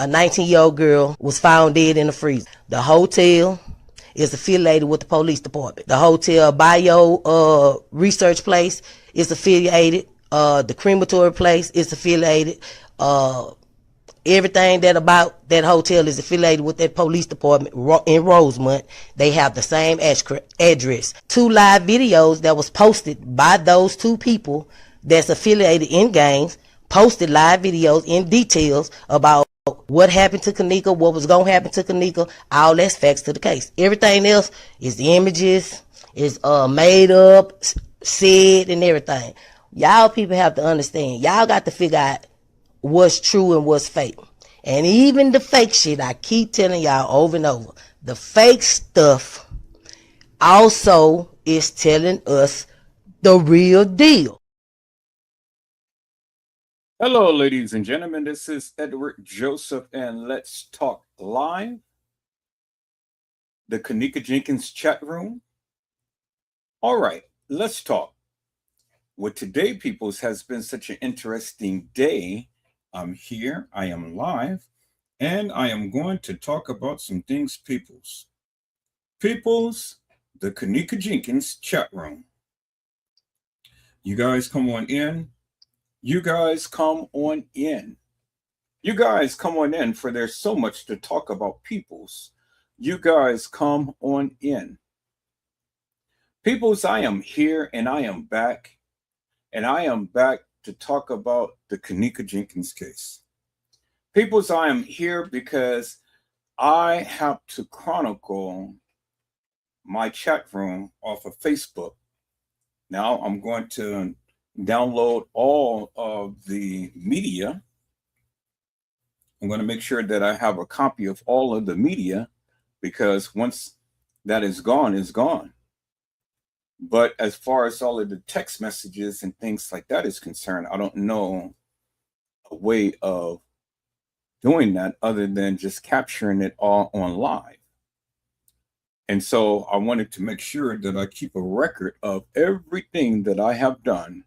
A 19-year-old girl was found dead in the freezer. The hotel is affiliated with the police department. The hotel bio research place is affiliated. The crematory place is affiliated. Everything that about that hotel is affiliated with that police department in Rosemont. They have the same address. 2 live videos that was posted by those 2 people that's affiliated in gangs, posted live videos in details about what happened to Kenneka, what was going to happen to Kenneka. All that's facts to the case. Everything else is the images, is made up, said, and everything. Y'all people have to understand. Y'all got to figure out what's true and what's fake. And even the fake shit, I keep telling y'all over and over, the fake stuff also is telling us the real deal. Hello, ladies and gentlemen. This is Edward Joseph, and let's talk live. The Kenneka Jenkins chat room. All right, let's talk. Well, today, peoples, has been such an interesting day. I'm here, I am live, and I am going to talk about some things, peoples. Peoples, the Kenneka Jenkins chat room. You guys come on in. You guys come on in. You guys come on in, for there's so much to talk about, peoples. You guys come on in. Peoples, I am here and I am back. And I am back to talk about the Kenneka Jenkins case. Peoples, I am here because I have to chronicle my chat room off of Facebook. Now I'm going to download all of the media. I'm going to make sure that I have a copy of all of the media, because once that is gone, it's gone. But as far as all of the text messages and things like that is concerned, I don't know a way of doing that other than just capturing it all on live. And so I wanted to make sure that I keep a record of everything that I have done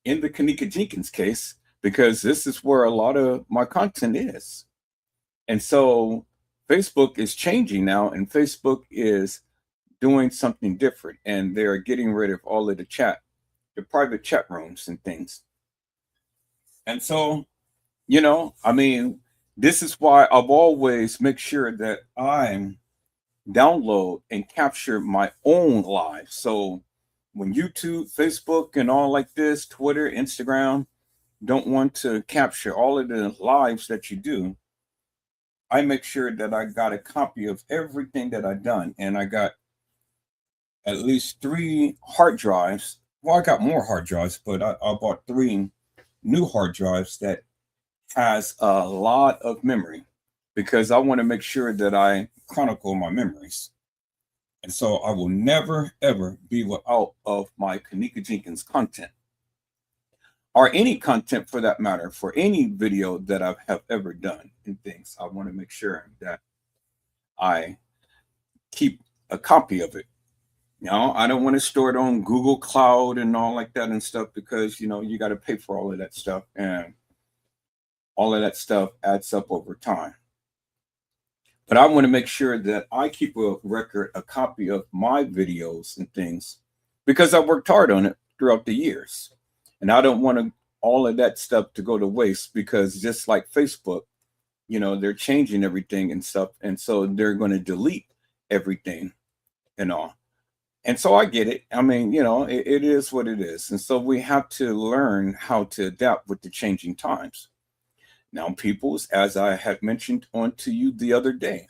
in the Kenneka Jenkins case, because this is where a lot of my content is. And so Facebook is changing now, and Facebook is doing something different, and they're getting rid of all of the private chat rooms and things. And so, this is why I've always make sure that I download and capture my own live. So when YouTube, Facebook, and all like this, Twitter, Instagram, don't want to capture all of the lives that you do, I make sure that I got a copy of everything that I've done. And I got at least 3 hard drives. Well, I got more hard drives, but I bought 3 new hard drives that has a lot of memory, because I want to make sure that I chronicle my memories. And so I will never, ever be without of my Kenneka Jenkins content, or any content for that matter, for any video that I have ever done and things. I want to make sure that I keep a copy of it. I don't want to store it on Google Cloud and all like that and stuff, because, you got to pay for all of that stuff, and all of that stuff adds up over time. But I want to make sure that I keep a record, a copy of my videos and things, because I worked hard on it throughout the years. And I don't want all of that stuff to go to waste, because just like Facebook, they're changing everything and stuff. And so they're going to delete everything and all. And so I get it. It is what it is. And so we have to learn how to adapt with the changing times. Now, peoples, as I had mentioned on to you the other day,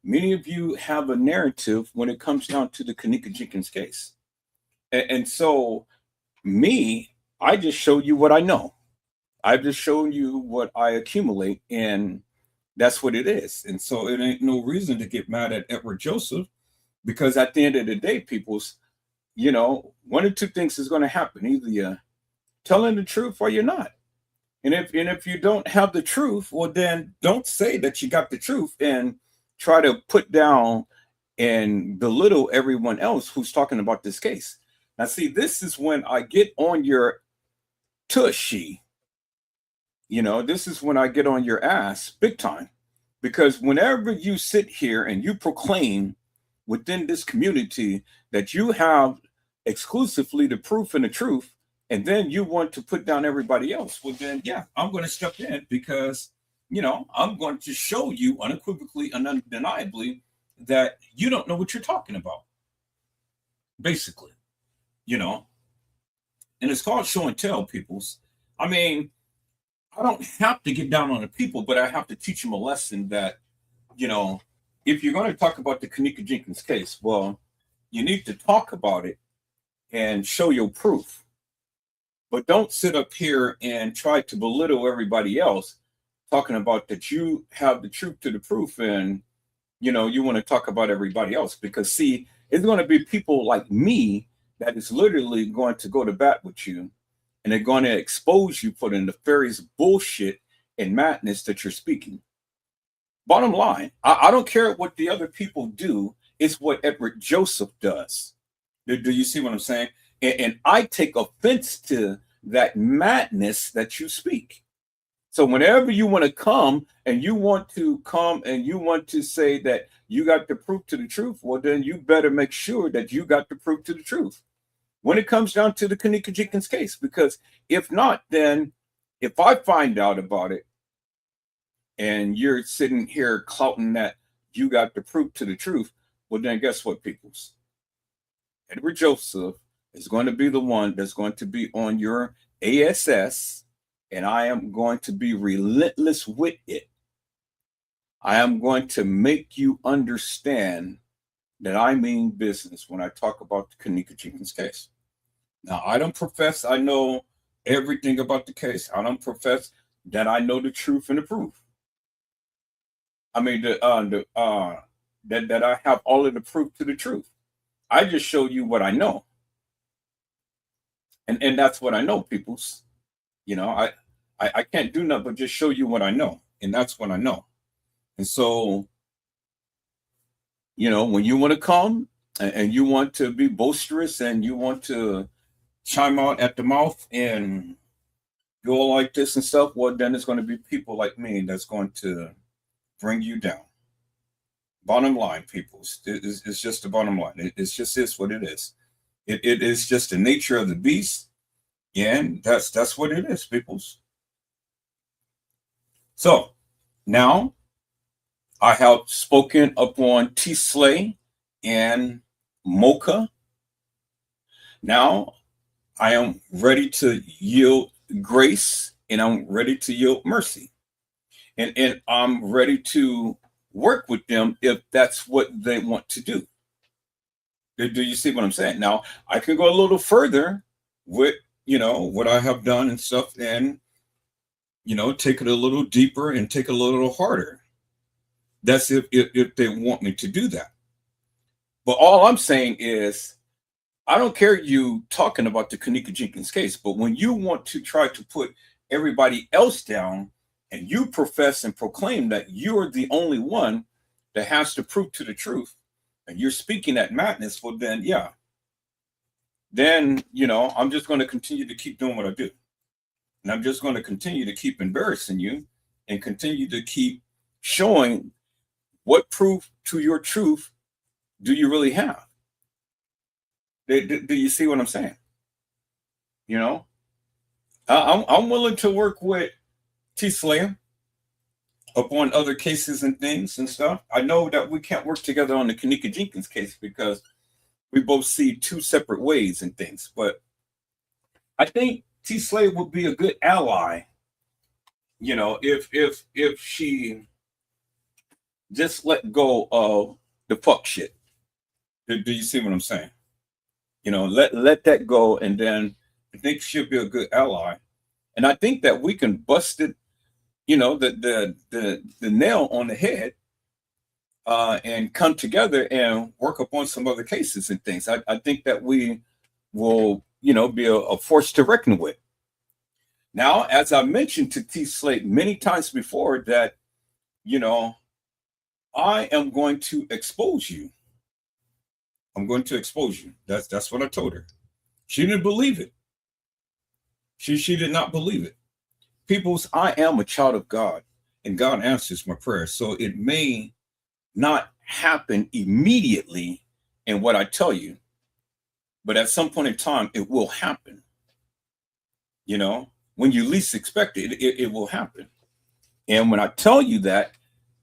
many of you have a narrative when it comes down to the Kenneka Jenkins case. And so I just show you what I know. I've just shown you what I accumulate, and that's what it is. And so it ain't no reason to get mad at Edward Joseph, because at the end of the day, peoples, one or two things is going to happen. Either you're telling the truth or you're not. And if you don't have the truth, well, then don't say that you got the truth and try to put down and belittle everyone else who's talking about this case. Now, see, this is when I get on your tushy. This is when I get on your ass big time. Because whenever you sit here and you proclaim within this community that you have exclusively the proof and the truth, and then you want to put down everybody else, well, then, yeah, I'm going to step in because, I'm going to show you unequivocally and undeniably that you don't know what you're talking about, basically, and it's called show and tell, peoples. I mean, I don't have to get down on the people, but I have to teach them a lesson that, if you're going to talk about the Kenneka Jenkins case, well, you need to talk about it and show your proof. But don't sit up here and try to belittle everybody else talking about that you have the truth to the proof and, you want to talk about everybody else. Because, see, it's going to be people like me that is literally going to go to bat with you, and they're going to expose you for the nefarious bullshit and madness that you're speaking. Bottom line, I don't care what the other people do. It's what Edward Joseph does. Do you see what I'm saying? And I take offense to that madness that you speak. So whenever you want to come and you want to say that you got the proof to the truth, well, then you better make sure that you got the proof to the truth when it comes down to the Kenneka Jenkins case. Because if not, then if I find out about it and you're sitting here clouting that you got the proof to the truth, well, then guess what, peoples? Edward Joseph is going to be the one that's going to be on your ASS, and I am going to be relentless with it. I am going to make you understand that I mean business when I talk about the Kenneka Jenkins case. Now, I don't profess I know everything about the case. I don't profess that I know the truth and the proof. I mean, that I have all of the proof to the truth. I just show you what I know. And that's what I know, peoples. I can't do nothing but just show you what I know. And that's what I know. And so, when you want to come and you want to be boisterous and you want to chime out at the mouth and go like this and stuff, well, then it's going to be people like me that's going to bring you down. Bottom line, peoples. It's just the bottom line. It's just is what it is. It is just the nature of the beast. And that's what it is, peoples. So now I have spoken upon T. Slay and Mocha. Now I am ready to yield grace and I'm ready to yield mercy. And I'm ready to work with them if that's what they want to do. Do you see what I'm saying? Now, I can go a little further with, what I have done and stuff and, take it a little deeper and take it a little harder. That's if they want me to do that. But all I'm saying is, I don't care you talking about the Kenneka Jenkins case, but when you want to try to put everybody else down and you profess and proclaim that you're the only one that has to prove to the truth, and you're speaking that madness, well, then, yeah. Then, I'm just going to continue to keep doing what I do. And I'm just going to continue to keep embarrassing you and continue to keep showing what proof to your truth do you really have. Do you see what I'm saying? I'm willing to work with T. Slayer upon other cases and things and stuff. I know that we can't work together on the Kenneka Jenkins case because we both see two separate ways and things. But I think T. Slayer would be a good ally, if she just let go of the fuck shit. Do you see what I'm saying? Let that go, and then I think she'll be a good ally. And I think that we can bust it, the nail on the head, and come together and work upon some other cases and things. I think that we will, be a force to reckon with. Now, as I mentioned to T. Slate many times before, that, I am going to expose you. I'm going to expose you. That's what I told her. She didn't believe it. She did not believe it. peoples, I am a child of God, and God answers my prayers. So it may not happen immediately in what I tell you, but at some point in time, it will happen. You know, when you least expect it, it will happen. And when I tell you that,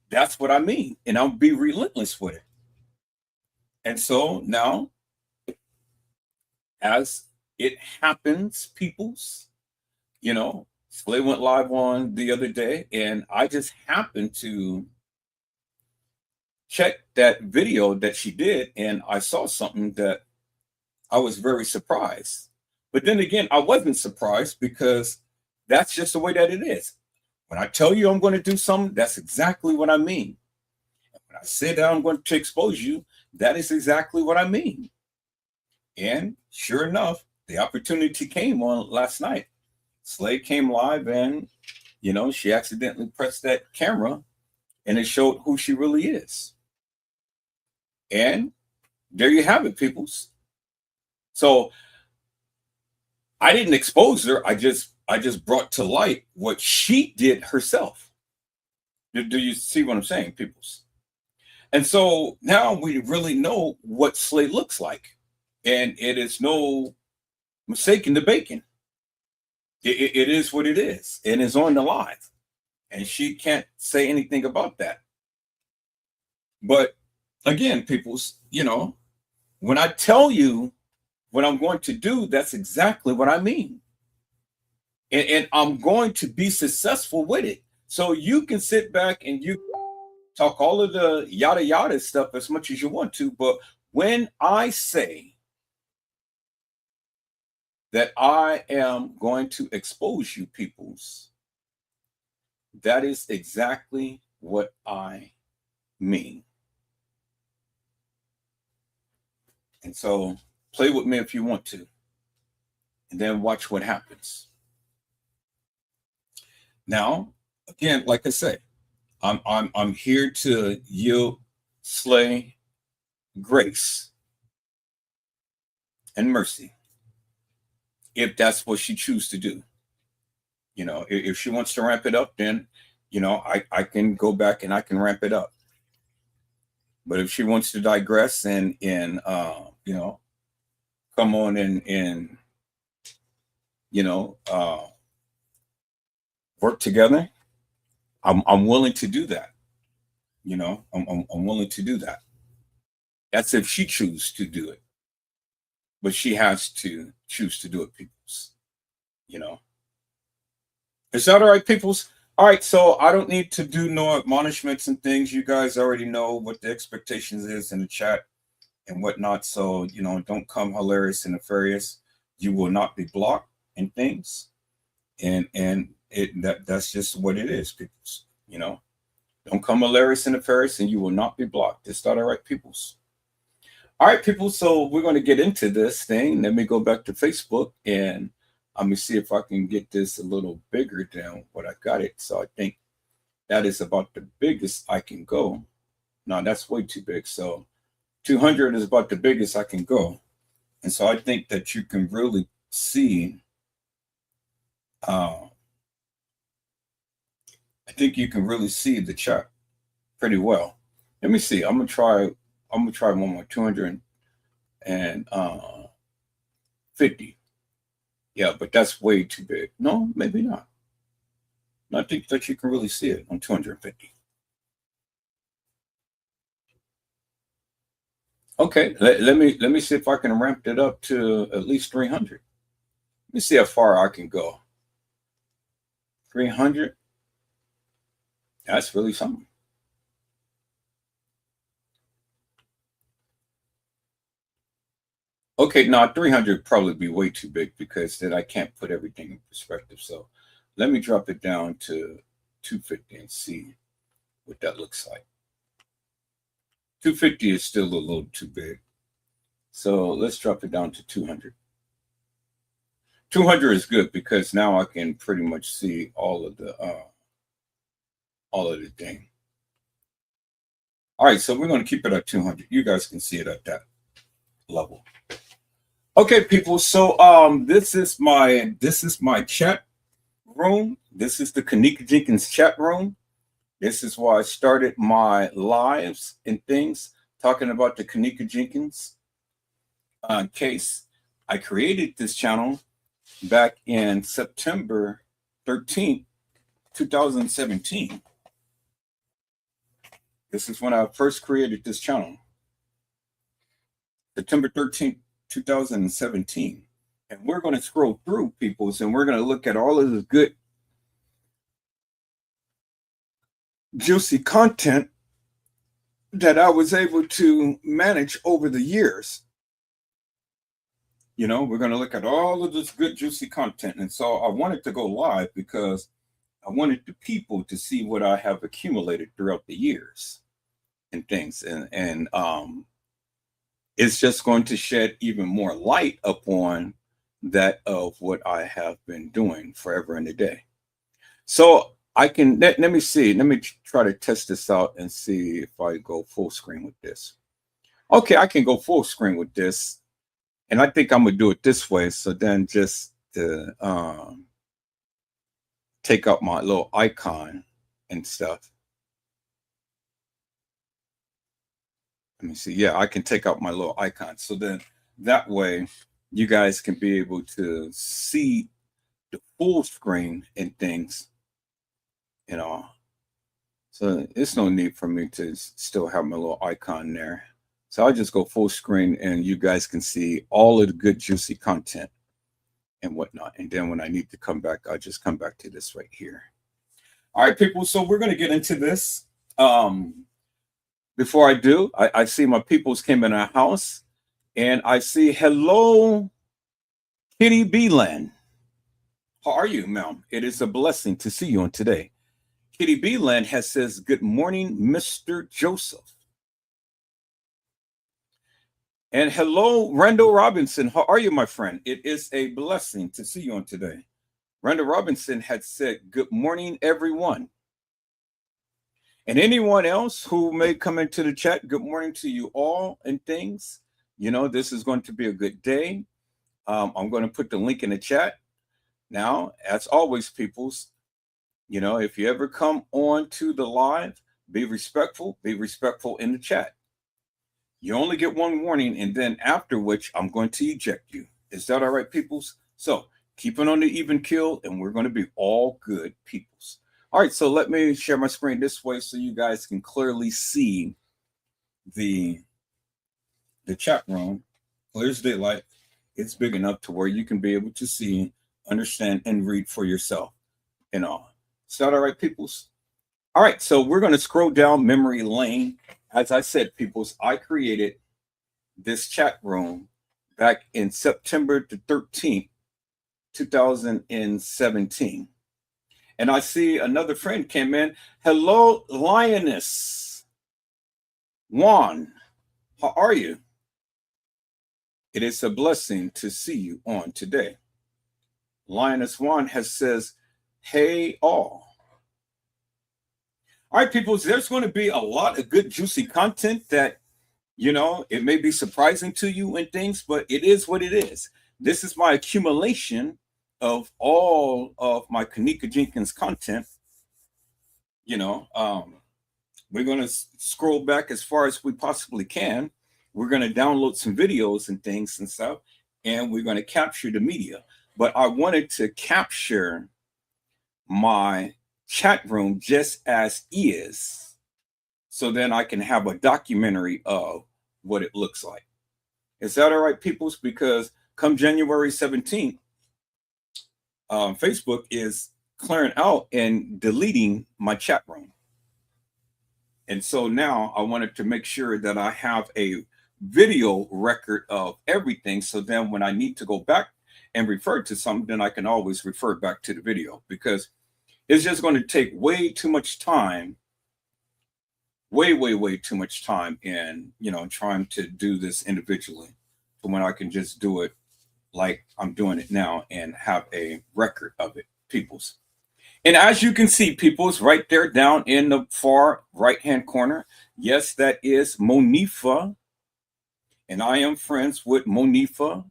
that's what I mean. And I'll be relentless with it. And so now, as it happens, peoples, you know, Slay went live on the other day, and I just happened to check that video that she did, and I saw something that I was very surprised. But then again, I wasn't surprised because that's just the way that it is. When I tell you I'm going to do something, that's exactly what I mean. When I say that I'm going to expose you, that is exactly what I mean. And sure enough, the opportunity came on last night. Slay came live, and you know, she accidentally pressed that camera, and it showed who she really is. And there you have it, peoples. So I didn't expose her. I just brought to light what she did herself. Do you see what I'm saying, peoples? And so now we really know what Slay looks like, and it is no mistake in the bacon. It is what it is, and it's on the live, and she can't say anything about that. But again, peoples, you know, when I tell you what I'm going to do, that's exactly what I mean. And I'm going to be successful with it. So you can sit back and you talk all of the yada yada stuff as much as you want to. But when I say that I am going to expose you, peoples, that is exactly what I mean. And so play with me if you want to, and then watch what happens. Now, again, like I say, I'm here to yield Slay grace and mercy, if that's what she chooses to do. You know, if she wants to ramp it up, then, you know, I can go back and I can ramp it up. But if she wants to digress and you know, come on and you know, work together, I'm willing to do that. You know, I'm willing to do that. That's if she chooses to do it. But she has to choose to do it, peoples. You know. Is that all right, peoples? All right, so I don't need to do no admonishments and things. You guys already know what the expectations is in the chat and whatnot. So, you know, don't come hilarious and nefarious. You will not be blocked and things. And that's just what it is, peoples. You know, don't come hilarious and nefarious, and you will not be blocked. Is that all right, peoples? All right, people. So we're going to get into this thing. Let me go back to Facebook, and let me see if I can get this a little bigger than what I got it. So I think that is about the biggest I can go. No, that's way too big. So 200 is about the biggest I can go. And so I think that you can really see, I think you can really see the chart pretty well. Let me see. I'm gonna try one more, 250. Yeah, but that's way too big. No, maybe not. I think that you can really see it on 250. Okay, let me see if I can ramp it up to at least 300. Let me see how far I can go. 300. That's really something. Okay, now 300 probably be way too big because then I can't put everything in perspective. So let me drop it down to 250 and see what that looks like. 250 is still a little too big. So let's drop it down to 200. 200 is good because now I can pretty much see all of the thing. All right, so we're going to keep it at 200. You guys can see it at that level. Okay, people. So this is my chat room. This is the Kenneka Jenkins chat room. This is why I started my lives and things talking about the Kenneka Jenkins case. I created this channel back in September 13th, 2017. This is when I first created this channel. September 13th, 2017. And we're going to scroll through people's and we're going to look at all of the good, juicy content that I was able to manage over the years. You know, we're going to look at all of this good, juicy content. And so I wanted to go live because I wanted the people to see what I have accumulated throughout the years and things. And it's just going to shed even more light upon that of what I have been doing forever and a day. So I can, let me see. Let me try to test this out and see if I go full screen with this. Okay, I can go full screen with this. And I think I'm going to do it this way. So then just to take out my little icon and stuff. Let me see. Yeah, I can take out my little icon. So then that way you guys can be able to see the full screen and things, you know. So it's no need for me to still have my little icon there. So I'll just go full screen and you guys can see all of the good juicy content and whatnot. And then when I need to come back, I'll just come back to this right here. All right, people. So we're going to get into this. Before I do, I see my peoples came in our house and I see, hello, Kitty Beeland. How are you, ma'am? It is a blessing to see you on today. Kitty Beeland has says, good morning, Mr. Joseph. And hello, Randall Robinson. How are you, my friend? It is a blessing to see you on today. Randall Robinson had said, good morning, everyone. And anyone else who may come into the chat, good morning to you all and things. You know, this is going to be a good day. I'm going to put the link in the chat. Now, as always, peoples, you know, if you ever come on to the live, be respectful in the chat. You only get one warning, and then after which I'm going to eject you. Is that all right, peoples? So keep it on the even kill, and we're going to be all good peoples. All right, so let me share my screen this way so you guys can clearly see the chat room. Clear as daylight. It's big enough to where you can be able to see, understand, and read for yourself and all. Is that all right, peoples? All right, so we're going to scroll down memory lane. As I said, peoples, I created this chat room back in September the 13th, 2017. And I see another friend came in. Hello, Lioness. Juan, how are you? It is a blessing to see you on today. Lioness Juan has says, hey, all. All right, people, there's going to be a lot of good, juicy content that, you know, it may be surprising to you and things, but it is what it is. This is my accumulation of all of my Kenneka Jenkins content. You know, we're going to scroll back as far as we possibly can. We're going to download some videos and things and stuff, and we're going to capture the media. But I wanted to capture my chat room just as is, so then I can have a documentary of what it looks like. Is that all right, peoples? Because come January 17th, Facebook is clearing out and deleting my chat room. And so now I wanted to make sure that I have a video record of everything. So then when I need to go back and refer to something, then I can always refer back to the video, because it's just going to take way too much time, way too much time in, you know, trying to do this individually, so when I can just do it like I'm doing it now and have a record of it, peoples. And as you can see, peoples, right there down in the far right-hand corner, yes, that is Monifa. And I am friends with Monifa,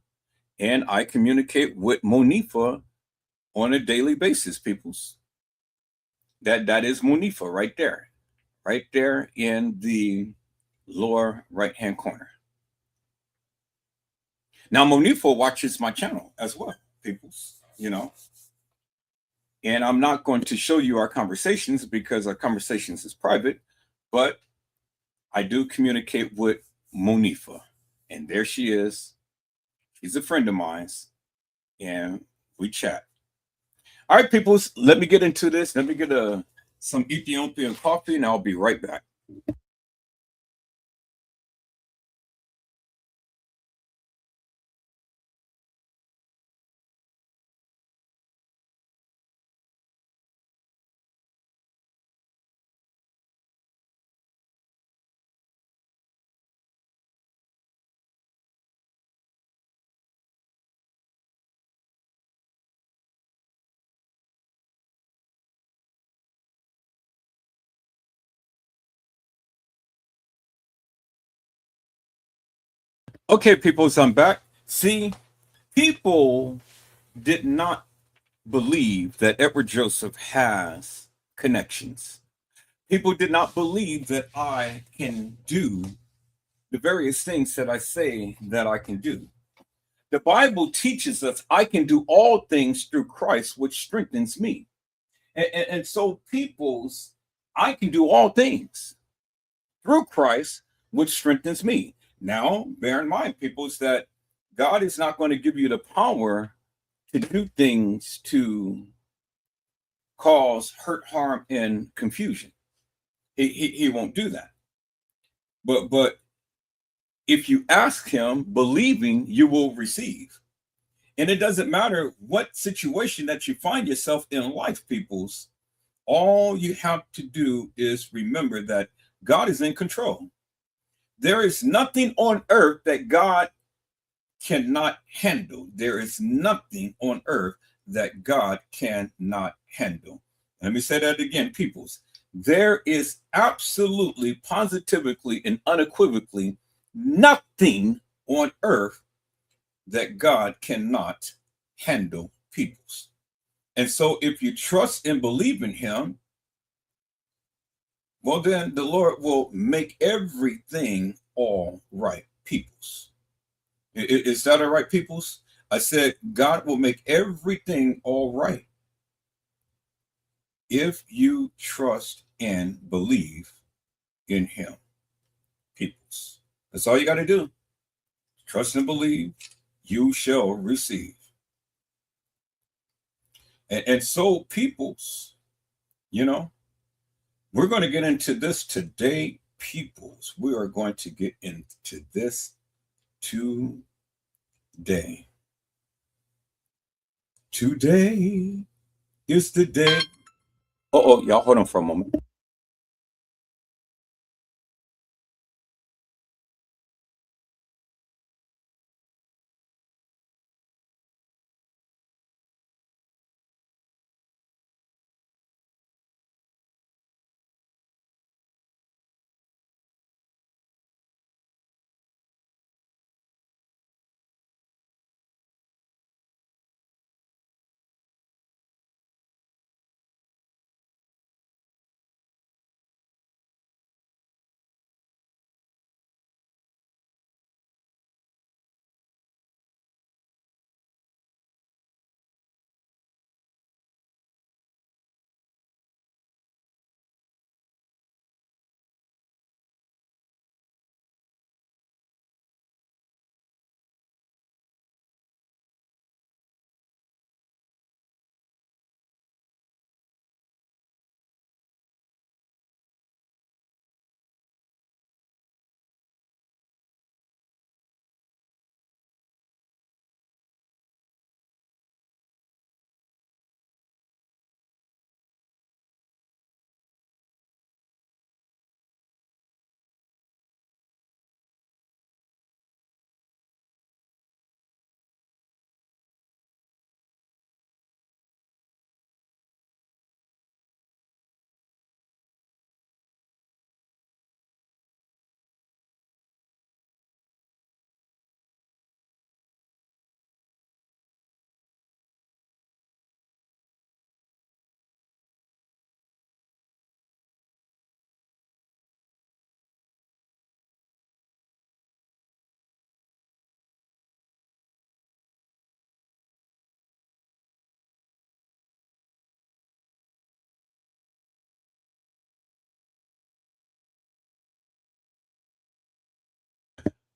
and I communicate with Monifa on a daily basis, peoples. That is Munifa right there in the lower right hand corner. Now Munifa watches my channel as well, peoples. And I'm not going to show you our conversations because our conversations is private, but I do communicate with Monifa, and there she is. She's a friend of mine's, and we chat. All right, peoples, let me get into this. Let me get some Ethiopian coffee, and I'll be right back. Okay, peoples, I'm back. See, people did not believe that Edward Joseph has connections. People did not believe that I can do the various things that I say that I can do. The Bible teaches us I can do all things through Christ, which strengthens me. And so, people's, I can do all things through Christ, which strengthens me. Now, bear in mind, people's, that God is not going to give you the power to do things to cause hurt, harm, and confusion. He won't do that. But if you ask him, believing, you will receive. And it doesn't matter what situation that you find yourself in life, peoples. All you have to do is remember that God is in control. There is nothing on earth that God cannot handle. There is nothing on earth that God cannot handle. Let me say that again, peoples. There is absolutely, positively, and unequivocally nothing on earth that God cannot handle, peoples. And so if you trust and believe in him, well, then the Lord will make everything all right, peoples. Is that all right, peoples? I said, God will make everything all right if you trust and believe in him, peoples. That's all you got to do. Trust and believe, you shall receive. And so, peoples, you know, we're going to get into this today, peoples. We are going to get into this today. Today is the day. Oh, y'all, hold on for a moment.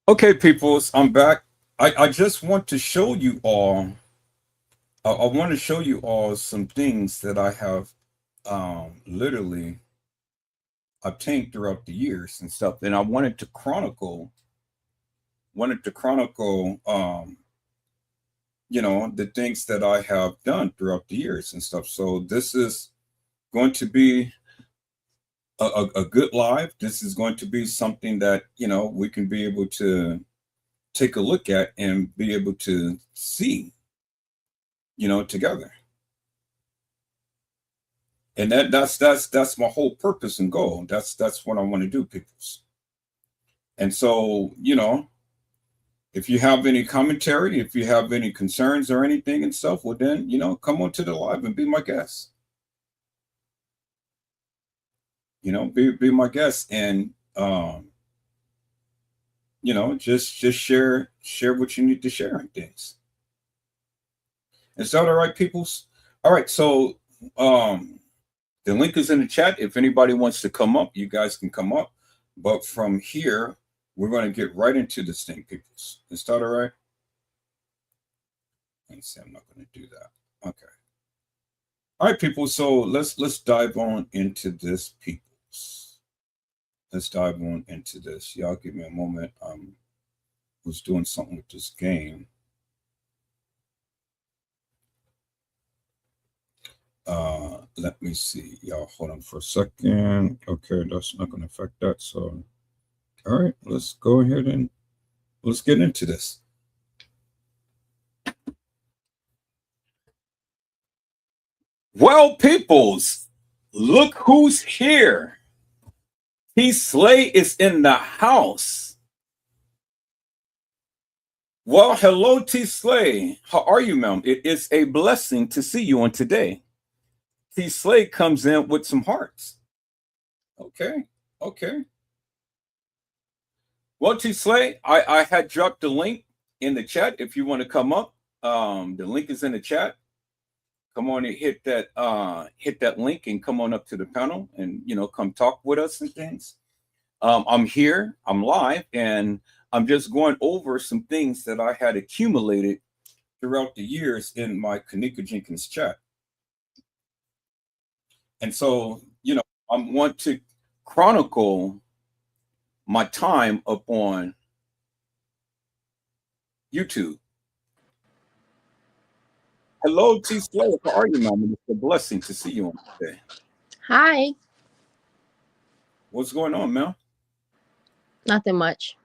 Okay, peoples, I'm back. I just want to show you all. I want to show you all some things that I have literally obtained throughout the years and stuff. And I wanted to chronicle, the things that I have done throughout the years and stuff. So this is going to be a good live. This is going to be something that, we can be able to take a look at and be able to see, together. And that's my whole purpose and goal. That's what I want to do, peoples. And so, if you have any commentary, if you have any concerns or anything and stuff, well then, come on to the live and be my guest. Be my guest, and just share what you need to share and things. Is that all right, peoples? All right, so the link is in the chat. If anybody wants to come up, you guys can come up. But from here, we're going to get right into this thing, peoples. Is that all right? Let's see, I'm not going to do that. Okay. All right, people. So let's dive on into this, peoples. Let's dive on into this. Y'all give me a moment. Was doing something with this game. Let me see. Y'all hold on for a second. Okay, that's not going to affect that. So, all right, let's go ahead and let's get into this. Well, peoples, look who's here. T Slay is in the house. Well, hello, T Slay. How are you, ma'am? It is a blessing to see you on today. T Slay comes in with some hearts. Okay. Well, T Slay, I had dropped the link in the chat if you want to come up. The link is in the chat. Come on and hit that link and come on up to the panel and come talk with us and things. I'm here, I'm live, and I'm just going over some things that I had accumulated throughout the years in my Kenneka Jenkins chat. And so, I want to chronicle my time up on YouTube. Hello, T. Slay. How are you, Mama? It's a blessing to see you on today. Hi. What's going on, Mel? Nothing much.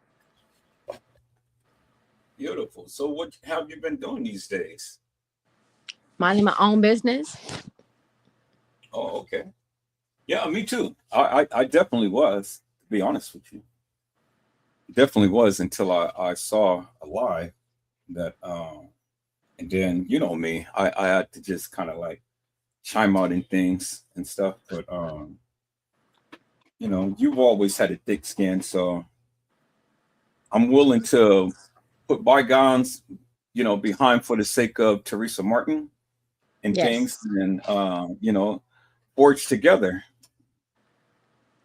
Beautiful. So what have you been doing these days? Minding my own business. Oh, okay. Yeah, me too. I definitely was, to be honest with you. Definitely was until I saw a live that and then me, I had to just kind of like chime out in things and stuff. But you've always had a thick skin, so I'm willing to put bygones, behind for the sake of Teresa Martin and things, and forge together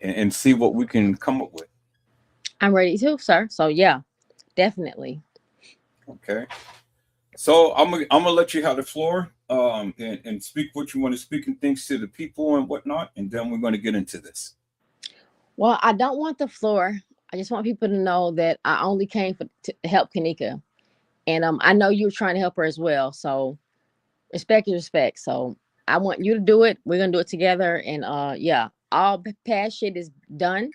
and see what we can come up with. I'm ready too, sir. So yeah, definitely. Okay. So I'm gonna let you have the floor, and speak what you want to speak and things to the people and whatnot, and then we're going to get into this. Well, I don't want the floor. I just want people to know that I only came to help Kenneka, and I know you're trying to help her as well. So respect is respect. So I want you to do it. We're gonna do it together, and yeah, all past shit is done.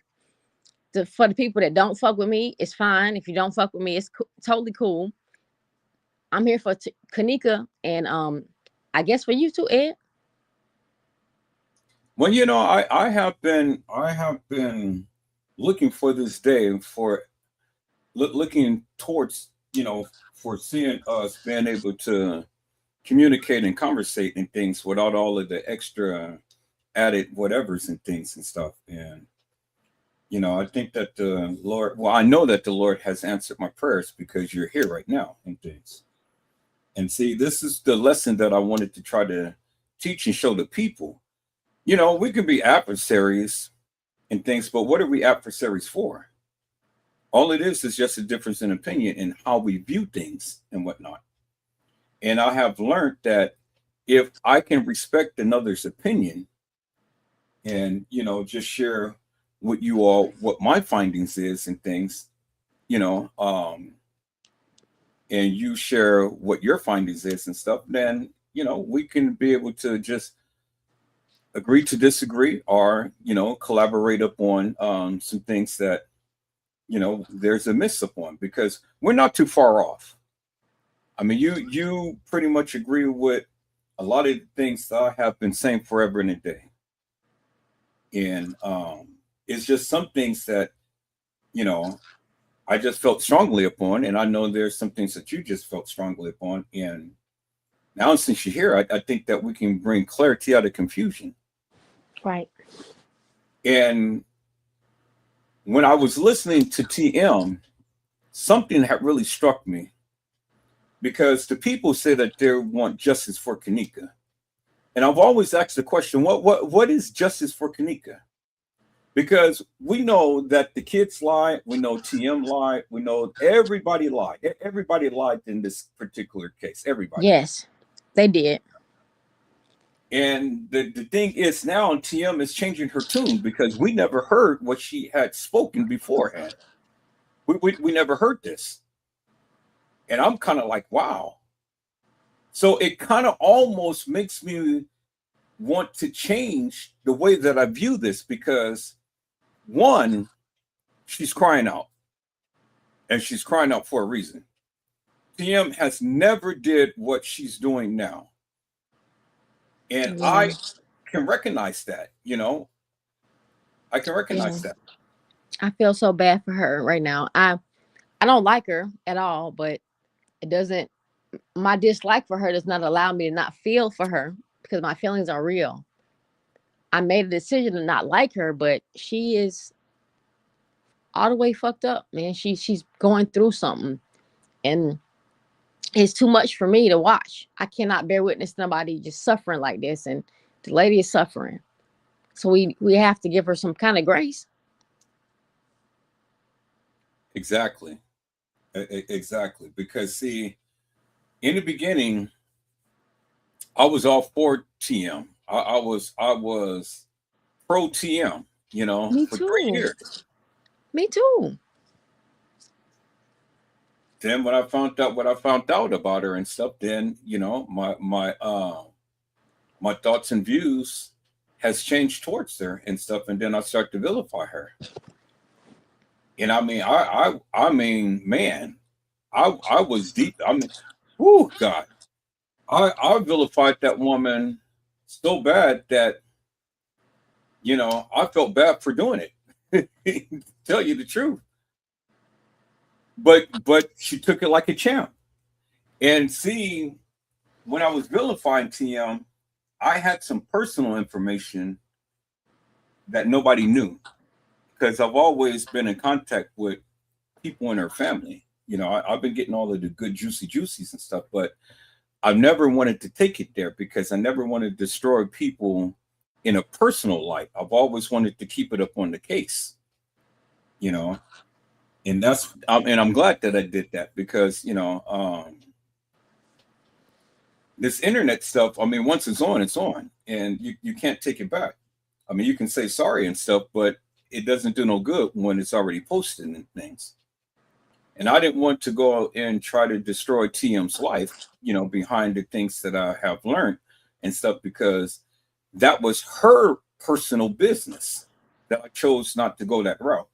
For the people that don't fuck with me, it's fine. If you don't fuck with me, it's totally cool. I'm here for Kenneka, and I guess for you too, Ed. Well, I have been looking for this day, for looking towards, for seeing us being able to communicate and conversate and things without all of the extra added whatevers and things and stuff. And I think that the Lord, well, I know that the Lord has answered my prayers because you're here right now and things. And see, this is the lesson that I wanted to try to teach and show the people. We can be adversaries and things, but what are we adversaries for? All it is just a difference in opinion in how we view things and whatnot. And I have learned that if I can respect another's opinion and, just share with you all what my findings is and things, you know, and you share what your findings is and stuff, then, we can be able to just agree to disagree or, collaborate upon some things that, there's a miss upon because we're not too far off. I mean, you pretty much agree with a lot of the things that I have been saying forever and a day. And it's just some things that, I just felt strongly upon. And I know there's some things that you just felt strongly upon. And now since you're here, I think that we can bring clarity out of confusion. Right. And when I was listening to TM, something had really struck me because the people say that they want justice for Kenneka. And I've always asked the question, what is justice for Kenneka? Because we know that the kids lied, we know TM lied, we know everybody lied. Everybody lied in this particular case. Everybody. Yes, they did. And the thing is now TM is changing her tune because we never heard what she had spoken beforehand. We never heard this. And I'm kind of like, wow. So it kind of almost makes me want to change the way that I view this because one, she's crying out and she's crying out for a reason. TM has never did what she's doing now. And I can recognize that, I can recognize that. I feel so bad for her right now. I don't like her at all, but it doesn't, my dislike for her does not allow me to not feel for her because my feelings are real. I made a decision to not like her, but she is all the way fucked up, man. She's going through something and it's too much for me to watch. I cannot bear witness to nobody just suffering like this. And the lady is suffering. So we have to give her some kind of grace. Exactly. Exactly. Because see, in the beginning, I was all for TM. I was pro TM, Me for too. 3 years. Me too. Then when I found out what I found out about her and stuff, then my thoughts and views has changed towards her and stuff, and then I start to vilify her. And I mean, man, I was deep. I mean, oh God, I vilified that woman so bad that I felt bad for doing it. Tell you the truth. But she took it like a champ. And see, when I was vilifying TM, I had some personal information that nobody knew because I've always been in contact with people in her family. I've been getting all of the good juicies and stuff, but I never wanted to take it there because I never wanted to destroy people in a personal light. I've always wanted to keep it up on the case, and I'm glad that I did that because, this internet stuff, I mean, once it's on and you can't take it back. I mean, you can say sorry and stuff, but it doesn't do no good when it's already posted and things. And I didn't want to go and try to destroy TM's life, behind the things that I have learned and stuff, because that was her personal business that I chose not to go that route.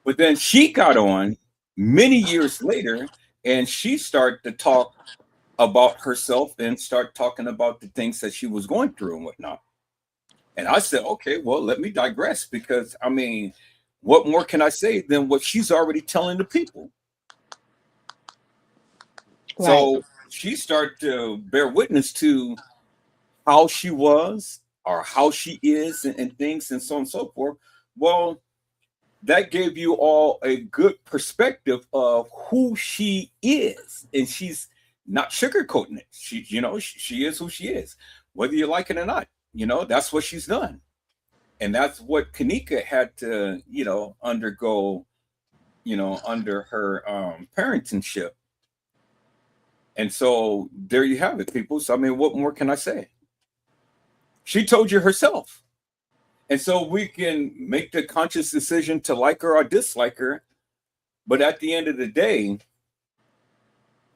But then she got on many years later and she started to talk about herself and start talking about the things that she was going through and whatnot. And I said, okay, well, let me digress because, I mean, what more can I say than what she's already telling the people? Right. So she started to bear witness to how she was or how she is and things and so on and so forth. Well, that gave you all a good perspective of who she is. And she's not sugarcoating it. She is who she is, whether you like it or not. That's what she's done. And that's what Kenneka had to, undergo under her parentingship. And so there you have it, people. So I mean, what more can I say? She told you herself. And so we can make the conscious decision to like her or dislike her. But at the end of the day,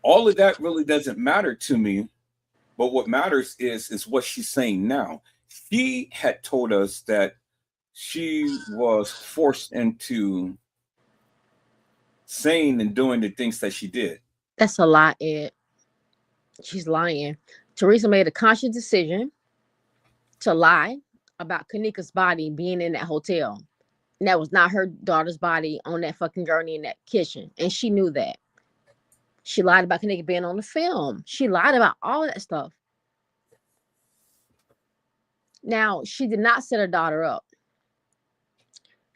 all of that really doesn't matter to me. But what matters is what she's saying now. She had told us that she was forced into saying and doing the things that she did. That's a lie, Ed. She's lying. Teresa made a conscious decision to lie about Kenneka's body being in that hotel. And that was not her daughter's body on that fucking gurney in that kitchen. And she knew that. She lied about Kenneka being on the film. She lied about all that stuff. Now, she did not set her daughter up.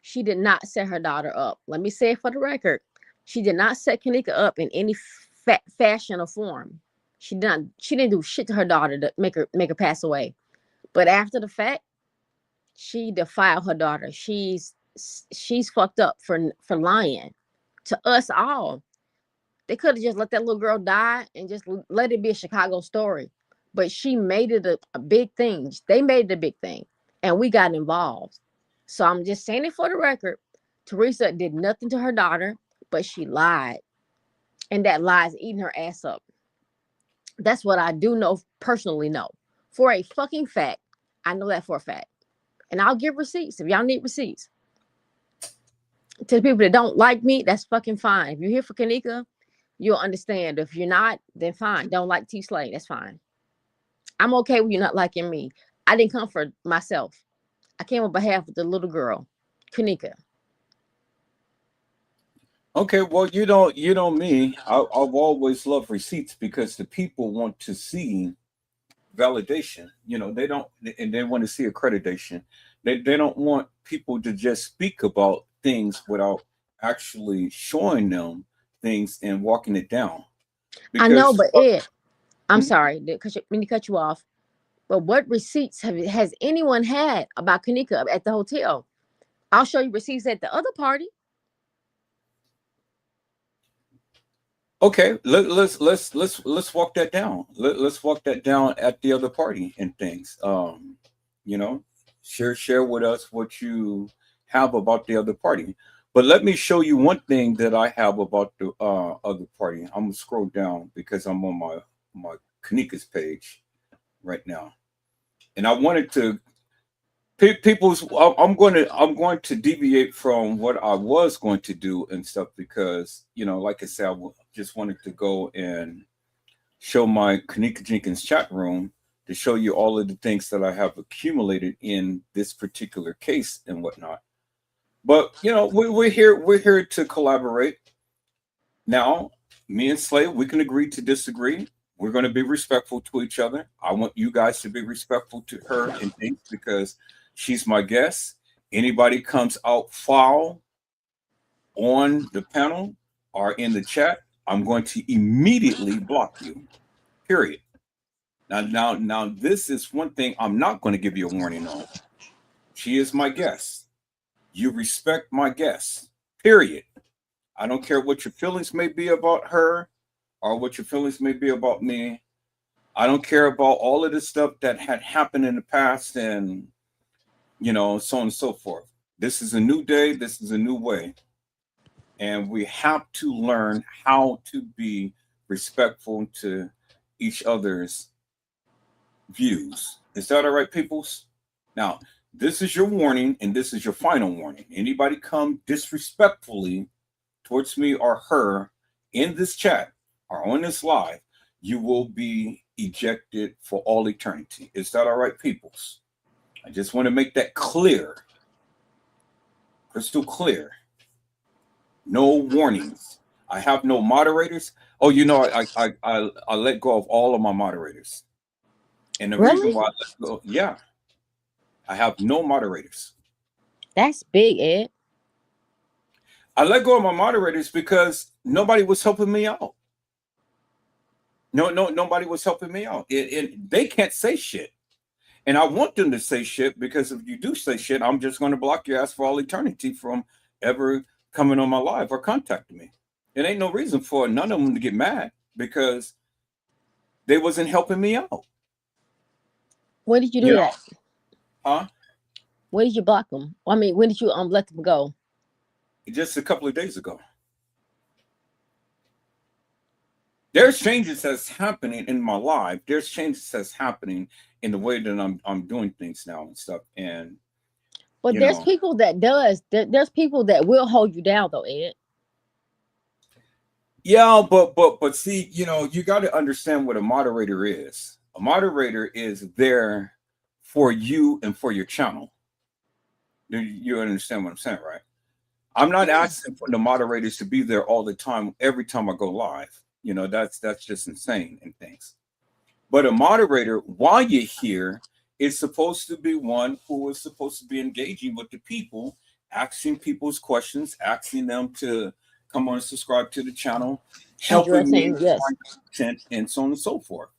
She did not set her daughter up. Let me say it for the record. She did not set Kenneka up in any fashion or form. She didn't do shit to her daughter to make her pass away. But after the fact, she defiled her daughter. She's fucked up for lying to us all. They could have just let that little girl die and just let it be a Chicago story. But she made it a big thing. They made it a big thing. And we got involved. So I'm just saying it for the record. Teresa did nothing to her daughter, but she lied. And that lie is eating her ass up. That's what I do know, personally know. For a fucking fact. I know that for a fact. And I'll give receipts if y'all need receipts. To the people that don't like me, that's fucking fine. If you're here for Kenneka, you'll understand. If you're not, then fine. Don't like T Slay, that's fine. I'm okay with you not liking me. I didn't come for myself. I came on behalf of the little girl, Kenneka. Okay, well, you know me. I've always loved receipts because the people want to see validation. They don't, and they want to see accreditation. They don't want people to just speak about things without actually showing them things and walking it down. I know, but Ed, I'm sorry, because when you cut you off. But what receipts has anyone had about Kenneka at the hotel? I'll show you receipts at the other party. Okay, let's walk that down. Let's walk that down at the other party and things. Share with us what you have about the other party. But let me show you one thing that I have about the other party. I'm gonna scroll down because I'm on my Kenneka's page right now, and I wanted to I'm going to deviate from what I was going to do and stuff because like I said, I just wanted to go and show my Kenneka Jenkins chat room to show you all of the things that I have accumulated in this particular case and whatnot. But we're here to collaborate. Now, me and Slay, we can agree to disagree. We're going to be respectful to each other. I want you guys to be respectful to her and things because she's my guest. Anybody comes out foul on the panel or in the chat, I'm going to immediately block you. Period. Now, this is one thing I'm not going to give you a warning on. She is my guest. You respect my guest. Period. I don't care what your feelings may be about her or what your feelings may be about me. I don't care about all of the stuff that had happened in the past and so on and so forth. This is a new day. This is a new way. And we have to learn how to be respectful to each other's views. Is that all right, peoples? Now, this is your warning and this is your final warning. Anybody come disrespectfully towards me or her in this chat or on this live, you will be ejected for all eternity. Is that all right, peoples? I just want to make that clear. Crystal clear. No warnings. I have no moderators. Oh, I let go of all of my moderators. And the reason why I let go, yeah. I have no moderators. That's big, Ed. I let go of my moderators because nobody was helping me out. Nobody was helping me out. They can't say shit. And I want them to say shit because if you do say shit, I'm just going to block your ass for all eternity from ever coming on my live or contacting me. It ain't no reason for none of them to get mad because they wasn't helping me out. When did you do that? Huh? When did you block them? I mean, when did you let them go? Just a couple of days ago. There's changes that's happening in my life. There's changes that's happening in the way that I'm doing things now and stuff. And but there's people that there's people that will hold you down though, Ed. Yeah, but see, you got to understand what a moderator is. A moderator is there for you and for your channel. Do you understand what I'm saying, right? I'm not asking for the moderators to be there all the time, every time I go live. That's just insane and things. But a moderator, while you're here, is supposed to be one who is supposed to be engaging with the people, asking people's questions, asking them to come on and subscribe to the channel, helping me find content, and so on and so forth.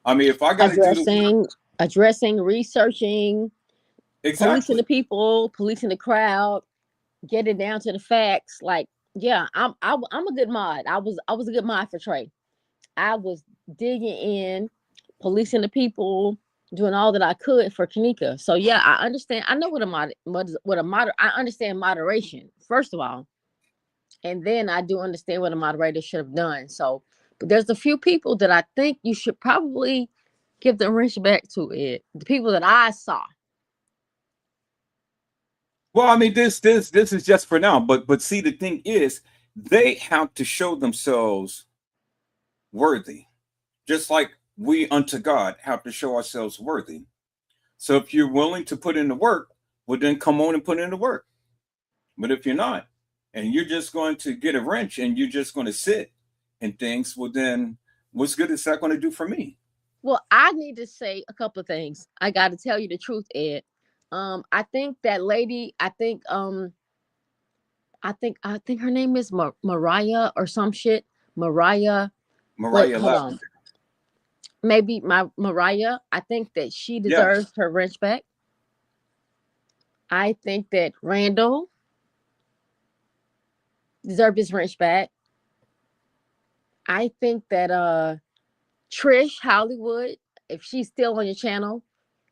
I mean, if I got to addressing, researching, policing the people, policing the crowd, getting down to the facts. Like, yeah, I'm a good mod. I was a good mod for Trey. I was digging in, policing the people, doing all that I could for Kenneka. So yeah, I understand. I know what I understand moderation, first of all. And then I do understand what a moderator should have done. So, but there's a few people that I think you should probably give the wrench back to it. The people that I saw. Well, I mean, this is just for now, but see, the thing is, they have to show themselves worthy, just like we unto God have to show ourselves worthy. So if you're willing to put in the work, well, then come on and put in the work. But if you're not, and you're just going to get a wrench and you're just going to sit and things, well, then what's good is that going to do for me? Well, I need to say a couple of things. I got to tell you the truth, Ed. I think that lady, I think her name is Mariah or some shit. Mariah. Wait, hold on. Maybe Mariah. I think that she deserves her wrench back. I think that Randall deserved his wrench back. I think that Trish Hollywood, if she's still on your channel,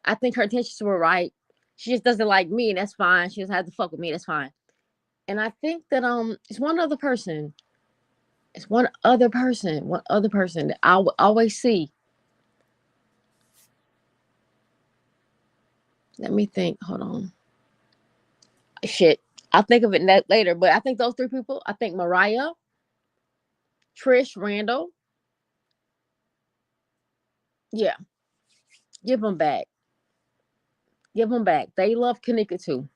I think her intentions were right. She just doesn't like me, and that's fine. She doesn't have to fuck with me, that's fine. And I think that it's one other person. It's one other person that I will always see. Let me think. Hold on. Shit. I'll think of it later. But I think those three people, I think Mariah, Trish, Randall. Yeah. Give them back. Give them back. They love Kenneka too.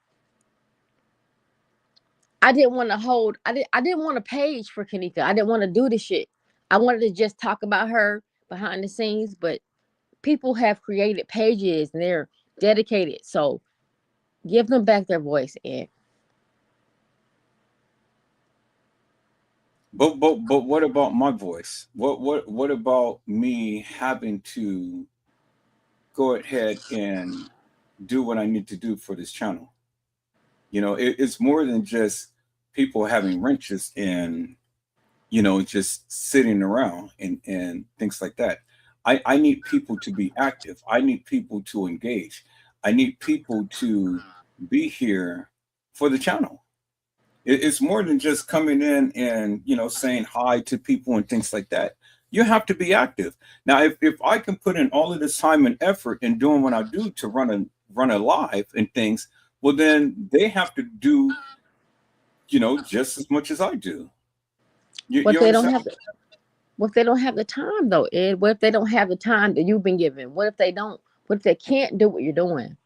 I didn't want a page for Kenneka. I didn't want to do this shit. I wanted to just talk about her behind the scenes, but people have created pages and they're dedicated. So give them back their voice, Ed. But what about my voice? What about me having to go ahead and do what I need to do for this channel? It's more than just people having wrenches and just sitting around and things like that. I need people to be active. I need people to engage. I need people to be here for the channel. It's more than just coming in and saying hi to people and things like that. You have to be active. Now, if I can put in all of this time and effort in doing what I do to run a live and things, well, then they have to do just as much as I do. What if they don't have the time though, Ed? What if they don't have the time that you've been given? What if they can't do what you're doing?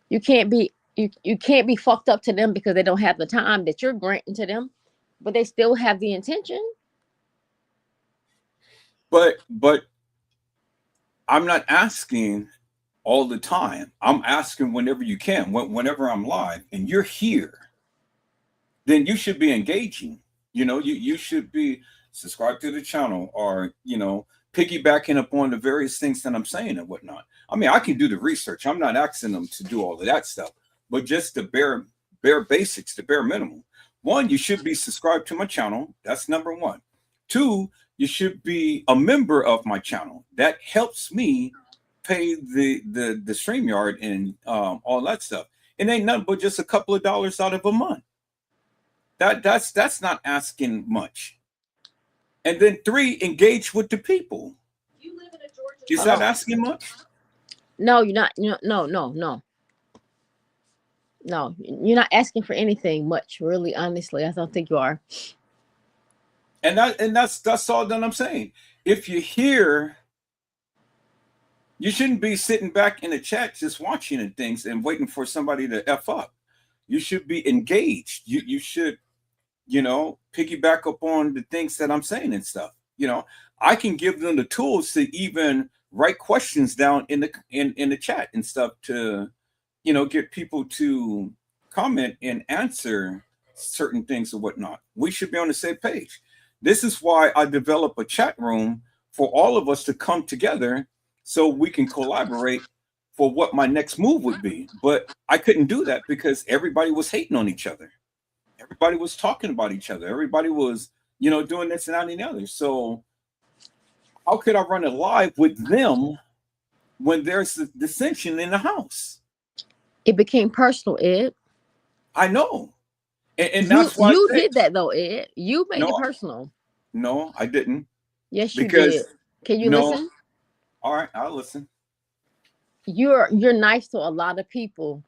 You can't be fucked up to them because they don't have the time that you're granting to them, but they still have the intention. But I'm not asking all the time. I'm asking whenever you can, whenever I'm live and you're here, then you should be engaging. You should be subscribed to the channel or, piggybacking upon the various things that I'm saying and whatnot. I mean, I can do the research. I'm not asking them to do all of that stuff, but just the bare basics, the bare minimum. One, you should be subscribed to my channel. That's number one. Two, you should be a member of my channel. That helps me pay the StreamYard and all that stuff. It ain't nothing but just a couple of dollars out of a month. That's not asking much. And then three, engage with the people. You live in a Georgia. Is that asking much? No, you're not. No. You're not asking for anything much, really, honestly. I don't think you are. And that's all that I'm saying. If you're here, you shouldn't be sitting back in the chat just watching and things and waiting for somebody to F up. You should be engaged. You should, piggyback up on the things that I'm saying and stuff. I can give them the tools to even write questions down in the chat and stuff to, get people to comment and answer certain things or whatnot. We should be on the same page. This is why I develop a chat room for all of us to come together so we can collaborate for what my next move would be. But I couldn't do that because everybody was hating on each other. Everybody was talking about each other. Everybody was, doing this and that and the other. So how could I run it live with them when there's a dissension in the house? It became personal, Ed. I know. And that's why you did that though, Ed. You made it personal. No, I didn't. Yes, you did. Can you listen? All right, I'll listen. You're nice to a lot of people.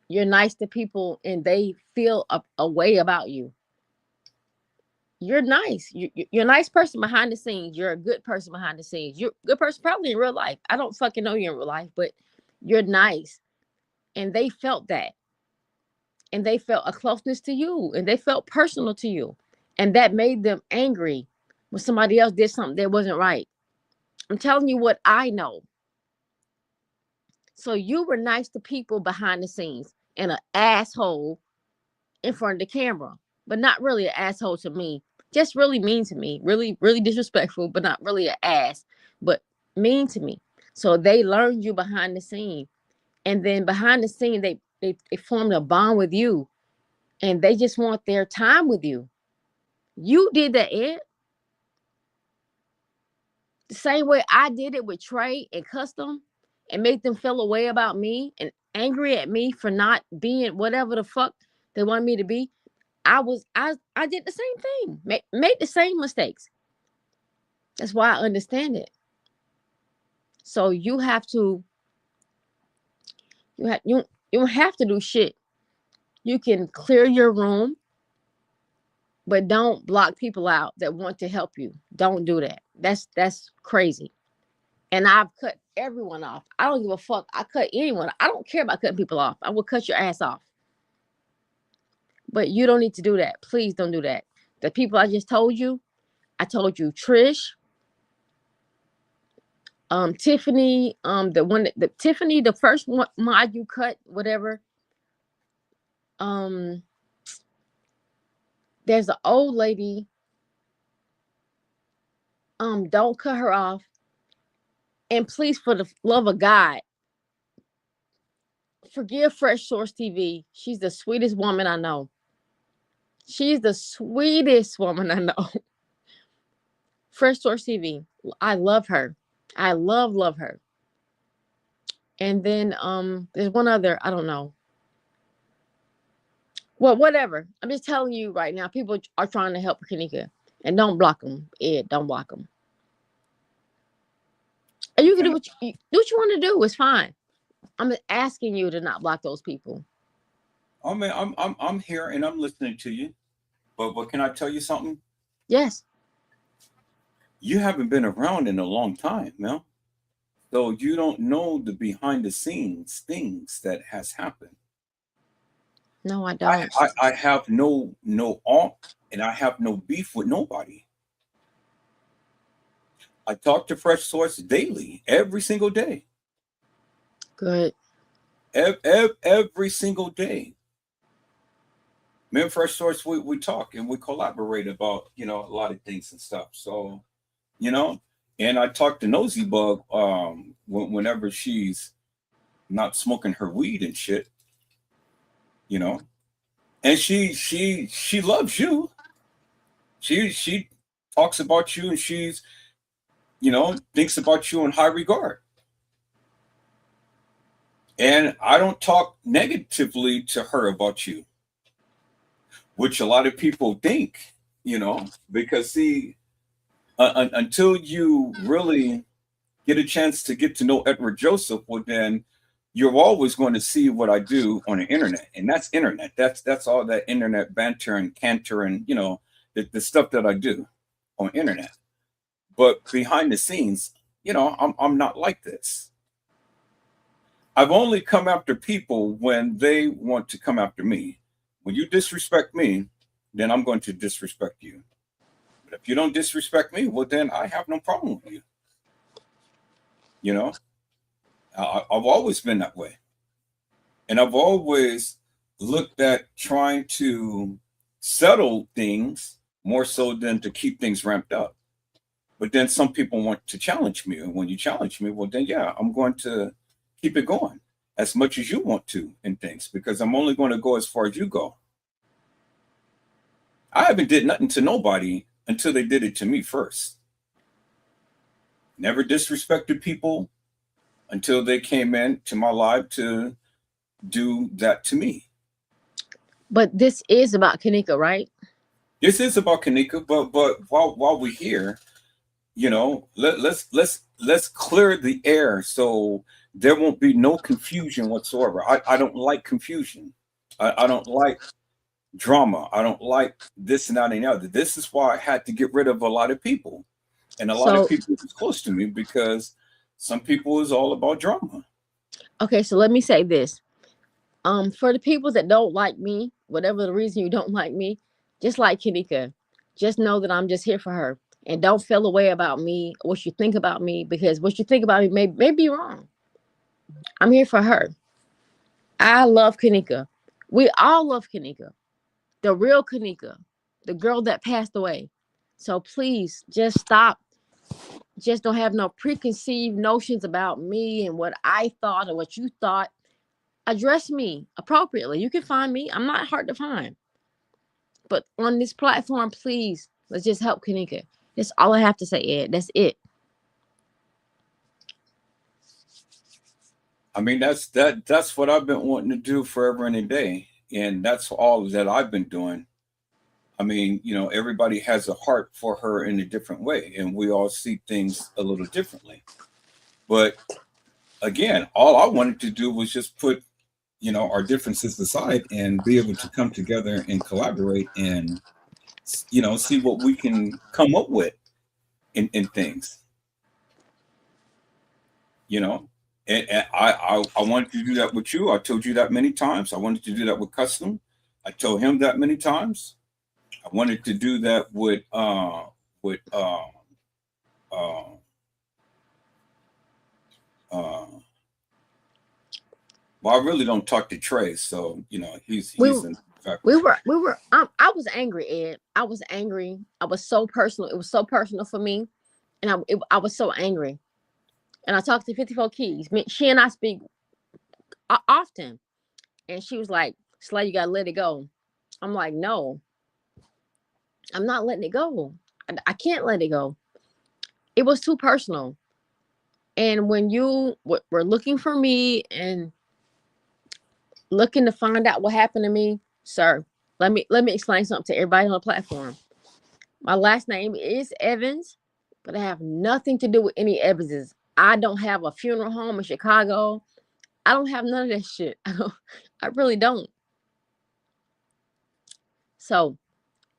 You're nice to people, and they feel a way about you. You're nice. You're a nice person behind the scenes. You're a good person behind the scenes. You're a good person probably in real life. I don't fucking know you in real life, but you're nice, and they felt that. And they felt a closeness to you, and they felt personal to you. And that made them angry when somebody else did something that wasn't right. I'm telling you what I know. So you were nice to people behind the scenes and an asshole in front of the camera, but not really an asshole to me. Just really mean to me. Really, really disrespectful, but not really an ass, but mean to me. So they learned you behind the scene. And then behind the scene, they formed a bond with you, and they just want their time with you. You did that, Ed. The same way I did it with Trey and Custom and made them feel a way about me and angry at me for not being whatever the fuck they wanted me to be. I did the same thing, made the same mistakes. That's why I understand it. So you have to, you don't have to do shit. You can clear your room, but don't block people out that want to help you. Don't do that. That's crazy. And I've cut everyone off. I don't give a fuck. I cut anyone. I don't care about cutting people off. I will cut your ass off. But you don't need to do that. Please don't do that. The people I just told you, I told you Trish, Tiffany, Tiffany, the first one mod you cut, whatever. There's an old lady. Don't cut her off. And please, for the love of God, forgive Fresh Source TV. She's the sweetest woman I know. She's the sweetest woman I know. Fresh Source TV. I love her. I love her. And then there's one other, I don't know. Well, whatever. I'm just telling you right now, people are trying to help Kenneka. And don't block them, Ed. Don't block them. And you can do what you want to do. It's fine. I'm asking you to not block those people. I mean, I'm here and I'm listening to you. But can I tell you something? Yes. You haven't been around in a long time, man. So you don't know the behind the scenes things that has happened. No, I don't. I have no aunt, and I have no beef with nobody. I talk to Fresh Source daily, every single day. Good. Every single day. Me and Fresh Source, we talk and we collaborate about, a lot of things and stuff. So, and I talk to Nosy Bug whenever she's not smoking her weed and shit, And she loves you. She talks about you, and she's, thinks about you in high regard. And I don't talk negatively to her about you, which a lot of people think, because see, until you really get a chance to get to know Edward Joseph, well, then you're always going to see what I do on the internet, and that's internet. That's all that internet banter and canter, and the stuff that I do on internet. But behind the scenes, I'm not like this. I've only come after people when they want to come after me. When you disrespect me, then I'm going to disrespect you. But if you don't disrespect me, well, then I have no problem with you. I've always been that way. And I've always looked at trying to settle things more so than to keep things ramped up. But then some people want to challenge me. And when you challenge me, well, then, yeah, I'm going to keep it going as much as you want to in things, because I'm only going to go as far as you go. I haven't did nothing to nobody until they did it to me first. Never disrespected people until they came into my life to do that to me. But this is about Kenneka, right? This is about Kenneka, but while we're here, let's clear the air so there won't be no confusion whatsoever. I don't like confusion. I don't like drama. I don't like this and that and the other. This is why I had to get rid of a lot of people. And a lot of people was close to me because some people is all about drama. Okay, so let me say this. For the people that don't like me, whatever the reason you don't like me, just like Kenneka, just know that I'm just here for her. And don't feel away about me, what you think about me, because what you think about me may be wrong. I'm here for her. I love Kenneka. We all love Kenneka. The real Kenneka, the girl that passed away. So please just stop. Just don't have no preconceived notions about me and what I thought or what you thought. Address me appropriately. You can find me. I'm not hard to find. But on this platform, please, let's just help Kenneka. That's all I have to say, Ed. That's it. I mean, that's what I've been wanting to do forever and a day. And that's all that I've been doing. I mean, everybody has a heart for her in a different way, and we all see things a little differently. But again, all I wanted to do was just put, our differences aside and be able to come together and collaborate and, see what we can come up with in things, And I wanted to do that with you. I told you that many times. I wanted to do that with Custom. I told him that many times. I wanted to do that with well, I really don't talk to Trey, so he's in fact. We were. I was angry, Ed. I was angry. I was so personal. It was so personal for me, and I was so angry. And I talked to 54 Keys. She and I speak often, and she was like, "Slay, you gotta let it go." I'm like, "No, I'm not letting it go. I can't let it go. It was too personal." And when you were looking for me and looking to find out what happened to me, sir, let me explain something to everybody on the platform. My last name is Evans, but I have nothing to do with any Evanses. I don't have a funeral home in Chicago. I don't have none of that shit. I really don't. So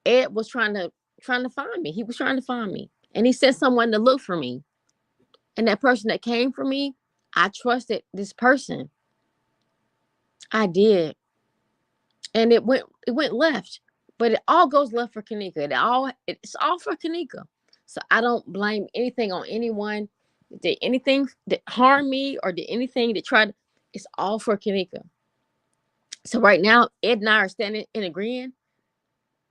Ed was trying to find me. He was trying to find me, and he sent someone to look for me. And that person that came for me, I trusted this person. I did. And it went left. But it all goes left for Kenneka. It's all for Kenneka. So I don't blame anything on anyone. Did anything that harmed me or did anything that tried, it's all for Kenneka. So right now, Ed and I are standing and agreeing.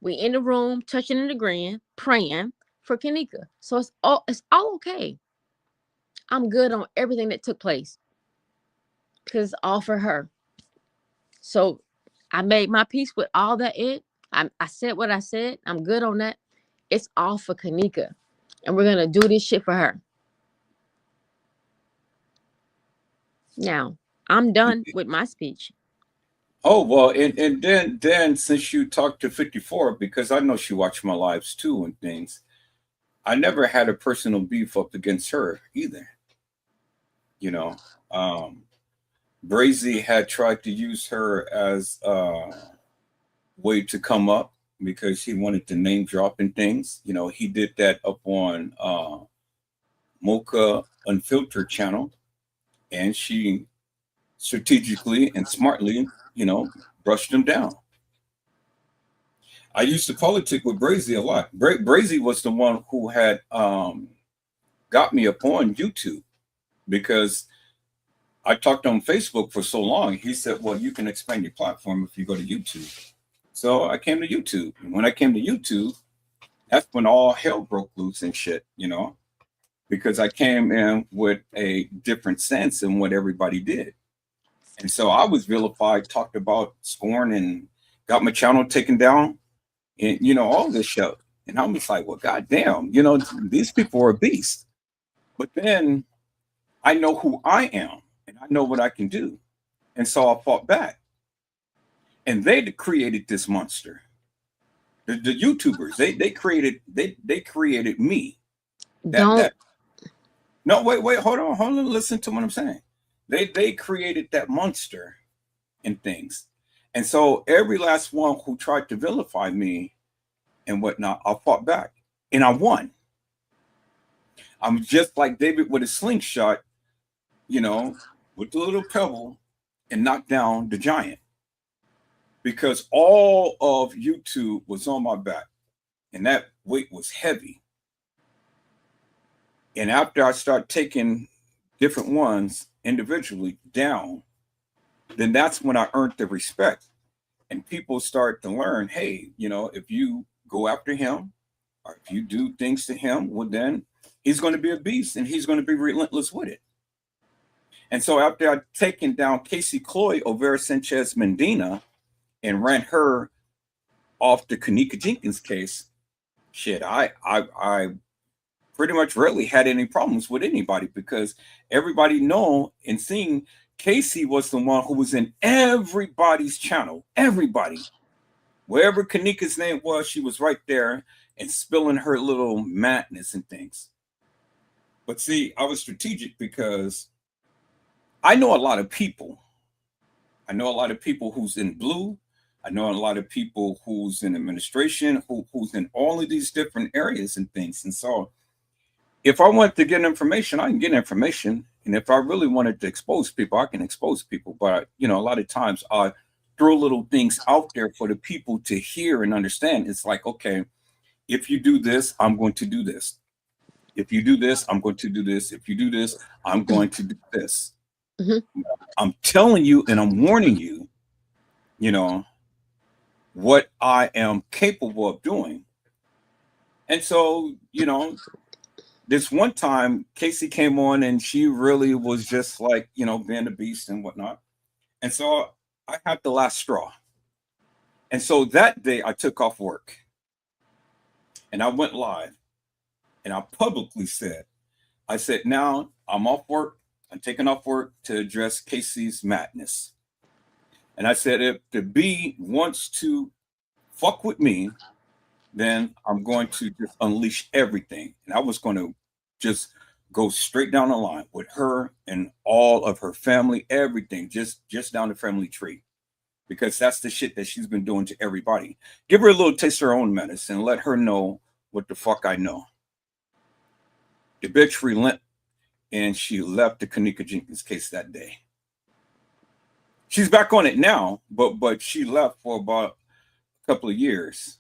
We in the room, touching and agreeing, praying for Kenneka. So it's all okay. I'm good on everything that took place because it's all for her. So I made my peace with all that. I said what I said. I'm good on that. It's all for Kenneka, and we're gonna do this shit for her. Now, I'm done with my speech. Oh well, and then since you talked to 54, because I know she watched my lives too and things, I never had a personal beef up against her either. You know, um, Brazy had tried to use her as a way to come up because he wanted to name drop and things. You know, he did that up on Mocha Unfiltered channel, and she strategically and smartly, brushed him down. I used to politic with Brazy a lot. Brazy was the one who had got me up on YouTube because I talked on Facebook for so long. He said, "Well, you can expand your platform if you go to YouTube." So I came to YouTube. And when I came to YouTube, that's when all hell broke loose and shit, because I came in with a different sense than what everybody did. And so I was vilified, talked about scorn, and got my channel taken down, and all this shit. And I was like, well, goddamn, these people are beasts. But then I know who I am, and I know what I can do, and so I fought back. And they created this monster. The YouTubers, they created me. Don't. That No, wait, hold on, listen to what I'm saying. They created that monster and things. And so every last one who tried to vilify me and whatnot, I fought back. And I won. I'm just like David with a slingshot, with the little pebble, and knocked down the giant. Because all of YouTube was on my back. And that weight was heavy. And after I start taking different ones individually down, then that's when I earned the respect. And people start to learn, hey, if you go after him or if you do things to him, well, then he's going to be a beast and he's going to be relentless with it. And so after I'd taken down Casey Cloy over Sanchez Medina and ran her off the Kenneka Jenkins case, shit, I pretty much rarely had any problems with anybody because everybody know and seeing Casey was the one who was in everybody's channel. Everybody. Wherever Kenneka's name was, she was right there and spilling her little madness and things. But see, I was strategic because I know a lot of people. I know a lot of people who's in blue. I know a lot of people who's in administration, who's in all of these different areas and things. And so if I want to get information, I can get information. And if I really wanted to expose people, I can expose people. But, a lot of times I throw little things out there for the people to hear and understand. It's like, okay, if you do this, I'm going to do this. If you do this, I'm going to do this. If you do this, I'm going to do this. Mm-hmm. I'm telling you and I'm warning you, what I am capable of doing. And so, this one time Casey came on and she really was just like, being a beast and whatnot. And so I had the last straw. And so that day I took off work and I went live and I publicly said, now I'm off work. I'm taking off work to address Casey's madness. And I said, if the B wants to fuck with me, then I'm going to just unleash everything. And I was going to just go straight down the line with her and all of her family, everything, just down the family tree. Because that's the shit that she's been doing to everybody. Give her a little taste of her own medicine and let her know what the fuck I know. The bitch relent and she left the Kenneka Jenkins case that day. She's back on it now, but she left for about a couple of years.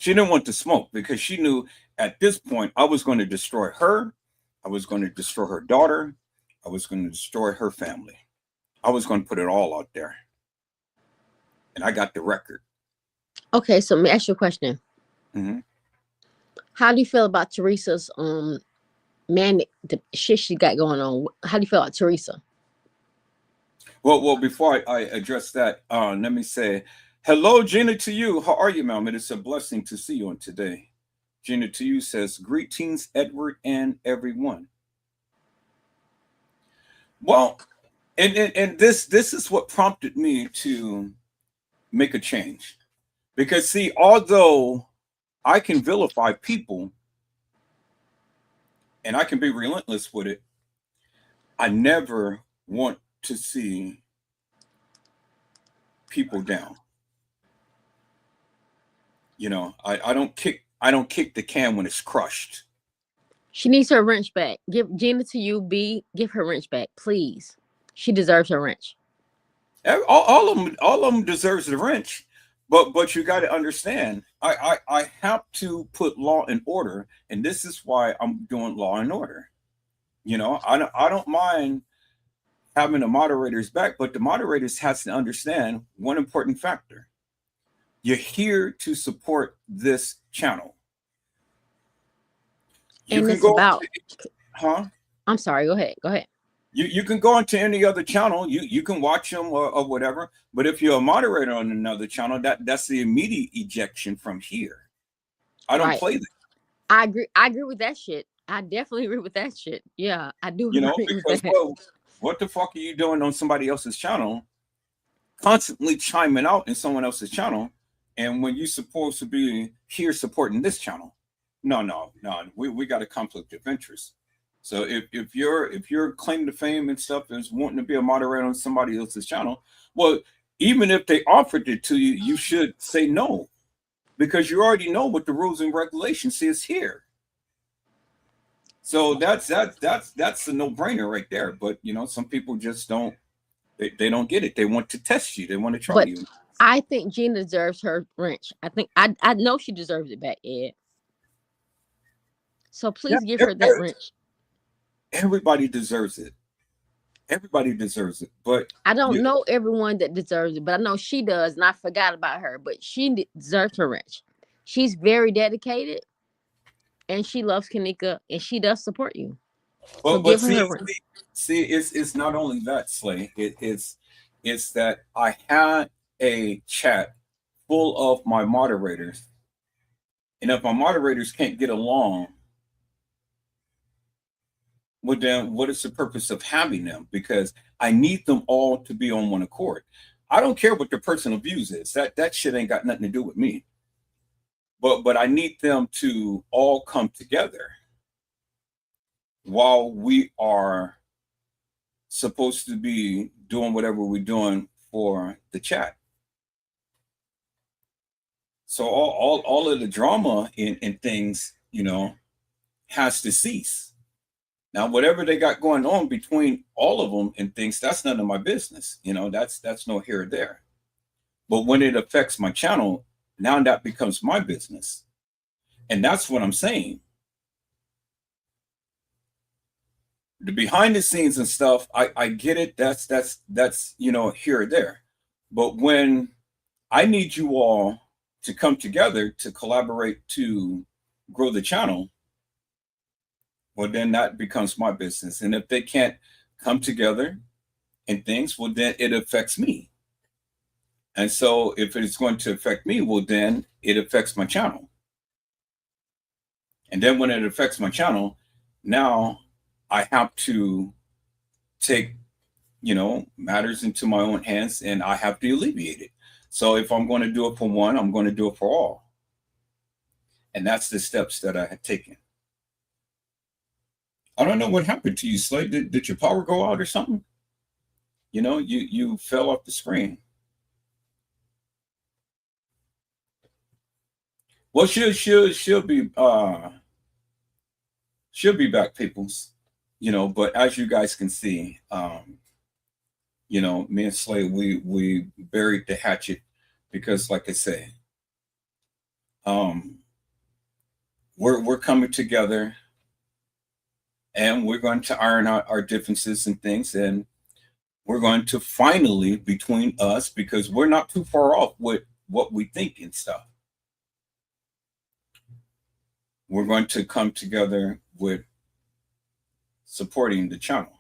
She didn't want to smoke because she knew at this point I was going to destroy her. I was going to destroy her daughter. I was going to destroy her family. I was going to put it all out there. And I got the record. Okay, so let me ask you a question. Mm-hmm. How do you feel about Teresa's the shit she got going on? How do you feel about Teresa? Well, before I address that, let me say hello, Gina, to you. How are you, ma'am? It is a blessing to see you on today. Gina to you says, greetings, Edward and everyone. Well, and this is what prompted me to make a change. Because see, although I can vilify people and I can be relentless with it, I never want to see people down. You know, I don't kick the can when it's crushed. She needs her wrench back. Give Gina to you, B. Give her wrench back, please. She deserves her wrench. All of them deserves the wrench, but you got to understand, I have to put law and order, and this is why I'm doing law and order. You know, I don't mind having the moderators back, but the moderators has to understand one important factor. You're here to support this channel. You And can it's go, about, huh? I'm sorry, go ahead. Go ahead. You can go into any other channel. You can watch them or whatever. But if you're a moderator on another channel, that's the immediate ejection from here. I don't Right. play that. I agree with that shit. I definitely agree with that shit. Yeah, I do You know, agree with because that. well, what the fuck are you doing on somebody else's channel? Constantly chiming out in someone else's channel, and when you're supposed to be here supporting this channel, no. We got a conflict of interest. So if you're claiming to fame and stuff and wanting to be a moderator on somebody else's channel, well, even if they offered it to you, you should say no, because you already know what the rules and regulations says here. So that's a no-brainer right there. But you know, some people just don't, they don't get it. They want to test you. They want to try But you. I think Gina deserves her wrench. I know she deserves it back, Ed. So Yeah, please give her that wrench. everybody deserves it. Everybody deserves it. But I don't you, know everyone that deserves it, but I know she does, and I forgot about her. But she deserves her wrench. She's very dedicated, and she loves Kenneka, and she does support you. So but give her see, her wrench. it's not only that, Slay. It's that I had a chat full of my moderators, and if my moderators can't get along, well, then what is the purpose of having them? Because I need them all to be on one accord. I don't care what their personal views is. That shit ain't got nothing to do with me. But I need them to all come together while we are supposed to be doing whatever we're doing for the chat. So all of the drama in things, you know, has to cease. Now, whatever they got going on between all of them and things, that's none of my business. You know, that's no here or there. But when it affects my channel, now that becomes my business. And that's what I'm saying. The behind the scenes and stuff, I get it. That's you know, here or there. But when I need you all to come together to collaborate to grow the channel, well, then that becomes my business. And if they can't come together and things, well, then it affects me. And so if it's going to affect me, well, then it affects my channel. And then when it affects my channel, now I have to take, you know, matters into my own hands, and I have to alleviate it. So if I'm going to do it for one, I'm going to do it for all. And that's the steps that I had taken. I don't know what happened to you, Slade. Did your power go out or something? You know, you fell off the screen. Well, she'll be back, peoples. You know, but as you guys can see, you know, me and Slade, we buried the hatchet because, like I say, um, we're coming together, and we're going to iron out our differences and things, and we're going to finally, between us, because we're not too far off with what we think and stuff, we're going to come together with supporting the channel.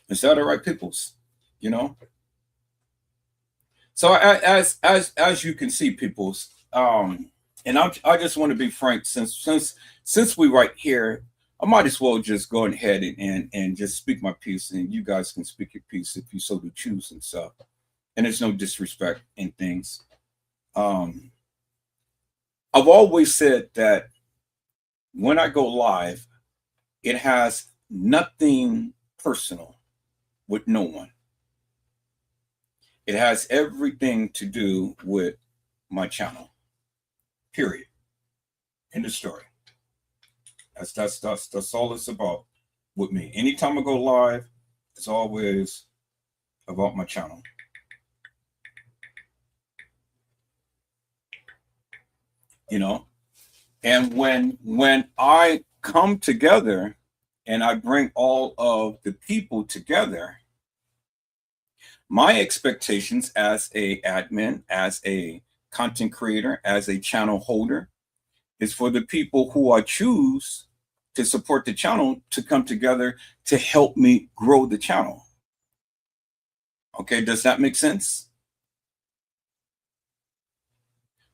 Is that all right, peoples? You know. So as you can see, peoples, and I just want to be frank, since we right here, I might as well just go ahead and just speak my piece, and you guys can speak your piece if you so to choose and stuff. And there's no disrespect in things. Um, I've always said that when I go live, it has nothing personal with no one. It has everything to do with my channel. Period. End of story. That's all it's about with me. Anytime I go live, it's always about my channel. You know, and when I come together and I bring all of the people together, my expectations as a admin, as a content creator, as a channel holder, is for the people who I choose to support the channel to come together to help me grow the channel. Okay, does that make sense?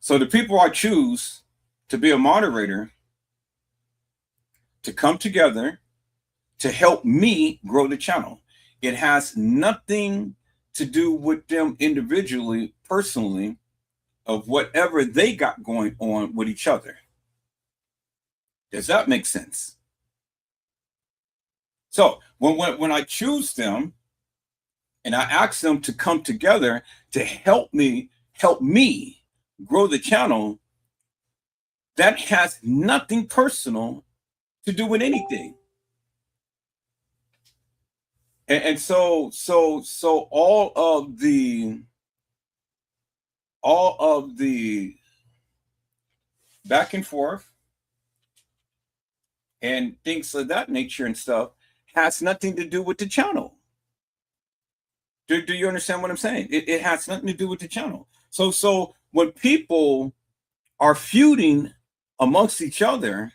So the people I choose to be a moderator, to come together to help me grow the channel. It has nothing to do with them individually, personally, of whatever they got going on with each other. Does that make sense? So when I choose them and I ask them to come together to help me grow the channel, that has nothing personal to do with anything. And so all of the back and forth and things of that nature and stuff has nothing to do with the channel. Do you understand what I'm saying? It has nothing to do with the channel. So when people are feuding amongst each other,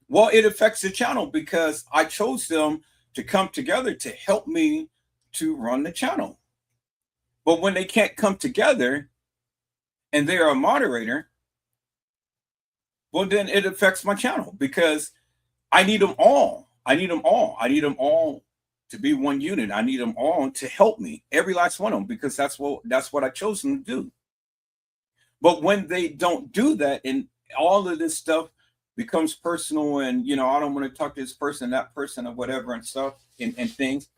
well, it affects the channel because I chose them to come together to help me to run the channel. But when they can't come together and they are a moderator, well, then it affects my channel because I need them all. I need them all to be one unit. I need them all to help me, every last one of them, because that's what I chose them to do. But when they don't do that and all of this stuff becomes personal and, I don't want to talk to this person, that person, or whatever and stuff and things,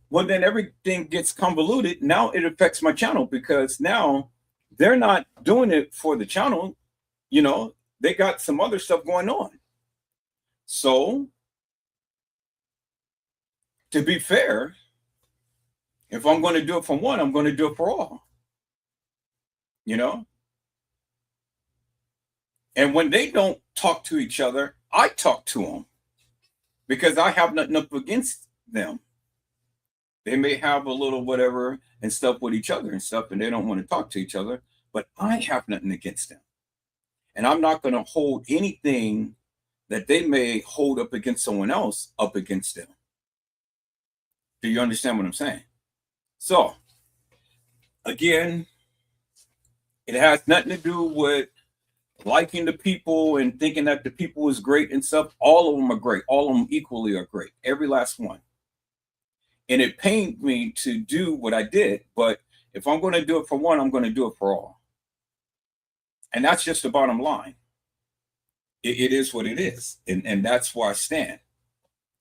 well, then everything gets convoluted. Now it affects my channel because now they're not doing it for the channel. They got some other stuff going on. So to be fair, if I'm going to do it for one, I'm going to do it for all. And when they don't talk to each other, I talk to them because I have nothing up against them. They may have a little whatever and stuff with each other and stuff, and they don't want to talk to each other, but I have nothing against them. And I'm not going to hold anything that they may hold up against someone else up against them. Do you understand what I'm saying? So, again, it has nothing to do with liking the people and thinking that the people is great and stuff. All of them are great. All of them equally are great. Every last one. And it pained me to do what I did. But if I'm going to do it for one, I'm going to do it for all. And that's just the bottom line. It is what it is. And that's where I stand.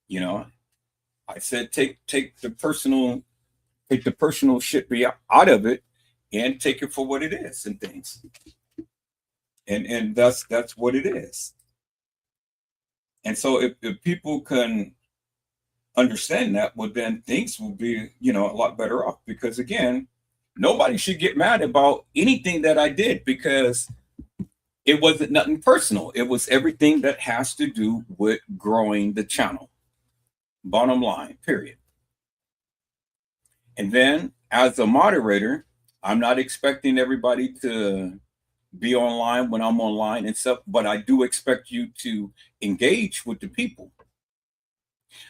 I said, take the personal shit be out of it and take it for what it is and things. And that's what it is. And so if people can understand that, well, then things will be, a lot better off. Because again, nobody should get mad about anything that I did because it wasn't nothing personal. It was everything that has to do with growing the channel. Bottom line, period. And then as a moderator, I'm not expecting everybody to be online when I'm online and stuff, but I do expect you to engage with the people.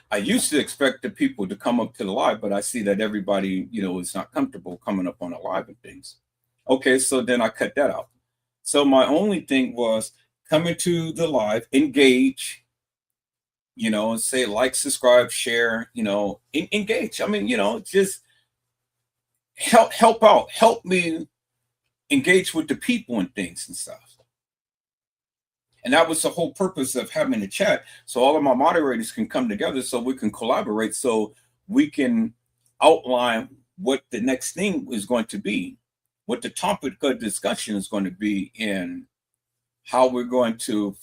I used to expect the people to come up to the live, but I see that everybody, is not comfortable coming up on a live and things. Okay, so then I cut that out. So my only thing was coming to the live, engage, say like, subscribe, share, engage. I mean, just help out, help me engage with the people and things and stuff. And that was the whole purpose of having a chat. So all of my moderators can come together so we can collaborate, so we can outline what the next thing is going to be, what the topic of discussion is going to be, and how we're going to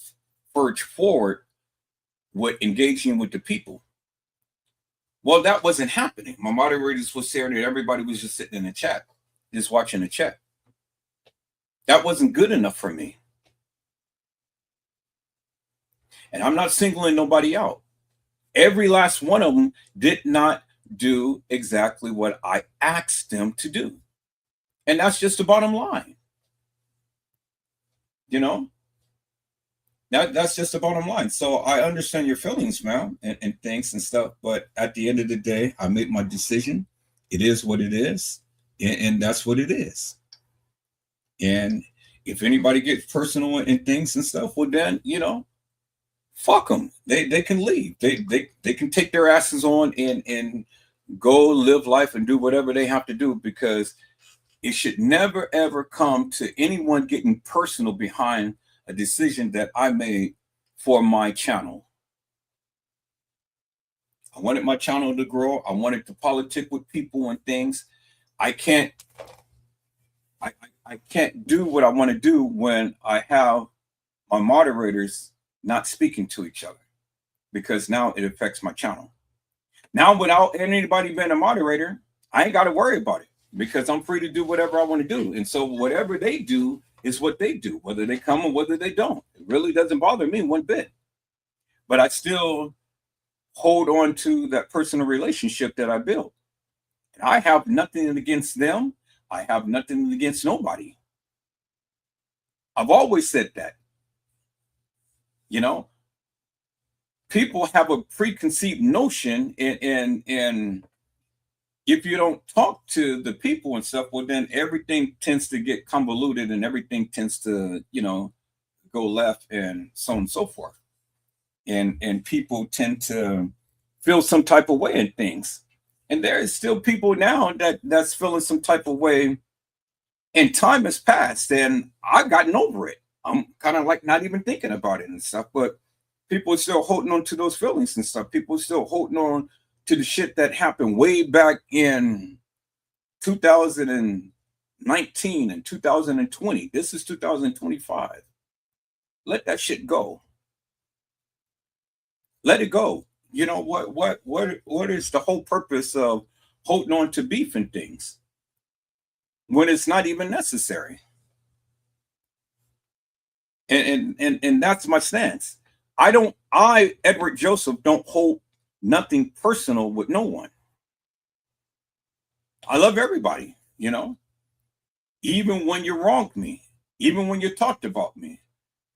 forge forward with engaging with the people. Well, that wasn't happening. My moderators were saying that everybody was just sitting in the chat, just watching the chat. That wasn't good enough for me. And I'm not singling nobody out. Every last one of them did not do exactly what I asked them to do. And that's just the bottom line. That's just the bottom line. So I understand your feelings, man, and things and stuff. But at the end of the day, I made my decision. It is what it is. And that's what it is. And if anybody gets personal and things and stuff, well, then, fuck them. They can leave. They can take their asses on and go live life and do whatever they have to do, because it should never, ever come to anyone getting personal behind a decision that I made for my channel. I wanted my channel to grow. I wanted to politic with people and things. I can't do what I want to do when I have my moderators not speaking to each other, because now it affects my channel. Now, without anybody being a moderator, I ain't got to worry about it, because I'm free to do whatever I want to do. And so whatever they do is what they do, whether they come or whether they don't. It really doesn't bother me one bit. But I still hold on to that personal relationship that I built. And I have nothing against them. I have nothing against nobody. I've always said that. People have a preconceived notion, and if you don't talk to the people and stuff, well, then everything tends to get convoluted and everything tends to, go left and so on and so forth. And people tend to feel some type of way in things. And there is still people now that's feeling some type of way, and time has passed and I've gotten over it. I'm kind of like not even thinking about it and stuff, but people are still holding on to those feelings and stuff. People are still holding on to the shit that happened way back in 2019 and 2020. This is 2025. Let that shit go. Let it go. What is the whole purpose of holding on to beef and things when it's not even necessary? And that's my stance. Edward Joseph, don't hold nothing personal with no one. I love everybody, even when you wronged me, even when you talked about me,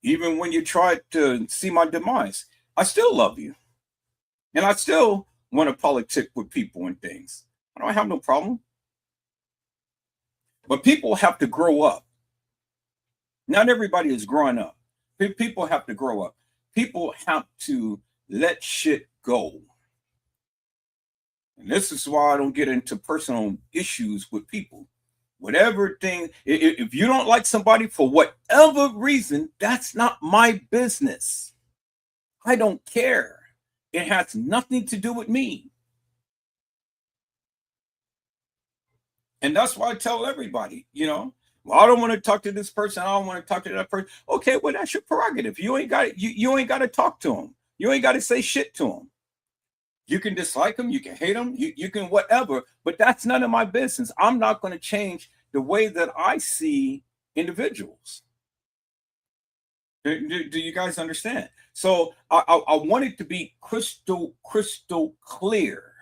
even when you tried to see my demise, I still love you. And I still want to politic with people and things. I don't have no problem. But people have to grow up. Not everybody is growing up. People have to grow up. People have to let shit go. And this is why I don't get into personal issues with people. Whatever thing, if you don't like somebody for whatever reason, that's not my business. I don't care. It has nothing to do with me. And that's why I tell everybody, well, I don't want to talk to this person. I don't want to talk to that person. Okay, well, that's your prerogative. You ain't got you ain't got to talk to them. You ain't got to say shit to them. You can dislike them. You can hate them. You can whatever. But that's none of my business. I'm not going to change the way that I see individuals. Do you guys understand? So I want it to be crystal clear.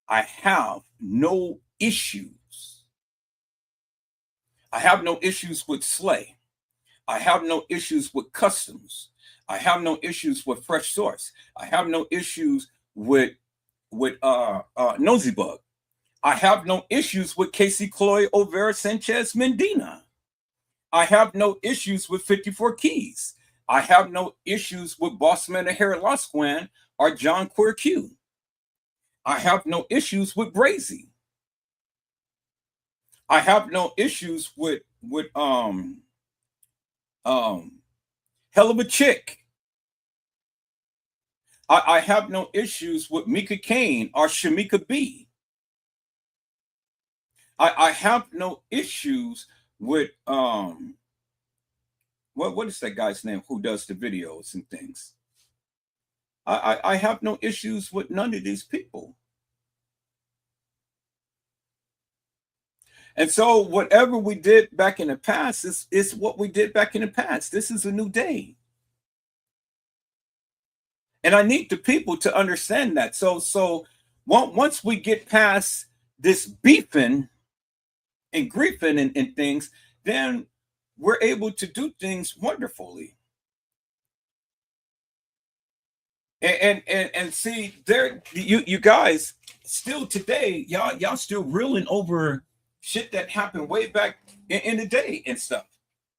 I have no issues. I have no issues with Slay. I have no issues with Customs. I have no issues with Fresh Source. I have no issues with Nosy Bug. I have no issues with Casey Chloe Overa Sanchez Mendina. I have no issues with 54 Keys. I have no issues with Bossman and Harry Lasquan or John Queer Q. I have no issues with Brazy. I have no issues with Hell of a Chick. I have no issues with Mika Kane or Shamika B. I have no issues with what is that guy's name who does the videos and things? I have no issues with none of these people. And so whatever we did back in the past is what we did back in the past. This is a new day. And I need the people to understand that. So once we get past this beefing and griefing and things, then we're able to do things wonderfully. And see, there you guys still today, y'all still reeling over shit that happened way back in the day and stuff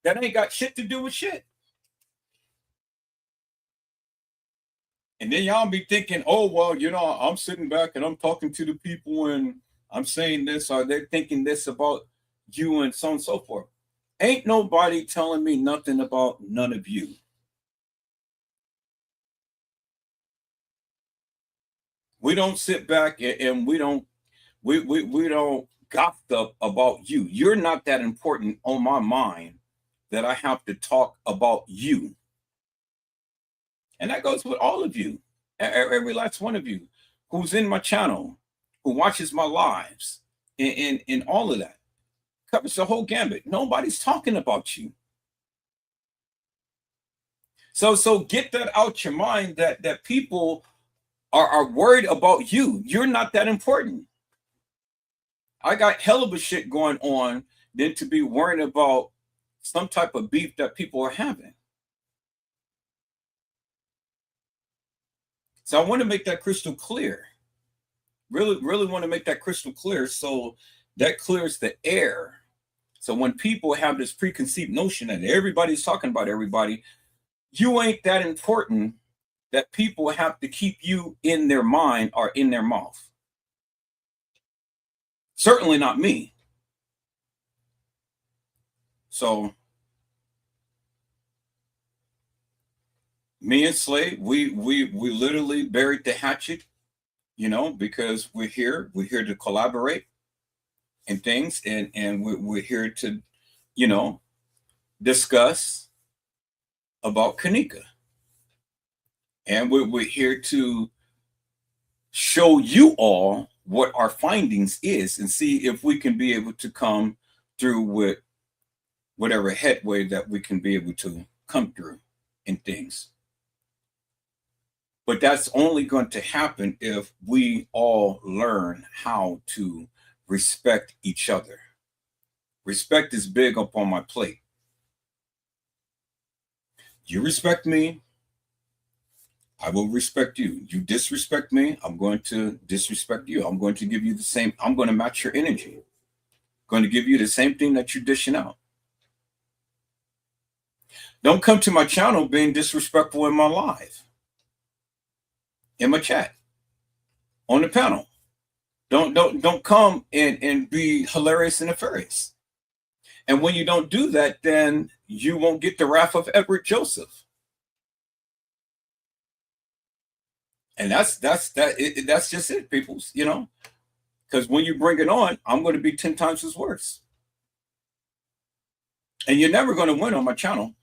that ain't got shit to do with shit. And then y'all be thinking, oh, well, I'm sitting back and I'm talking to the people and I'm saying this, or they're thinking this about you and so on and so forth. Ain't nobody telling me nothing about none of you. We don't sit back and we don't gossip about you. You're not that important on my mind that I have to talk about you. And that goes with all of you, every last one of you who's in my channel, who watches my lives, and all of that. Covers the whole gambit. Nobody's talking about you. So get that out your mind that people are worried about you. You're not that important. I got hell of a shit going on than to be worrying about some type of beef that people are having. So I want to make that crystal clear. Really want to make that crystal clear so that clears the air. So when people have this preconceived notion that everybody's talking about everybody, you ain't that important that people have to keep you in their mind or in their mouth. Certainly not me. So me and Slade, we literally buried the hatchet, because we're here to collaborate and things, and we're here to, discuss about Kenneka. And we're here to show you all what our findings is and see if we can be able to come through with whatever headway that we can be able to come through in things. But that's only going to happen if we all learn how to respect each other. Respect is big up on my plate. You respect me, I will respect you. You disrespect me, I'm going to disrespect you. I'm going to give you the same. I'm going to match your energy. I'm going to give you the same thing that you're dishing out. Don't come to my channel being disrespectful in my live, in my chat, on the panel. Don't come and be hilarious and nefarious. And when you don't do that, then you won't get the wrath of Edward Joseph. And that's just it, peoples, because when you bring it on, I'm going to be 10 times as worse. And you're never going to win on my channel.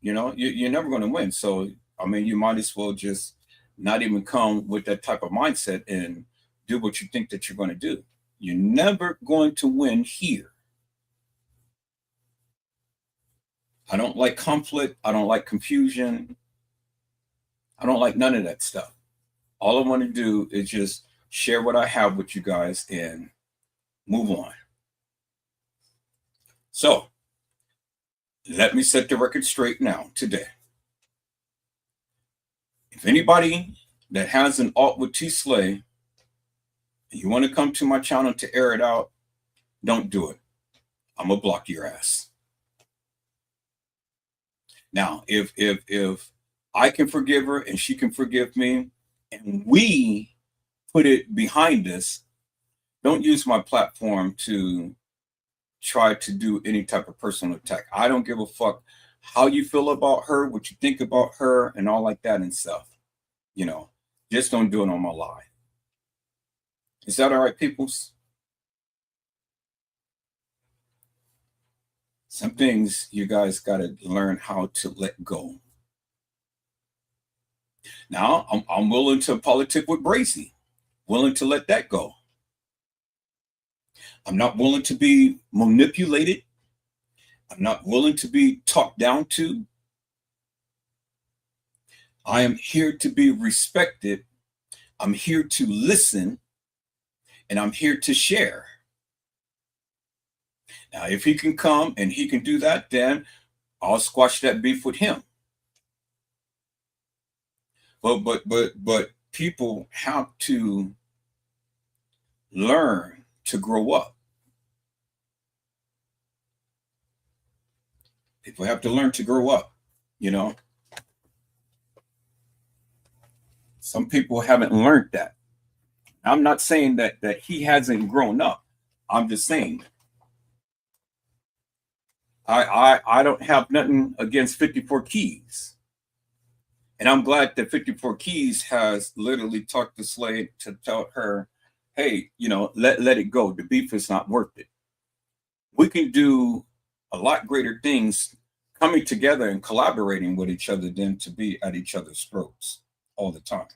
You're never going to win. So, you might as well just not even come with that type of mindset and do what you think that you're going to do. You're never going to win here. I don't like conflict. I don't like confusion. I don't like none of that stuff. All I want to do is just share what I have with you guys and move on. So let me set the record straight now today. If anybody that has an alt with T Slay, and you want to come to my channel to air it out, don't do it. I'm gonna block your ass. Now, if I can forgive her and she can forgive me, and we put it behind us, don't use my platform to try to do any type of personal attack. I don't give a fuck how you feel about her, what you think about her, and all like that and stuff. You know, just don't do it on my live. Is that all right, peoples? Some things you guys got to learn how to let go. Now, I'm willing to politic with Bracy, willing to let that go. I'm not willing to be manipulated. I'm not willing to be talked down to. I am here to be respected. I'm here to listen, and I'm here to share. Now, if he can come and he can do that, then I'll squash that beef with him. But people have to learn to grow up. People have to learn to grow up, you know. Some people haven't learned that. I'm not saying that he hasn't grown up. I'm just saying I don't have nothing against 54 Keys. And I'm glad that 54 Keys has literally talked to Slade to tell her, hey, you know, let it go. The beef is not worth it. We can do a lot greater things coming together and collaborating with each other than to be at each other's throats all the time.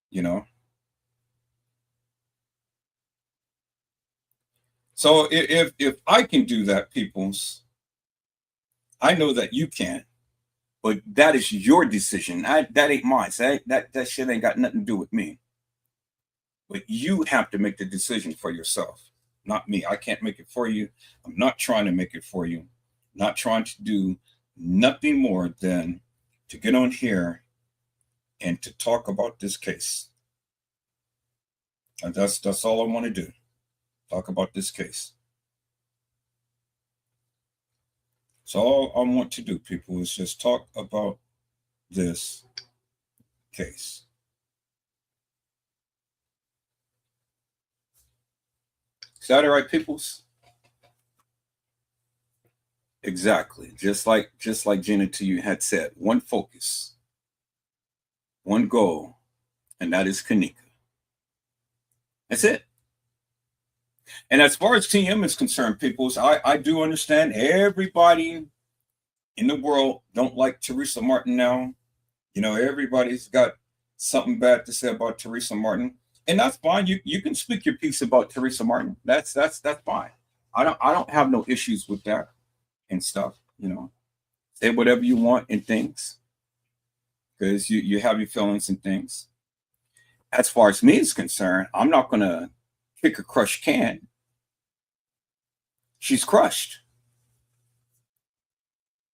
You know? So if I can do that, peoples, I know that you can. But that is your decision. That ain't mine. So that shit ain't got nothing to do with me. But you have to make the decision for yourself, not me. I can't make it for you. I'm not trying to make it for you. I'm not trying to do nothing more than to get on here and to talk about this case. And that's all I want to do. Talk about this case. So all I want to do, people, is just talk about this case. Is that all right, peoples? Exactly. Just like Gina to you had said, one focus, one goal, and that is Kenneka. That's it. And as far as TM is concerned, peoples, I do understand everybody in the world don't like Teresa Martin now. You know, everybody's got something bad to say about Teresa Martin. And that's fine. You can speak your piece about Teresa Martin. That's fine. I don't have no issues with that and stuff, you know. Say whatever you want and things. Because you have your feelings and things. As far as me is concerned, I'm not gonna kick a crushed can. She's crushed.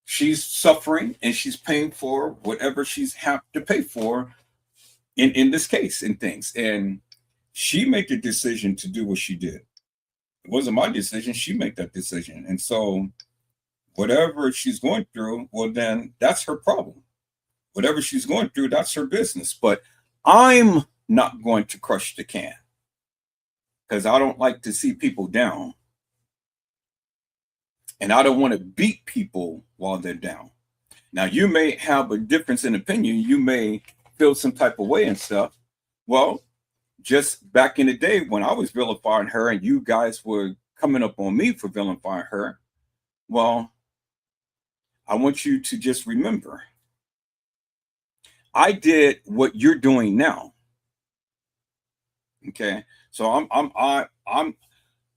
She's suffering and she's paying for whatever she's have to pay for in this case and things. And she made the decision to do what she did. It wasn't my decision. She made that decision. And so whatever she's going through, well, then that's her problem. Whatever she's going through, that's her business. But I'm not going to crush the can because I don't like to see people down. And I don't want to beat people while they're down. Now, you may have a difference in opinion. You may feel some type of way and stuff. Well, just back in the day when I was vilifying her and you guys were coming up on me for vilifying her, well, I want you to just remember, I did what you're doing now. Okay, so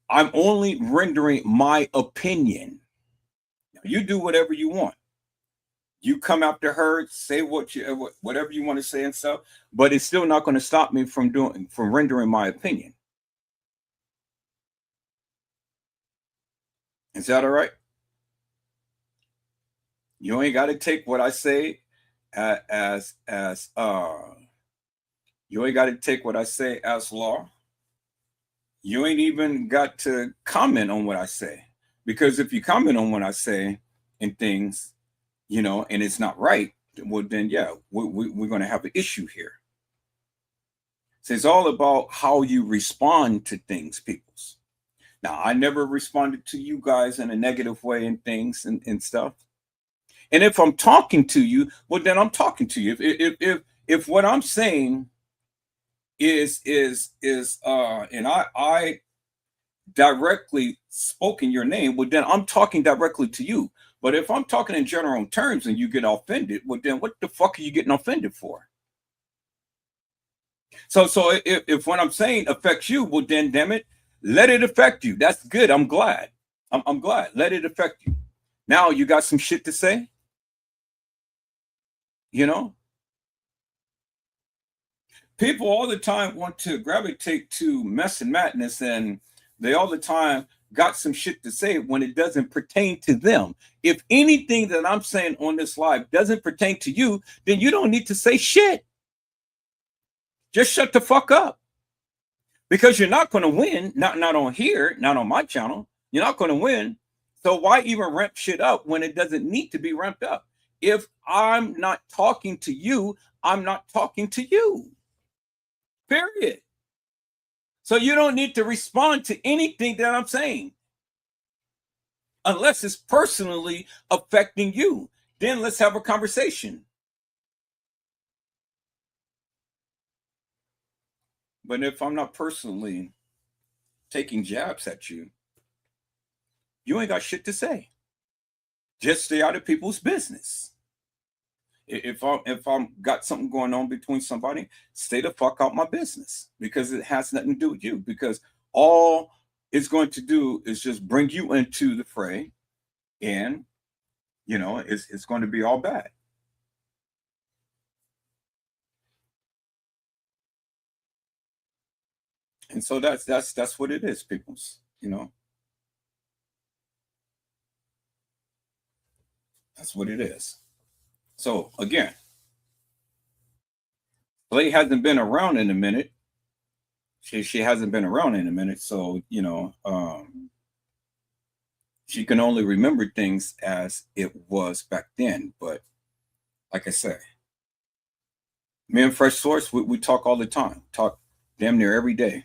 I'm only rendering my opinion. Now, you do whatever you want. You come after her, say whatever you want to say and stuff, but it's still not going to stop me from rendering my opinion. Is that all right? You ain't got to take what I say as you ain't got to take what I say as law. You ain't even got to comment on what I say, because if you comment on what I say and things, and it's not right, well then yeah, we're going to have an issue here. So it's all about how you respond to things, peoples. Now, I never responded to you guys in a negative way and things and stuff. And if I'm talking to you, well, then I'm talking to you. If what I'm saying is and I directly spoken your name, well, then I'm talking directly to you. But if I'm talking in general terms and you get offended, well, then what the fuck are you getting offended for? So if what I'm saying affects you, well, then damn it, let it affect you. That's good. I'm glad. I'm glad. Let it affect you. Now you got some shit to say. People all the time want to gravitate to mess and madness, and they all the time got some shit to say when it doesn't pertain to them. If anything that I'm saying on this live doesn't pertain to you, then you don't need to say shit. Just shut the fuck up. Because you're not going to win, not on here, not on my channel. You're not going to win. So why even ramp shit up when it doesn't need to be ramped up? If I'm not talking to you, I'm not talking to you. Period. So you don't need to respond to anything that I'm saying. Unless it's personally affecting you. Then let's have a conversation. But if I'm not personally taking jabs at you, you ain't got shit to say. Just stay out of people's business. If I'm got something going on between somebody, stay the fuck out my business, because it has nothing to do with you. Because all it's going to do is just bring you into the fray, and it's going to be all bad. And so that's what it is, peoples. That's what it is. So again, Slay hasn't been around in a minute. She hasn't been around in a minute, so she can only remember things as it was back then. But like I say, me and Fresh Source, we talk all the time, talk damn near every day,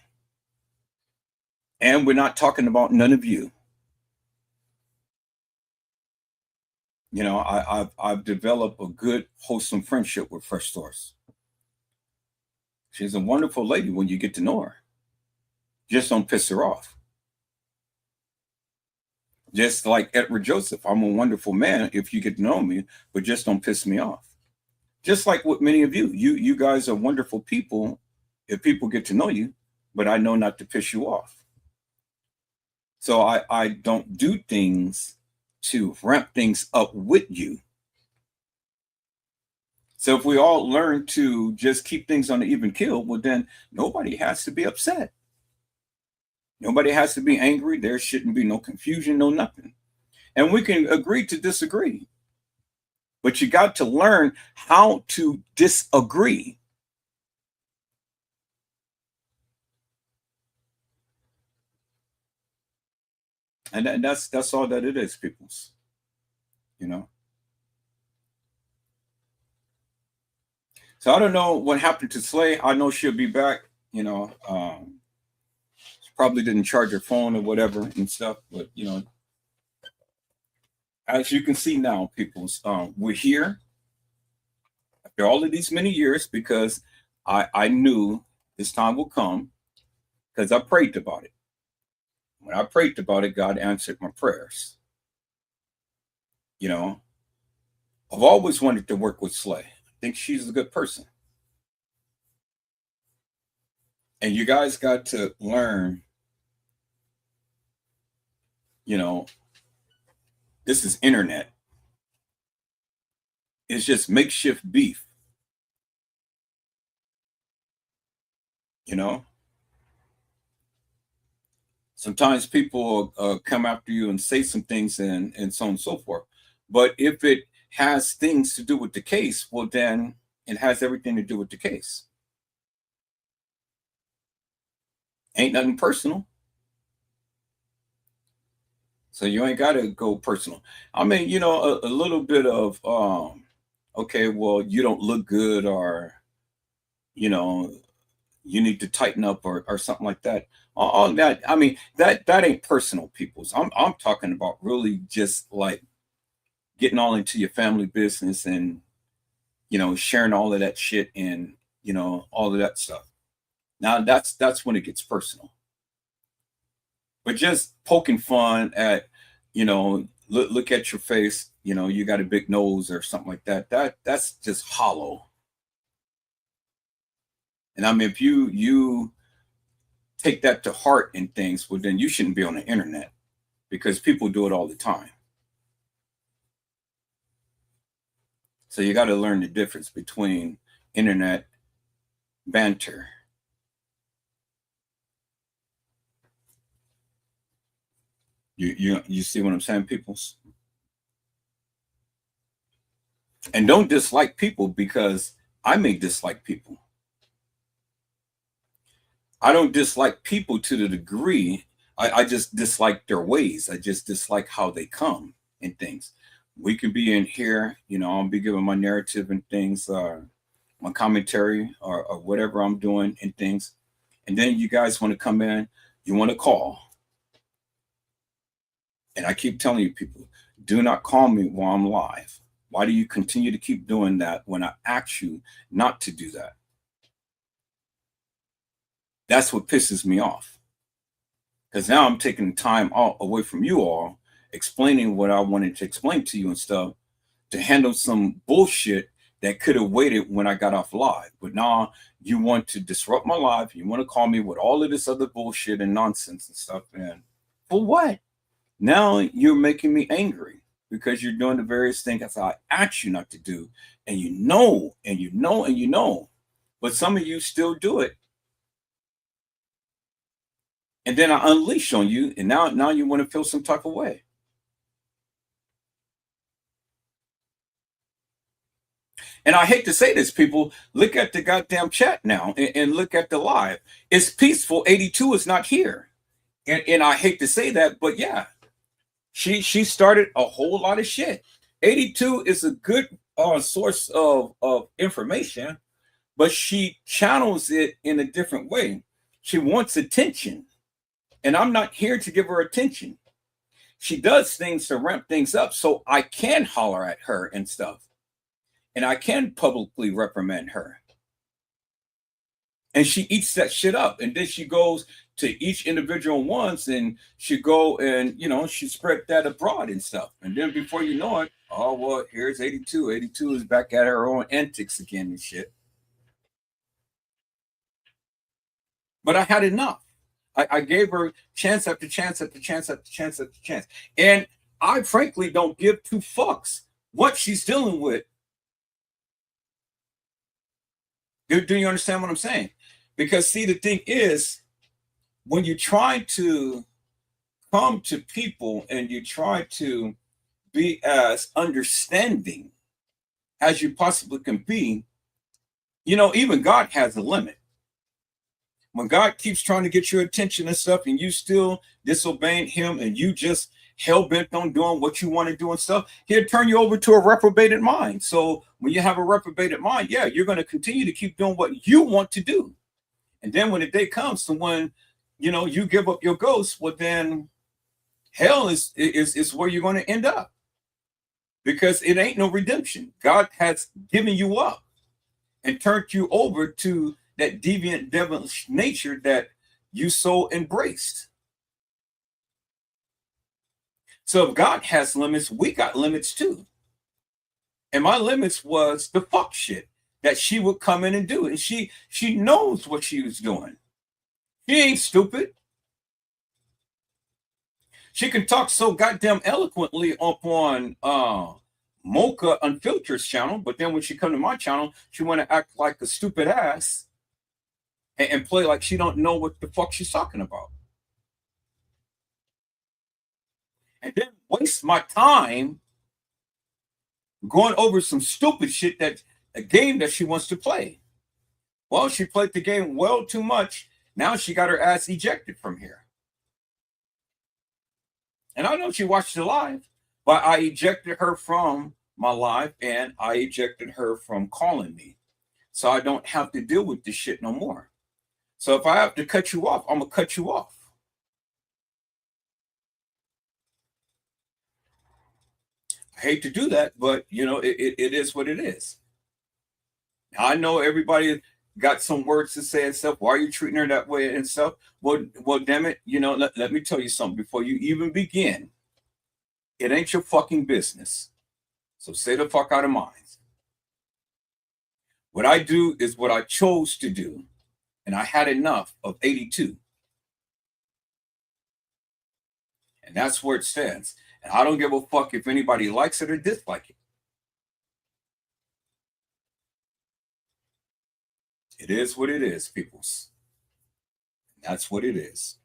and we're not talking about none of you. I've developed a good, wholesome friendship with Fresh Source. She's a wonderful lady when you get to know her. Just don't piss her off. Just like Edward Joseph, I'm a wonderful man if you get to know me, but just don't piss me off. Just like with many of you. You guys are wonderful people if people get to know you, but I know not to piss you off. So I don't do things to ramp things up with you. So if we all learn to just keep things on an even keel, well, then nobody has to be upset. Nobody has to be angry. There shouldn't be no confusion, no nothing. And we can agree to disagree. But you got to learn how to disagree. And that's all that it is, peoples. So I don't know what happened to Slay. I know she'll be back. She probably didn't charge her phone or whatever and stuff. But as you can see now, peoples, we're here after all of these many years, because I knew this time will come, because I prayed about it. When I prayed about it, God answered my prayers. I've always wanted to work with Slay. I think she's a good person. And you guys got to learn, this is internet. It's just makeshift beef. Sometimes people come after you and say some things and so on and so forth. But if it has things to do with the case, well, then it has everything to do with the case. Ain't nothing personal. So you ain't got to go personal. I mean, you know, a little bit of, okay, well, you don't look good, or, you know, you need to tighten up, or something like that. All that, I mean, that ain't personal, peoples. I'm talking about really just like getting all into your family business, and, you know, sharing all of that shit, and, you know, all of that stuff. Now that's when it gets personal. But just poking fun at, you know, look at your face, you know, you got a big nose or something like that. That's just hollow. And I mean, if you take that to heart and things, well, then you shouldn't be on the internet, because people do it all the time. So you got to learn the difference between internet banter. You see what I'm saying, peoples? And don't dislike people because I may dislike people. I don't dislike people to the degree, I just dislike their ways. I just dislike how they come and things. We could be in here, you know, I'll be giving my narrative and things, my commentary, or whatever I'm doing and things. And then you guys want to come in, you want to call. And I keep telling you, people, do not call me while I'm live. Why do you continue to keep doing that when I ask you not to do that? That's what pisses me off. Because now I'm taking time away from you all, explaining what I wanted to explain to you and stuff, to handle some bullshit that could have waited when I got off live. But now you want to disrupt my life. You want to call me with all of this other bullshit and nonsense and stuff. And for what? Now you're making me angry because you're doing the various things that I asked you not to do. And you know, and you know, and you know. But some of you still do it. And then I unleash on you. And now you want to feel some type of way. And I hate to say this, people, look at the goddamn chat now and look at the live. It's peaceful. 82 is not here. And I hate to say that, but yeah, she started a whole lot of shit. 82 is a good source of information, but she channels it in a different way. She wants attention. And I'm not here to give her attention. She does things to ramp things up so I can holler at her and stuff. And I can publicly reprimand her. And she eats that shit up. And then she goes to each individual once, and she go and, you know, she spread that abroad and stuff. And then before you know it, oh, well, here's 82. 82 is back at her own antics again and shit. But I had enough. I gave her chance after chance after chance after chance after chance. And I frankly don't give two fucks what she's dealing with. Do you understand what I'm saying? Because, see, the thing is, when you try to come to people and you try to be as understanding as you possibly can be, you know, even God has a limit. When God keeps trying to get your attention and stuff, and you still disobeying him, and you just hell-bent on doing what you want to do and stuff, he'll turn you over to a reprobated mind. So when you have a reprobated mind, yeah, you're going to continue to keep doing what you want to do. And then when the day comes to when, you know, you give up your ghost, well, then hell is where you're going to end up. Because it ain't no redemption. God has given you up and turned you over to that deviant devilish nature that you so embraced. So if God has limits, we got limits too. And my limits was the fuck shit that she would come in and do. And she knows what she was doing. She ain't stupid. She can talk so goddamn eloquently up on Mocha Unfiltered's channel, but then when she come to my channel, she want to act like a stupid ass and play like she don't know what the fuck she's talking about. And then waste my time going over some stupid shit, that a game that she wants to play. Well, she played the game well too much. Now she got her ass ejected from here. And I know she watched it live, but I ejected her from my live and I ejected her from calling me. So I don't have to deal with this shit no more. So if I have to cut you off, I'm going to cut you off. I hate to do that, but you know, it is what it is. Now, I know everybody got some words to say and stuff. Why are you treating her that way and stuff? Well, damn it. You know, let me tell you something before you even begin. It ain't your fucking business. So stay the fuck out of mine. What I do is what I chose to do. And I had enough of 82. And that's where it stands. And I don't give a fuck if anybody likes it or dislikes it. It is what it is, peoples. That's what it is.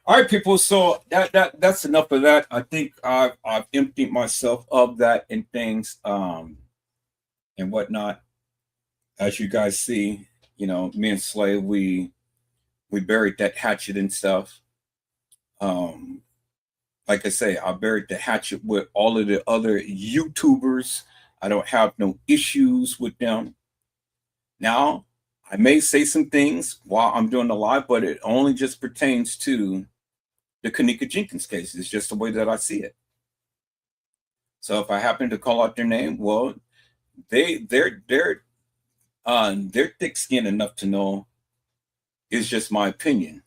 All right, people. So that's enough of that. I think I've emptied myself of that and things and whatnot. As you guys see, you know, me and Slay, we buried that hatchet and stuff. Like I say, I buried the hatchet with all of the other YouTubers. I don't have no issues with them. Now, I may say some things while I'm doing the live, but it only just pertains to the Kenneka Jenkins case. It's just the way that I see it. So if I happen to call out their name, well, they're thick-skinned enough to know it's just my opinion.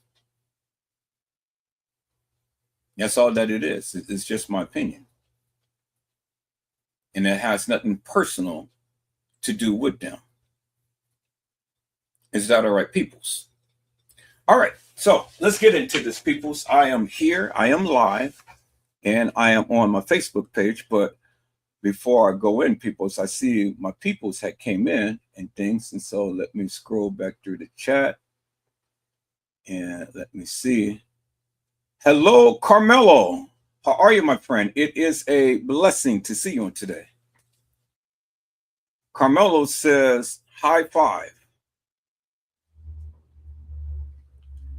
That's all that it is. It's just my opinion. And it has nothing personal to do with them. Is that all right, peoples? All right, so let's get into this, peoples. I am here, I am live, and I am on my Facebook page. But before I go in, peoples, I see my peoples had came in and things. And so let me scroll back through the chat. And let me see. Hello, Carmelo. How are you, my friend? It is a blessing to see you on today. Carmelo says, high five.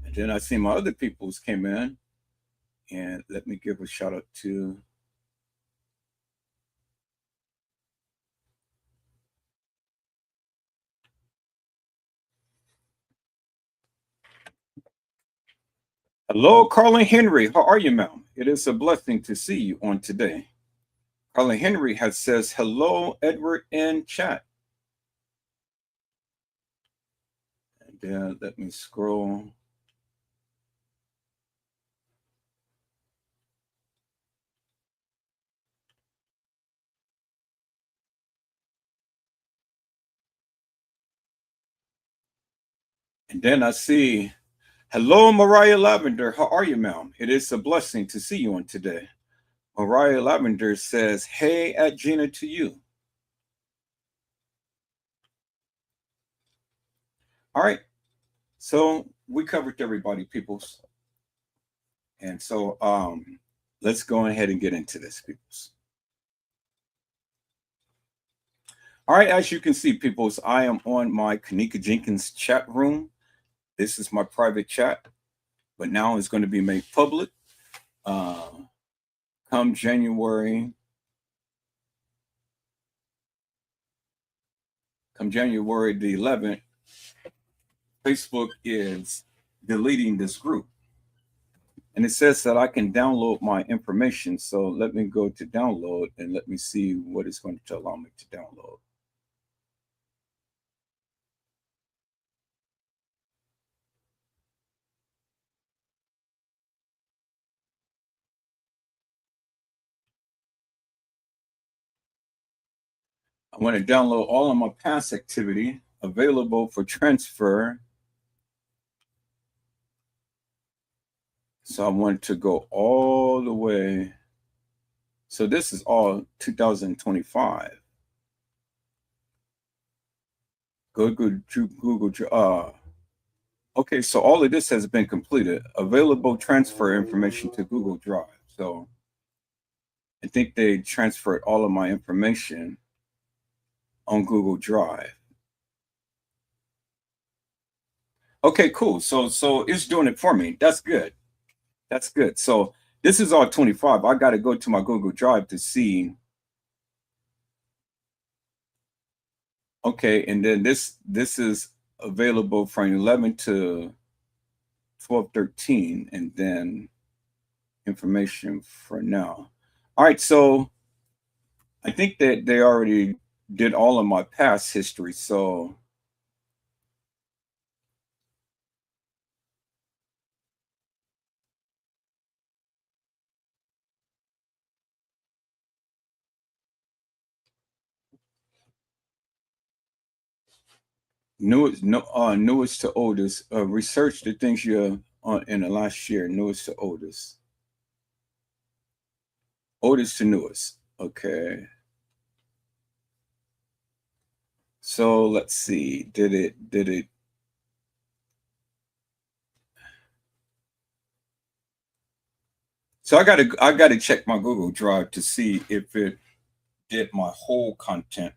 And then I see my other peoples came in. And let me give a shout out to hello, Carlin Henry. How are you, ma'am? It is a blessing to see you on today. Carlin Henry has says, hello, Edward in chat. And then let me scroll. And then I see, hello, Mariah Lavender. How are you, ma'am? It is a blessing to see you on today. Mariah Lavender says, hey, at Gina to you. All right. So we covered everybody, peoples. And so let's go ahead and get into this, peoples. All right, as you can see, peoples, I am on my Kenneka Jenkins chat room. This is my private chat, but now it's going to be made public. Come January the 11th, Facebook is deleting this group. And it says that I can download my information. So let me go to download and let me see what it's going to allow me to download. I want to download all of my past activity available for transfer. So I want to go all the way. So this is all 2025. Google. Okay, so all of this has been completed. Available transfer information to Google Drive. So I think they transferred all of my information on Google Drive. Okay, cool. So it's doing it for me. That's good. That's good. So this is all 25. I got to go to my Google Drive to see. Okay, and then this is available from 11 to 12:13, and then information for now. All right, so I think that they already did all of my past history. So newest to oldest. Research the things you in the last year. Newest to oldest. Oldest to newest. Okay. So let's see. Did it? So I gotta check my Google Drive to see if it did my whole content.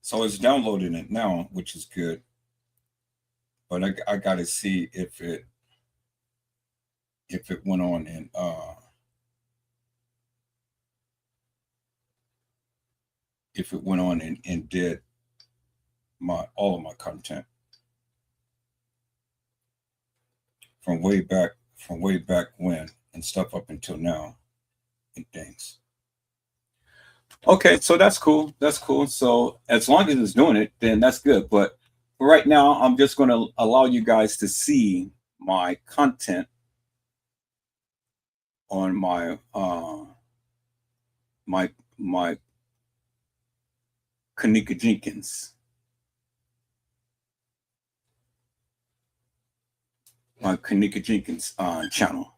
So it's downloading it now, which is good. But I gotta see if it went on and if it went on and did all of my content from way back when and stuff up until now and things. Okay, so that's cool. That's cool. So as long as it's doing it, then that's good. But for right now, I'm just going to allow you guys to see my content on my my Kenneka Jenkins. My Kenneka Jenkins channel.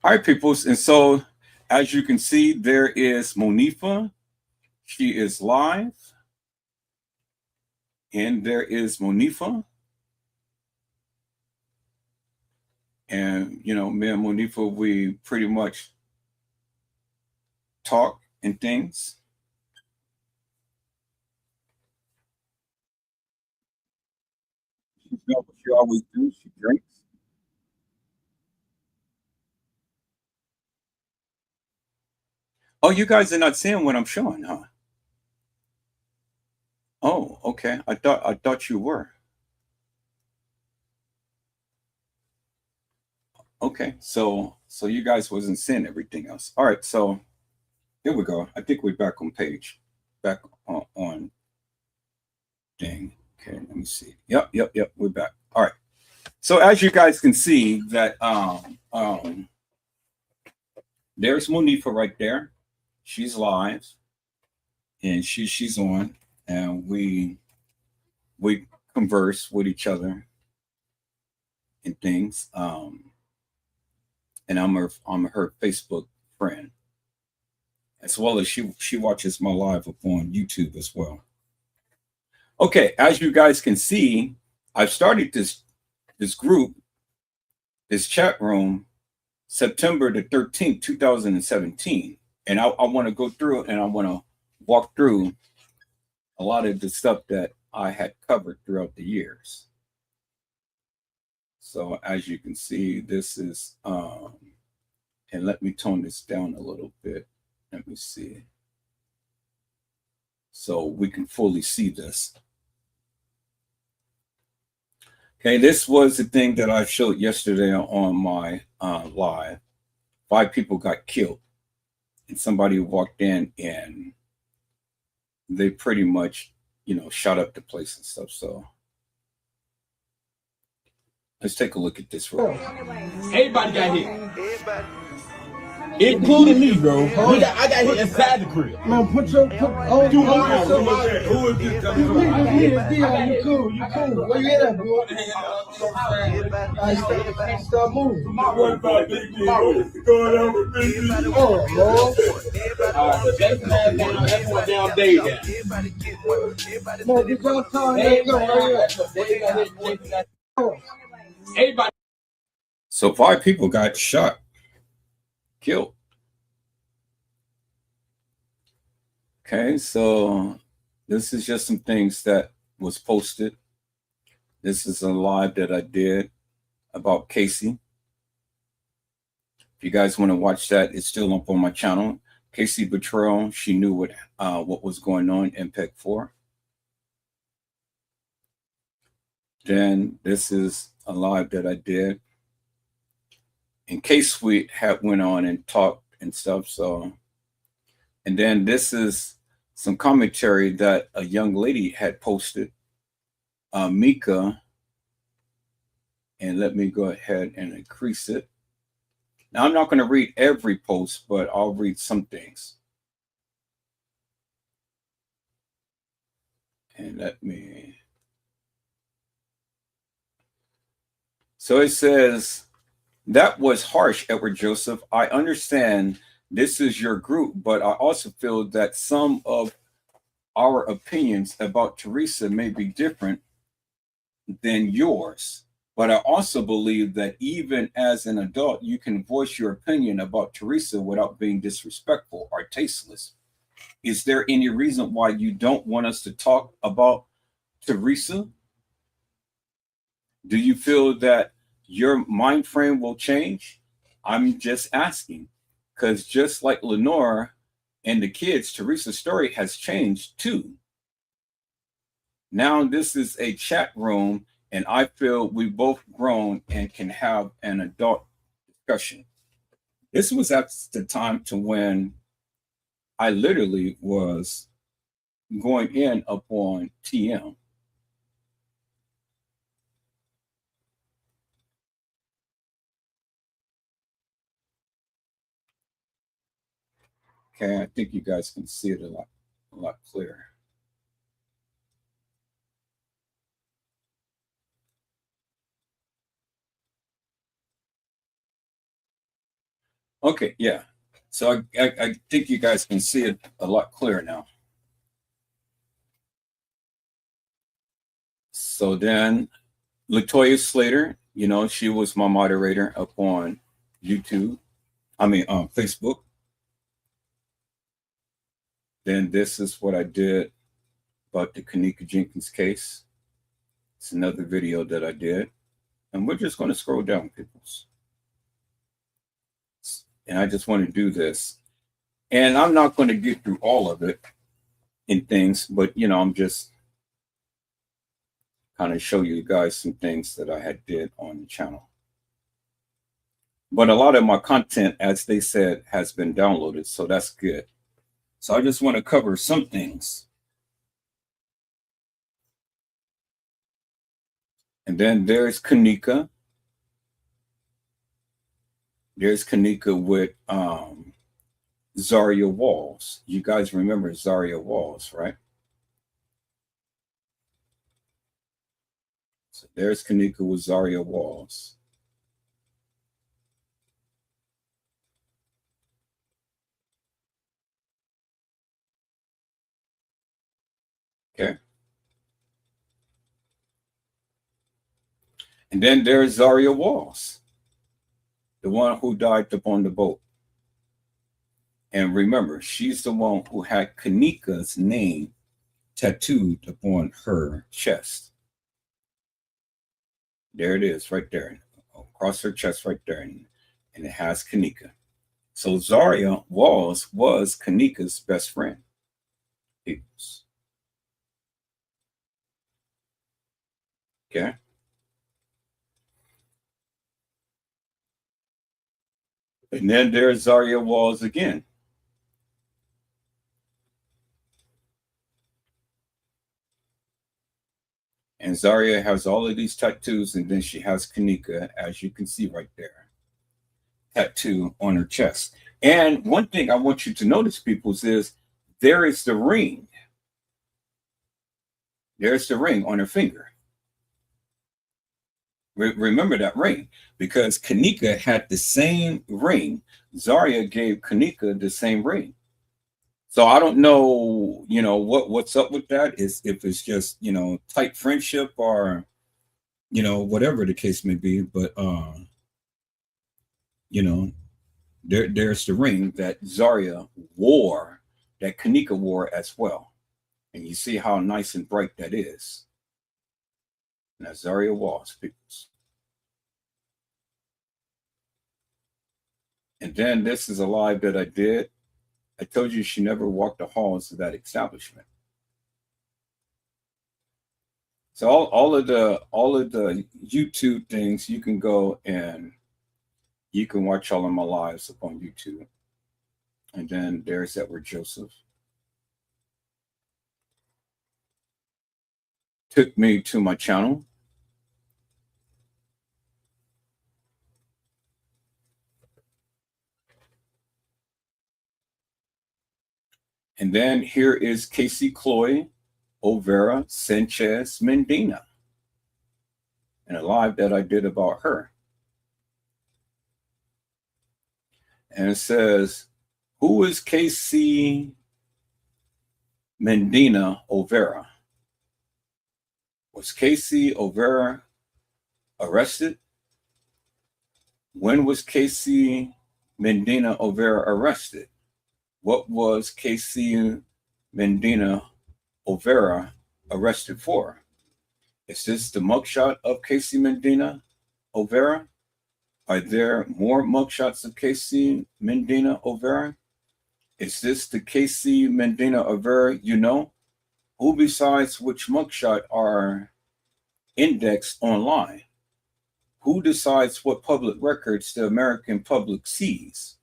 All right, peoples. And so, as you can see, there is Monifa. She is live. And there is Monifa. And, you know, me and Monifa, we pretty much talk and things. You know what she always do? She drinks. Oh, you guys are not seeing what I'm showing, huh? Oh, okay. I thought you were. Okay, so you guys wasn't seeing everything else. All right, so here we go. I think we're back on page, back on thing. Okay, let me see. Yep, we're back. All right. So as you guys can see that there's Monifa right there. She's live, and she's on, and we converse with each other and things. And I'm her Facebook friend, as well as she watches my live up on YouTube as well. Okay, as you guys can see, I've started this group, this chat room, September the 13th, 2017. And I want to go through and I want to walk through a lot of the stuff that I had covered throughout the years. So as you can see, this is, and let me tone this down a little bit. Let me see. So we can fully see this. Okay, this was the thing that I showed yesterday on my live. 5 people got killed, and somebody walked in and they pretty much, you know, shot up the place and stuff. So let's take a look at this real. Everybody got hit. Everybody. Including me, bro. I got hit inside the crib. Man, put Who is this coming from? You cool. Where you at, bro? Start moving. What about Big D? What's going on with Big D? Oh, Lord. Jason had down, that's what down day down. No, you got time. Everybody. So 5 people got shot, killed. Okay, so this is just some things that was posted. This is a live that I did about Casey. If you guys want to watch that, it's still up on my channel. Casey Betrayal, she knew what was going on in PEC 4. Then this is a live that I did. And K-Sweet had went on and talked and stuff. So, and then this is some commentary that a young lady had posted, Mika. And let me go ahead and increase it. Now, I'm not going to read every post, but I'll read some things. And let me. So it says, that was harsh, Edward Joseph. I understand this is your group, but I also feel that some of our opinions about Teresa may be different than yours. But I also believe that even as an adult, you can voice your opinion about Teresa without being disrespectful or tasteless. Is there any reason why you don't want us to talk about Teresa? Do you feel that your mind frame will change? I'm just asking, because just like Lenore and the kids, Teresa's story has changed too. Now this is a chat room, and I feel we've both grown and can have an adult discussion. This was at the time to when I literally was going in upon TM. Okay, I think you guys can see it a lot clearer. Okay, yeah. So I think you guys can see it a lot clearer now. So then Latoya Slater, you know, she was my moderator up on YouTube. Facebook. Then this is what I did about the Kenneka Jenkins case. It's another video that I did. And we're just going to scroll down, peoples. And I just want to do this. And I'm not going to get through all of it in things, but, you know, I'm just kind of show you guys some things that I had did on the channel. But a lot of my content, as they said, has been downloaded, so that's good. So I just want to cover some things. And then there's Kenneka. There's Kenneka with Zaria Walls. You guys remember Zaria Walls, right? So there's Kenneka with Zaria Walls. Okay. And then there's Zaria Walls, the one who died upon the boat. And remember, she's the one who had Kenneka's name tattooed upon her chest. There it is, right there, across her chest right there, and it has Kenneka. So Zaria Walls was Kenneka's best friend. Peoples. Okay. And then there's Zaria Walls again. And Zaria has all of these tattoos, and then she has Kenneka, as you can see right there, tattoo on her chest. And one thing I want you to notice, peoples, is there is the ring. There's the ring on her finger. Remember that ring, because Kenneka had the same ring. Zaria gave Kenneka the same ring. So I don't know, what's up with that, is if it's just, tight friendship or, whatever the case may be. But, there's the ring that Zaria wore, that Kenneka wore as well. And you see how nice and bright that is. And that's Zaria was, peoples. And then this is a live that I did. I told you she never walked the halls of that establishment. So all of the YouTube things, you can go and you can watch all of my lives up on YouTube. And then there's Edward Joseph. Took me to my channel. And then here is Casey Chloe Overa Sanchez Mendina, and a live that I did about her. And it says, who is Casey Mendina Overa? Was Casey Overa arrested? When was Casey Mendina Overa arrested? What was Casey Mendina Overa arrested for? Is this the mugshot of Casey Mendina Overa? Are there more mugshots of Casey Mendina Overa? Is this the Casey Mendina Overa you know? Who besides which mugshot are indexed online? Who decides what public records the American public sees?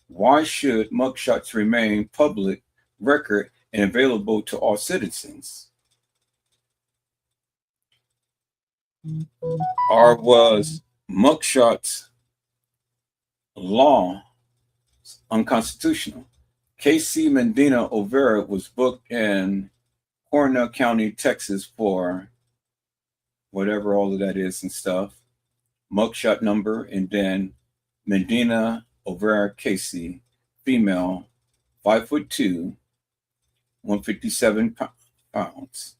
Why should mugshots remain public record and available to all citizens? Or was mugshots law unconstitutional? Casey Mendina Overa was booked in Cornell County, Texas for whatever all of that is and stuff. Mugshot number, and then Mendina Overa Casey, female, 5'2", 157 pounds.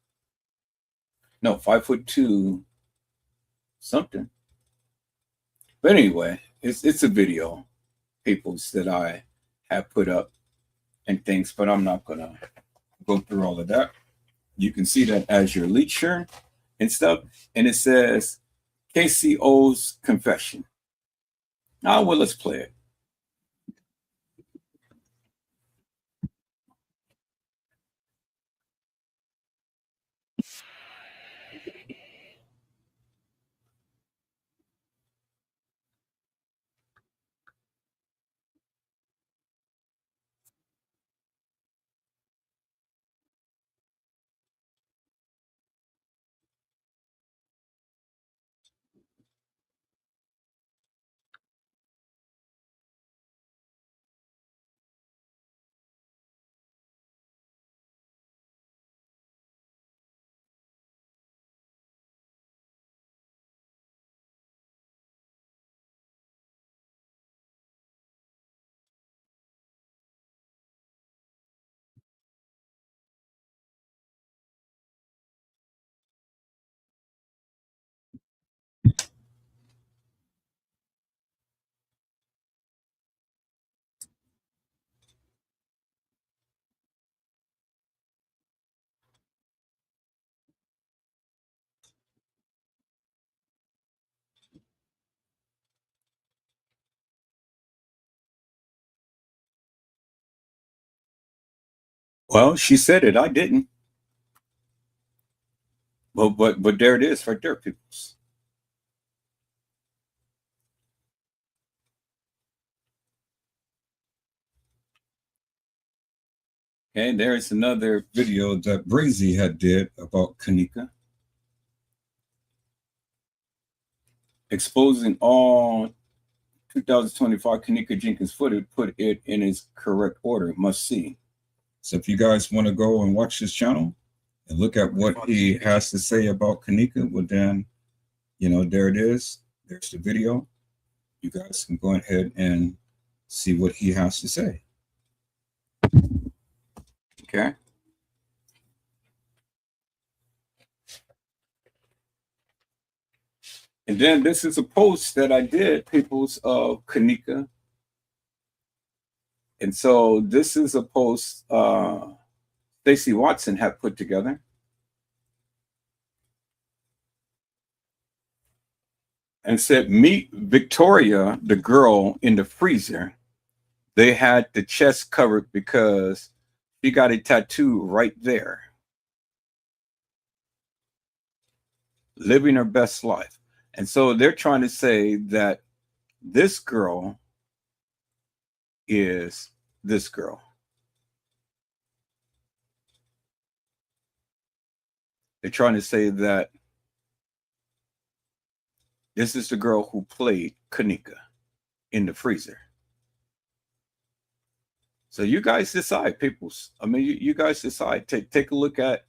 No, 5'2", something. But anyway, it's a video, peoples, that I have put up and things, but I'm not gonna go through all of that. You can see that as your leader and stuff, and it says KCO's confession. Well, let's play it. Well, she said it. I didn't. But there it is, right there, peoples. And there's another video that Brazy had did about Kenneka, exposing all 2025 Kenneka Jenkins footage, put it in its correct order. Must see. So if you guys want to go and watch this channel and look at what he has to say about Kenneka, well then, there it is. There's the video. You guys can go ahead and see what he has to say. Okay. And then this is a post that I did, people's of Kenneka. And so this is a post Stacey Watson had put together. And said, meet Victoria, the girl in the freezer. They had the chest covered because she got a tattoo right there. Living her best life. And so they're trying to say that this girl is this girl. They're trying to say that this is the girl who played Kenneka in the freezer. So you guys decide, peoples. I mean, you guys decide. Take a look at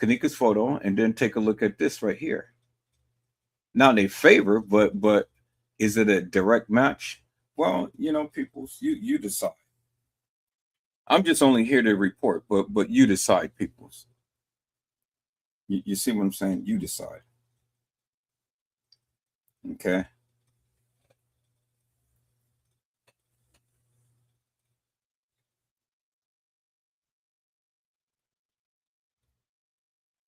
Kenneka's photo and then take a look at this right here. Now they favor, but is it a direct match? Well, peoples, you decide. I'm just only here to report, but you decide, peoples. You see what I'm saying? You decide. Okay.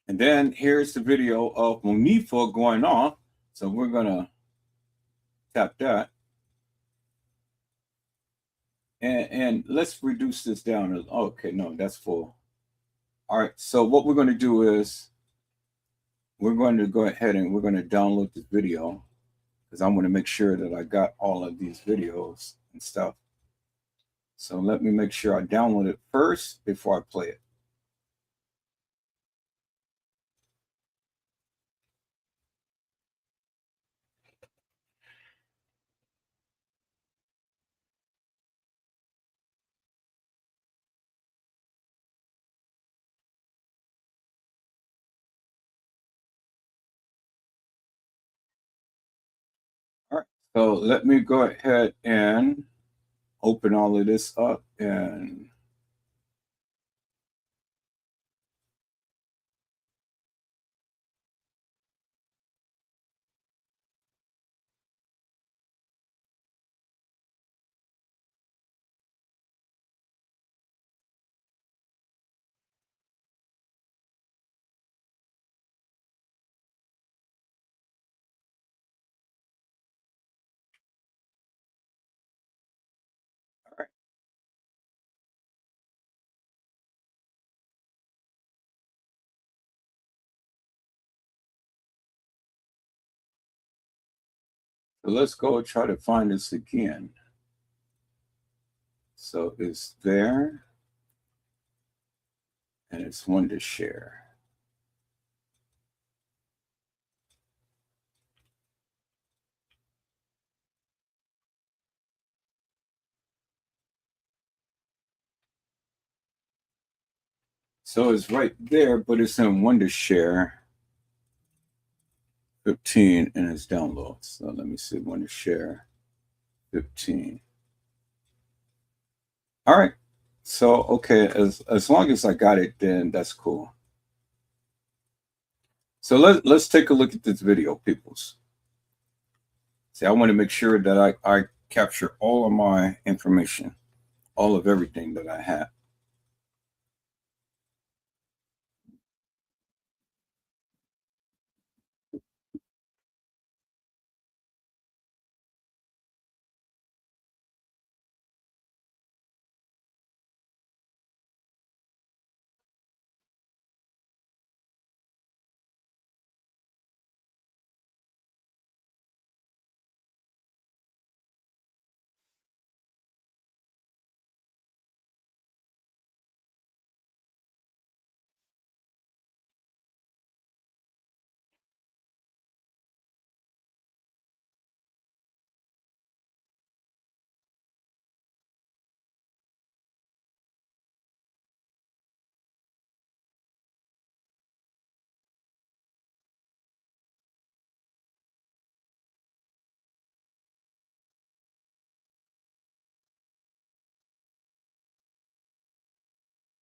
And then here's the video of Monifa going on. So we're gonna tap that. And let's reduce this down. Okay, no, that's full. All right, so what we're gonna do is we're going to go ahead and we're gonna download this video because I want to make sure that I got all of these videos and stuff. So let me make sure I download it first before I play it. All right, so let me go ahead and open all of this up and all right. So let's go try to find this again. So it's there and it's one to share. So it's right there, but it's in one to share 15 and it's downloads. So let me see, one to share 15. All right. So okay, as long as I got it, then that's cool. So let's take a look at this video, peoples. See, I want to make sure that I capture all of my information, all of everything that I have.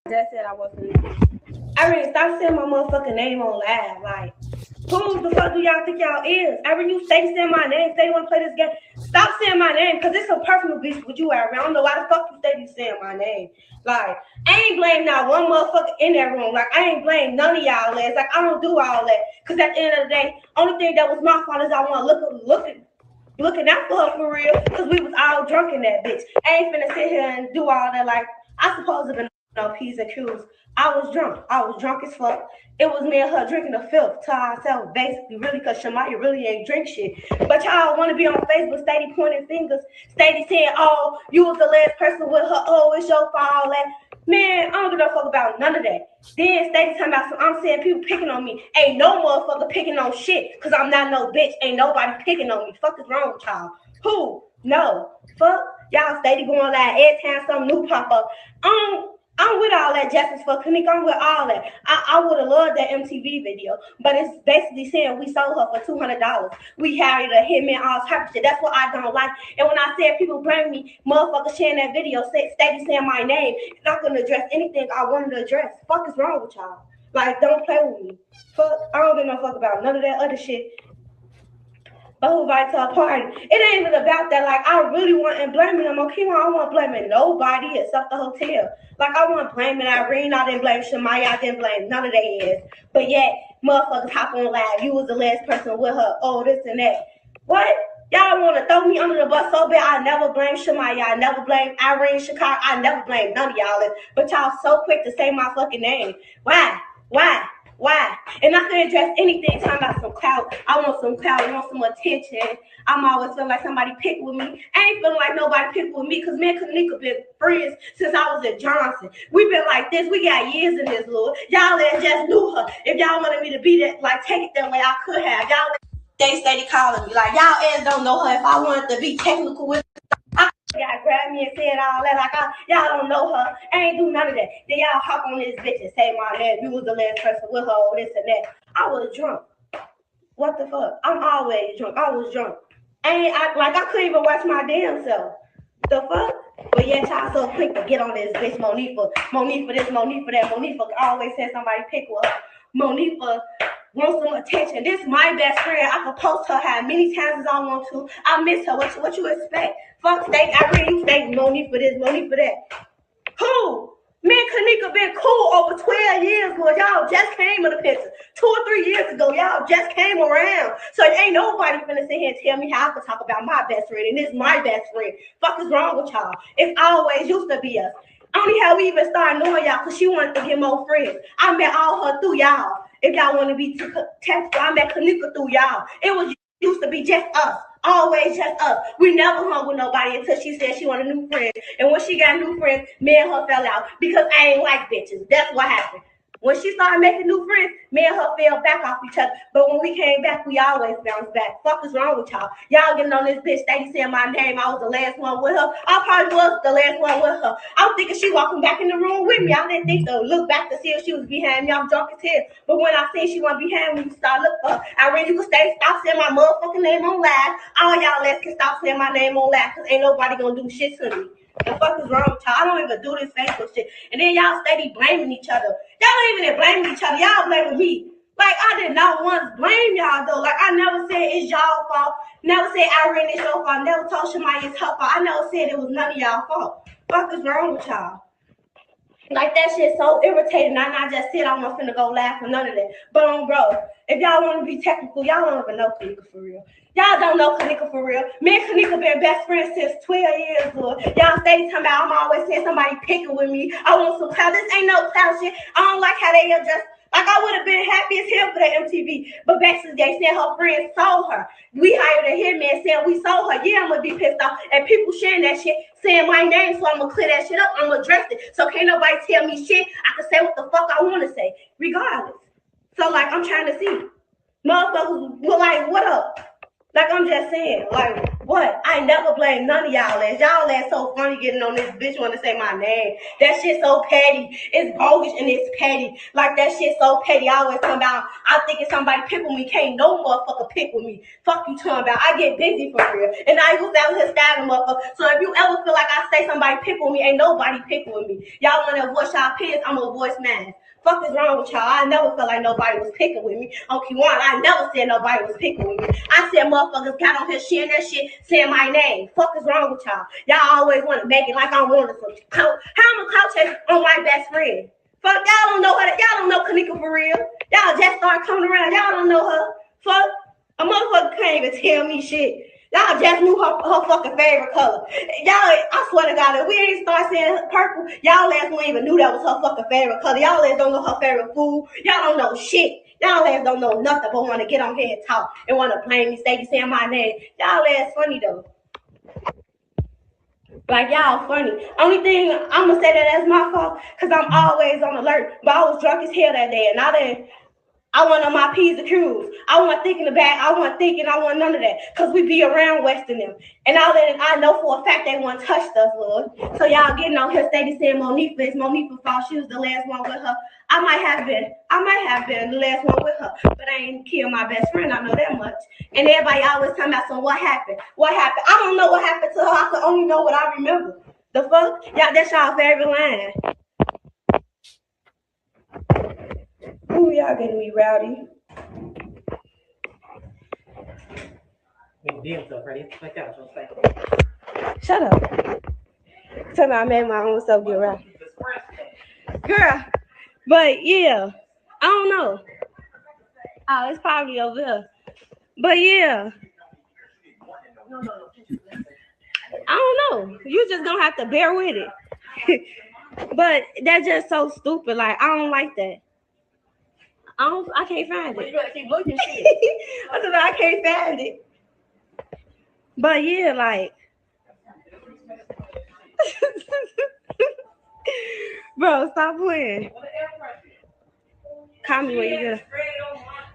just said I wasn't. I mean, stop saying my motherfucking name on live. Like, who the fuck do y'all think y'all is? I mean, you stay saying my name, stay want to play this game. Stop saying my name, because it's a personal beef with you, Aaron. I don't know why the fuck you stay saying my name. Like, I ain't blame not one motherfucker in that room. Like, I ain't blame none of y'all ass. Like, I don't do all that. Because at the end of the day, only thing that was my fault is I want to looking out for her for real, because we was all drunk in that bitch. I ain't finna sit here and do all that. Like, I supposed to been no P's and Q's. I was drunk. I was drunk as fuck. It was me and her drinking a filth to ourselves, basically, really, because Shamaya really ain't drink shit. But y'all want to be on Facebook, steady pointing fingers, steady saying, oh, you was the last person with her, oh, it's your fault, all that. Man, I don't give no fuck about none of that. Then steady talking about some, I'm saying people picking on me. Ain't no motherfucker picking on shit, because I'm not no bitch. Ain't nobody picking on me. Fuck is wrong with y'all? Who? No. Fuck. Y'all steady going live every time something new pop up. I'm with all that justice for Kenneka. I'm with all that. I would have loved that MTV video, but it's basically saying we sold her for $200. We hired a hitman, all type of shit. That's what I don't like. And when I said people blame me, motherfuckers sharing that video, steady saying my name, not gonna address anything I wanted to address. Fuck is wrong with y'all? Like, don't play with me. Fuck, I don't give no fuck about none of that other shit. But who invited to a party? It ain't even about that. Like, I really wasn't blaming them. Okay, I wasn't blaming nobody except the hotel. Like, I wasn't blaming Irene. I didn't blame Shamaya. I didn't blame none of their ass. But yet, motherfuckers hop on live. You was the last person with her. Oh, this and that. What? Y'all want to throw me under the bus so bad? I never blame Shamaya. I never blame Irene, Chicago. I never blame none of y'all. But y'all so quick to say my fucking name. Why? And I can address anything talking about some clout. I want some clout. I want some attention. I'm always feeling like somebody picked with me. I ain't feeling like nobody picked with me, because me and Kenneka been friends since I was at Johnson. We been like this. We got years in this, Lord. Y'all just knew her. If y'all wanted me to be that, like, take it that way, I could have. Y'all they steady calling me. Like, y'all ass don't know her. If I wanted to be technical with her, y'all grabbed me and said all that. Like, y'all don't know her. I ain't do none of that. Then y'all hop on this bitch and say my name. You was the last person with her, all this and that. I was drunk. What the fuck? I'm always drunk. I was drunk. I couldn't even watch my damn self. The fuck? But yet y'all so quick to get on this bitch Monique for this, Monique for that. Monique for always said somebody pick with her. Monique for want some attention. This my best friend. I can post her how many times as I want to. I miss her. What you expect? Fuck steak. I really steak Monique for this, Monique for that. Who? Me and Kenneka been cool over 12 years, boy. Y'all just came in the picture. 2 or 3 years ago, y'all just came around. So ain't nobody finna sit here and tell me how I can talk about my best friend, and this my best friend. Fuck is wrong with y'all? It's always used to be us. Only how we even started knowing y'all, because she wanted to get more friends. I met all her through y'all. If y'all want to be tactful, I met Kenneka through y'all. It was used to be just us. Always just us. We never hung with nobody until she said she wanted a new friend. And when she got new friends, me and her fell out because I ain't like bitches. That's what happened. When she started making new friends, me and her fell back off each other. But when we came back, we always bounced back. Fuck is wrong with y'all? Y'all getting on this bitch, steady saying my name. I was the last one with her. I probably was the last one with her. I was thinking she walking back in the room with me. I didn't think to look back to see if she was behind me. I'm drunk as hell. But when I seen she wasn't behind me, start looking for her. I really could stop saying my motherfucking name on live. All y'all ass can stop saying my name on live, because ain't nobody gonna do shit to me. The fuck is wrong with y'all? I don't even do this Facebook shit. And then y'all steady blaming each other. Y'all ain't even blaming each other. Y'all blaming me. Like, I did not once blame y'all, though. Like, I never said it's y'all fault. Never said Irene it's your fault. Never told Shamaya it's her fault. I never said it was none of y'all fault. Fuck is wrong with y'all? Like, that shit so irritating. I just said I'm not finna go laugh or none of that. But bro, if y'all want to be technical, y'all don't even know Kenneka for real. Y'all don't know Kenneka for real. Me and Kenneka been best friends since 12 years, Lord. Y'all steady talking about I'm always saying somebody picking with me. I want some clout. This ain't no clout shit. I don't like how they just, like, I would have been happy as hell for that MTV. But basically, they said her friends sold her. We hired a hitman saying we sold her. Yeah, I'm going to be pissed off. And people sharing that shit, saying my name, so I'm going to clear that shit up. I'm going to address it. So can't nobody tell me shit. I can say what the fuck I want to say, regardless. So, like, I'm trying to see. Motherfuckers were like, what up? Like, I'm just saying, like, What? I never blame none of y'all ass. Y'all ass so funny getting on this bitch want to say my name. That shit so petty. It's bogus and it's petty. Like that shit so petty. I always come down. I'm thinking somebody pick with me. Can't no motherfucker pick with me. Fuck you talking about. I get busy for real. And I used out here stabbing motherfucker. So if you ever feel like I say somebody pick with me, ain't nobody pick with me. Y'all want to voice y'all opinions, I'm gonna voice mine. Fuck is wrong with y'all? I never felt like nobody was picking with me. On Q1, I never said nobody was picking with me. I said motherfuckers got on here sharing that shit, saying my name. Fuck is wrong with y'all? Y'all always want to make it like I'm one of some how I'm a couch on my best friend. Fuck, y'all don't know her. Y'all don't know Kenneka for real. Y'all just start coming around. Y'all don't know her. Fuck, a motherfucker can't even tell me shit. Y'all just knew her fucking favorite color. Y'all, I swear to God, if we ain't start saying purple, y'all ass don't even knew that was her fucking favorite color. Y'all ass don't know her favorite food. Y'all don't know shit. Y'all ass don't know nothing but want to get on here and talk and want to blame me, stay saying my name. Y'all ass funny though. Like y'all funny. Only thing I'm gonna say that's my fault, cause I'm always on alert. But I was drunk as hell that day, and I went on my P's and Q's. I wasn't thinking about. I wasn't none of that. Cause we be around Western them. And I know for a fact they want touched us, Lord. So y'all getting on here steady saying Monifa, it's Monifa's fault. She was the last one with her. I might have been the last one with her. But I ain't killed my best friend. I know that much. And everybody always talking about some what happened. What happened? I don't know what happened to her. I can only know what I remember. The fuck? Y'all, that's y'all favorite line. Ooh, y'all getting me rowdy. Shut up. Tell me I made my own self get rowdy. Girl, but yeah, I don't know. Oh, it's probably over here. But yeah. I don't know. You just gonna have to bear with it. But that's just so stupid. Like, I don't like that. I can't find it. You gotta keep looking shit. I can't find it. But yeah, like bro, stop playing. Call me when you get.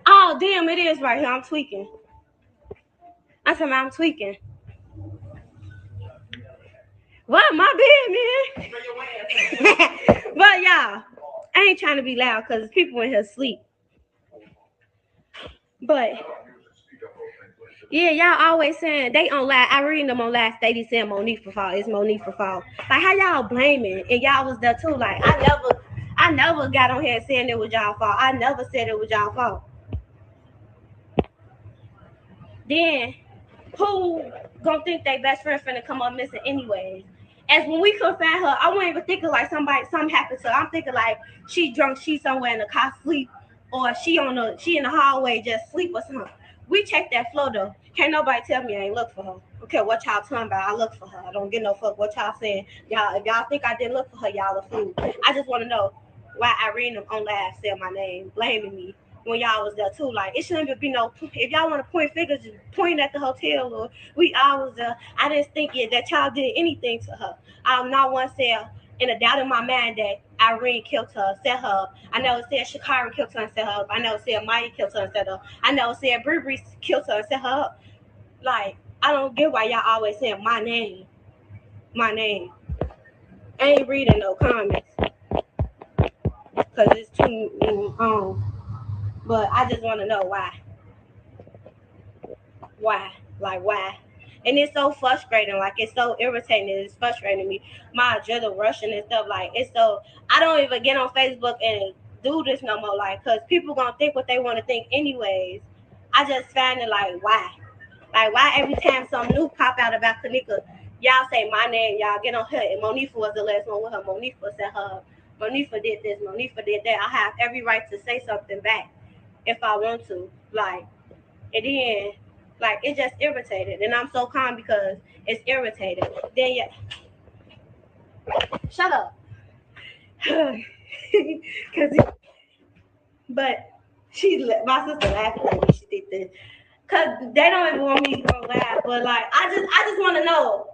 Oh damn, it is right here. I'm tweaking. I'm tweaking. What? My bad, man. But y'all, I ain't trying to be loud because people in here asleep. But yeah, y'all always saying they on live. I read them on live. They be saying Monifa fault. It's Monifa fault. Like how y'all blaming? And y'all was there too. Like I never got on here saying it was y'all fault. I never said it was y'all fault. Then who gonna think they best friend finna come up missing anyways? As when we couldn't find her, I wasn't even thinking like something happened to her. I'm thinking like she drunk, she somewhere in the car sleep, or she in the hallway just sleep or something. We checked that floor though. Can't nobody tell me I ain't look for her. Okay, what y'all talking about? I look for her. I don't get no fuck what y'all saying. Y'all, if y'all think I didn't look for her, y'all a fool. I just want to know why Irene on live said my name, blaming me when y'all was there too. Like it shouldn't be no. If y'all want to point fingers, just point at the hotel. Or we all was there. I didn't think that y'all did anything to her. I'm not one said in a doubt in my mind that Irene killed her, set her up. I know it said Shakira killed her and set her up. I know it said Maya killed her and set her up. I know it said Bree killed her and set her up. Like, I don't get why y'all always saying my name. My name. I ain't reading no comments. Because it's too but I just want to know why. Why? Like, why? And it's so frustrating. Like, it's so irritating. It's frustrating me. My adrenaline rushing and stuff. Like, it's so... I don't even get on Facebook and do this no more. Like, because people going to think what they want to think anyways. I just find it like, why? Like, why every time something new pop out about Kenneka, y'all say my name, y'all get on her, and Monifa was the last one with her. Monifa said her, Monifa did this, Monifa did that. I have every right to say something back if I want to. Like, and then, like, it just irritated. And I'm so calm because it's irritated. Then, yeah. Shut up. But my sister laughed at me. She did this. Cause they don't even want me to go laugh, but like I just want to know.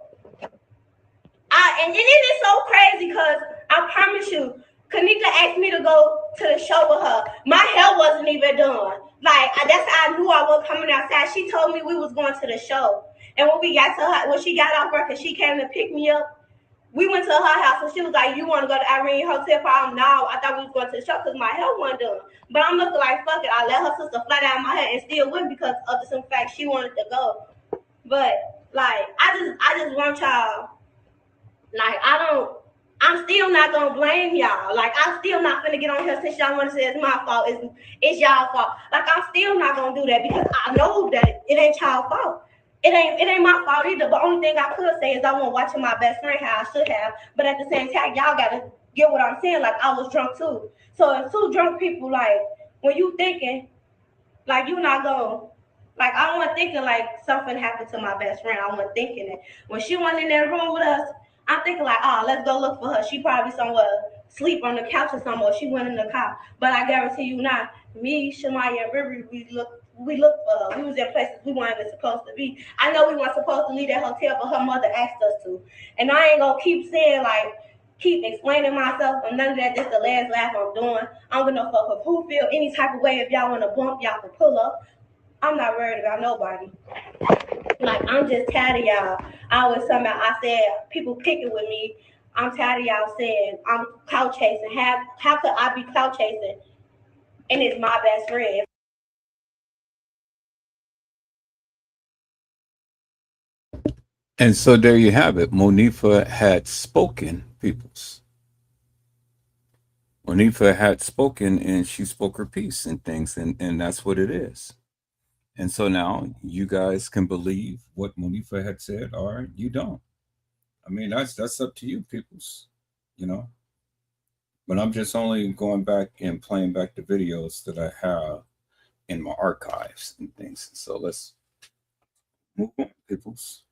And it is so crazy because I promise you, Kenneka asked me to go to the show with her. My hair wasn't even done. Like that's how I knew I was coming outside. She told me we was going to the show, And when we got to her, when she got off work and she came to pick me up, we went to her house and she was like, "You want to go to Irene Hotel Farm?" No, I thought we was going to the show because my hair wasn't done. But I'm looking like, fuck it. I let her sister fly down my hair and still went because of the simple fact she wanted to go. But like, I just want y'all. Like, I'm still not gonna blame y'all. Like, I'm still not gonna get on here since y'all want to say it's my fault. It's y'all fault. Like, I'm still not gonna do that because I know that it ain't y'all fault. It ain't my fault either. The only thing I could say is I wasn't watching my best friend how I should have. But at the same time, y'all gotta get what I'm saying. Like, I was drunk too. So if two drunk people, like, when you thinking, like, you not gonna, like, I wasn't thinking like something happened to my best friend. I wasn't thinking it. When she went in that room with us, I'm thinking like, oh, let's go look for her. She probably somewhere sleep on the couch or somewhere. She went in the car. But I guarantee you not. Me, Shamaya, and Riri, we looked for her. We was in places we weren't even supposed to be. I know we weren't supposed to leave that hotel, but her mother asked us to. And I ain't gonna keep saying like, keep explaining myself or none of that. This the last laugh I'm doing. I don't give no fuck if who feel any type of way. If y'all want to bump, y'all can pull up. I'm not worried about nobody. Like, I'm just tired of y'all. I always talking about, I said, people picking with me. I'm tired of y'all saying I'm clout chasing. How could I be clout chasing and it's my best friend? And so there you have it. Monifa had spoken, peoples. Monifa had spoken and she spoke her piece and things, and that's what it is. And so now you guys can believe what Monifa had said, or you don't. I mean, that's up to you, peoples. You know. But I'm just only going back and playing back the videos that I have in my archives and things. So let's move on, peoples.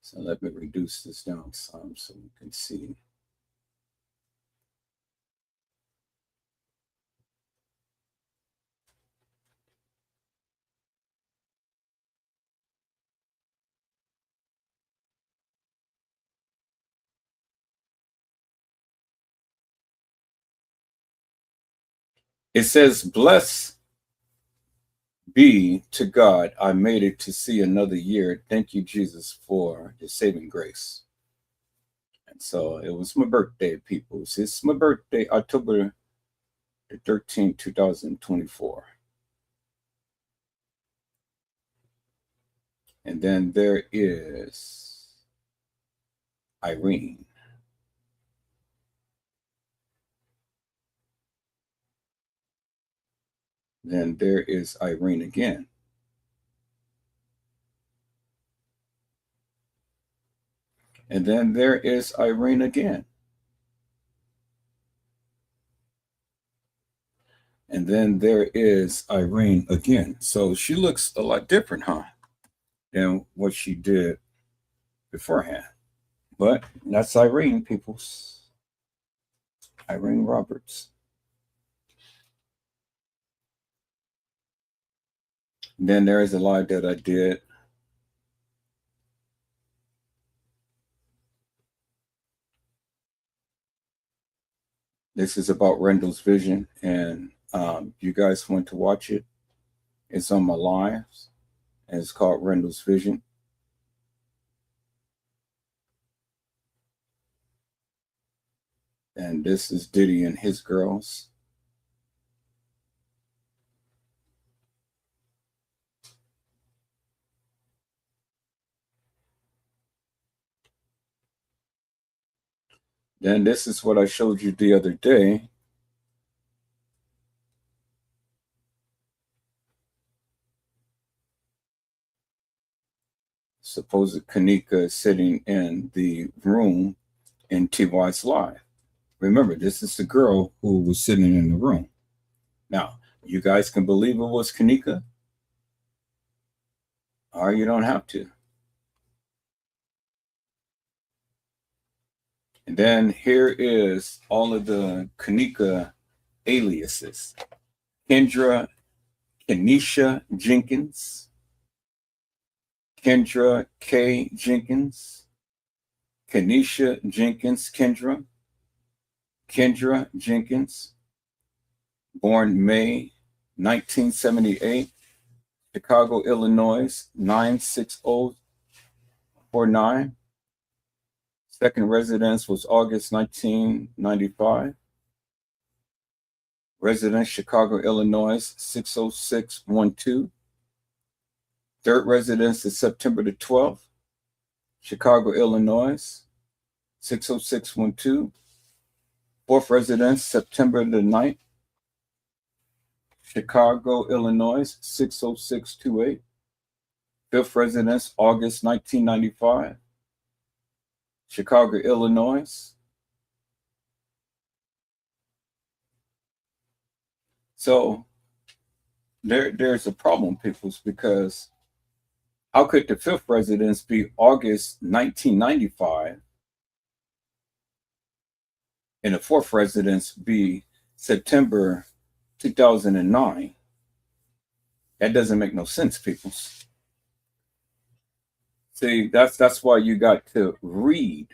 So let me reduce this down some so you can see. It says, "Bless be to God, I made it to see another year. Thank you, Jesus, for your saving grace." And so it was my birthday, people. It's my birthday, October the 13th, 2024. And then there is Irene. Then there is Irene again. And then there is Irene again. And then there is Irene again. So she looks a lot different, huh, than what she did beforehand. But that's Irene, peoples. Irene Roberts. And then there is a live that I did. This is about Rendell's vision, and you guys want to watch it. It's on my lives, and it's called Rendell's Vision. And this is Diddy and his girls. Then this is what I showed you the other day. Supposed Kenneka is sitting in the room in TY's live. Remember, this is the girl who was sitting in the room. Now, you guys can believe it was Kenneka, or you don't have to. And then here is all of the Kenneka aliases. Kenesha Jenkins, Kendra K. Jenkins, Kenneka Jenkins Kendra Jenkins, born May 1978, Chicago, Illinois, 96049. Second residence was August 1995. Residence, Chicago, Illinois, 60612. Third residence is September the 12th, Chicago, Illinois, 60612. Fourth residence, September the 9th, Chicago, Illinois, 60628. Fifth residence, August 1995, Chicago, Illinois. So there's a problem, peoples, because how could the fifth residence be August 1995 and the fourth residence be September 2009? That doesn't make no sense, peoples. See, that's why you got to read.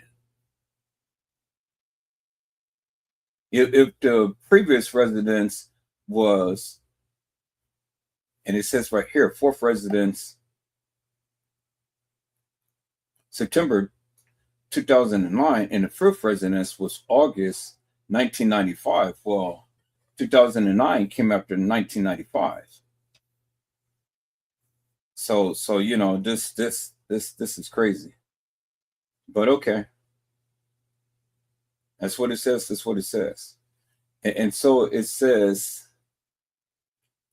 If the previous residence was, and it says right here, fourth residence, September 2009, and the fifth residence was August 1995. Well, 2009 came after 1995. So you know, this is crazy. But okay. That's what it says. That's what it says. And so it says,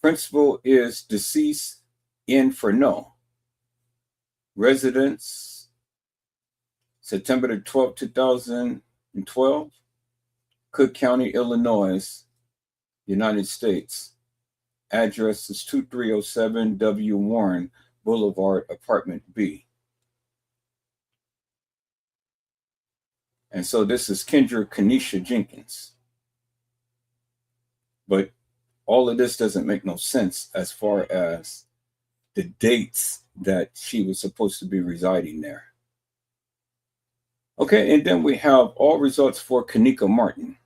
principal is deceased in for no. Residence, September the 12th, 2012, Cook County, Illinois, United States. Address is 2307 W. Warren Boulevard, Apartment B. And so this is Kenneka Jenkins. But all of this doesn't make no sense as far as the dates that she was supposed to be residing there. Okay, and then we have all results for Kenneka Martin,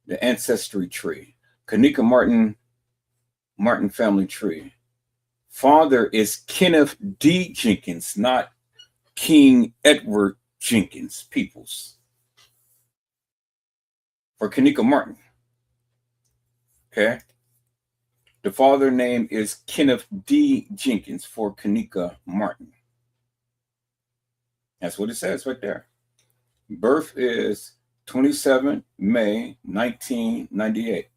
the ancestry tree. Kenneka Martin family tree. Father is Kenneth D. Jenkins, not King Edward Jenkins, peoples. For Kenneka Martin. Okay. The father name is Kenneth D. Jenkins for Kenneka Martin. That's what it says right there. Birth is 27 May 1998.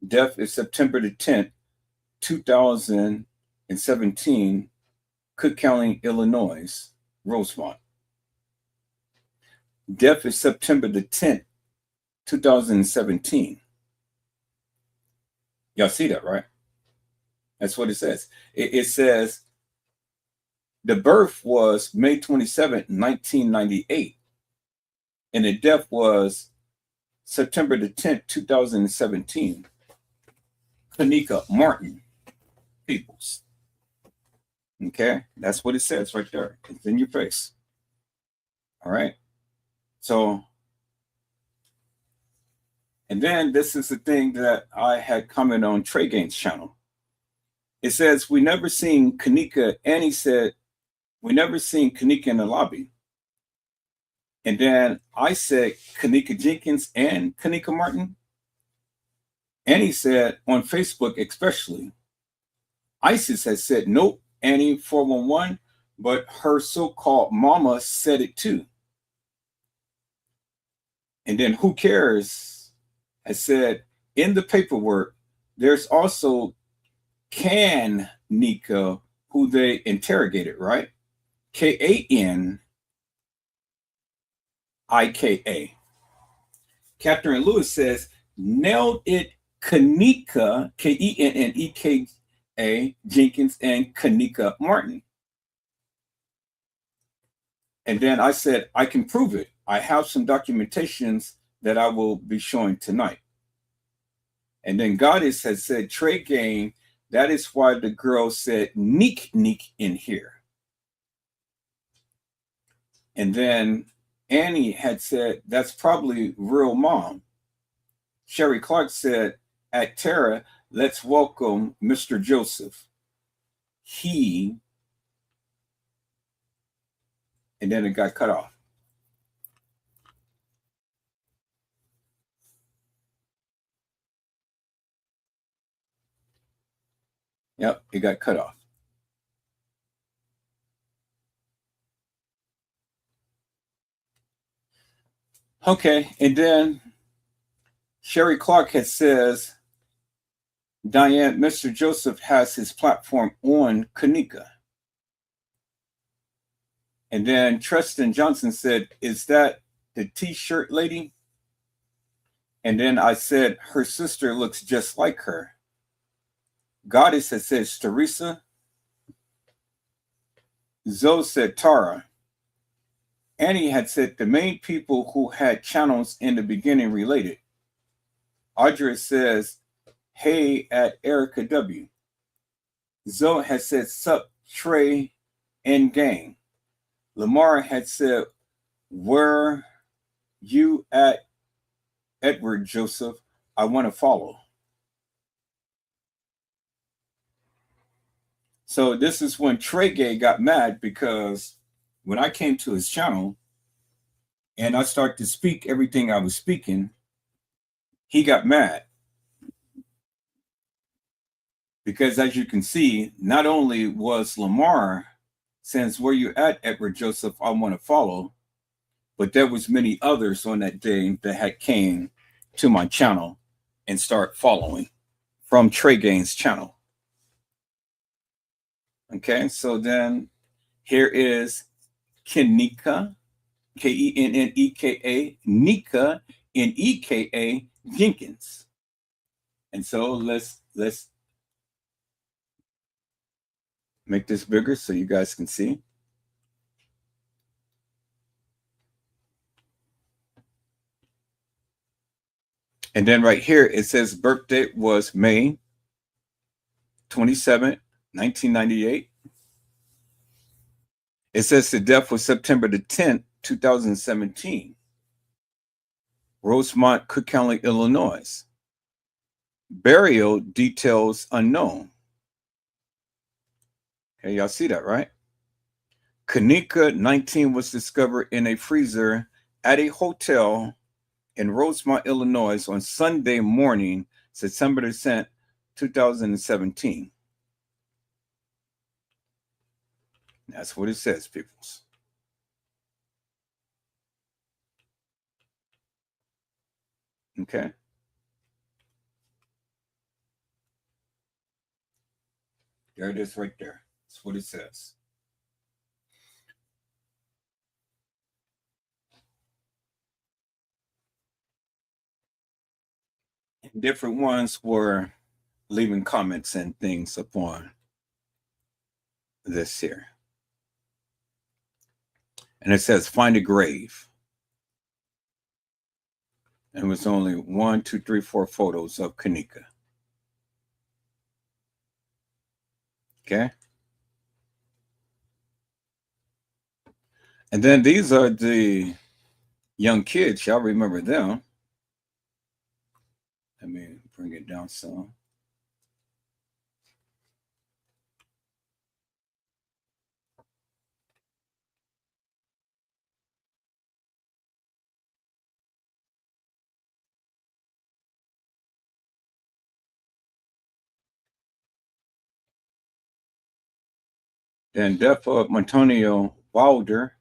Death is September the 10th, 2017, Cook County, Illinois, Rosemont. Death is September the 10th, 2017. Y'all see that, right? That's what it says. It says the birth was May 27th, 1998, and the death was September the 10th, 2017. Kenneka Martin, peoples. Okay, that's what it says right there. It's in your face. All right. So, and then this is the thing that I had commented on Trey Gaines' channel. It says, we never seen Kenneka, and he said, we never seen Kenneka in the lobby. And then I said, Kenneka Jenkins and Kenneka Martin. And he said, on Facebook especially, ISIS has said, nope, Annie 411, but her so-called mama said it too. And then Who Cares has said, in the paperwork, there's also Kenneka, who they interrogated, right? Kanika. Catherine Lewis says, nailed it, Kenneka, Kenneka Jenkins, and Kenneka Martin. And then I said, I can prove it. I have some documentations that I will be showing tonight. And then Goddess has said, Trey Gaines, that is why the girl said neek in here. And then Annie had said, that's probably real mom. Sherry Clark said, at Tara, let's welcome Mr. Joseph. he, and then it got cut off. Yep, it got cut off. Okay, and then Sherry Clark had says, Diane, Mr. Joseph has his platform on Kenneka. And then Tristan Johnson said, is that the t-shirt lady? And then I said, her sister looks just like her. Goddess had said, Teresa. Zoe said, Tara. Annie had said, the main people who had channels in the beginning related. Audrey says, hey at Erica W. Zoe had said, sup, Trey and gang. Lamar had said, where you at Edward Joseph? I want to follow. So this is when Trey Gay got mad, because when I came to his channel and I started to speak everything I was speaking, he got mad. Because as you can see, not only was Lamar saying, where you at, Edward Joseph, I want to follow, but there was many others on that day that had came to my channel and start following from Trey Gaines' channel. Okay, so then here is Kenneka, Kenneka, Nika, Neka Jenkins. And so let's make this bigger so you guys can see. And then right here, it says birthday was May 27th, 1998. It says the death was September the 10th, 2017. Rosemont, Cook County, Illinois. Burial details unknown. Okay, y'all see that, right? Kenneka 19 was discovered in a freezer at a hotel in Rosemont, Illinois on Sunday morning, September the 10th, 2017. That's what it says, peoples. Okay. There it is right there. That's what it says. Different ones were leaving comments and things upon this here. And it says, find a grave. And it was only 1, 2, 3, 4 photos of Kenneka. Okay. And then these are the young kids. Y'all remember them. Let me bring it down some. Then death of Antonio Wilder.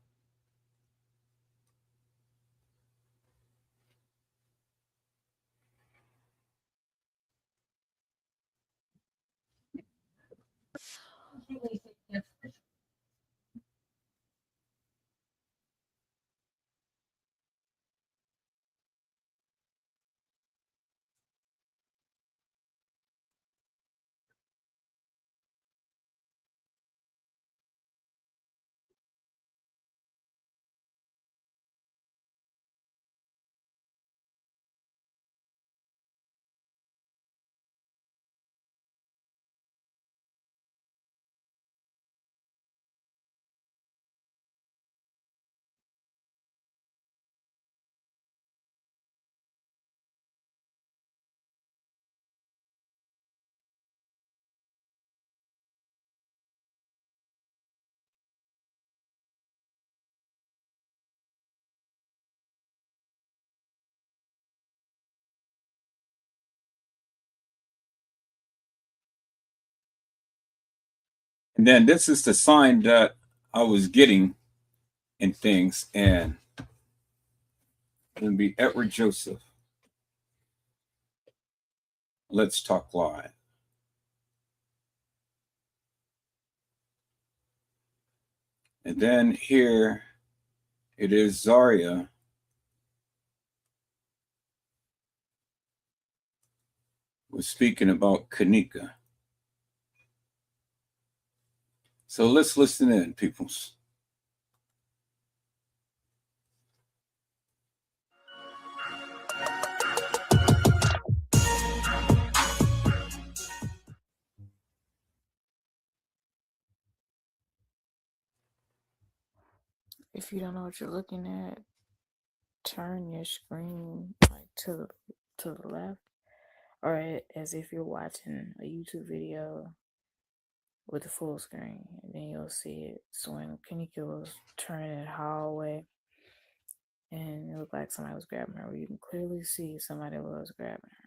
And then this is the sign that I was getting and things. And it's going to be Edward Joseph. Let's talk live. And then here it is Zaria. Was speaking about Kenneka. So let's listen in, peoples. If you don't know what you're looking at, turn your screen like to the left, or as if you're watching a YouTube video with the full screen, and then you'll see it. So when Kenneka was turning that hallway, and it looked like somebody was grabbing her, you can clearly see somebody was grabbing her.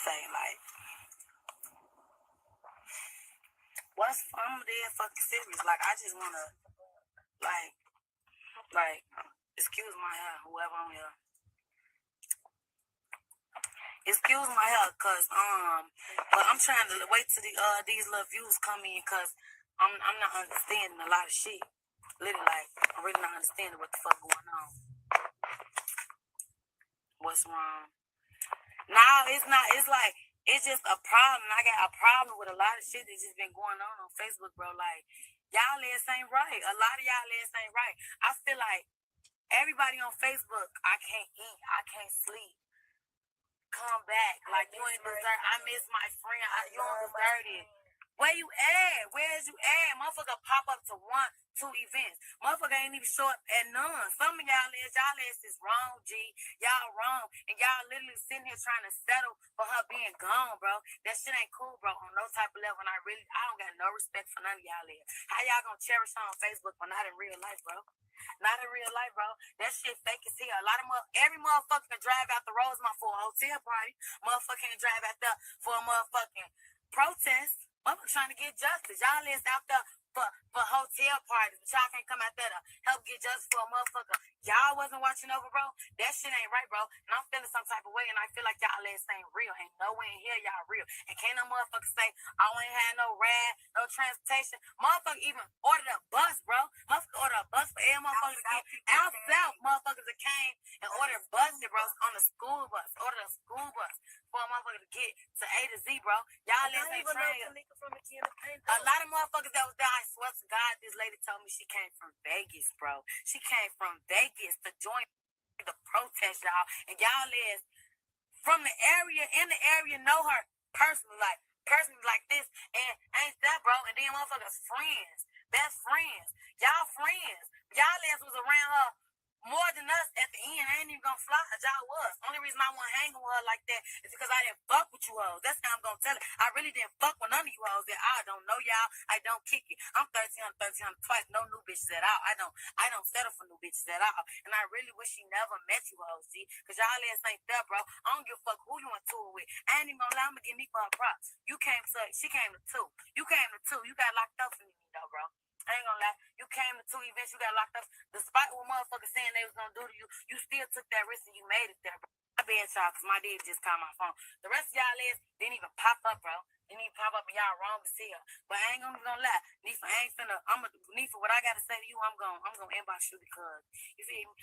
Say like, what's I'm dead fucking serious. Like I just wanna like excuse my hair, whoever I'm here. Excuse my hair, cause but I'm trying to wait till these little views come in, cause I'm not understanding a lot of shit. Literally, like I'm really not understanding what the fuck going on. What's wrong? Nah, it's not. It's like it's just a problem. I got a problem with a lot of shit that's just been going on Facebook, bro. Like y'all ass ain't right. A lot of y'all ass ain't right. I feel like everybody on Facebook, I can't eat, I can't sleep. Come back. Like, you ain't deserve. I miss my friend. You don't deserve it. Where you at? Where is you at? Motherfucker pop up to 1, 2 events. Motherfucker ain't even show up at none. Some of y'all is wrong, G. Y'all wrong. And y'all literally sitting here trying to settle for her being gone, bro. That shit ain't cool, bro, on no type of level. And I don't got no respect for none of y'all is. How y'all gonna cherish her on Facebook but not in real life, bro? Not in real life, bro. That shit fake as hell. Every motherfucker can drive out the Rosemont for a hotel party. Motherfucker can drive out there for a motherfucking protest. Motherfucker trying to get justice. Y'all is out there for hotel parties, but y'all can't come out there to help get justice for a motherfucker y'all wasn't watching over, bro. That shit ain't right, bro. And I'm feeling some type of way, and I feel like y'all ass ain't real. Ain't no way in here y'all real. And can't no motherfucker say, I ain't had no ride, no transportation. Motherfucker even ordered a bus, bro. Motherfucker ordered a bus for every motherfucker that came. Out south, motherfuckers that came and ordered buses, bro, on the school bus. Ordered a school bus for a motherfucker to get to A to Z, bro. Y'all ass ain't trained. A lot of motherfuckers that was there, I swear to God, this lady told me she came from Vegas, bro. She came from Vegas to join the protest, y'all. And y'all is from the area, in the area, know her personally like this. And ain't that, bro? And then motherfuckers friends, best friends. Y'all friends. Y'all ass was around her more than us at the end. I ain't even gonna fly as y'all was. Only reason I wasn't hanging with her like that is because I didn't fuck with you hoes. That's how I'm gonna tell it. I really didn't fuck with none of you hoes that I don't know y'all. I don't kick it. I'm 1300 twice. No new bitches at all. I don't settle for new bitches at all. And I really wish she never met you hoes, see? Cause y'all ass ain't there, bro. I don't give a fuck who you went to it with. I ain't even gonna lie, I'ma give me for her props. She came to 2. You came to 2. You got locked up for me though, bro. I ain't gonna lie. You came to 2 events, you got locked up. Despite what motherfuckers saying they was gonna do to you, you still took that risk and you made it there, bro. I bet y'all, cause my dad just called my phone. The rest of y'all ass didn't even pop up, bro. Didn't even pop up, and y'all wrong as hell. But I ain't gonna lie. Nifa, I ain't finna. Nifa, what I gotta say to you, I'm gonna inbox you because you feel me.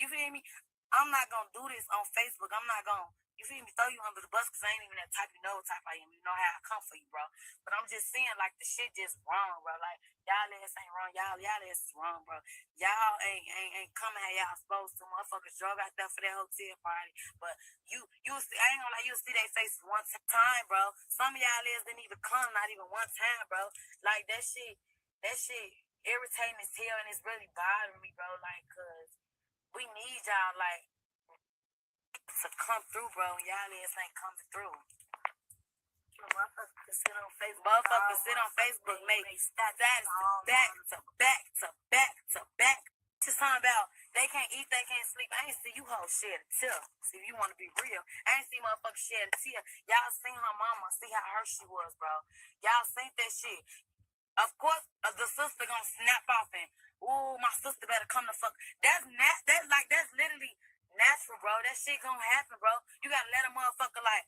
You feel me. I'm not gonna do this on Facebook. I'm not gonna. You feel me? Throw you under the bus because I ain't even that type of type I am. You know how I come for you, bro. But I'm just saying, like, the shit just wrong, bro. Like, y'all ass ain't wrong. Y'all ass is wrong, bro. Y'all ain't coming how y'all supposed to. Motherfuckers drove out there for that hotel party. But I ain't gonna lie, you'll see their face one time, bro. Some of y'all ass didn't even come, not even one time, bro. Like, that shit irritating as hell, and it's really bothering me, bro. Like, cause we need y'all, like, to come through, bro. Y'all ass ain't coming through. Motherfuckers sit on Facebook, make status back to back. Just talking about they can't eat, they can't sleep. I ain't see you hoes shed a tear. See, if you want to be real, I ain't see motherfuckers shed a tear. Y'all seen her mama, see how hurt she was, bro. Y'all seen that shit. Of course, the sister gonna snap off and, ooh, my sister better come to fuck. That's literally natural, bro. That shit gonna happen, bro. You gotta let a motherfucker like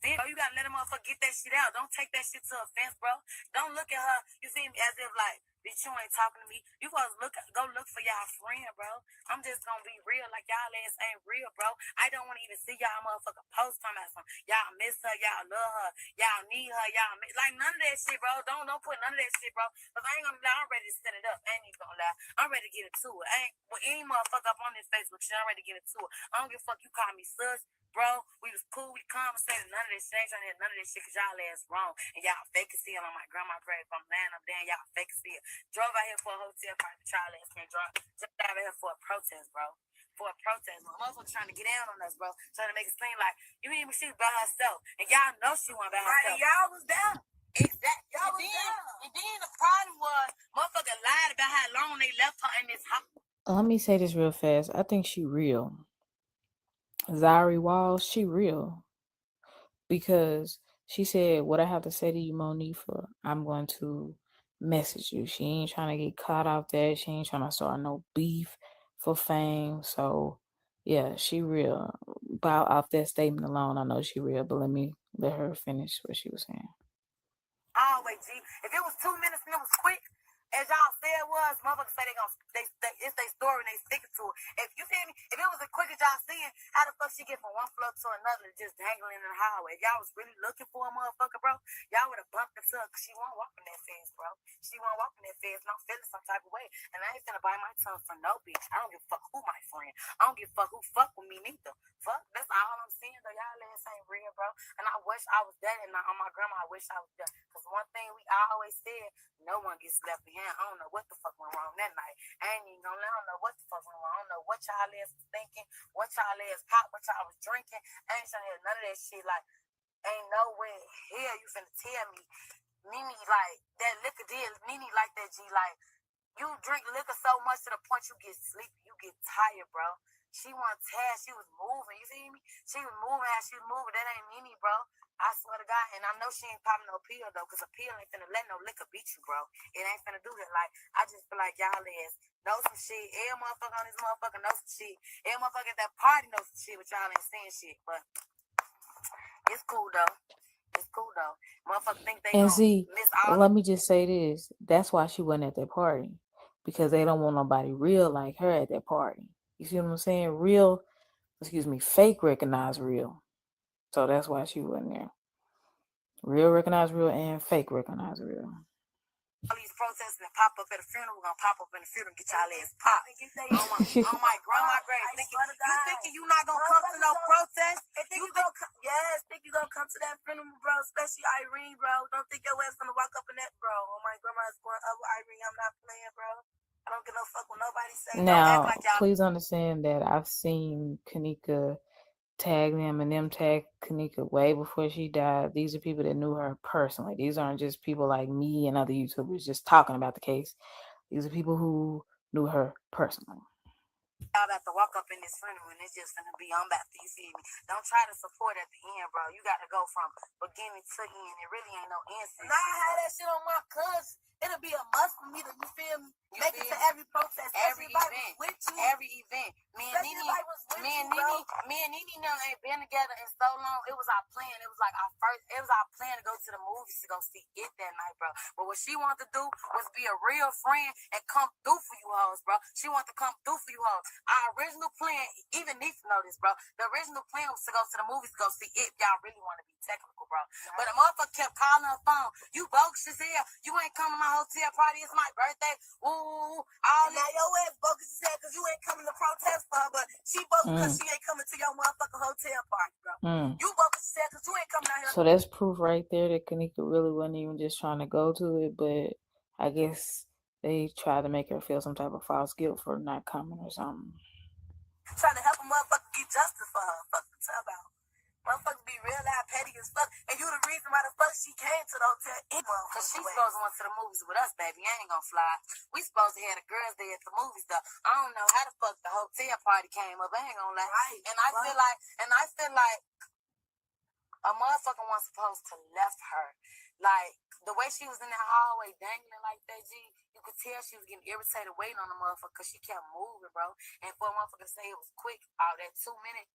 this, bro. You gotta let a motherfucker get that shit out. Don't take that shit to offense, bro. Don't look at her, you see me, as if like, bitch, you ain't talking to me. You supposed to go look for y'all friend, bro. I'm just gonna be real, like y'all ass ain't real, bro. I don't want to even see y'all motherfucker post talking about something. Y'all miss her, y'all love her, y'all need her, like none of that shit, bro. Don't put none of that shit, bro. Cause I ain't gonna lie, I'm ready to set it up. I ain't even gonna lie. I'm ready to get it to it. I ain't with any motherfucker up on this Facebook shit. I'm ready to get it to it. I don't give a fuck. You call me sus, bro. We was cool. We conversated. None of this shit. I ain't trying to hear none of this shit because y'all ass wrong. And y'all fake as hell on my grandma's grave. I'm laying up there. Y'all fake as hell. Drove out here for a hotel party. Y'all ass can't drive. Just out here for a protest, bro. For a protest. My motherfucker trying to get down on us, bro. Trying to make it seem like you mean she was by herself. And y'all know she wasn't by herself. Y'all was there. Exactly. Y'all was there. And then the problem was, motherfucker lied about how long they left her in this house. Let me say this real fast. I think she real. Zari Walls, she real. Because she said, what I have to say to you, Monifa, I'm going to message you. She ain't trying to get caught out there. She ain't trying to start no beef for fame. So, yeah, she real. Off that statement alone, I know she real. But let her finish what she was saying. Always, G. If it was 2 minutes and it was quick, as y'all said it was, motherfuckers say it's their story and they stick it to it. If you feel me, if it was as quick as y'all seeing, how the fuck she get from one floor to another just dangling in the highway? If y'all was really looking for a motherfucker, bro, y'all would have bumped into her because she wasn't walking that fast, bro. She wasn't walking that fast and I'm feeling some type of way. And I ain't finna bite my tongue for no bitch. I don't give a fuck who my friend. I don't give a fuck who fuck with me neither. Fuck, that's all I'm saying though. Y'all ass ain't real, bro. And I wish I was there. And on my grandma, I wish I was there. Because one thing we always said, no one gets left behind. I don't know what the fuck went wrong that night. I ain't even gonna lie. I don't know what the fuck went wrong. I don't know what y'all ass was thinking, what y'all ass popped, what y'all was drinking. I ain't trying to hear none of that shit. Like, ain't no way in hell you finna tell me, Mimi, like, that liquor did, Mimi like that, G, like, you drink liquor so much to the point you get sleepy, you get tired, bro. She wasn't tired. She was moving. You see me? She was moving how she was moving. That ain't Nene, bro. I swear to God. And I know she ain't popping no pill, though, because a pill ain't finna let no liquor beat you, bro. It ain't finna do that. Like, I just feel like y'all know some shit. Every motherfucker on this motherfucker knows some shit. Every motherfucker at that party knows some shit, but y'all ain't saying shit. But it's cool, though. It's cool, though. Motherfuckers think they And gonna see, miss all let me just say this. That's why she wasn't at that party. Because they don't want nobody real like her at that party. You see what I'm saying? Fake recognize real. So that's why she wasn't there. Real recognize real and fake recognize real. all these protests and pop up at a funeral. We're gonna pop up in the funeral and get y'all ass popped. On my grandma's grave. Thinking you not gonna come to no protest? Think you gonna come to that funeral, bro? Especially Irene, bro. Don't think your ass gonna walk up in that, bro. Oh, my grandma's going up with Irene. I'm not playing, bro. I don't give no fuck what nobody say. Now, please understand that I've seen Kenneka tag them and them tag Kenneka way before she died. These are people that knew her personally. These aren't just people like me and other YouTubers just talking about the case. These are people who knew her personally. Y'all about to walk up in this funeral and it's just gonna be unbound. You see me? Don't try to support at the end, bro. You gotta go from beginning to end. It really ain't no end. Nah, I had that shit on my cousin. It'll be a must for me to, you feel me? Make it to every protest, every event, with you. Every event. Me and Nene ain't been together in so long. It was our plan. It was like our plan to go to the movies to go see it that night, bro. But what she wanted to do was be a real friend and come through for you hoes, bro. She wanted to come through for you hoes. Our original plan, even Neef know this, bro. The original plan was to go to the movies to go see it. Y'all really want to be technical, bro. But the motherfucker kept calling her phone. You bogus as hell. You ain't coming to my hotel party. It's my birthday. Ooh, all now your ass bogus as hell because you ain't coming to protest for her, but she bogus because she ain't coming to your motherfucking hotel party, bro. You bogus as hell because you ain't coming out here. So that's proof right there that Kenneka really wasn't even just trying to go to it, but I guess they tried to make her feel some type of false guilt for not coming or something. Trying to help a motherfucker get justice for her. Fuck you talking about. Motherfuckers be real loud, petty as fuck, and you the reason why the fuck she came to the hotel anyway. Cause she supposed to went to the movies with us, baby. I ain't gonna fly. We supposed to have the girls there at the movies, though. I don't know how the fuck the hotel party came up. I ain't gonna lie. Right, and I feel like a motherfucker wasn't supposed to left her. Like, the way she was in that hallway dangling like that, G, you could tell she was getting irritated waiting on the motherfucker because she kept moving, bro. And for a motherfucker to say it was quick, that 2 minute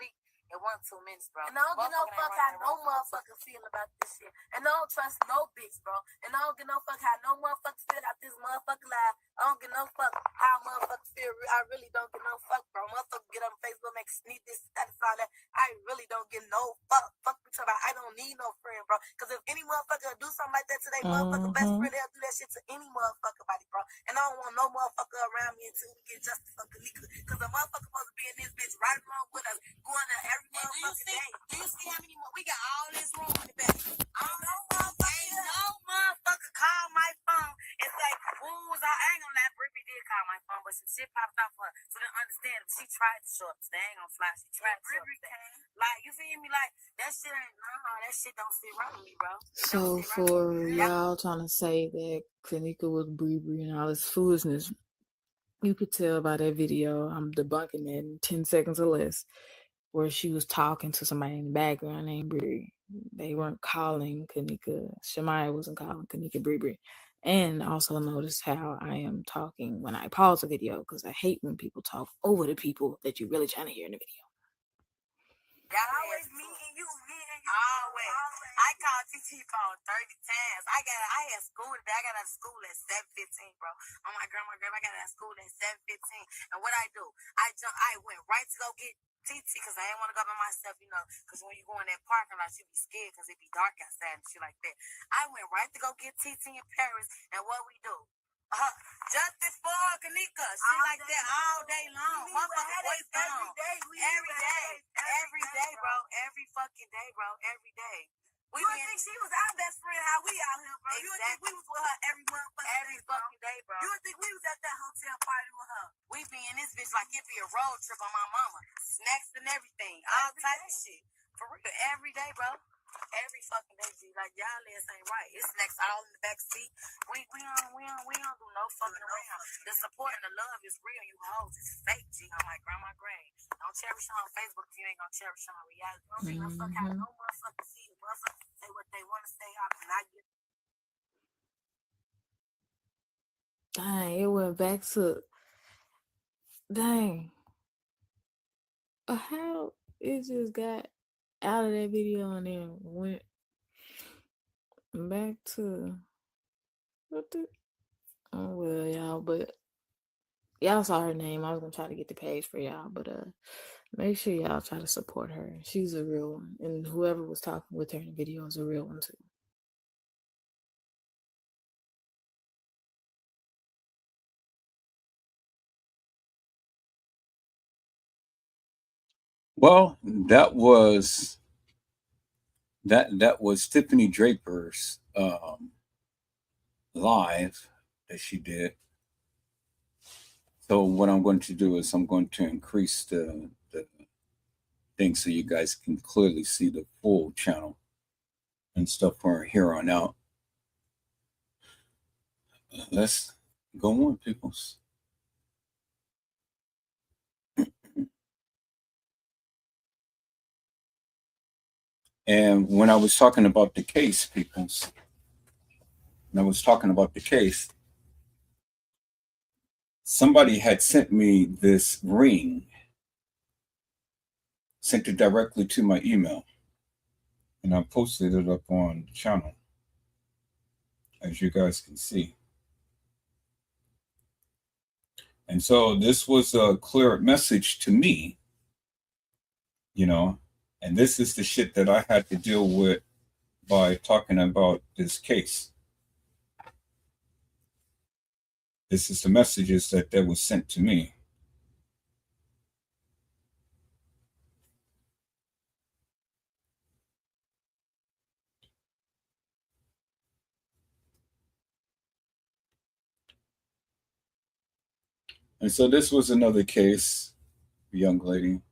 leak, it wasn't 2 minutes, bro. And I don't give no fuck how no motherfucker feel about this shit. And I don't trust no bitch, bro. And I don't give no fuck how no motherfucker feel out this motherfucker live. I don't give no fuck how motherfuckers feel. I really don't give no fuck, bro. Motherfucker get on Facebook, make sneak this, that, all that. I really don't give no fuck. Fuck me talking about. I don't need no friend, bro. Because if any motherfucker do something like that to their motherfucker best friend, they'll do that shit to any motherfucker body, bro. And I don't want no motherfucker around me until we get justice for Kenneka. Because the motherfucker supposed to be in this bitch right along with us, going to every motherfucking day. Do you see how many more? We got all this room in the back. Ain't no motherfucker call my phone and say, ooh, I ain't gonna lie, Brittany did call my phone, but some shit popped off her. So they understand if she tried to show up today, ain't gonna fly. She tried to show up today. Like, you feel me? Like, that shit ain't, that shit don't sit right with me, bro. So for y'all trying to say that Kenneka was Bree and all this foolishness, you could tell by that video, I'm debunking it in 10 seconds or less, where she was talking to somebody in the background named Bree. They weren't calling Kenneka. Shamaya wasn't calling Kenneka Bree. And also notice how I am talking when I pause the video, because I hate when people talk over the people that you're really trying to hear in the video. Y'all always me and you. Always. I called TT phone 30 times. I had school today. I got out of school at 7:15, bro. On my grandma, I got out of school at 7:15. And what I do, I went right to go get TT because I didn't want to go by myself, you know, because when you go in that parking lot, you be scared because it be dark outside and shit like that. I went right to go get TT in Paris, and what we do? Justice for Kenneka, shit like that all day long. Motherfucker, voice gone. Every day, bro. Every fucking day, bro. Every day. You would think she was our best friend, how we out here, bro. Exactly. You would think we was with her every fucking day, bro. You would think we was at that hotel party with her. We be in this bitch like it be a road trip on my mama. Snacks and everything. All type of shit. For real, every day, bro. every fucking day, G. Like, y'all ass ain't right. It's next all in the back seat. We don't do no fucking around. The support and the love is real. You hoes, it's fake, G. On my grandma grave. Don't cherish her on Facebook if you ain't gonna cherish her on reality. Don't give no fuck how no motherfucker see it. Motherfucker say what they want to say. I cannot get. Dang, it went back to dang. How it just got out of that video and then went back to what the oh well y'all, but y'all saw her name. I was gonna try to get the page for y'all, but make sure y'all try to support her. She's a real one. And whoever was talking with her in the video is a real one too. Well, that was Tiffany Draper's live that she did. So what I'm going to do is I'm going to increase the thing so you guys can clearly see the full channel and stuff from here on out. Let's go on, peoples. And when I was talking about the case, peoples, somebody had sent me this ring, sent it directly to my email, and I posted it up on the channel, as you guys can see. And so this was a clear message to me, you know, and this is the shit that I had to deal with by talking about this case. This is the messages that was sent to me. And so this was another case, a young lady.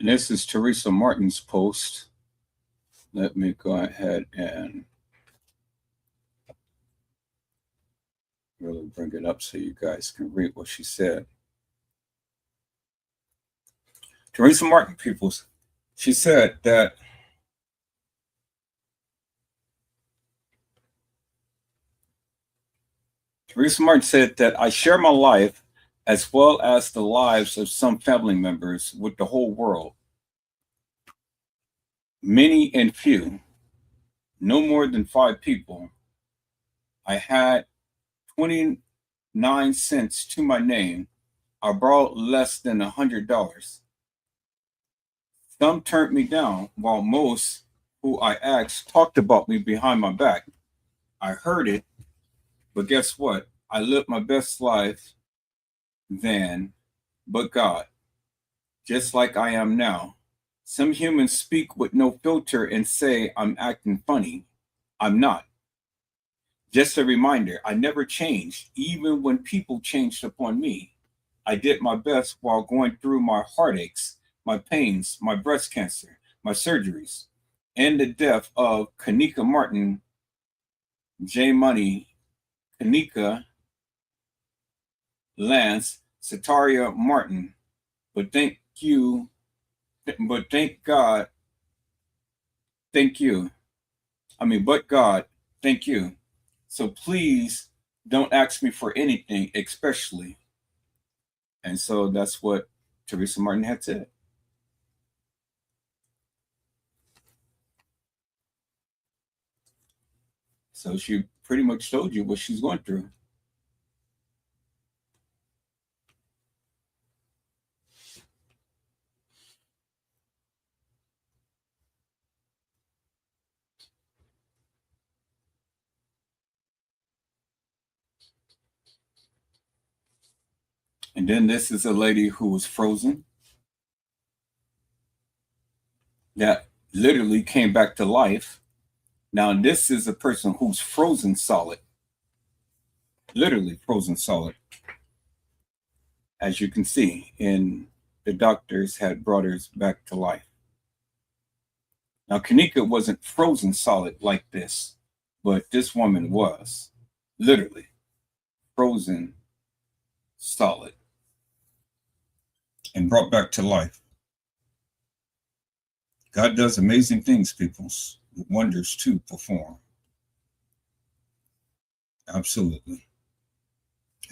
And this is Teresa Martin's post. Let me go ahead and really bring it up so you guys can read what she said. Teresa Martin, peoples, she said that Teresa Martin said that I share my life as well as the lives of some family members with the whole world. Many and few, no more than 5 people. I had 29 cents to my name. I borrowed less than $100. Some turned me down, while most who I asked talked about me behind my back. I heard it, but guess what? I lived my best life then, but God, just like I am now. Some humans speak with no filter and say I'm acting funny. I'm not. Just a reminder, I never changed, even when people changed upon me. I did my best while going through my heartaches, my pains, my breast cancer, my surgeries, and the death of Kenneka Martin, J Money, Kenneka, Lance, Sataria Martin. But thank God, but God, thank you. So please don't ask me for anything, especially. And so that's what Teresa Martin had said. So she pretty much told you what she's going through. And then this is a lady who was frozen, that literally came back to life. Now, this is a person who's frozen solid, literally frozen solid. As you can see, and the doctors had brought her back to life. Now, Kenneka wasn't frozen solid like this, but this woman was literally frozen solid and brought back to life. God does amazing things, peoples, with wonders to perform. Absolutely.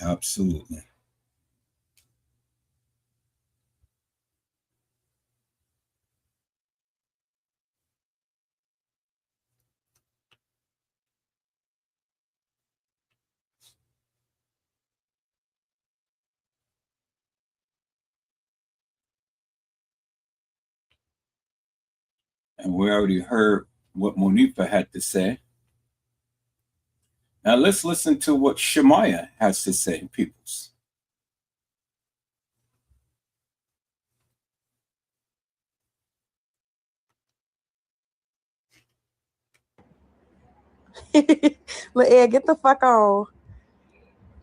Absolutely. And we already heard what Monifa had to say. Now let's listen to what Shemaiah has to say, peoples. But Ed, get the fuck on.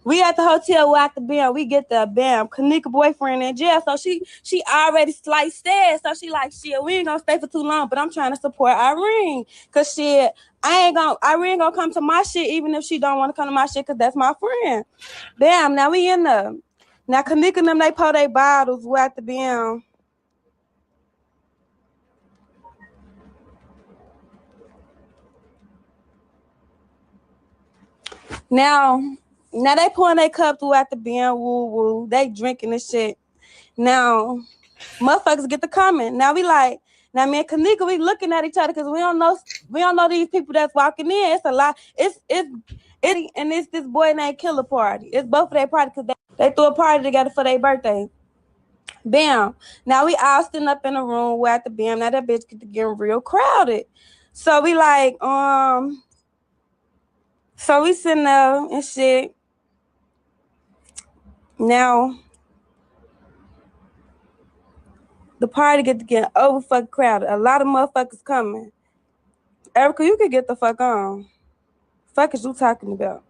We at the hotel, we at the bam. We get the bam. Kenneka boyfriend in jail, so she already sliced that. So she like, shit, we ain't gonna stay for too long, but I'm trying to support Irene, cause shit, Irene gonna come to my shit even if she don't want to come to my shit, cause that's my friend. Bam. Now we in the. Now Kenneka and them, they pour their bottles. We at the bam. Now they pouring their cup throughout the bin, woo woo. They drinking this shit. Now, motherfuckers get the comment. Now we like, now me and Kenneka, we looking at each other because we don't know these people that's walking in. It's a lot. It's this boy named Killer Party. It's both of their party because they threw a party together for their birthday. Bam. Now we all sitting up in a room. We're at the bam. Now that bitch getting real crowded. So we like, so we sitting there and shit. Now, the party get over fucking crowded. A lot of motherfuckers coming. Erica, you could get the fuck on. Fuck is you talking about?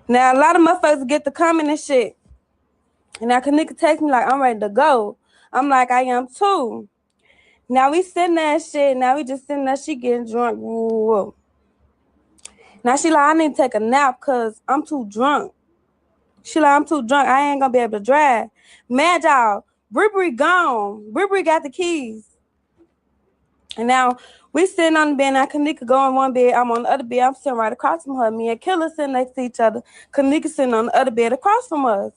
Now, a lot of motherfuckers get to coming and shit. And now Kenneka text me like, I'm ready to go. I'm like, I am too. Now we sitting there and shit. Now we just sitting there. She getting drunk. Whoa. Now she like, I need to take a nap because I'm too drunk. She like, I'm too drunk. I ain't gonna be able to drive. Mad y'all. Bree gone. Bree got the keys. And now we sitting on the bed. Now Kenneka go on one bed. I'm on the other bed. I'm sitting right across from her. Me and Killer sitting next to each other. Kenneka sitting on the other bed across from us.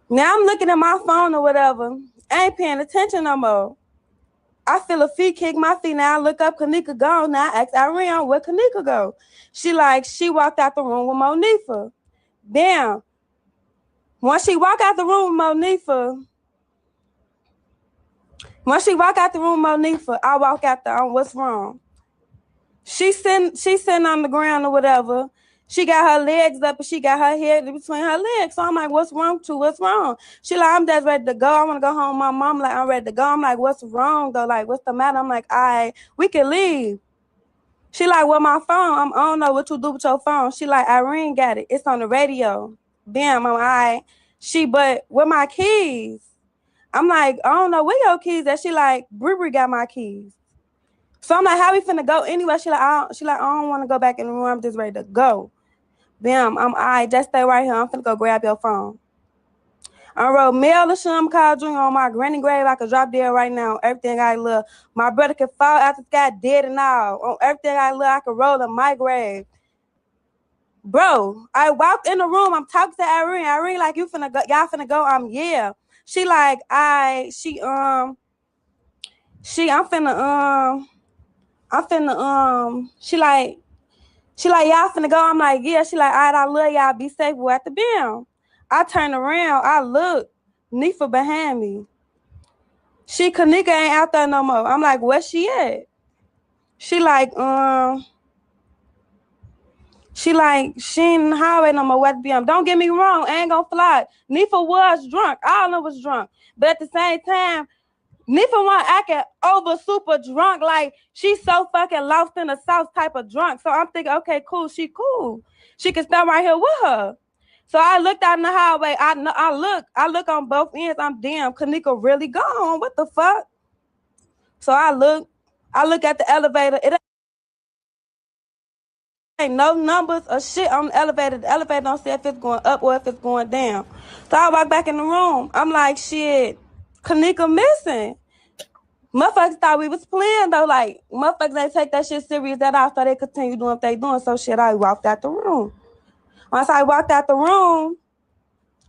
Now I'm looking at my phone or whatever. I ain't paying attention no more. I feel a feet kick my feet. Now I look up, Kenneka gone. Now I ask Irene, where Kenneka go? She walked out the room with Monifa. Damn. Once she walk out the room with Monifa, I walk out the what's wrong? She sitting on the ground or whatever. She got her legs up and she got her head between her legs. So I'm like, what's wrong too? What's wrong? She like, I'm just ready to go. I want to go home. My mom like, I'm ready to go. I'm like, what's wrong though? Like, what's the matter? I'm like, all right, we can leave. She like, well, my phone, I don't know what you do with your phone. She like, Irene got it. It's on the radio. Bam, I'm all right. But where my keys? I'm like, I don't know where your keys at. She like, Bri got my keys. So I'm like, how we finna go anyway? She like, I don't want to go back in the room. I'm just ready to go. Bam, I'm all right. Just stay right here. I'm finna go grab your phone. I wrote mail to Shum Call Jr. on my granny grave. I could drop dead right now. Everything I love. My brother could fall out the sky dead and all. On everything I love, I could roll in my grave. Bro, I walked in the room. I'm talking to Irene. Irene like, you finna go? Y'all finna go? Yeah. She like, I'm finna, she like, y'all finna go? I'm like, yeah. She like, all right, I love y'all. Be safe. We're at the bim. I turn around. I look. Nifa behind me. Kenneka ain't out there no more. I'm like, where she at? She ain't in the highway no more. What the bim? Don't get me wrong. I ain't gonna fly. Nifa was drunk. All of them was drunk. But at the same time, Nifa wasn't acting over super drunk, like she's so fucking lost in the sauce type of drunk. So I'm thinking, okay, cool, she cool. She can stand right here with her. So I looked out in the highway. I look on both ends. I'm damn, Kenneka really gone. What the fuck? So I look at the elevator. It ain't no numbers or shit on the elevator. The elevator don't say if it's going up or if it's going down. So I walk back in the room. I'm like, shit, Kenneka missing. Motherfuckers thought we was playing though. Like, motherfuckers ain't take that shit serious at all, so they continue doing what they doing. So shit, I walked out the room. Once I walked out the room,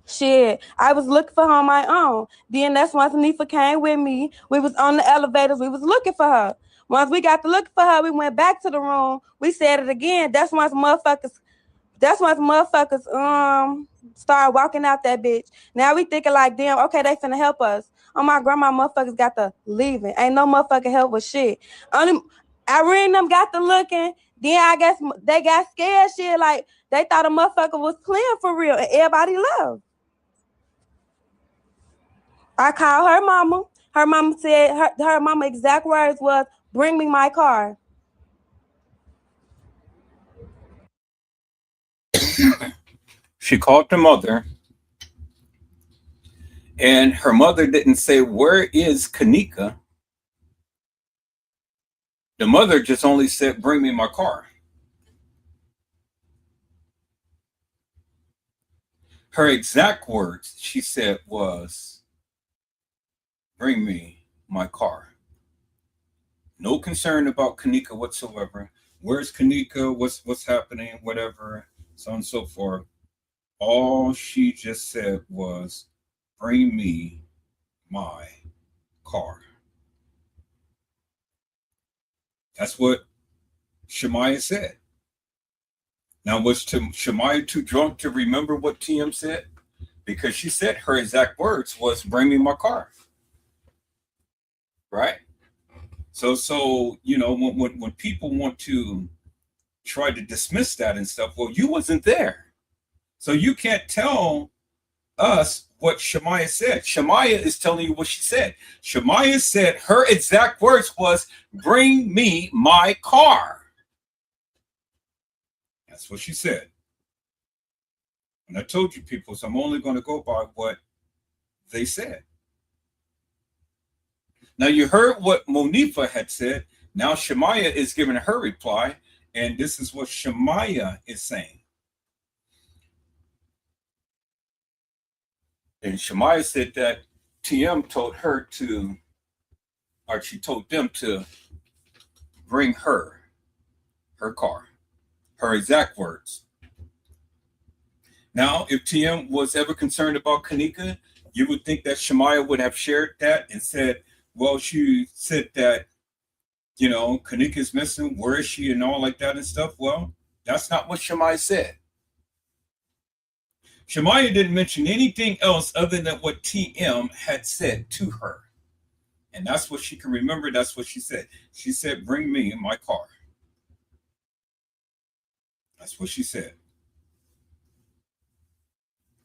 shit, I was looking for her on my own. Then that's once Nifa came with me. We was on the elevators. We was looking for her. Once we got to look for her, we went back to the room. We said it again. That's once motherfuckers start walking out that bitch. Now we thinking like, damn, okay, they finna help us. Oh, my grandma motherfuckers got to leaving. Ain't no motherfucking help with shit. Only Irene them got to looking. Then I guess they got scared shit. Like, they thought a motherfucker was playing for real. And everybody left. I called her mama. Her mama said, her mama exact words was, bring me my car. She called her mother, and her mother didn't say, where is Kenneka? The mother just only said, bring me my car. Her exact words, she said, was, bring me my car. No concern about Kenneka whatsoever. Where's Kenneka? What's happening? Whatever, so on and so forth. All she just said was, bring me my car. That's what Shemaya said. Now, was Shemaya too drunk to remember what TM said? Because she said her exact words was, bring me my car. Right? So you know, when people want to try to dismiss that and stuff, well, you wasn't there. So you can't tell us what Shemaya said. Shemaya is telling you what she said. Shemaya said her exact words was, bring me my car. That's what she said. And I told you people, so I'm only going to go by what they said. Now you heard what Monifa had said. Now Shemaya is giving her reply, and this is what Shemaya is saying. And Shemaya said that TM told her to or she told them to bring her car. Her exact words. Now, if TM was ever concerned about Kenneka, you would think that Shemaya would have shared that and said, well, she said that, Kenneka's missing, where is she, and all like that and stuff. Well, that's not what Shemaya said. Shemaya didn't mention anything else other than what TM had said to her. And that's what she can remember. That's what she said. She said, bring me in my car. That's what she said.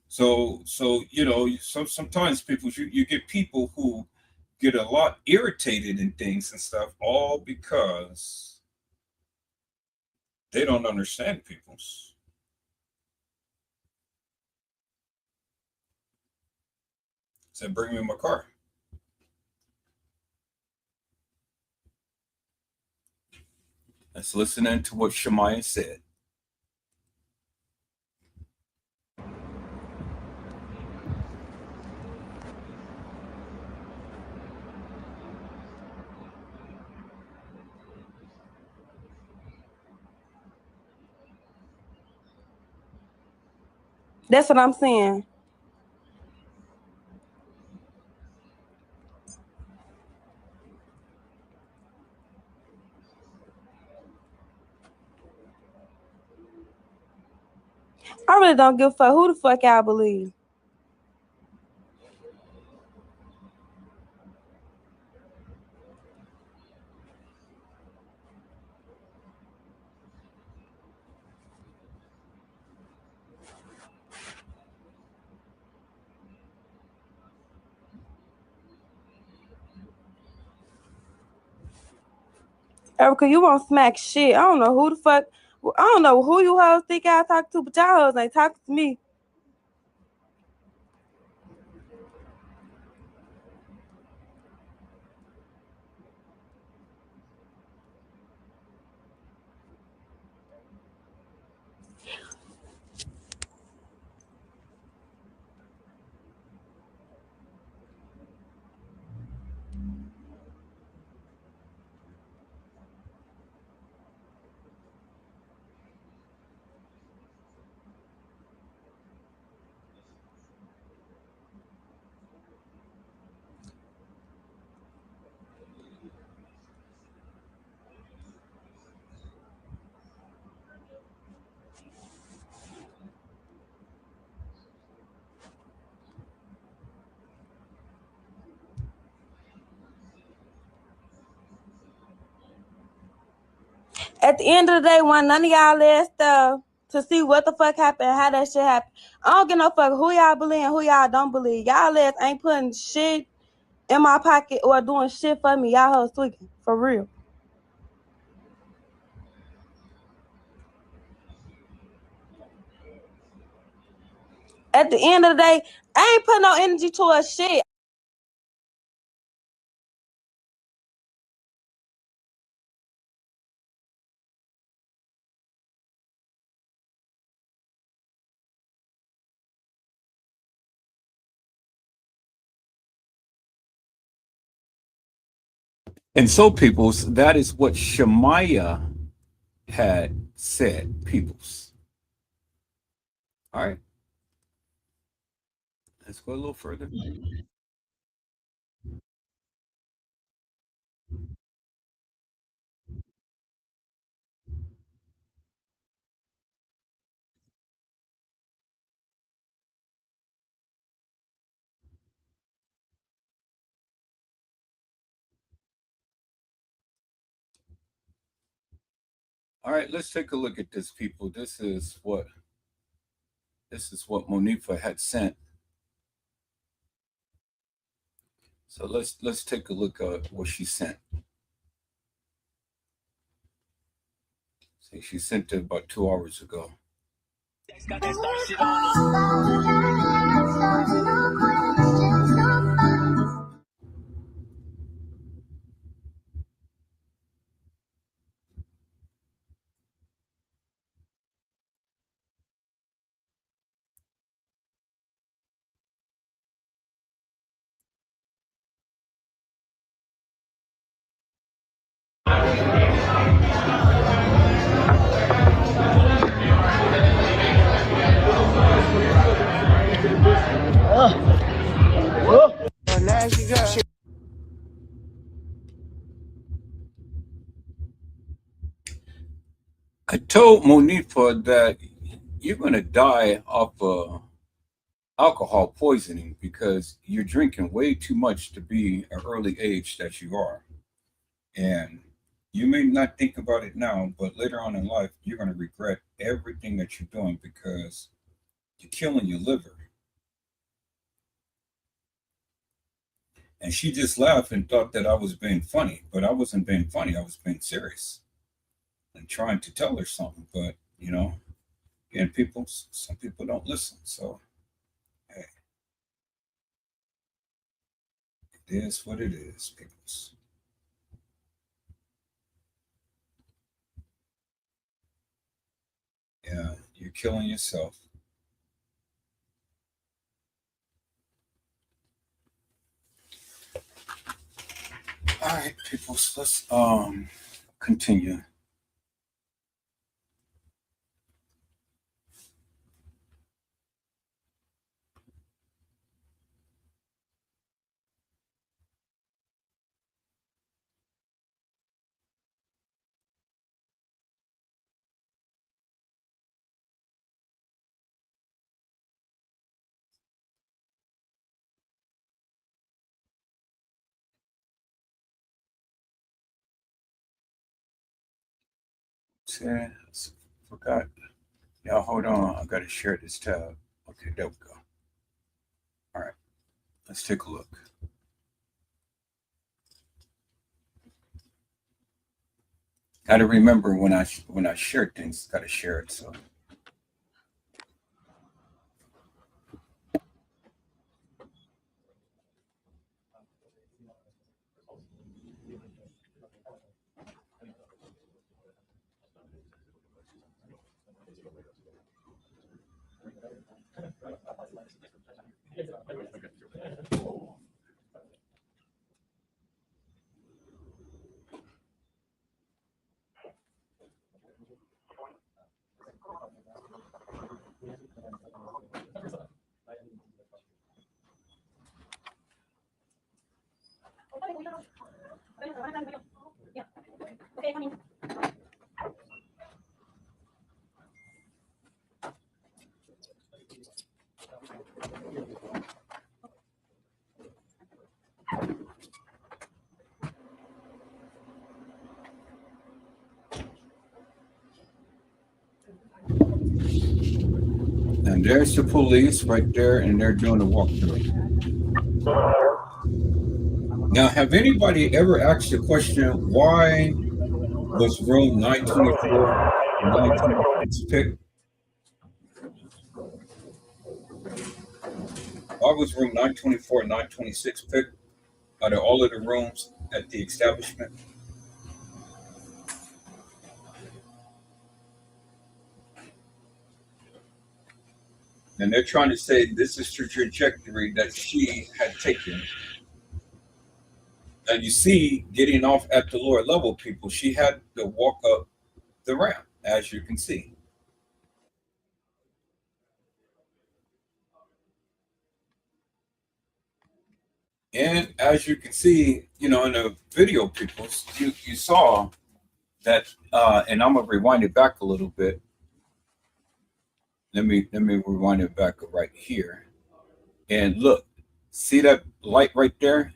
So sometimes people, you get people who get a lot irritated in things and stuff, all because they don't understand people's. Said, bring me my car. Let's listen to what Shemaya said. That's what I'm saying. I really don't give a fuck who the fuck y'all believe. Erica, you won't smack shit. I don't know who the fuck. I don't know who you hoes think I talk to, but y'all hoes ain't talking to me. At the end of the day, when none of y'all asked to see what the fuck happened, how that shit happened, I don't give no fuck who y'all believe and who y'all don't believe. Y'all ass ain't putting shit in my pocket or doing shit for me. Y'all hoes tweaking. For real. At the end of the day, I ain't putting no energy towards shit. And so, peoples, that is what Shemaya had said, peoples. All right. Let's go a little further. All right, let's take a look at this, people. This is what Monifa had sent. So let's take a look at what she sent. See, she sent it about 2 hours ago. told Monifa that you're going to die of alcohol poisoning because you're drinking way too much to be an early age that you are. And you may not think about it now, but later on in life, you're going to regret everything that you're doing because you're killing your liver. And she just laughed and thought that I was being funny, but I wasn't being funny. I was being serious and trying to tell her something. But, again, some people don't listen. So, hey, it is what it is, people. Yeah, you're killing yourself. All right, people, so let's continue. See, I forgot. Yeah, hold on. I got to share this tab. Okay, there we go. All right, let's take a look. Got to remember when I share things, got to share it. So. And there's the police right there, and they're doing a walkthrough. Now, have anybody ever asked the question, why was room 924 and 926 picked? Why was room 924 and 926 picked out of all of the rooms at the establishment? And they're trying to say this is the trajectory that she had taken. And you see, getting off at the lower level, people, she had to walk up the ramp, as you can see. And as you can see, in the video, people, you saw that, and I'm gonna rewind it back a little bit. Let me rewind it back right here. And look, see that light right there?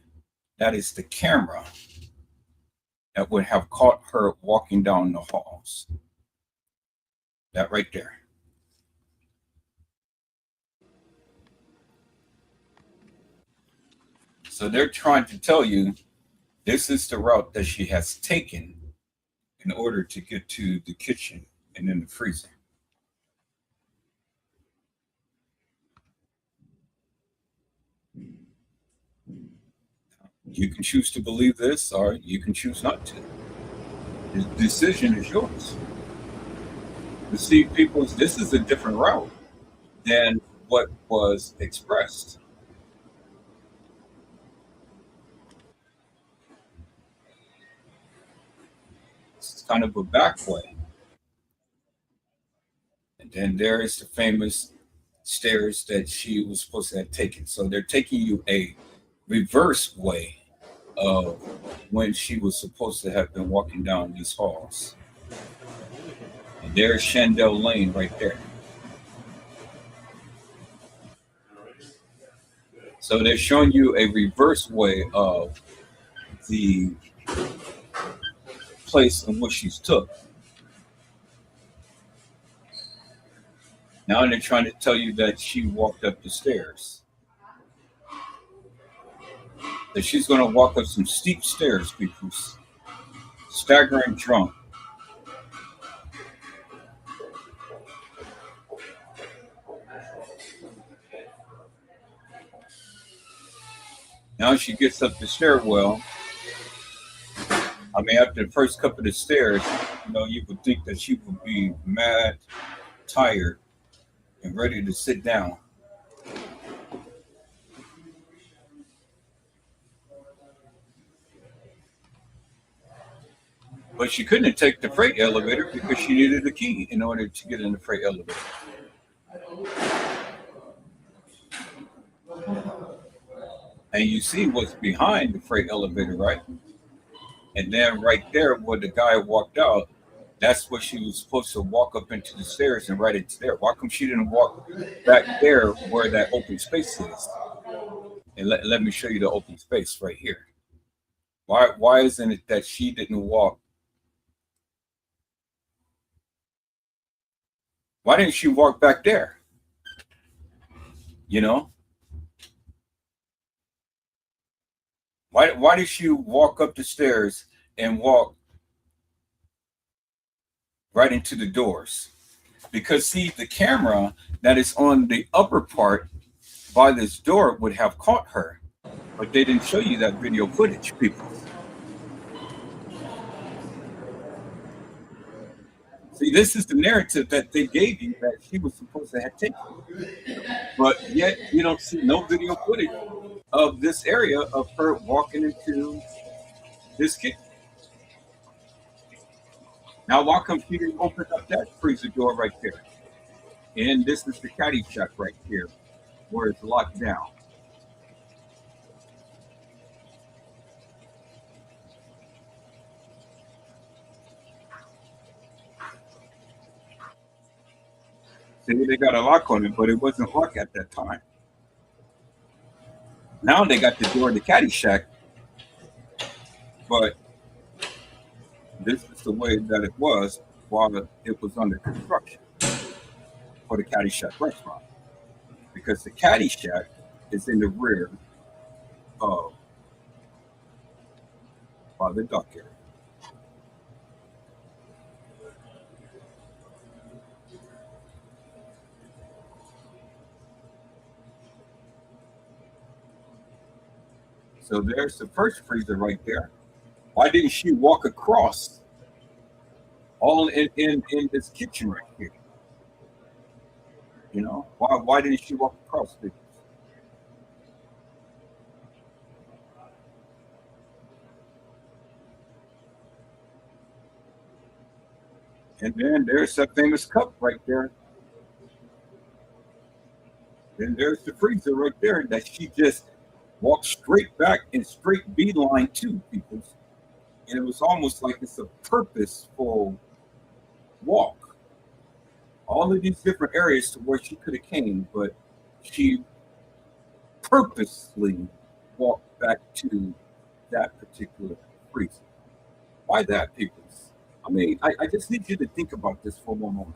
That is the camera that would have caught her walking down the halls. That right there. So they're trying to tell you this is the route that she has taken in order to get to the kitchen and then the freezer. You can choose to believe this or you can choose not to. The decision is yours. You see, people, this is a different route than what was expressed. It's kind of a back way. And then there is the famous stairs that she was supposed to have taken. So they're taking you a reverse way of when she was supposed to have been walking down these halls. And there's Shandell Lane right there. So they're showing you a reverse way of the place in which she's took. Now they're trying to tell you that she walked up the stairs. That she's going to walk up some steep stairs, people. Staggering drunk. Now she gets up the stairwell. I mean, after the first couple of stairs, you would think that she would be mad, tired, and ready to sit down. But she couldn't take the freight elevator because she needed a key in order to get in the freight elevator. And you see what's behind the freight elevator, right? And then right there where the guy walked out, that's where she was supposed to walk up into the stairs and right into there. Why come she didn't walk back there where that open space is? And let me show you the open space right here. Why isn't it that she didn't walk? Why didn't she walk back there? Why did she walk up the stairs and walk right into the doors? Because see, the camera that is on the upper part by this door would have caught her, but they didn't show you that video footage, people. See, this is the narrative that they gave you that she was supposed to have taken, but yet you don't see no video footage of this area of her walking into this kitchen. Now, why come she didn't open up that freezer door right there? And this is the caddy shack right here, where it's locked down. See, they got a lock on it, but it wasn't locked at that time. Now they got the door of the caddy shack, but this is the way that it was while it was under construction for the caddy shack restaurant. Because the caddy shack is in the rear of by the dock area. So there's the first freezer right there. Why didn't she walk across all in this kitchen right here? Why didn't she walk across this? And then there's that famous cup right there. Then there's the freezer right there that she just walked straight back and straight beeline to, people. And it was almost like it's a purposeful walk. All of these different areas to where she could have came, but she purposely walked back to that particular freezer. Why that, people? I mean, I just need you to think about this for one moment.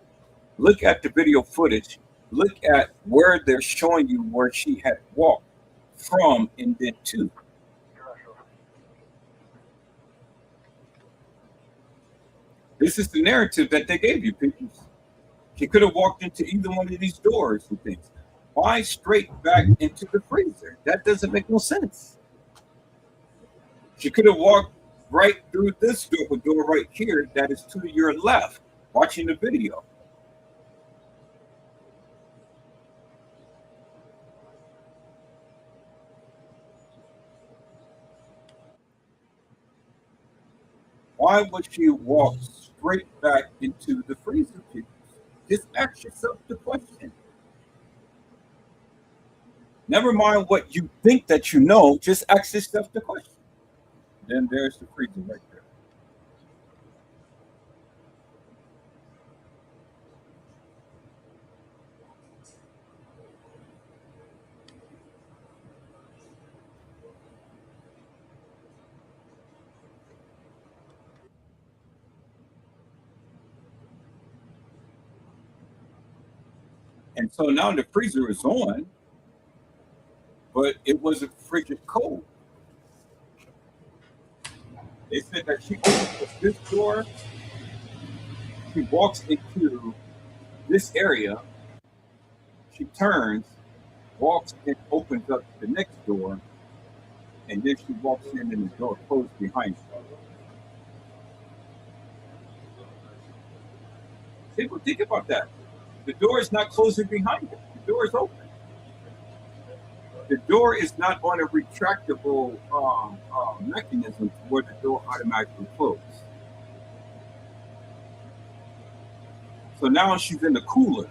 Look at the video footage. Look at where they're showing you where she had walked from and then to. This is the narrative that they gave you, people. She could have walked into either one of these doors and things. Why straight back into the freezer? That doesn't make no sense. She could have walked right through this door right here that is to your left, watching the video. Why would she walk straight back into the freezer, people? Just ask yourself the question. Never mind what you think that you know, just ask yourself the question. Then there's the freezer right there. And so now the freezer is on, but it wasn't frigid cold. They said that she opens up this door, she walks into this area, she turns, walks and opens up the next door, and then she walks in and the door closed behind her. People think about that. The door is not closing behind her. The door is open. The door is not on a retractable mechanism where the door automatically closes. So now she's in the cooler.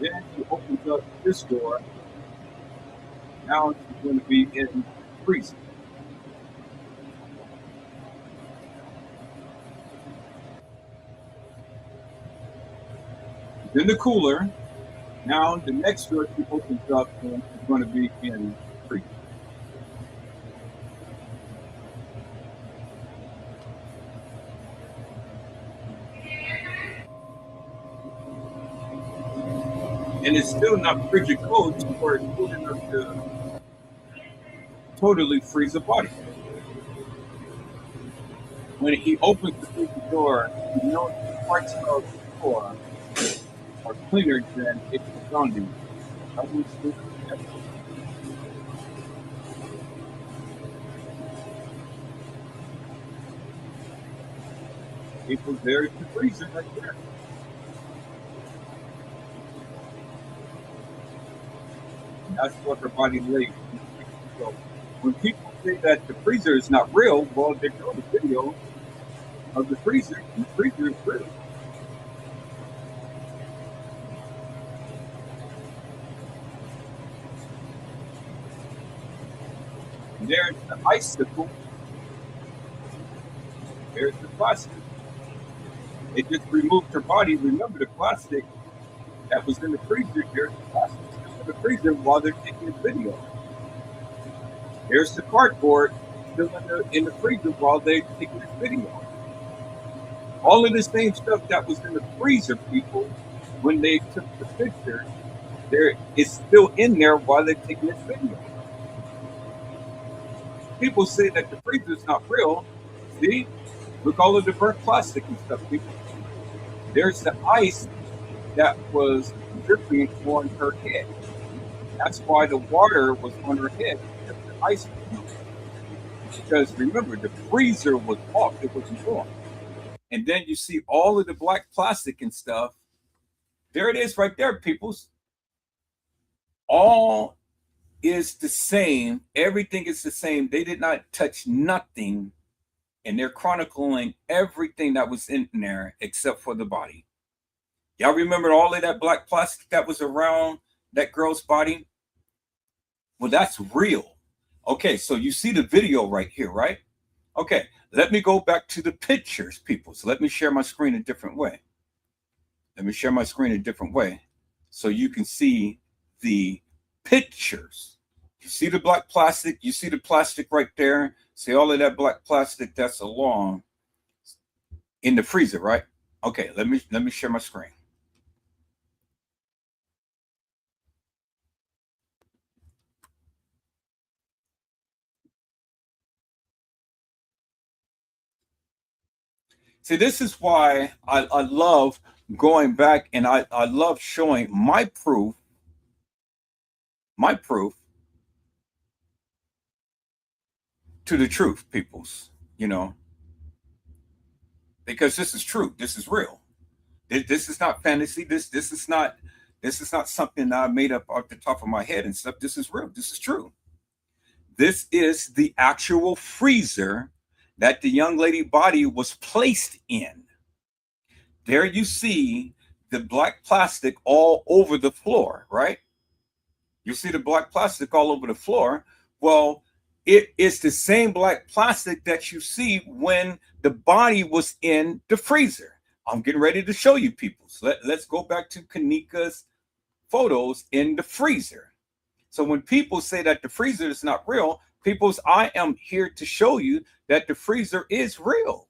Then she opens up this door. Now she's going to be in the freezer. She's in the cooler. Now the next door she opens up and she's going to be in the freezer. And it's still not frigid cold to where it's cool enough to totally freeze a body. When he opens the freezer door, you know the parts of the floor are cleaner than its surroundings. People, there's the freezer right there. And that's what her body lays. So when people say that the freezer is not real, well, they show the video of the freezer, and the freezer is real. And there's the icicle. There's the plastic. It just removed her body. Remember the plastic that was in the freezer? There's the plastic still in the freezer while they're taking the video. There's the cardboard still in the freezer while they're taking this video. All of the same stuff that was in the freezer, people, when they took the picture, there is still in there while they're taking this video. People say that the freezer is not real. See? Look, all of the burnt plastic and stuff, people. There's the ice that was dripping on her head. That's why the water was on her head, because the ice was moving. Because remember, the freezer was off, it wasn't on. And then you see all of the black plastic and stuff. There it is right there, peoples. All is the same. Everything is the same. They did not touch nothing. And they're chronicling everything that was in there except for the body. Y'all remember all of that black plastic that was around that girl's body? Well, that's real. Okay, so you see the video right here, right? Okay, let me go back to the pictures, people. So let me share my screen a different way. Let me share my screen a different way so you can see the pictures. You see the black plastic? You see the plastic right there? See all of that black plastic that's along in the freezer, right? Okay, let me share my screen. See, this is why I love going back, and I love showing my proof to the truth, peoples, you know, because this is true. This is real. This is not fantasy. This is not something that I made up off the top of my head and stuff. This is real. This is true. This is the actual freezer that the young lady body was placed in. There you see the black plastic all over the floor, right? You see the black plastic all over the floor. Well, it is the same black plastic that you see when the body was in the freezer. I'm getting ready to show you, people. So let's go back to Kenneka's photos in the freezer. So when people say that the freezer is not real, peoples, I am here to show you that the freezer is real.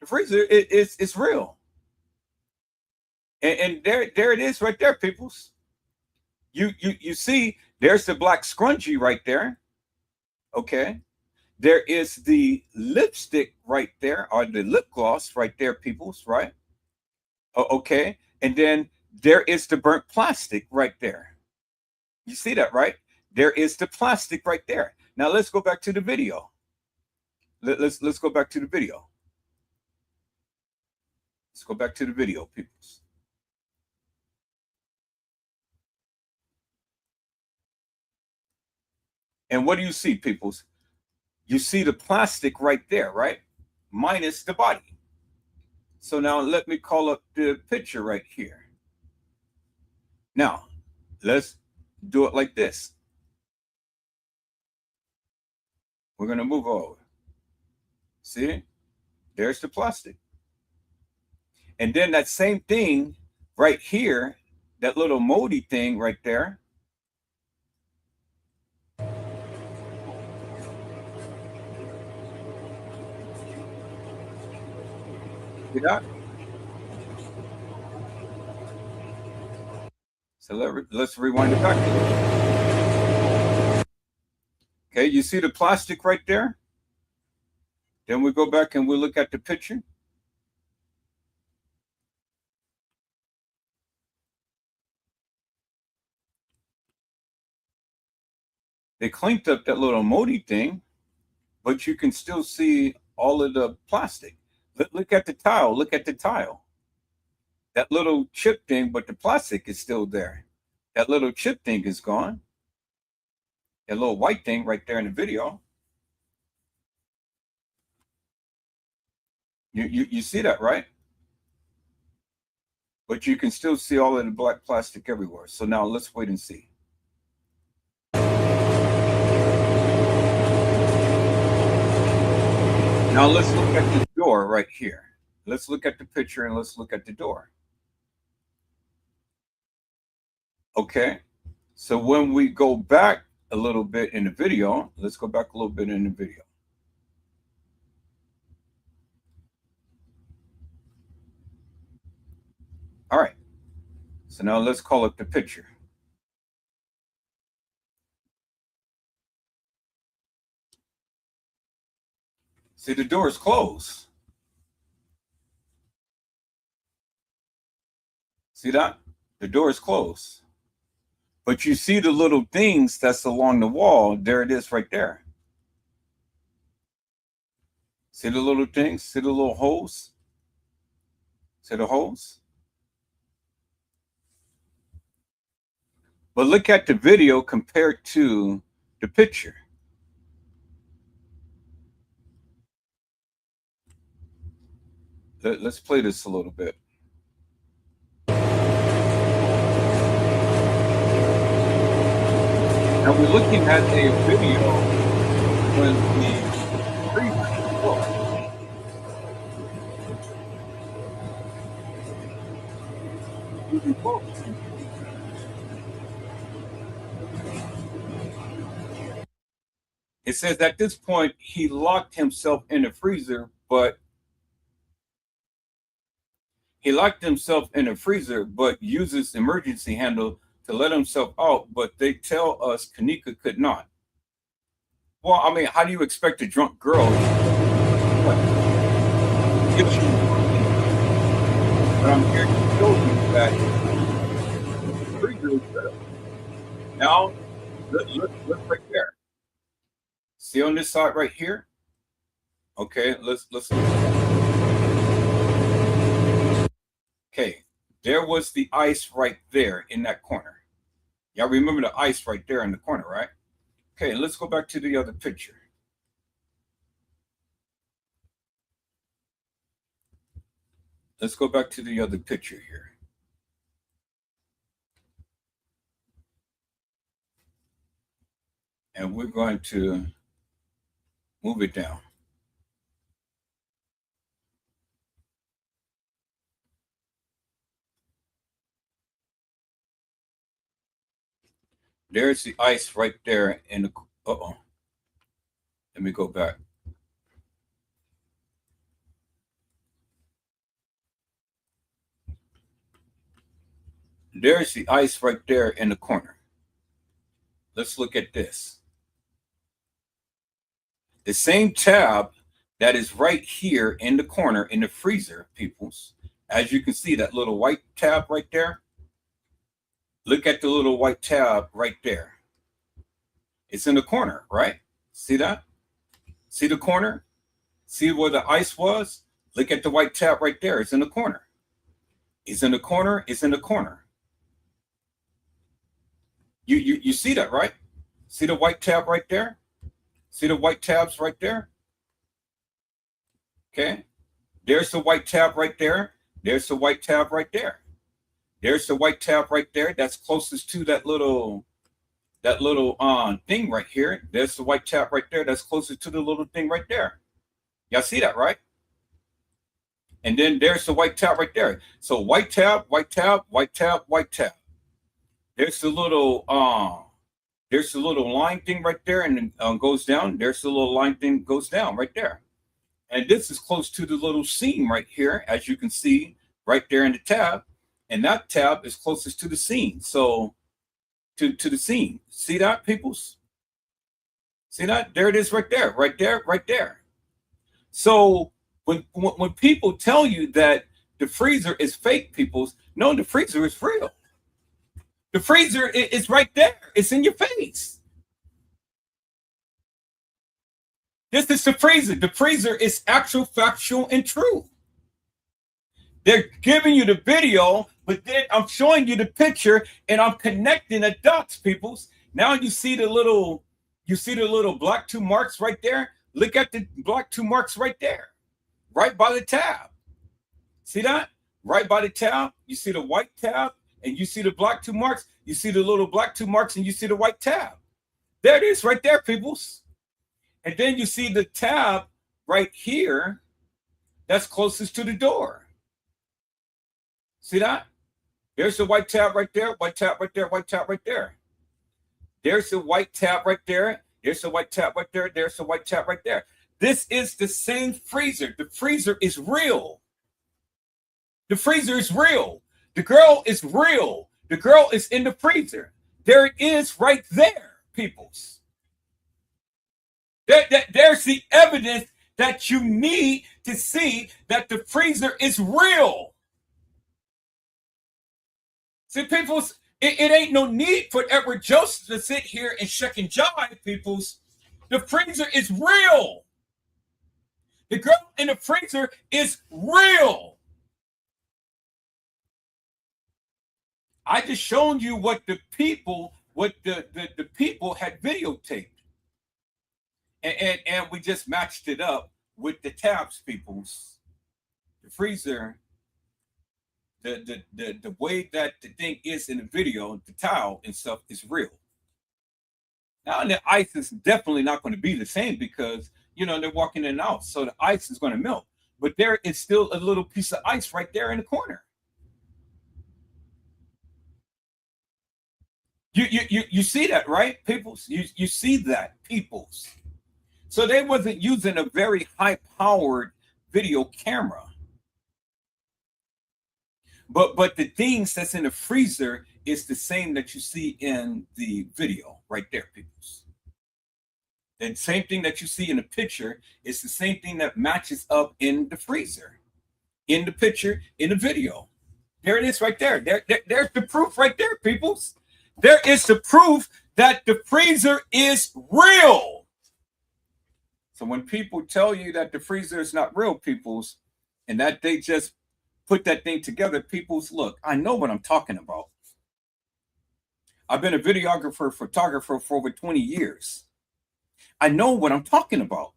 The freezer is real. And there it is right there, peoples. You see, there's the black scrunchie right there. Okay. There is the lipstick right there, or the lip gloss right there, peoples, right? Okay. And then there is the burnt plastic right there. You see that, right? There is the plastic right there. Now let's go back to the video. Let's go back to the video. Let's go back to the video, peoples. And what do you see, peoples? You see the plastic right there, right? Minus the body. So now let me call up the picture right here. Now, let's do it like this. We're going to move over. See? There's the plastic. And then that same thing right here, that little moldy thing right there. See that? So let's rewind it back. Okay, you see the plastic right there? Then we go back and we look at the picture. They cleaned up that little moldy thing, but you can still see all of the plastic. Look at the tile. Look at the tile. That little chip thing, but the plastic is still there. That little chip thing is gone. That little white thing right there in the video. You see that, right? But you can still see all of the black plastic everywhere. So now let's wait and see. Now let's look at the door right here. Let's look at the picture and let's look at the door. Okay. So when we go back a little bit in the video, let's go back a little bit in the video. All right. So now let's call up the picture. See, the door is closed. See that? The door is closed. But you see the little things that's along the wall. There it is right there. See the little things? See the little holes? See the holes? But look at the video compared to the picture. Let's play this a little bit. Now we're looking at a video when the freezer is closed. It says at this point he locked himself in the freezer, but uses emergency handle to let himself out, but they tell us Kenneka could not. Well, I mean, how do you expect a drunk girl to get you? But I'm here to show you that the freezer is real. Now, look right there. See on this side right here? Okay, let's look. Okay, there was the ice right there in that corner. Y'all remember the ice right there in the corner, right? Okay, let's go back to the other picture. Let's go back to the other picture here. And we're going to move it down. There's the ice right there in Uh-oh. Let me go back. There's the ice right there in the corner. Let's look at this. The same tab that is right here in the corner in the freezer, peoples. As you can see, that little white tab right there. Look at the little white tab right there. It's in the corner, right? See that? See the corner? See where the ice was? Look at the white tab right there. It's in the corner. It's in the corner. It's in the corner. You see that, right? See the white tab right there? See the white tabs right there? Okay. There's the white tab right there. There's the white tab right there. There's the white tab right there. That's closest to that little thing right here. There's the white tab right there. That's closest to the little thing right there. Y'all see that, right? And then there's the white tab right there. So white tab, white tab, white tab, white tab. There's the little line thing right there, and goes down. There's the little line thing goes down right there. And this is close to the little seam right here, as you can see right there in the tab. And that tab is closest to the seam. So to the seam. See that, peoples? See that? There it is right there, right there, right there. So when people tell you that the freezer is fake, peoples, no, the freezer is real. The freezer is right there. It's in your face. This is the freezer. The freezer is actual, factual, and true. They're giving you the video, but then I'm showing you the picture, and I'm connecting the dots, peoples. Now you see the little black 2 marks right there. Look at the black 2 marks right there, right by the tab. See that? Right by the tab. You see the white tab, and you see the black 2 marks. You see the little black 2 marks, and you see the white tab. There it is right there, peoples. And then you see the tab right here that's closest to the door. See that? There's the white tab right there, white tab right there, white tab right there. There's the white tab right there. There's the white tab right there. There's the white tab right there. This is the same freezer. The freezer is real. The freezer is real. The girl is real. The girl is in the freezer. There it is right there, peoples. There's the evidence that you need to see that the freezer is real. See, peoples, it ain't no need for Edward Joseph to sit here and shuck and jive, peoples. The freezer is real. The girl in the freezer is real. I just shown you what the people had videotaped. And we just matched it up with the tabs, peoples. The freezer, the way that the thing is in the video, the towel and stuff is real. Now the ice is definitely not going to be the same because they're walking in and out, so the ice is going to melt. But there is still a little piece of ice right there in the corner. You see that, right, peoples? You see that, peoples. So they wasn't using a very high-powered video camera. But the things that's in the freezer is the same that you see in the video right there, peoples. And same thing that you see in the picture is the same thing that matches up in the freezer, in the picture, in the video. There it is right there. There's the proof right there, peoples. There is the proof that the freezer is real. So when people tell you that the freezer is not real, peoples, and that they just put that thing together, peoples, look, I know what I'm talking about. I've been a videographer, photographer for over 20 years. I know what I'm talking about.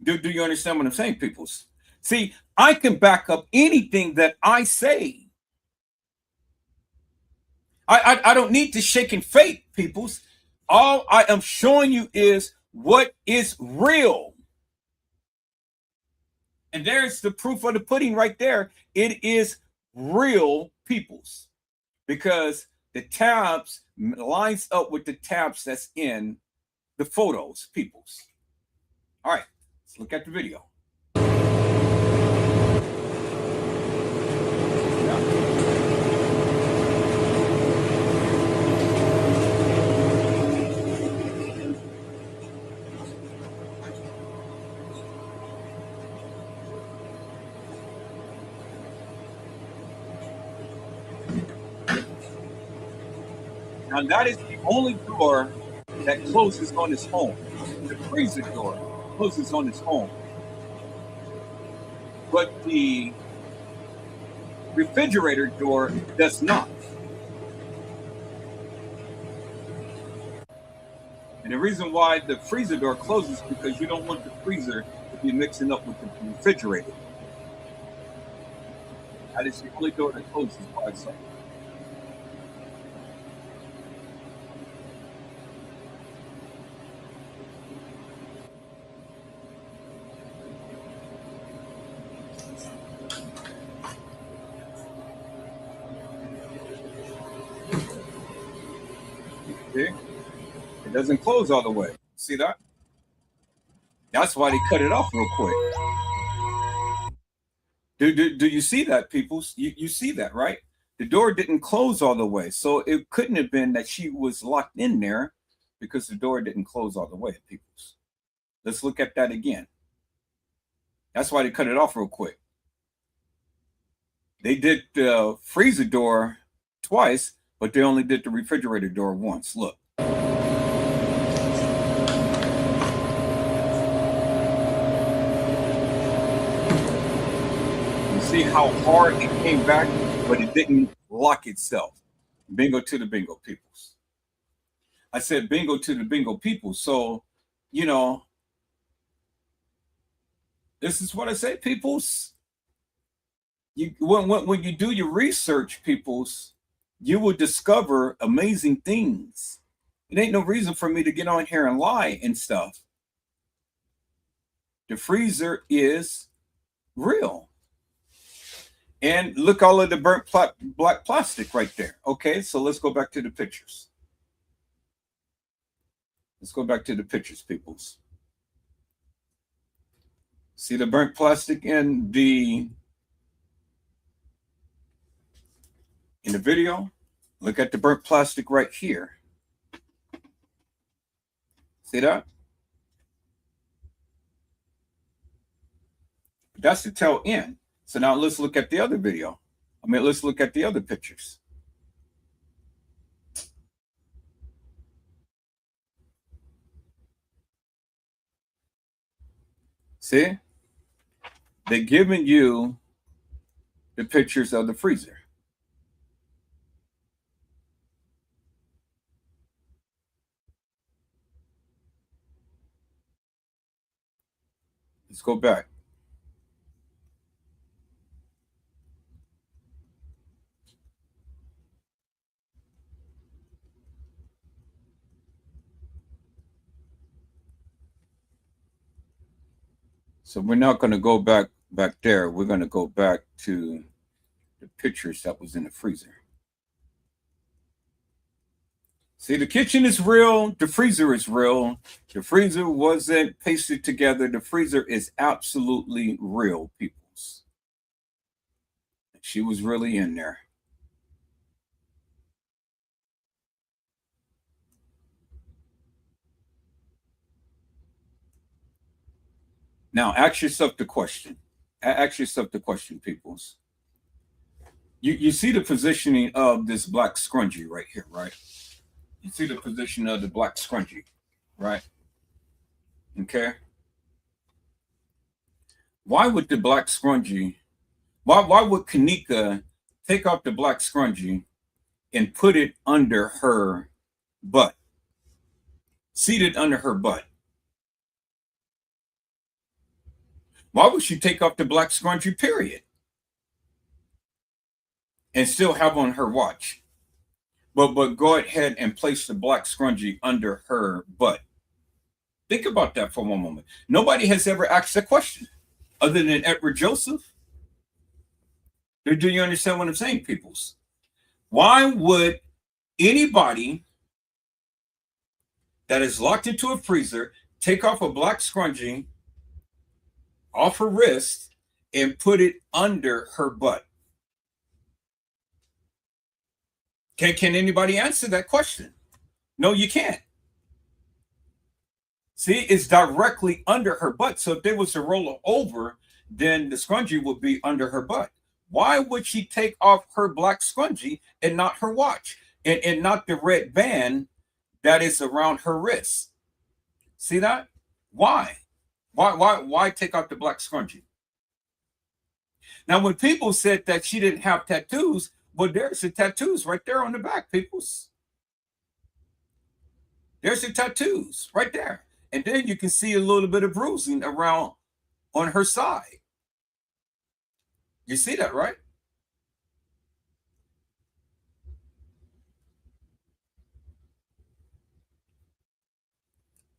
Do you understand what I'm saying, peoples? See, I can back up anything that I say. I don't need to shake and fake, peoples. All I am showing you is what is real. And there's the proof of the pudding right there. It is real, peoples. Because the tabs lines up with the tabs that's in the photos, peoples. All right, let's look at the video. Now that is the only door that closes on its own. The freezer door closes on its own. But the refrigerator door does not. And the reason why the freezer door closes is because you don't want the freezer to be mixing up with the refrigerator. That is the only door that closes by itself. See? It doesn't close all the way. See that? That's why they cut it off real quick. Do you see that, people? You see that, right? The door didn't close all the way. So it couldn't have been that she was locked in there because the door didn't close all the way, people. Let's look at that again. That's why they cut it off real quick. They did the freezer door twice, but they only did the refrigerator door once. Look. You see how hard it came back, but it didn't lock itself. Bingo to the bingo peoples. I said bingo to the bingo people. So, you know, this is what I say, peoples. When you do your research, peoples, you will discover amazing things. It ain't no reason for me to get on here and lie and stuff. The freezer is real. And look, all of the burnt black plastic right there. Okay, so let's go back to the pictures. Let's go back to the pictures, peoples. See the burnt plastic in the video? Look at the burnt plastic right here. See that? That's the tail end. So now let's look at the other video. Let's look at the other pictures. See? They're giving you the pictures of the freezer. Let's go back. So we're not going to go back there. We're going to go back to the pictures that was in the freezer. See, the kitchen is real. The freezer is real. The freezer wasn't pasted together. The freezer is absolutely real, peoples. She was really in there. Now, ask yourself the question. Ask yourself the question, peoples. You see the positioning of this black scrunchie right here, right? You see the position of the black scrunchie, right? Okay. Why would the black scrunchie, why would Kenneka take off the black scrunchie and put it under her butt? Seated under her butt. Why would she take off the black scrunchie, period? And still have on her watch? But go ahead and place the black scrunchie under her butt. Think about that for one moment. Nobody has ever asked that question other than Edward Joseph. Do you understand what I'm saying, peoples? Why would Anybody that is locked into a freezer, take off a black scrunchie off her wrist and put it under her butt. Can anybody answer that question? No, you can't. See, it's directly under her butt. So if they was to roll her over, then the scrunchie would be under her butt. Why would she take off her black scrunchie and not her watch and not the red band that is around her wrist? See that? Why? Why take off the black scrunchie? Now, when people said that she didn't have tattoos, well, there's the tattoos right there on the back, peoples. There's the tattoos right there. And then you can see a little bit of bruising around on her side. You see that, right?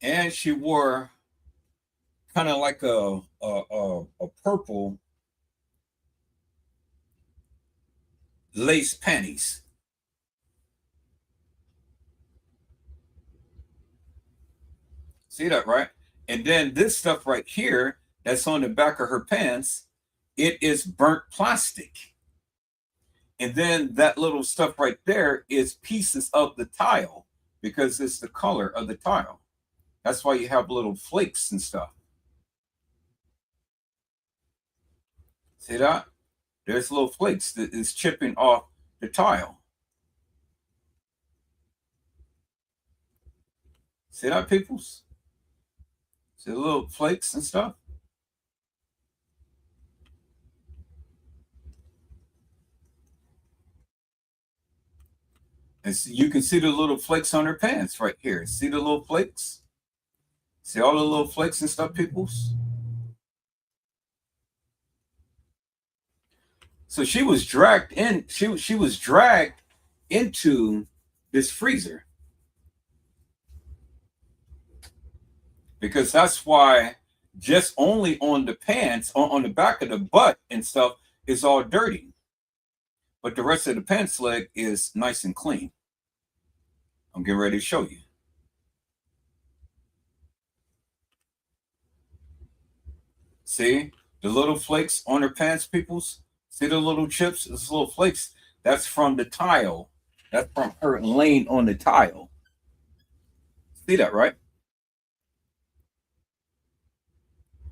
And she wore kind of like a purple lace panties. See that, right? And then this stuff right here that's on the back of her pants, it is burnt plastic. And then that little stuff right there is pieces of the tile because it's the color of the tile. That's why you have little flakes and stuff. See that? There's little flakes that is chipping off the tile. See that, peoples? See the little flakes and stuff? And see, you can see the little flakes on her pants right here. See the little flakes? See all the little flakes and stuff, peoples? So she was dragged in. She was dragged into this freezer. Because that's why just only on the pants, on the back of the butt and stuff is all dirty. But the rest of the pants leg is nice and clean. I'm getting ready to show you. See the little flakes on her pants, peoples? See the little chips, those little flakes? That's from the tile. That's from her laying on the tile. See that, right?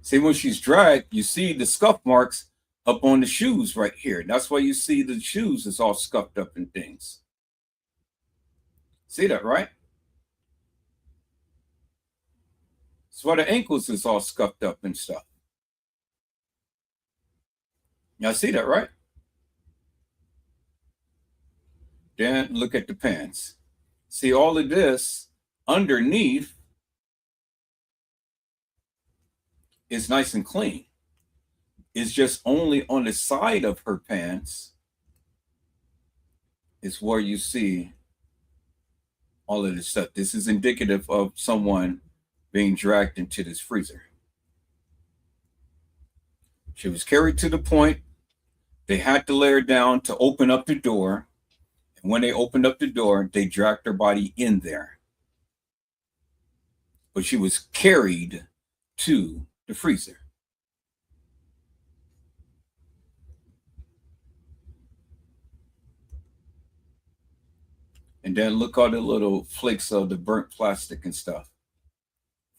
See, when she's dragged, you see the scuff marks up on the shoes right here. That's why you see the shoes is all scuffed up and things. See that, right? That's why the ankles is all scuffed up and stuff. Y'all see that, right? Then look at the pants. See all of this underneath is nice and clean. It's just only on the side of her pants is where you see all of this stuff. This is indicative of someone being dragged into this freezer. She was carried to the point. They had to lay her down to open up the door. And when they opened up the door, they dragged her body in there. But she was carried to the freezer. And then look all the little flakes of the burnt plastic and stuff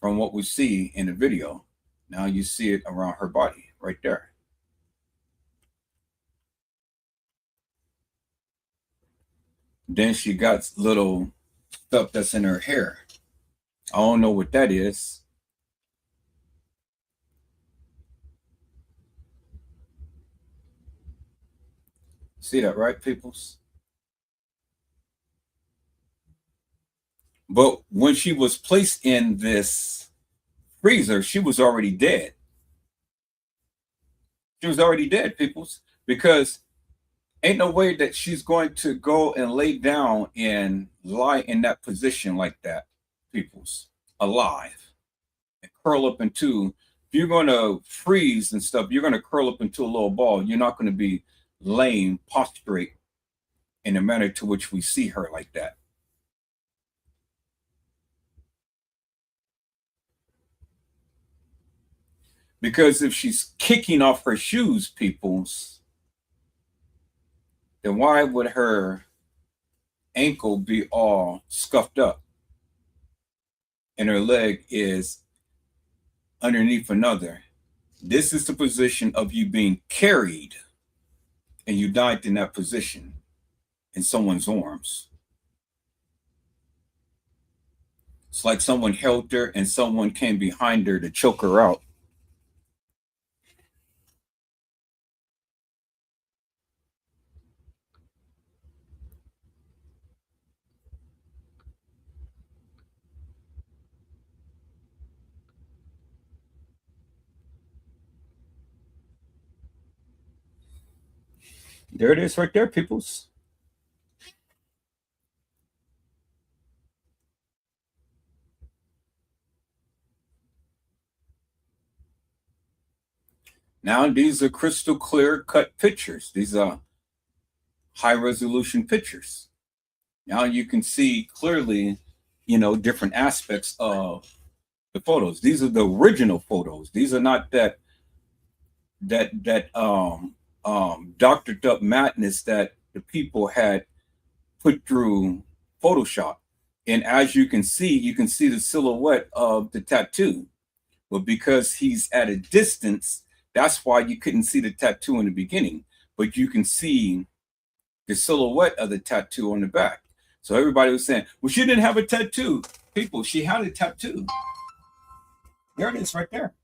from what we see in the video. Now you see it around her body right there. Then she got little stuff that's in her hair. I don't know what that is. See that, right, peoples? But when she was placed in this freezer, she was already dead. She was already dead, peoples, because ain't no way that she's going to go and lay down and lie in that position like that, peoples, alive, and curl up into, if you're going to freeze and stuff, you're going to curl up into a little ball. You're not going to be laying prostrate in the manner to which we see her like that. Because if she's kicking off her shoes, peoples, then why would her ankle be all scuffed up and her leg is underneath another? This is the position of you being carried, and you died in that position in someone's arms. It's like someone held her and someone came behind her to choke her out. There it is right there, peoples. Now these are crystal clear cut pictures. These are high resolution pictures. Now you can see clearly, different aspects of the photos. These are the original photos. These are not that doctored up madness that the people had put through Photoshop. And as you can see the silhouette of the tattoo. But because he's at a distance, that's why you couldn't see the tattoo in the beginning. But you can see the silhouette of the tattoo on the back. So everybody was saying, well, she didn't have a tattoo. People, she had a tattoo. There it is right there.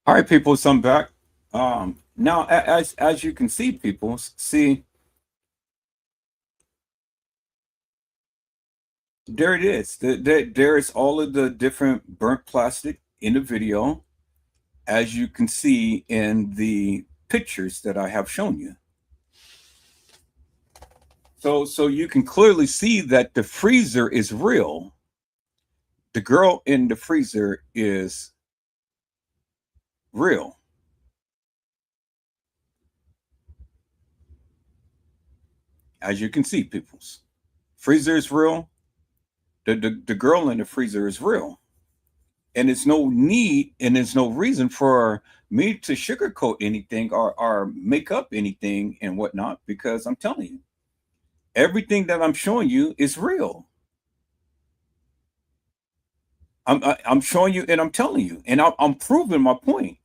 All right, people, so I'm back. Now, as you can see, people, see, there it is. There is all of the different burnt plastic in the video, as you can see in the pictures that I have shown you. So you can clearly see that the freezer is real. The girl in the freezer is real. As you can see, peoples, freezer is real. The girl in the freezer is real. And it's no need and there's no reason for me to sugarcoat anything or make up anything and whatnot, because I'm telling you, everything that I'm showing you is real. I'm showing you and I'm telling you, and I'm proving my point.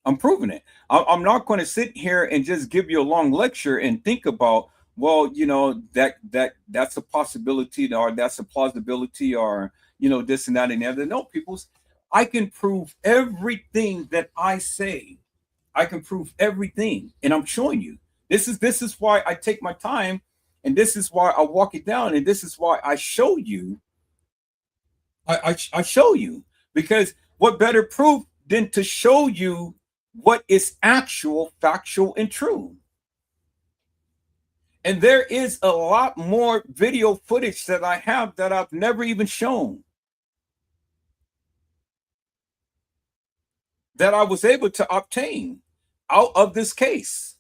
I'm proving it. I'm not going to sit here and just give you a long lecture and think about, well, you know, that's a possibility, or that's a plausibility, or you know, this and that and the other. No, peoples, I can prove everything that I say. I can prove everything, and I'm showing you. This is why I take my time, and this is why I walk it down, and this is why I show you. I show you, because what better proof than to show you what is actual, factual, and true. And there is a lot more video footage that I have that I've never even shown, that I was able to obtain out of this case.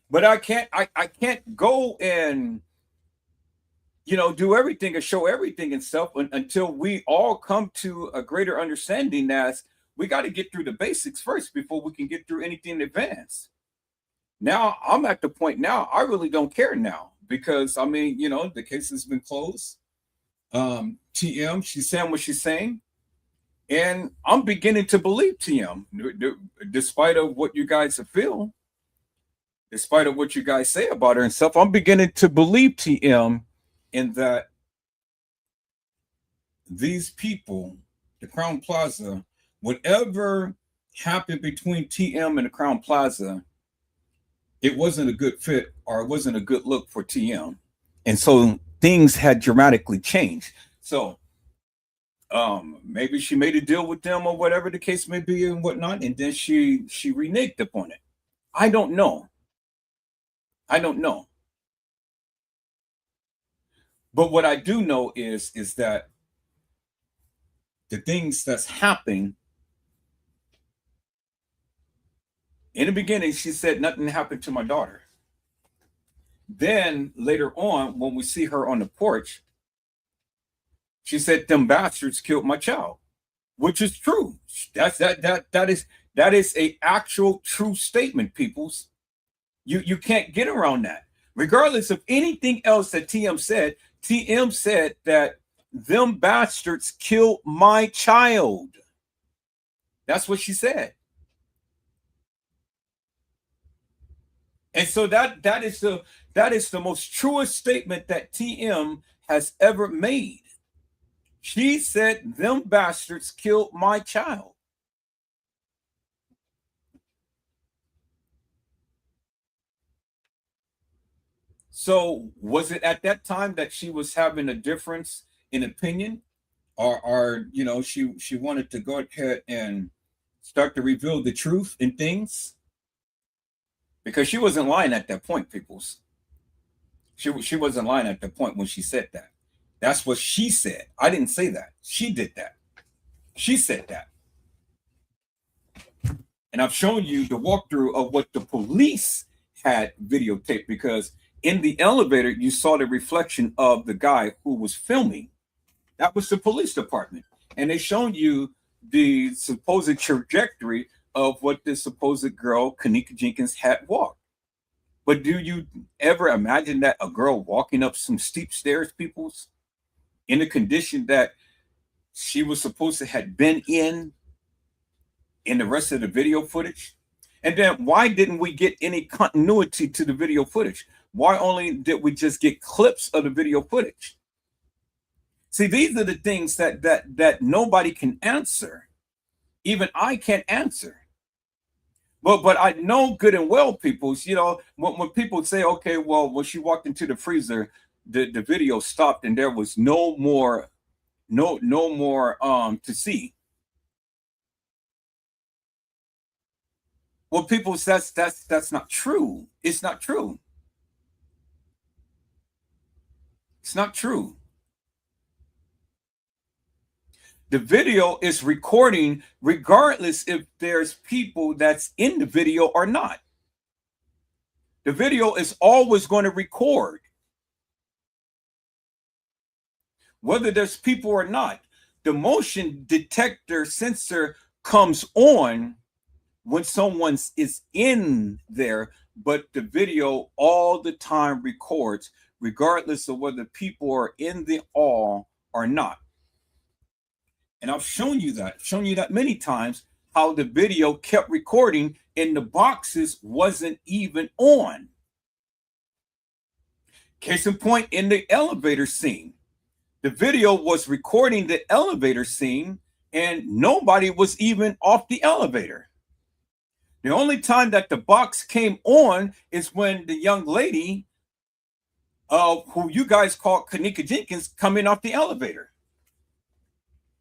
But I can't go and, you know, do everything and show everything and stuff until we all come to a greater understanding that we got to get through the basics first before we can get through anything in advance. Now I'm at the point now, I really don't care now, because I mean, you know, the case has been closed. TM, she's saying what she's saying, and I'm beginning to believe TM, despite of what you guys feel, despite of what you guys say about her and stuff. I'm beginning to believe TM in that these people, the Crown Plaza, whatever happened between TM and the Crown Plaza, it wasn't a good fit, or it wasn't a good look for TM. And so things had dramatically changed. So maybe she made a deal with them or whatever the case may be and whatnot, and then she reneged upon it. I don't know. But what I do know is that the things that's happening, in the beginning, she said nothing happened to my daughter. Then later on, when we see her on the porch, she said them bastards killed my child, which is true. That is a actual true statement, peoples. You can't get around that. Regardless of anything else that TM said that them bastards killed my child. That's what she said. And so that is the most truest statement that TM has ever made. She said them bastards killed my child. So was it at that time that she was having a difference in opinion, or you know, she wanted to go ahead and start to reveal the truth in things? Because she wasn't lying at that point, peoples. She wasn't lying at the point when she said that. That's what she said. I didn't say that. She did that. She said that. And I've shown you the walkthrough of what the police had videotaped, because in the elevator, you saw the reflection of the guy who was filming. That was the police department. And they shown you the supposed trajectory of what this supposed girl, Kenneka Jenkins, had walked. But do you ever imagine that a girl walking up some steep stairs, peoples, in the condition that she was supposed to have been in the rest of the video footage? And then why didn't we get any continuity to the video footage? Why only did we just get clips of the video footage? See, these are the things that nobody can answer. even I can't answer. But I know good and well, peoples, when people say, okay, well, when she walked into the freezer, the video stopped and there was no more to see. Well, people, that's not true. It's not true. It's not true. The video is recording regardless if there's people that's in the video or not. The video is always going to record. Whether there's people or not, the motion detector sensor comes on when someone is in there, but the video all the time records, regardless of whether people are in the hall or not. And I've shown you that many times, how the video kept recording and the boxes wasn't even on. Case in point, in the elevator scene, the video was recording the elevator scene and nobody was even off the elevator. The only time that the box came on is when the young lady, who you guys call Kenneka Jenkins, come in off the elevator.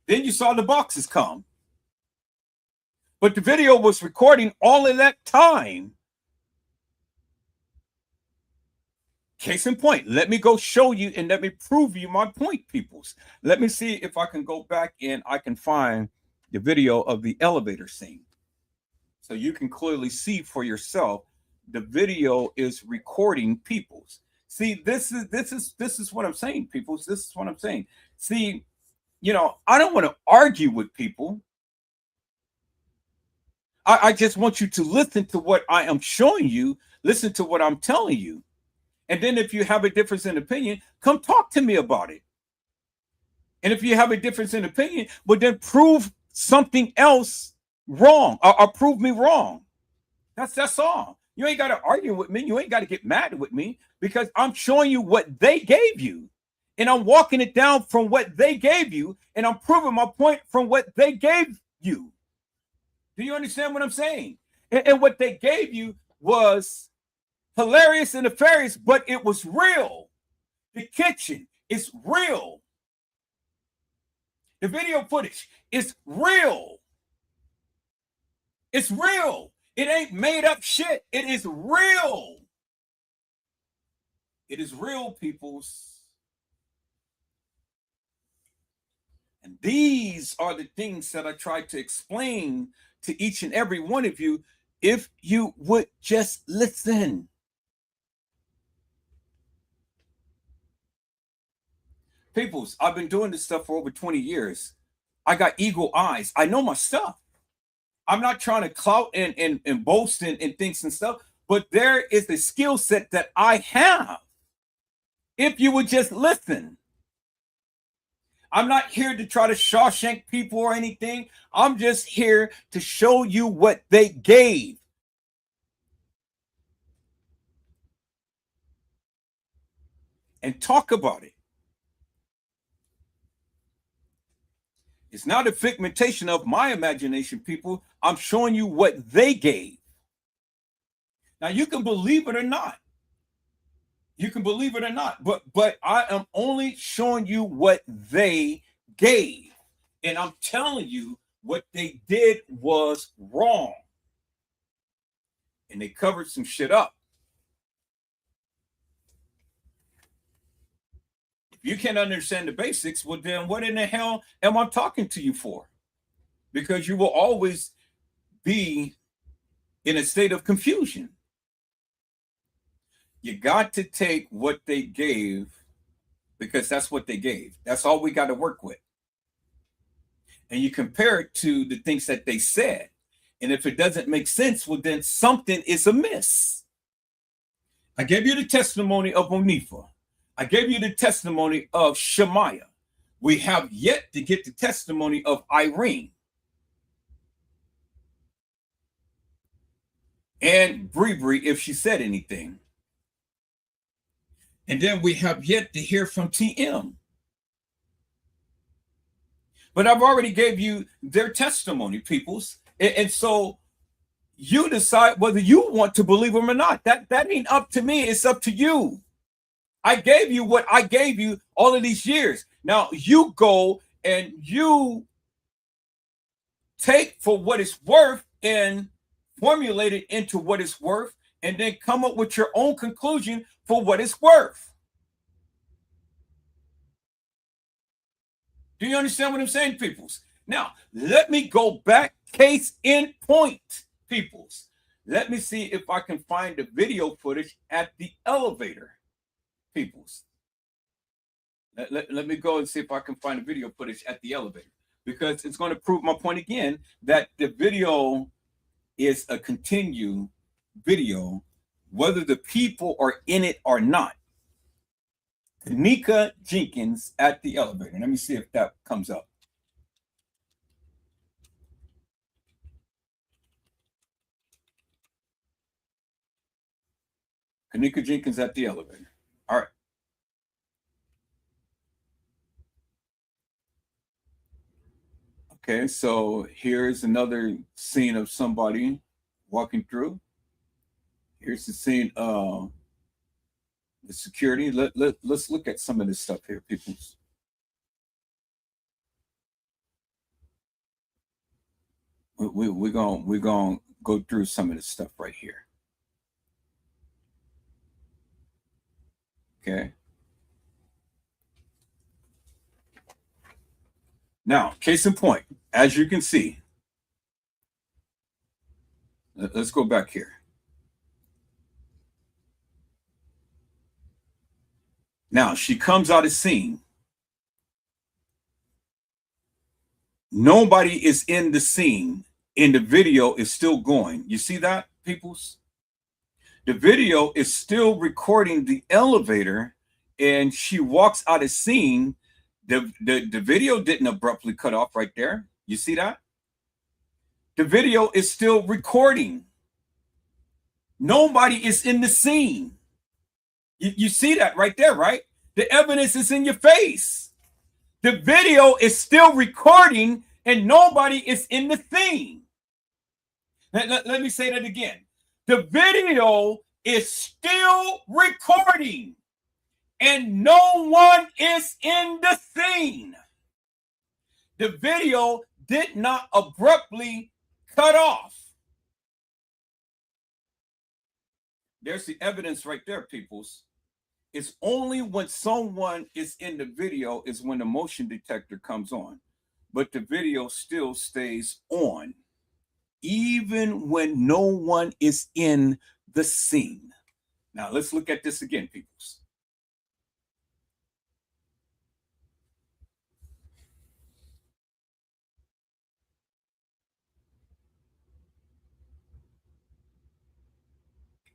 Then you saw the boxes come. But the video was recording all of that time. Case in point, let me go show you and let me prove you my point, peoples. Let me see if I can go back and I can find the video of the elevator scene. So you can clearly see for yourself, the video is recording peoples. See, this is what I'm saying, peoples. This is what I'm saying. See, I don't want to argue with people. I just want you to listen to what I am showing you, listen to what I'm telling you. And then if you have a difference in opinion, come talk to me about it. And if you have a difference in opinion, well, then prove something else wrong or prove me wrong. That's all. You ain't got to argue with me. You ain't got to get mad with me because I'm showing you what they gave you. And I'm walking it down from what they gave you, and I'm proving my point from what they gave you. Do you understand what I'm saying? And what they gave you was hilarious and nefarious, but it was real. The kitchen is real. The video footage is real. It's real. It ain't made up shit. It is real. It is real, peoples. And these are the things that I try to explain to each and every one of you if you would just listen. Peoples, I've been doing this stuff for over 20 years. I got eagle eyes. I know my stuff. I'm not trying to clout and boast and things and stuff, but there is a skill set that I have. If you would just listen. I'm not here to try to Shawshank people or anything. I'm just here to show you what they gave. And talk about it. It's not a figmentation of my imagination, people. I'm showing you what they gave. Now, you can believe it or not. You can believe it or not, but I am only showing you what they gave. And I'm telling you what they did was wrong. And they covered some shit up. If you can't understand the basics, well, then what in the hell am I talking to you for? Because you will always be in a state of confusion. You got to take what they gave because that's what they gave. That's all we got to work with. And you compare it to the things that they said. And if it doesn't make sense, well, then something is amiss. I gave you the testimony of Onifa. I gave you the testimony of Shemaiah. We have yet to get the testimony of Irene. And Bree, if she said anything. And then we have yet to hear from TM. But I've already gave you their testimony, peoples. And so you decide whether you want to believe them or not. That ain't up to me. It's up to you. I gave you what I gave you all of these years. Now you go and you take for what it's worth and formulate it into what it's worth, and then come up with your own conclusion for what it's worth. Do you understand what I'm saying, peoples? Now, let me go back, case in point, peoples. Let me see if I can find the video footage at the elevator, peoples. Let me go and see if I can find the video footage at the elevator, because it's going to prove my point again that the video is a continued video, whether the people are in it or not. Kenneka Jenkins at the elevator. Let me see if that comes up. Kenneka Jenkins at the elevator. All right. Okay, so here's another scene of somebody walking through. Here's the scene of the security. Let's look at some of this stuff here, people. We're gonna go through some of this stuff right here. Okay. Now, case in point, as you can see, let's go back here. Now, she comes out of scene. Nobody is in the scene, and the video is still going. You see that, peoples? The video is still recording the elevator, and she walks out of scene. The video didn't abruptly cut off right there. You see that? The video is still recording. Nobody is in the scene. You see that right there, right? The evidence is in your face. The video is still recording and nobody is in the scene. Let me say that again. The video is still recording and no one is in the scene. The video did not abruptly cut off. There's the evidence right there, peoples. It's only when someone is in the video is when the motion detector comes on. But the video still stays on, even when no one is in the scene. Now, let's look at this again, peoples.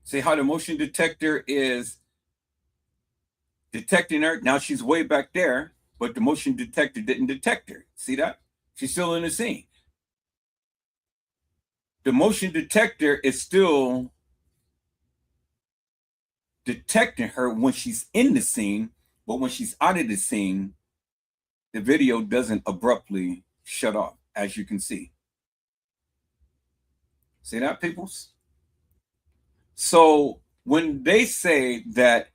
See how the motion detector is detecting her. Now she's way back there, but the motion detector didn't detect her. See that? She's still in the scene. The motion detector is still detecting her when she's in the scene, but when she's out of the scene, the video doesn't abruptly shut off, as you can see. See that, peoples? So when they say that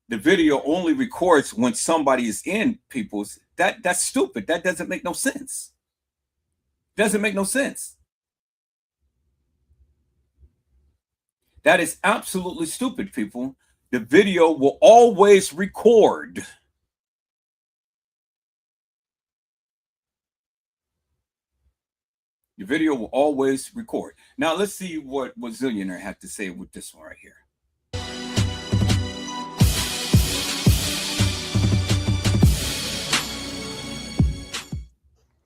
the video only records when somebody is in, peoples, that's stupid. That doesn't make no sense. Doesn't make no sense. That is absolutely stupid, people. The video will always record. The video will always record. Now let's see what Zillionaire had to say with this one right here.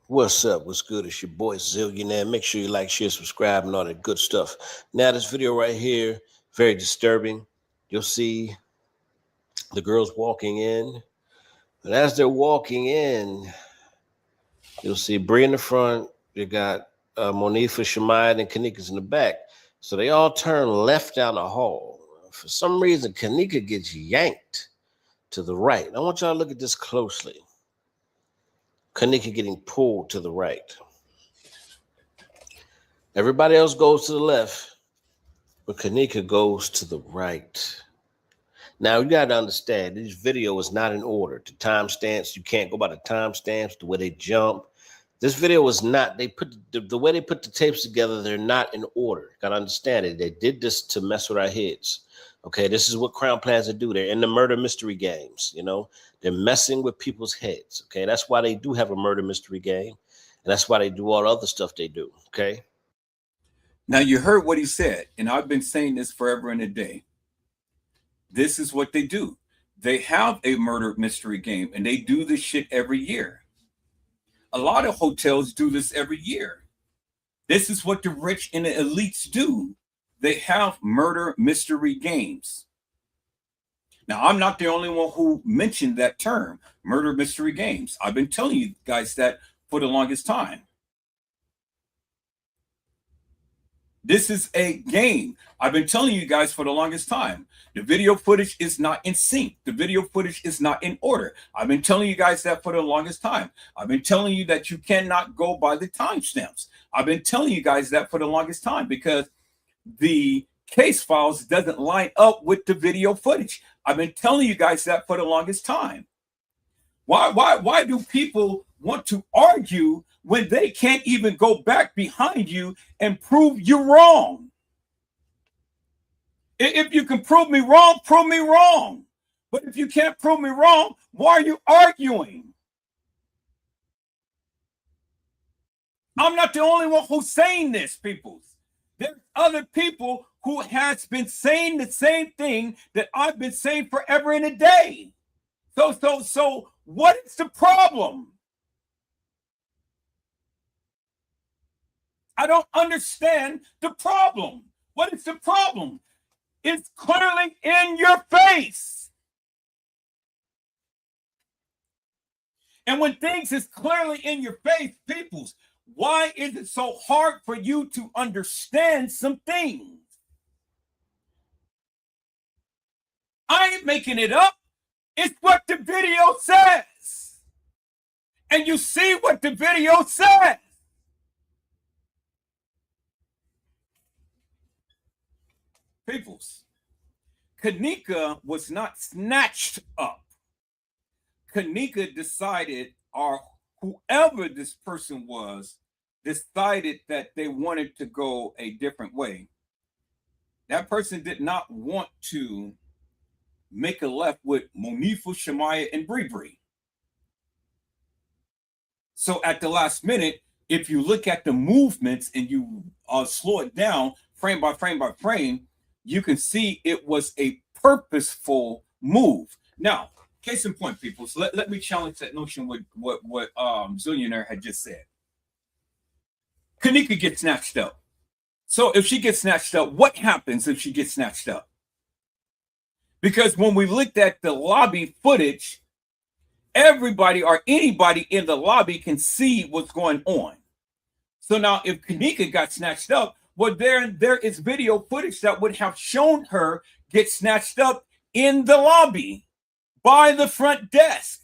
What's up? What's good? It's your boy Zillionaire. Make sure you like, share, subscribe, and all that good stuff. Now, this video right here, very disturbing. You'll see the girls walking in. And as they're walking in, you'll see Bree in the front. You got Monifa, Shemaya, and Kenneka's in the back. So they all turn left down the hall. For some reason, Kenneka gets yanked to the right. I want y'all to look at this closely. Kenneka getting pulled to the right. Everybody else goes to the left, but Kenneka goes to the right. Now, you got to understand, this video is not in order. The timestamps, you can't go by the timestamps, the way they jump. This video was not, they put the way they put the tapes together, they're not in order. Got to understand it. They did this to mess with our heads. Okay, this is what Crown Plaza do. They're in the murder mystery games, you know. They're messing with people's heads, okay? That's why they do have a murder mystery game, and that's why they do all the other stuff they do, okay? Now, you heard what he said, and I've been saying this forever and a day. This is what they do. They have a murder mystery game, and they do this shit every year. A lot of hotels do this every year. This is what the rich and the elites do. They have murder mystery games. Now, I'm not the only one who mentioned that term, murder mystery games. I've been telling you guys that for the longest time. This is a game. I've been telling you guys for the longest time. The video footage is not in sync. The video footage is not in order. I've been telling you guys that for the longest time. I've been telling you that you cannot go by the timestamps. I've been telling you guys that for the longest time because the case files doesn't line up with the video footage. I've been telling you guys that for the longest time. Why do people want to argue when they can't even go back behind you and prove you wrong? If you can prove me wrong, prove me wrong. But if you can't prove me wrong, why are you arguing? I'm not the only one who's saying this, people. There's other people who has been saying the same thing that I've been saying forever and a day. So what is the problem? I don't understand the problem. What is the problem? It's clearly in your face. And when things is clearly in your face, peoples, why is it so hard for you to understand some things? I ain't making it up. It's what the video says. And you see what the video says. Peoples, Kenneka was not snatched up. Kenneka decided, or whoever this person was, decided that they wanted to go a different way. That person did not want to make a left with Monifa, Shemaya, and Bree. So at the last minute, if you look at the movements and you slow it down frame by frame by frame, you can see it was a purposeful move. Now, case in point, people, so let me challenge that notion with what Zillionaire had just said. Kenneka gets snatched up. So if she gets snatched up, what happens if she gets snatched up? Because when we looked at the lobby footage, everybody or anybody in the lobby can see what's going on. So now if Kenneka got snatched up, well, there is video footage that would have shown her get snatched up in the lobby by the front desk.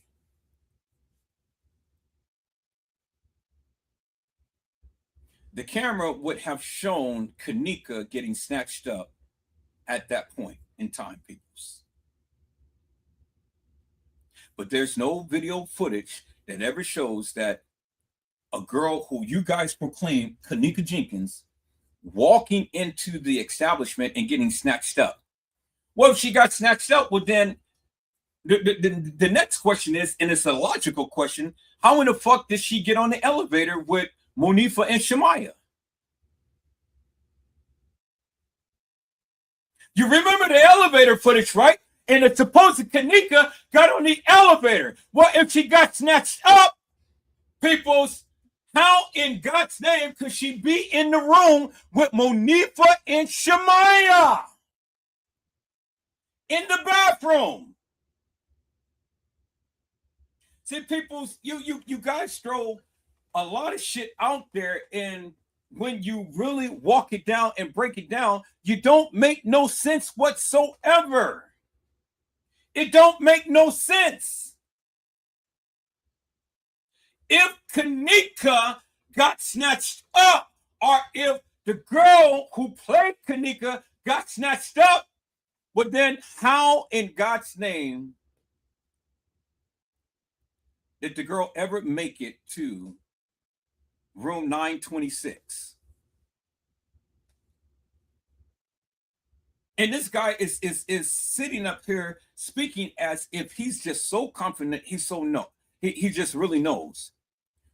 The camera would have shown Kenneka getting snatched up at that point in time, peoples. But there's no video footage that ever shows that a girl who you guys proclaim, Kenneka Jenkins, walking into the establishment and getting snatched up. Well, if she got snatched up, well, then the next question is, and it's a logical question, how in the fuck did she get on the elevator with Monifa and Shemaya? You remember the elevator footage, right? And it's supposed that Kenneka got on the elevator. Well, if she got snatched up, peoples, how in God's name could she be in the room with Monifa and Shemaya in the bathroom? See, people, you guys throw a lot of shit out there, and when you really walk it down and break it down, you don't make no sense whatsoever. It don't make no sense. if Kenneka got snatched up, or if the girl who played Kenneka got snatched up, well then how in God's name did the girl ever make it to room 926? And this guy is sitting up here speaking as if he's just so confident, he's so he just really knows.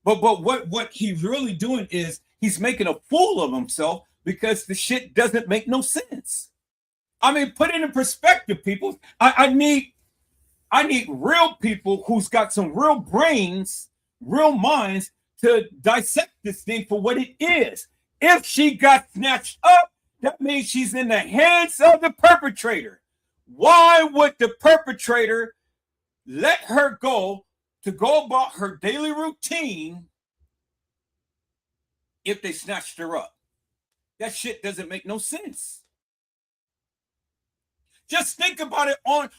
But what he's really doing is he's making a fool of himself because the shit doesn't make no sense. I mean, put it in perspective, people. I need real people who's got some real brains, real minds to dissect this thing for what it is. If she got snatched up, that means she's in the hands of the perpetrator. Why would the perpetrator let her go to go about her daily routine if they snatched her up? That shit doesn't make no sense. Just think about it on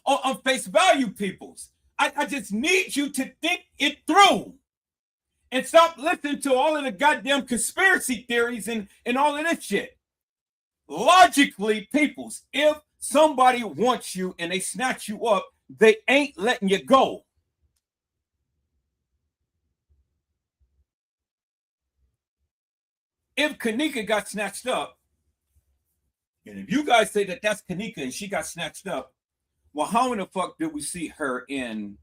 face value, peoples. I just need you to think it through and stop listening to all of the goddamn conspiracy theories and all of this shit. Logically, peoples, if somebody wants you and they snatch you up, they ain't letting you go. If Kenneka got snatched up, and if you guys say that that's Kenneka and she got snatched up, well, how in the fuck did we see her in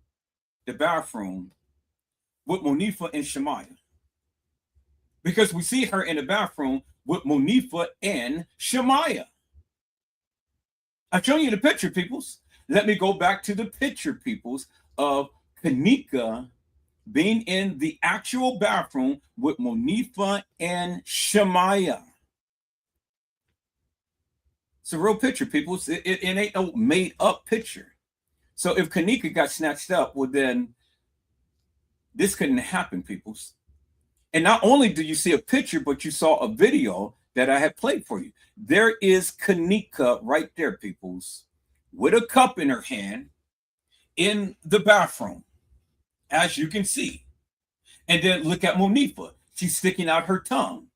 the bathroom with Monifa and Shemaya? Because we see her in the bathroom with Monifa and Shemaya. I'm showing you the picture, peoples. Let me go back to the picture, peoples, of Kenneka being in the actual bathroom with Monifa and Shemaya. It's a real picture, peoples. It ain't no made up picture. So if Kenneka got snatched up, well then this couldn't happen, peoples. And not only do you see a picture, but you saw a video that I had played for you. There is Kenneka right there, peoples, with a cup in her hand in the bathroom, as you can see. And then look at Monifa. She's sticking out her tongue.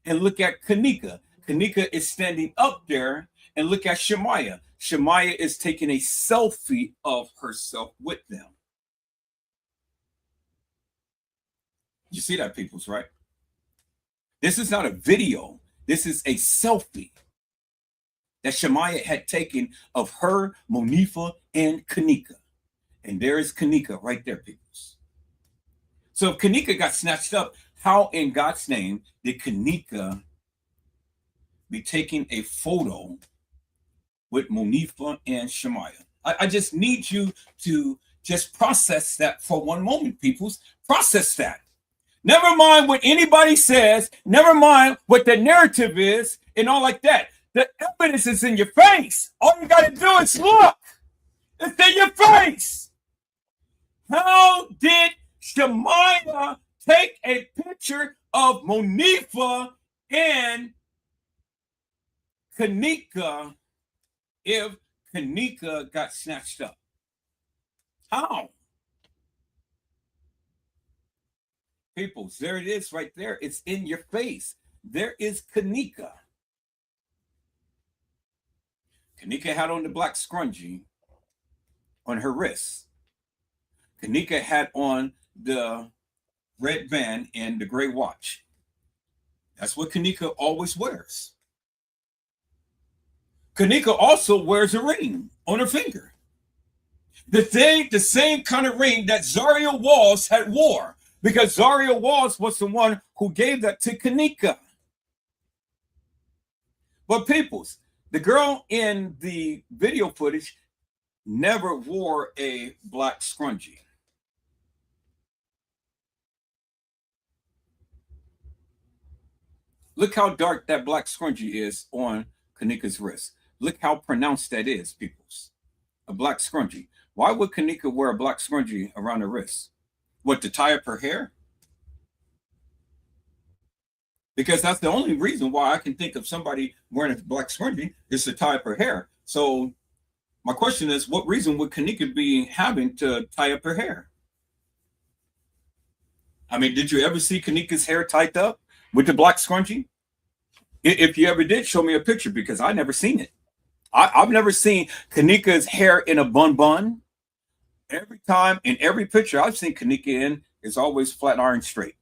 And look at Kenneka. Kenneka is standing up there. And look at Shemaya. Shemaya is taking a selfie of herself with them. You see that, peoples, right? This is not a video. This is a selfie that Shemaya had taken of her, Monifa, and Kenneka. And there is Kenneka right there, peoples. So if Kenneka got snatched up, how in God's name did Kenneka be taking a photo with Monifa and Shemaya? I just need you to just process that for one moment, peoples. Process that. Never mind what anybody says. Never mind what the narrative is and all like that. The evidence is in your face. All you got to do is look. It's in your face. How did Shemaya take a picture of Monifa and Kenneka if Kenneka got snatched up? How? Peoples, there it is right there. It's in your face. There is Kenneka. Kenneka had on the black scrunchie on her wrist. Kenneka had on the red band and the gray watch. That's what Kenneka always wears. Kenneka also wears a ring on her finger. The same kind of ring that Zaria Walls had wore, because Zaria Walls was the one who gave that to Kenneka. But peoples, the girl in the video footage never wore a black scrunchie. Look how dark that black scrunchie is on Kenneka's wrist. Look how pronounced that is, peoples. A black scrunchie. Why would Kenneka wear a black scrunchie around her wrist? What, to tie up her hair? Because that's the only reason why I can think of somebody wearing a black scrunchie is to tie up her hair. So my question is, what reason would Kenneka be having to tie up her hair? I mean, did you ever see Kenneka's hair tied up with the black scrunchie? If you ever did, show me a picture, because I never seen it. I've never seen Kenneka's hair in a bun. Every time, in every picture I've seen Kenneka in, is always flat iron straight.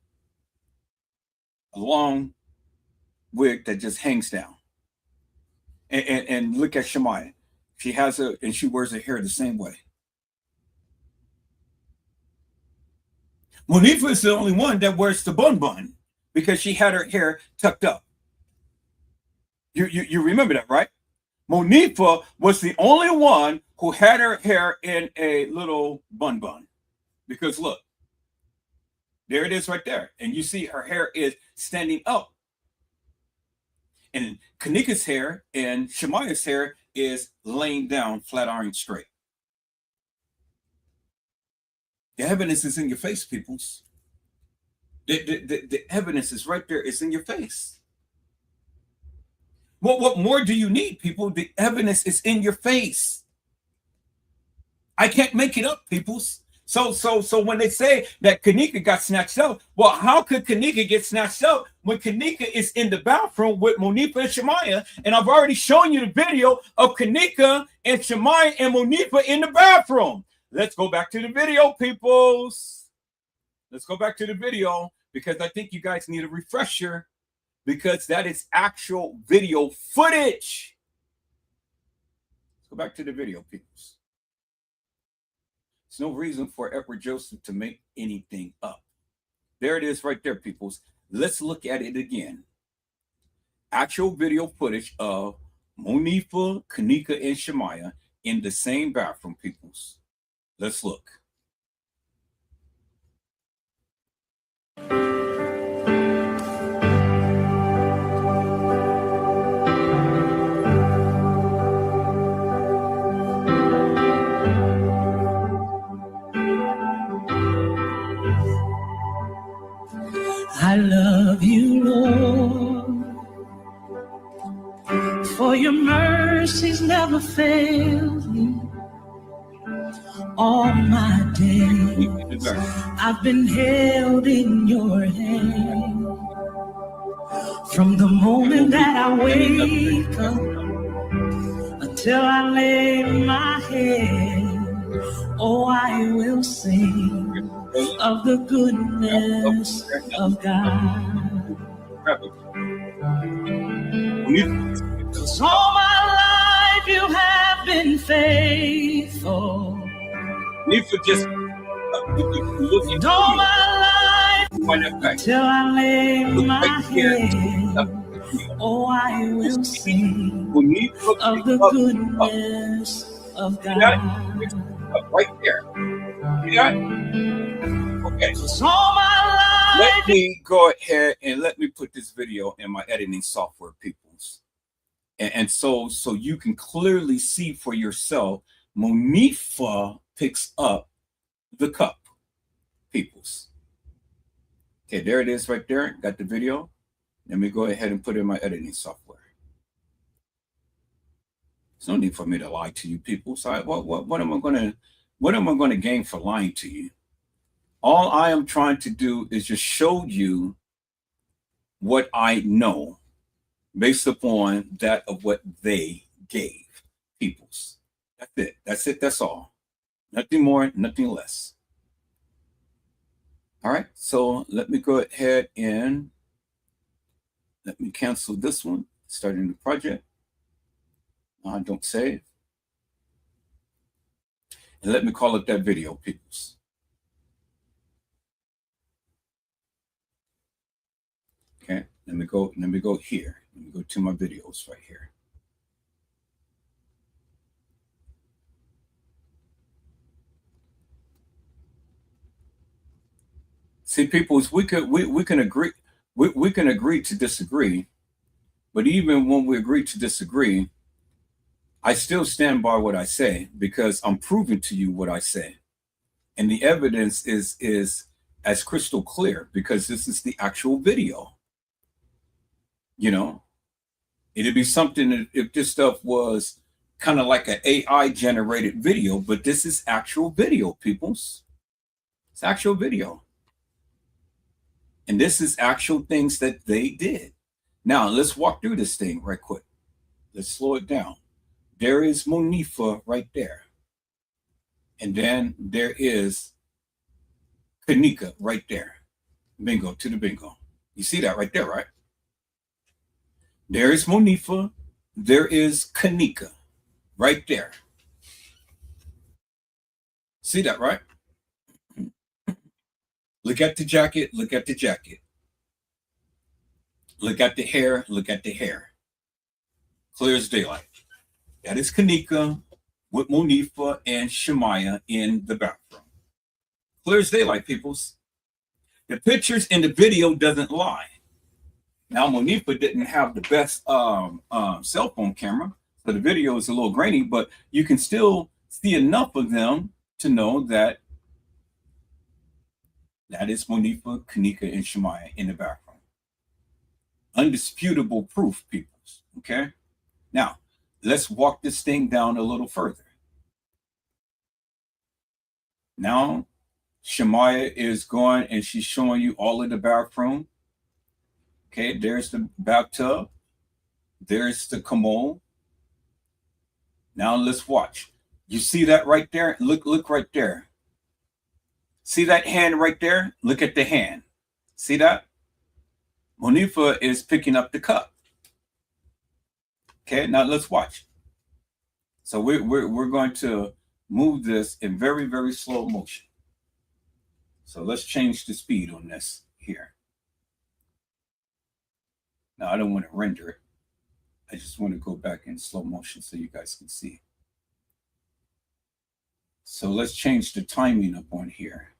A long wig that just hangs down. And look at Shemaya. She has and she wears her hair the same way. Monifa is the only one that wears the bun because she had her hair tucked up. You remember that, right? Monifa was the only one who had her hair in a little bun. Because look, there it is right there. And you see her hair is standing up. And Kenneka's hair and Shemaya's hair is laying down flat iron straight. The evidence is in your face, peoples. The evidence is right there. It's in your face. Well, what more do you need, people? The evidence is in your face. I can't make it up, peoples. So when they say that Kenneka got snatched up, well, how could Kenneka get snatched up when Kenneka is in the bathroom with Monifa and Shemaya? And I've already shown you the video of Kenneka and Shemaya and Monifa in the bathroom. Let's go back to the video, peoples. Let's go back to the video, because I think you guys need a refresher, because that is actual video footage. Let's go back to the video, peoples. There's no reason for Edward Joseph to make anything up. There it is right there, peoples. Let's look at it again. Actual video footage of Monifa, Kenneka, and Shemaya in the same bathroom, peoples. Let's look. I love you, Lord, for your mercies never failed me. All my days I've been held in your hand. From the moment that I wake up until I lay my head, oh, I will sing of the goodness of God. 'Cause all my life you have been faithful. Just and all my life until I lay my head, oh, I will sing of the goodness of God. Right there. Yeah. Okay. Let me go ahead and let me put this video in my editing software, peoples. And so you can clearly see for yourself, Monifa picks up the cup, peoples. Okay, there it is right there. Got the video. Let me go ahead and put it in my editing software. There's no need for me to lie to you, people. So what am I gonna gain for lying to you? All I am trying to do is just show you what I know based upon that of what they gave, peoples. That's it. That's it. That's all. Nothing more, nothing less. All right. So let me go ahead and let me cancel this one. Starting the project. Don't save. And let me call up that video, peoples. Okay, let me go here. Let me go to my videos right here. See, peoples, we can agree we can agree to disagree, but even when we agree to disagree, I still stand by what I say, because I'm proving to you what I say. And the evidence is as crystal clear, because this is the actual video. You know, it'd be something if this stuff was kind of like an AI generated video, but this is actual video, peoples. It's actual video. And this is actual things that they did. Now, let's walk through this thing right quick. Let's slow it down. There is Monifa right there. And then there is Kenneka right there. Bingo to the bingo. You see that right there, right? There is Monifa. There is Kenneka right there. See that, right? Look at the jacket. Look at the jacket. Look at the hair. Look at the hair. Clear as daylight. That is Kenneka with Monifa and Shemaya in the bathroom. Clear as daylight, peoples. The pictures in the video doesn't lie. Now, Monifa didn't have the best cell phone camera, so the video is a little grainy, but you can still see enough of them to know that that is Monifa, Kenneka, and Shemaya in the background. Undisputable proof, peoples. Okay? Now, let's walk this thing down a little further. Now, Shemaya is going and she's showing you all of the bathroom. Okay, there's the bathtub. There's the commode. Now let's watch. You see that right there? Look right there. See that hand right there? Look at the hand. See that? Monifa is picking up the cup. Okay, now let's watch. So we're going to move this in very, very slow motion. So let's change the speed on this here. Now I don't want to render it. I just want to go back in slow motion so you guys can see. So let's change the timing up on here.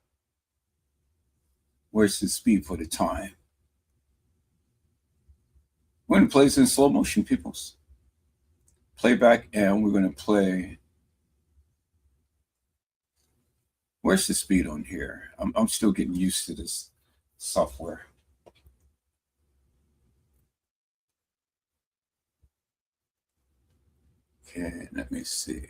Where's the speed for the time? We're going to play this in slow motion, peoples. Playback, and we're going to play. Where's the speed on here? I'm still getting used to this software. Okay, let me see.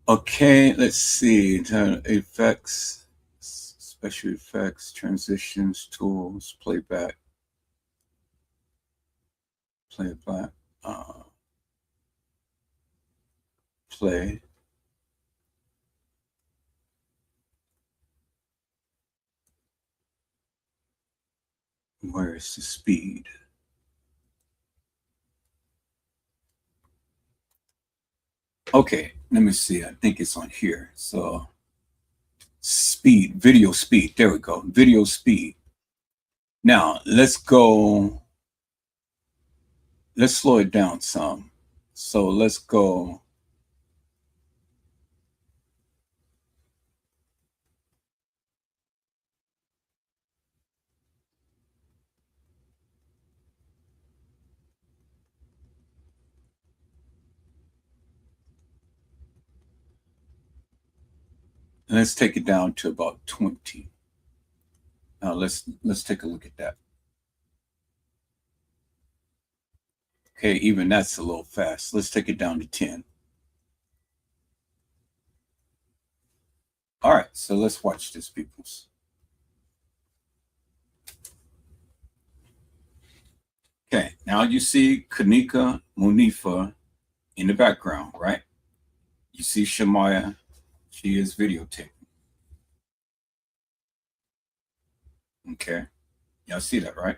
Okay, let's see. Effects, special effects, transitions, tools, playback. Playback. Play. Where is the speed? Okay, let me see. I think it's on here. So speed, video speed. There we go. Video speed. Now let's go. Let's slow it down some. So let's go. Let's take it down to about 20. Now let's take a look at that. Okay, even that's a little fast. Let's take it down to 10. All right, so let's watch this, peoples. Okay, now you see Kenneka, Monifa in the background, right? You see Shemaya, she is videotaping. Okay, y'all see that, right?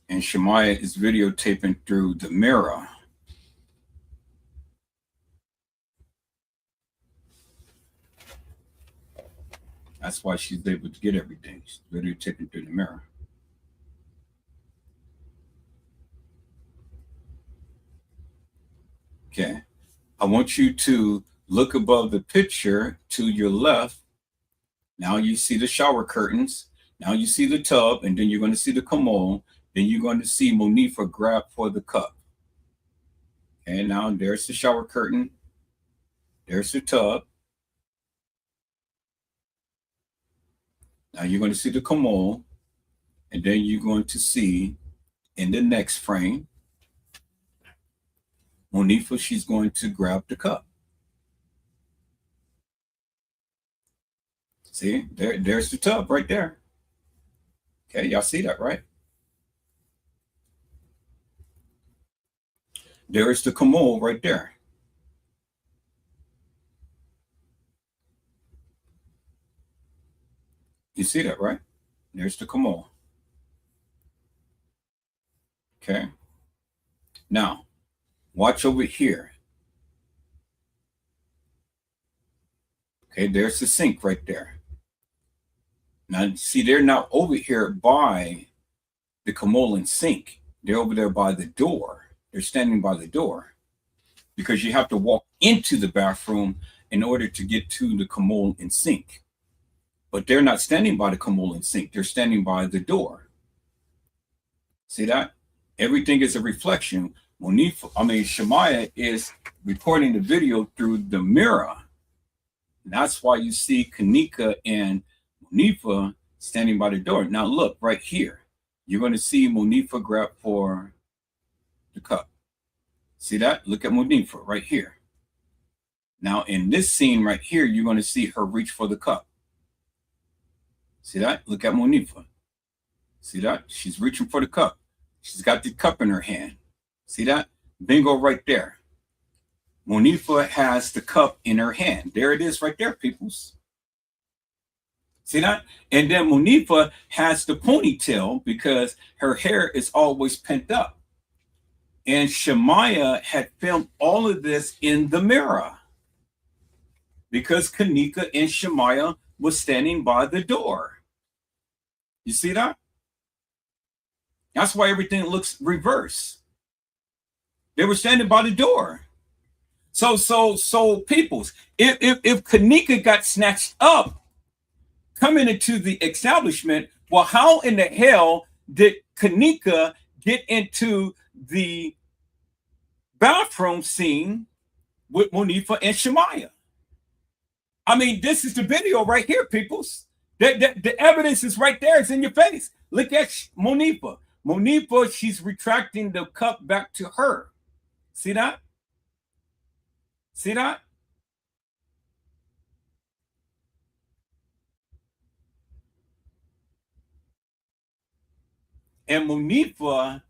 And Shemaya is videotaping through the mirror. That's why she's able to get everything. She's videotaping through the mirror. Okay. I want you to look above the picture to your left. Now you see the shower curtains. Now you see the tub, and then you're going to see the commode. Then you're going to see Monifa grab for the cup. Okay, now there's the shower curtain. There's the tub. Now you're going to see the commode, and then you're going to see in the next frame, Monifa, she's going to grab the cup. See, there's the tub right there. Okay, y'all see that, right? There's the commode right there. You see that, right? There's the commode. Okay. Now, watch over here. Okay, there's the sink right there. Now, see, they're not over here by the commode and sink. They're over there by the door. They're standing by the door because you have to walk into the bathroom in order to get to the commode and sink. But they're not standing by the commode and sink. They're standing by the door. See that? Everything is a reflection. Shemaya is recording the video through the mirror. And that's why you see Kenneka and Monifa standing by the door. Now look right here. You're going to see Monifa grab for the cup. See that? Look at Monifa right here. Now in this scene right here, you're going to see her reach for the cup. See that? Look at Monifa. See that? She's reaching for the cup. She's got the cup in her hand. See that? Bingo right there. Monifa has the cup in her hand. There it is right there, peoples. See that? And then Monifa has the ponytail because her hair is always pent up. And Shemaya had filmed all of this in the mirror because Kenneka and Shemaya was standing by the door. You see that? That's why everything looks reverse. They were standing by the door. So peoples, if Kenneka got snatched up coming into the establishment, well, how in the hell did Kenneka get into the bathroom scene with Monifa and Shemaya? I mean, this is the video right here, peoples. The evidence is right there. It's in your face. Look at Monifa. Monifa, she's retracting the cup back to her. See that? See that? And Monifa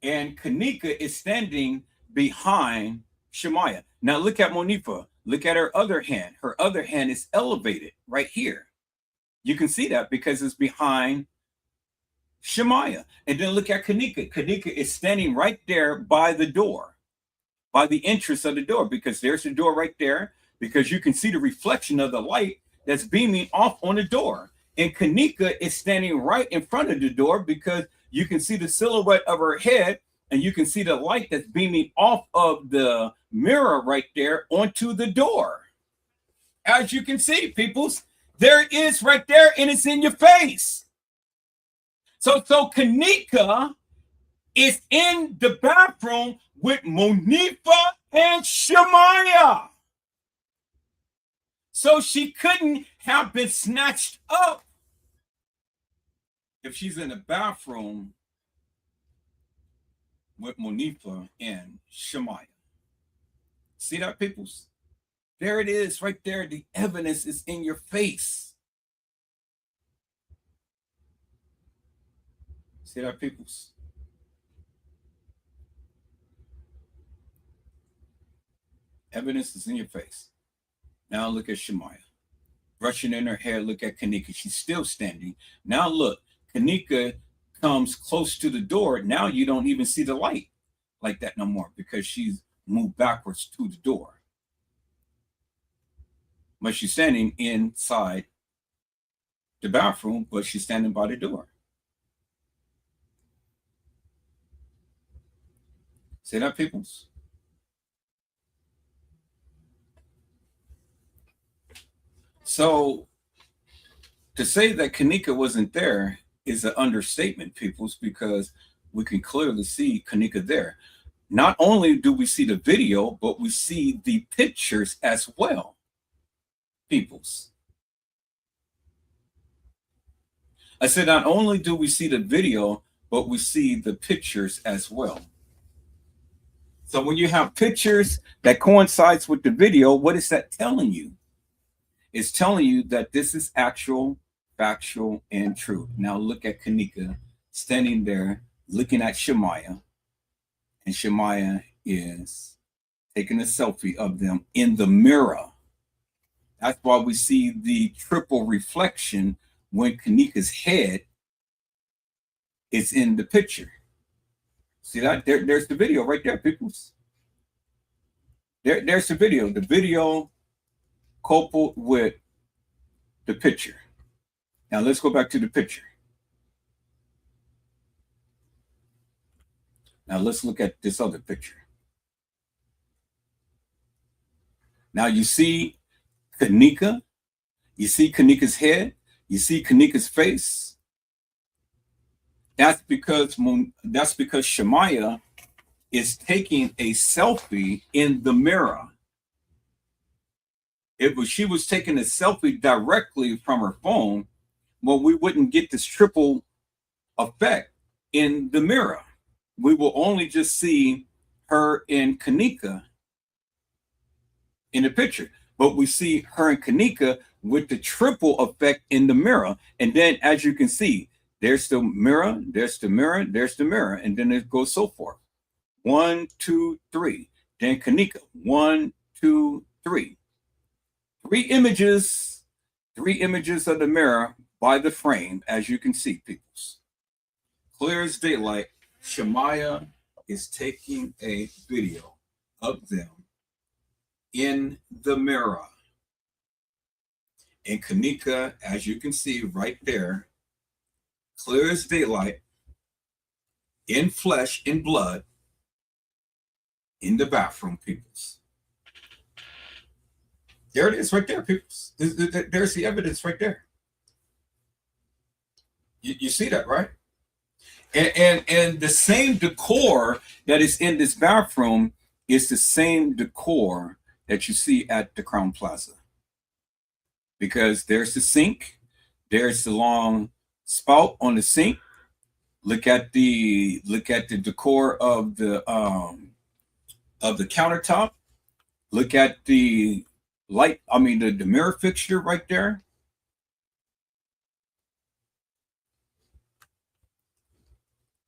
and Kenneka is standing behind Shemaya. Now look at Monifa. Look at her other hand. Her other hand is elevated right here. You can see that because it's behind Shemaya. And then look at Kenneka. Kenneka is standing right there by the door, by the entrance of the door, because there's the door right there, because you can see the reflection of the light that's beaming off on the door. And Kenneka is standing right in front of the door because you can see the silhouette of her head and you can see the light that's beaming off of the mirror right there onto the door. As you can see, peoples, there it is right there and it's in your face. So Kenneka is in the bathroom with Monifa and Shemaya. So she couldn't have been snatched up if she's in the bathroom with Monifa and Shemaya. See that, peoples? There it is right there. The evidence is in your face. See that, peoples? Evidence is in your face. Now look at Shemaya. Brushing in her hair, look at Kenneka. She's still standing. Now look, Kenneka comes close to the door. Now you don't even see the light like that no more because she's moved backwards to the door. But she's standing inside the bathroom, but she's standing by the door. See that, peoples? So to say that Kenneka wasn't there is an understatement, peoples, because we can clearly see Kenneka there. Not only do we see the video, but we see the pictures as well, peoples. I said not only do we see the video, but we see the pictures as well. So when you have pictures that coincides with the video, what is that telling you? It's telling you that this is actual, factual, and true. Now look at Kenneka standing there looking at Shemaya, and Shemaya is taking a selfie of them in the mirror. That's why we see the triple reflection when Kenneka's head is in the picture. See that? There's the video right there, peoples. There's the video. The video coupled with the picture. Now let's go back to the picture. Now let's look at this other picture. Now you see Kenneka. You see Kenneka's head. You see Kenneka's face. That's because Shemaya is taking a selfie in the mirror. If she was taking a selfie directly from her phone, well, we wouldn't get this triple effect in the mirror. We will only just see her and Kenneka in the picture, but we see her and Kenneka with the triple effect in the mirror. And then, as you can see, there's the mirror, there's the mirror, there's the mirror, and then it goes so forth. 1, 2, 3. Then Kenneka, 1, 2, 3. 3 images of the mirror by the frame, as you can see, peoples. Clear as daylight, Shemaya is taking a video of them in the mirror. And Kenneka, as you can see right there, clear as daylight, in flesh, in blood, in the bathroom, peoples. There it is right there, peoples. There's the evidence right there. You see that, right? And the same decor that is in this bathroom is the same decor that you see at the Crown Plaza. Because there's the sink, there's the long spout on the sink. Look at the decor of the countertop. Look at the light, the mirror fixture right there.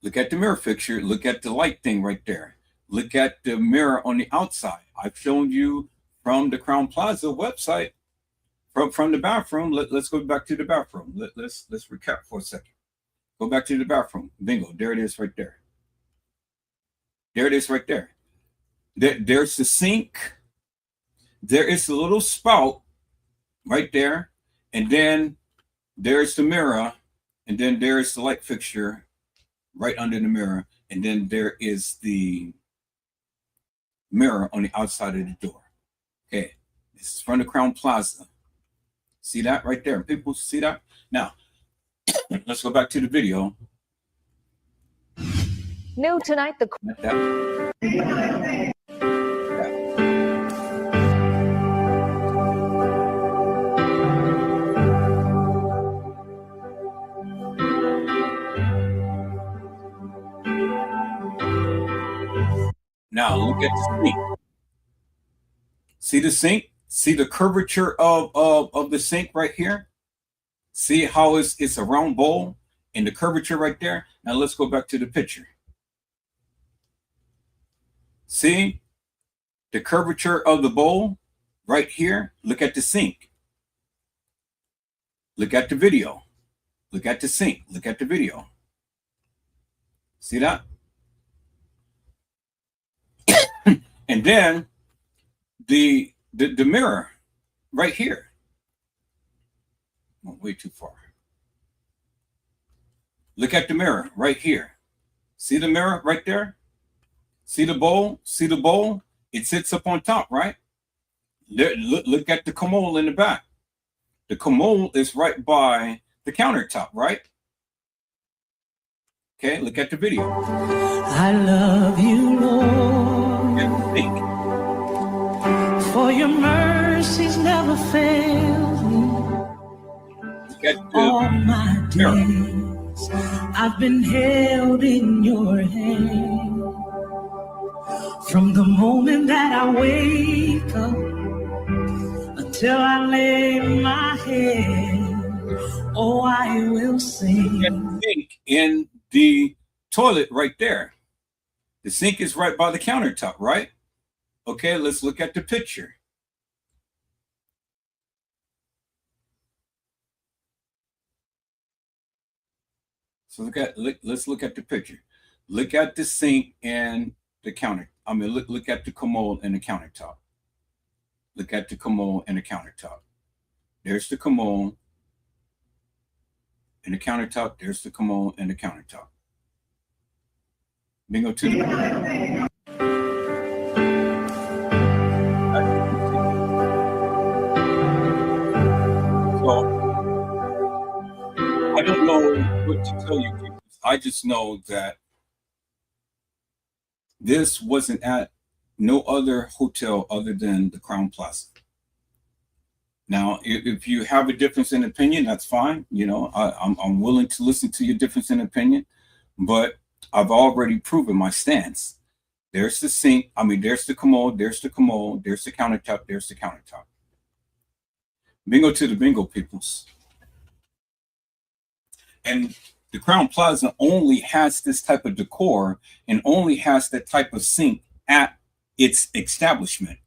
Look at the mirror fixture. Look at the light thing right there. Look at the mirror on the outside. I've shown you from the Crown Plaza website, from the bathroom. Let's go back to the bathroom. Let's recap for a second. Go back to the bathroom. Bingo. There it is right there. There it is right there. There's the sink. There is a little spout right there. And then there's the mirror. And then there's the light fixture right under the mirror. And then there is the mirror on the outside of the door. Okay. This is from the Crown Plaza. See that right there? People see that? Now, let's go back to the video. New tonight, Now look at the sink. See the sink? See the curvature of the sink right here? See how it's a round bowl and the curvature right there? Now let's go back to the picture. See the curvature of the bowl right here? Look at the sink. Look at the video. Look at the sink. Look at the video. See that? And then the mirror right here. Went way too far. Look at the mirror right here. See the mirror right there? See the bowl? See the bowl? It sits up on top, right? Look at the commode in the back. The commode is right by the countertop, right? Okay, look at the video. I love you, Lord, for your mercies never fail me. Look at all my days. I've been held in your hand from the moment that I wake up until I lay my head. Oh, I will sing. Sink in the toilet right there. The sink is right by the countertop, right? Okay, let's look at the picture. So let's look at the picture. Look at the sink and the counter. I mean, look at the commode and the countertop. Look at the commode and the countertop. There's the commode and the countertop. There's the commode and the countertop. Bingo to the. I don't know what to tell you people. I just know that this wasn't at no other hotel other than the Crown Plaza. Now, if you have a difference in opinion, that's fine. You know, I'm willing to listen to your difference in opinion, but I've already proven my stance. There's the sink. I mean, there's the commode. There's the commode. There's the countertop. There's the countertop. Bingo to the bingo, peoples. And the Crown Plaza only has this type of decor and only has that type of sink at its establishment.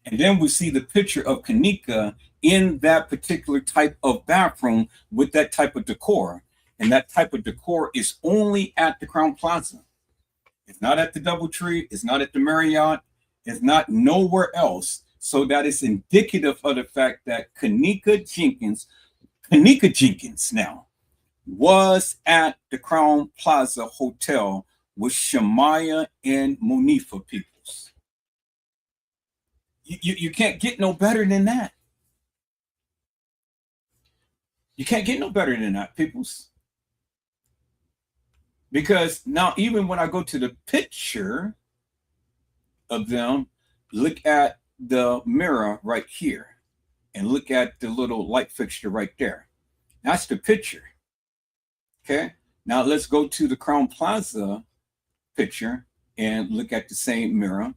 And then we see the picture of Kenneka in that particular type of bathroom with that type of decor. And that type of decor is only at the Crown Plaza. It's not at the Doubletree. It's not at the Marriott. It's not nowhere else. So that is indicative of the fact that Kenneka Jenkins now, was at the Crown Plaza Hotel with Shamaya and Monifa, peoples. You can't get no better than that. You can't get no better than that, peoples. Because now, even when I go to the picture of them, look at the mirror right here and look at the little light fixture right there. That's the picture. Okay, now let's go to the Crown Plaza picture and look at the same mirror,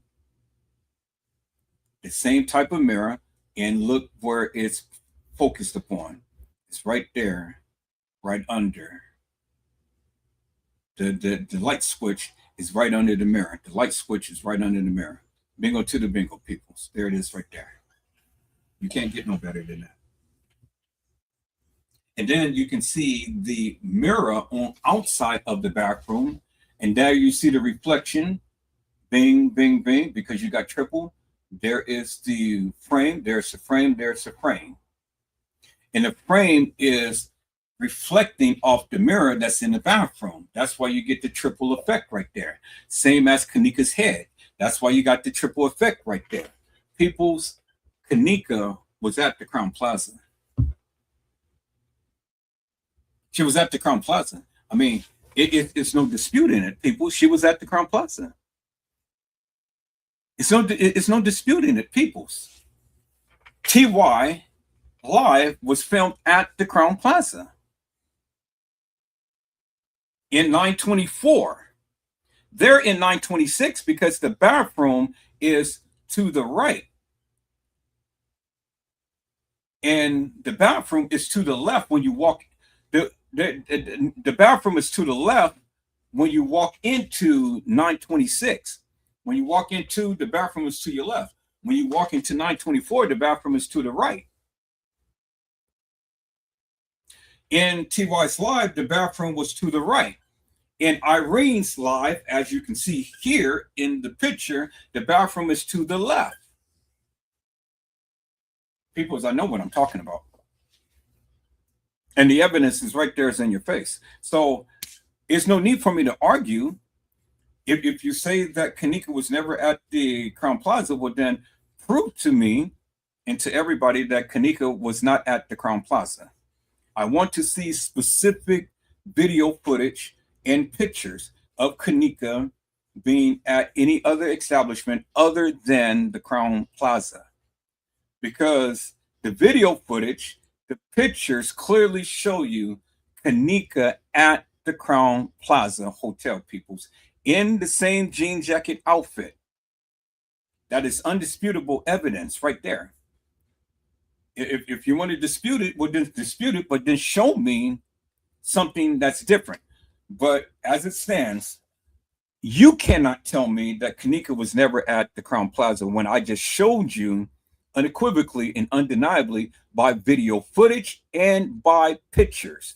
the same type of mirror, and look where it's focused upon. It's right there, right under. The light switch is right under the mirror. The light switch is right under the mirror. Bingo to the bingo, peoples. There it is right there. You can't get no better than that. And then you can see the mirror on outside of the bathroom. And there you see the reflection. Bing, bing, bing, because you got triple. There is the frame. There's the frame. There's the frame. And the frame is reflecting off the mirror that's in the bathroom. That's why you get the triple effect right there. Same as Kenneka's head. That's why you got the triple effect right there. People's Kenneka was at the Crown Plaza. She was at the Crown Plaza. I mean, it's no dispute in it, people. She was at the Crown Plaza. It's no dispute in it, peoples. TY Live was filmed at the Crown Plaza in 924. They're in 926 because the bathroom is to the right. And the bathroom is to the left when you walk. The bathroom is to the left when you walk into 926. When you walk into, the bathroom is to your left. When you walk into 924, the bathroom is to the right. In TY's Live, the bathroom was to the right. In Irene's Live, as you can see here in the picture, the bathroom is to the left. People, I know what I'm talking about. And the evidence is right there, it's in your face. So there's no need for me to argue. If you say that Kenneka was never at the Crown Plaza, well, then prove to me and to everybody that Kenneka was not at the Crown Plaza. I want to see specific video footage and pictures of Kenneka being at any other establishment other than the Crown Plaza. Because the video footage, the pictures clearly show you Kenneka at the Crown Plaza Hotel, peoples, in the same jean jacket outfit. That is undisputable evidence right there. If you want to dispute it, well, then dispute it, but then show me something that's different. But as it stands, you cannot tell me that Kenneka was never at the Crown Plaza when I just showed you unequivocally and undeniably by video footage and by pictures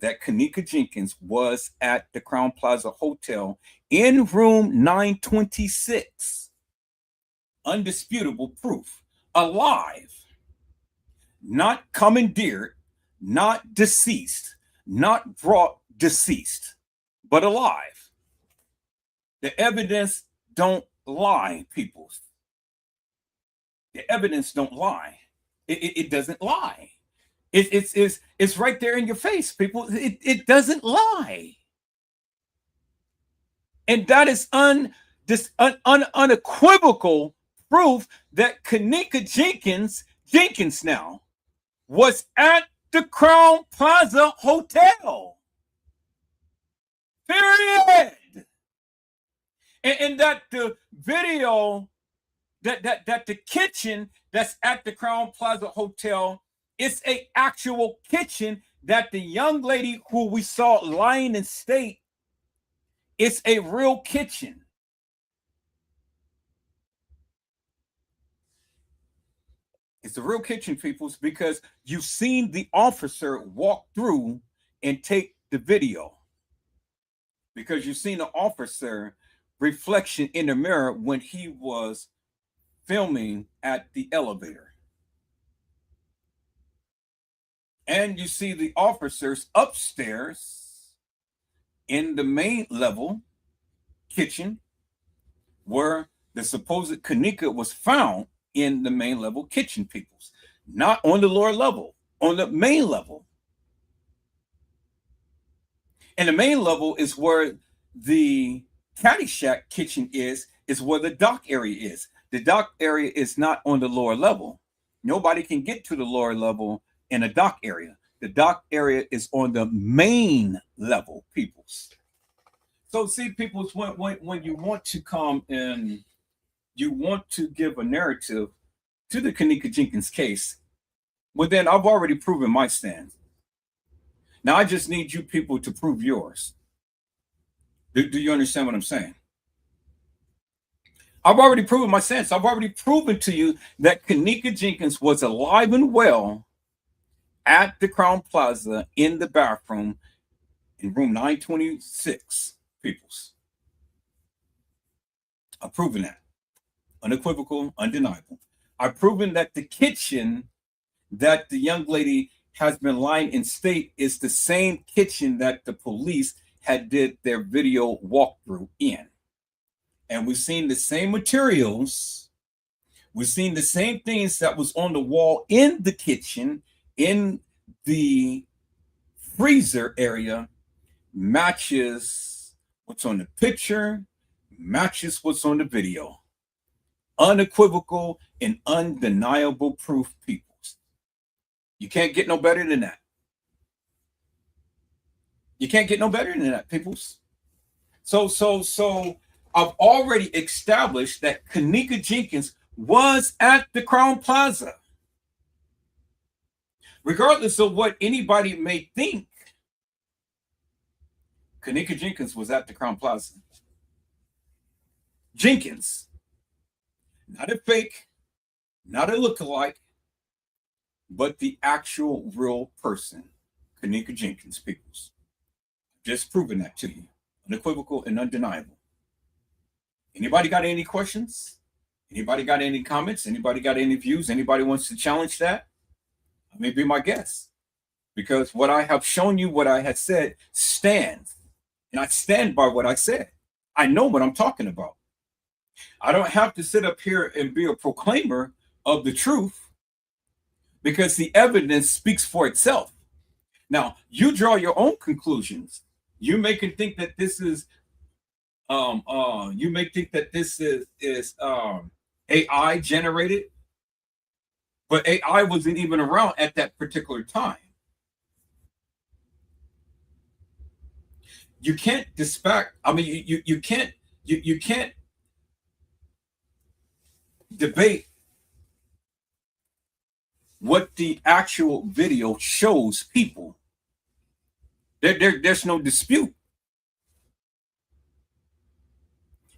that Kenneka Jenkins was at the Crown Plaza Hotel in room 926. Undisputable proof. Alive. Not commandeered, not deceased, not brought deceased, but alive. The evidence don't lie, people. The evidence don't lie. It doesn't lie. It's right there in your face, people. It doesn't lie. And that is unequivocal proof that Kenneka Jenkins now was at the Crown Plaza Hotel. Period. And that the video, that the kitchen that's at the Crown Plaza Hotel is a actual kitchen that the young lady who we saw lying in state, it's a real kitchen. It's a real kitchen, peoples, because you've seen the officer walk through and take the video. Because you've seen the officer reflection in the mirror when he was filming at the elevator. And you see the officers upstairs in the main level kitchen where the supposed Kenneka was found, in the main level kitchen, peoples, not on the lower level, on the main level. And the main level is where the Caddyshack kitchen is where the dock area is. The dock area is not on the lower level. Nobody can get to the lower level in a dock area. The dock area is on the main level, peoples. So see, peoples, when you want to come and you want to give a narrative to the Kenneka Jenkins case, well, then I've already proven my stand. Now I just need you people to prove yours. Do you understand what I'm saying? I've already proven my stance. I've already proven to you that Kenneka Jenkins was alive and well at the Crown Plaza in the bathroom in room 926, peoples. I've proven that. Unequivocal, undeniable. I've proven that the kitchen that the young lady has been lying in state is the same kitchen that the police had did their video walkthrough in. And we've seen the same materials. We've seen the same things that was on the wall in the kitchen, in the freezer area, matches what's on the picture, matches what's on the video. Unequivocal and undeniable proof, peoples. You can't get no better than that. You can't get no better than that, peoples. So I've already established that Kenneka Jenkins was at the Crown Plaza. Regardless of what anybody may think, Kenneka Jenkins was at the Crown Plaza. Jenkins. Not a fake, not a lookalike, but the actual real person, Kenneka Jenkins, peoples. Just proving that to you. Unequivocal and undeniable. Anybody got any questions? Anybody got any comments? Anybody got any views? Anybody wants to challenge that? I may be my guest. Because what I have shown you, what I had said, stands. And I stand by what I said. I know what I'm talking about. I don't have to sit up here and be a proclaimer of the truth because the evidence speaks for itself. Now, you draw your own conclusions. You may think that this is AI generated, but AI wasn't even around at that particular time. you can't dispatch. I mean, you can't you can't debate what the actual video shows people. There's no dispute.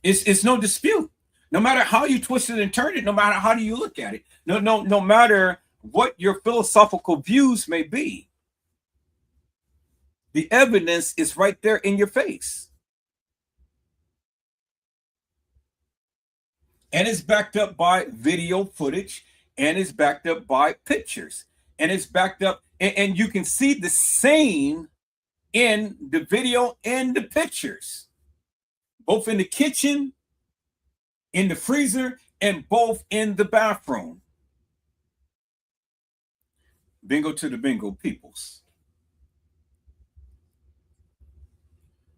It's no dispute. No matter how you twist it and turn it, no matter how do you look at it, no matter what your philosophical views may be, the evidence is right there in your face. And it's backed up by video footage, and it's backed up by pictures, and it's backed up, and you can see the same in the video and the pictures, both in the kitchen, in the freezer, and both in the bathroom. Bingo to the bingo peoples.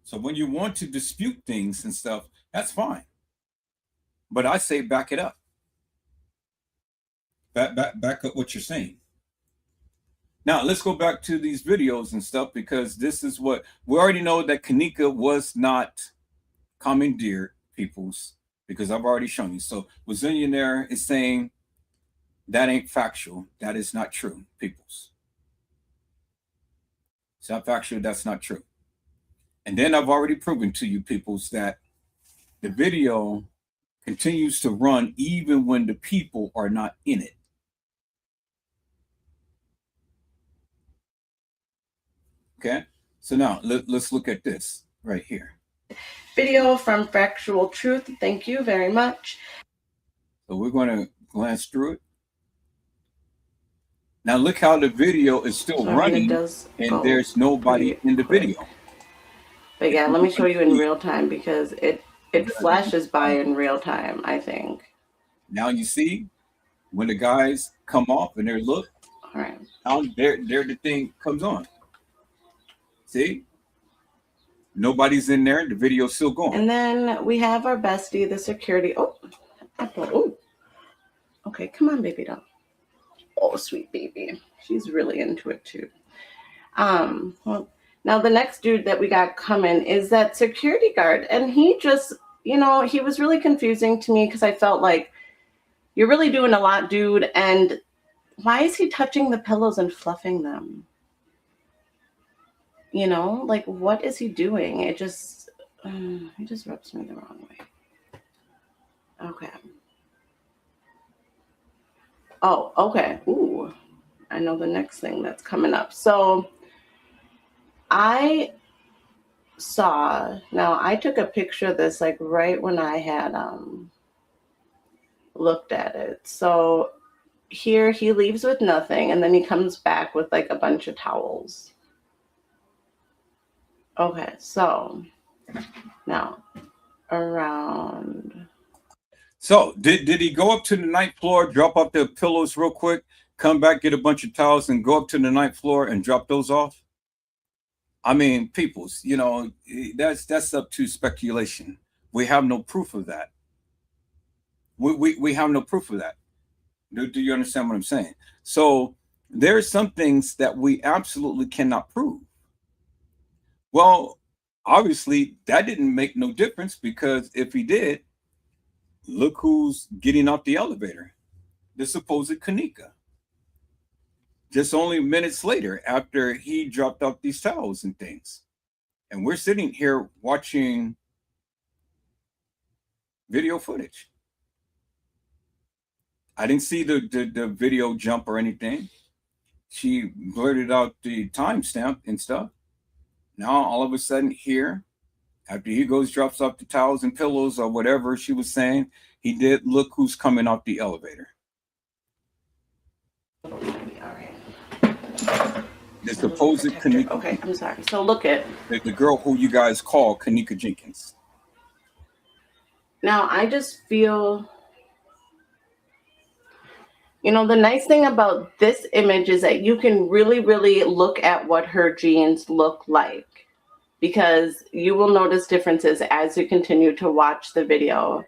So when you want to dispute things and stuff, that's fine. But I say back it up. Back up what you're saying. Now let's go back to these videos and stuff, because this is what we already know, that Kenneka was not commandeered, peoples, because I've already shown you. So Wazillionaire is saying that ain't factual. That is not true, peoples. It's not factual. That's not true. And then I've already proven to you, peoples, that the video continues to run even when the people are not in it. Okay, so now let's look at this right here. Video from Factual Truth. Thank you very much. So we're going to glance through it. Now look how the video is still running, and there's nobody in the video. But yeah, let me show you in real time, because it flashes by in real time, I think. Now you see when the guys come off and they look, all right, now there the thing comes on. See? Nobody's in there. The video's still going. And then we have our bestie, the security. Oh, okay, come on, baby doll. Oh, sweet baby. She's really into it too. Well, now the next dude that we got coming is that security guard, and he just, he was really confusing to me, because I felt like, you're really doing a lot, dude, and why is he touching the pillows and fluffing them? Like, what is he doing? It just rubs me the wrong way. Okay. Oh, okay. Ooh, I know the next thing that's coming up. So I took a picture of this, like, right when I had looked at it. So here he leaves with nothing, and then he comes back with like a bunch of towels. Okay, so now around. So did he go up to the ninth floor, drop off the pillows real quick, come back, get a bunch of towels, and go up to the ninth floor and drop those off? I mean, peoples, that's up to speculation. We have no proof of that. We have no proof of that. Do you understand what I'm saying? So there are some things that we absolutely cannot prove. Well, obviously that didn't make no difference, because if he did, look who's getting out the elevator, the supposed Kenneka. Just only minutes later, after he dropped off these towels and things. And we're sitting here watching video footage. I didn't see the video jump or anything. She blurted out the timestamp and stuff. Now, all of a sudden here, after he drops off the towels and pillows or whatever she was saying, he did look who's coming out the elevator. All right. The supposed Kenneka. Okay, I'm sorry. So look at the girl who you guys call Kenneka Jenkins. Now, I just feel, the nice thing about this image is that you can really, really look at what her jeans look like, because you will notice differences as you continue to watch the video.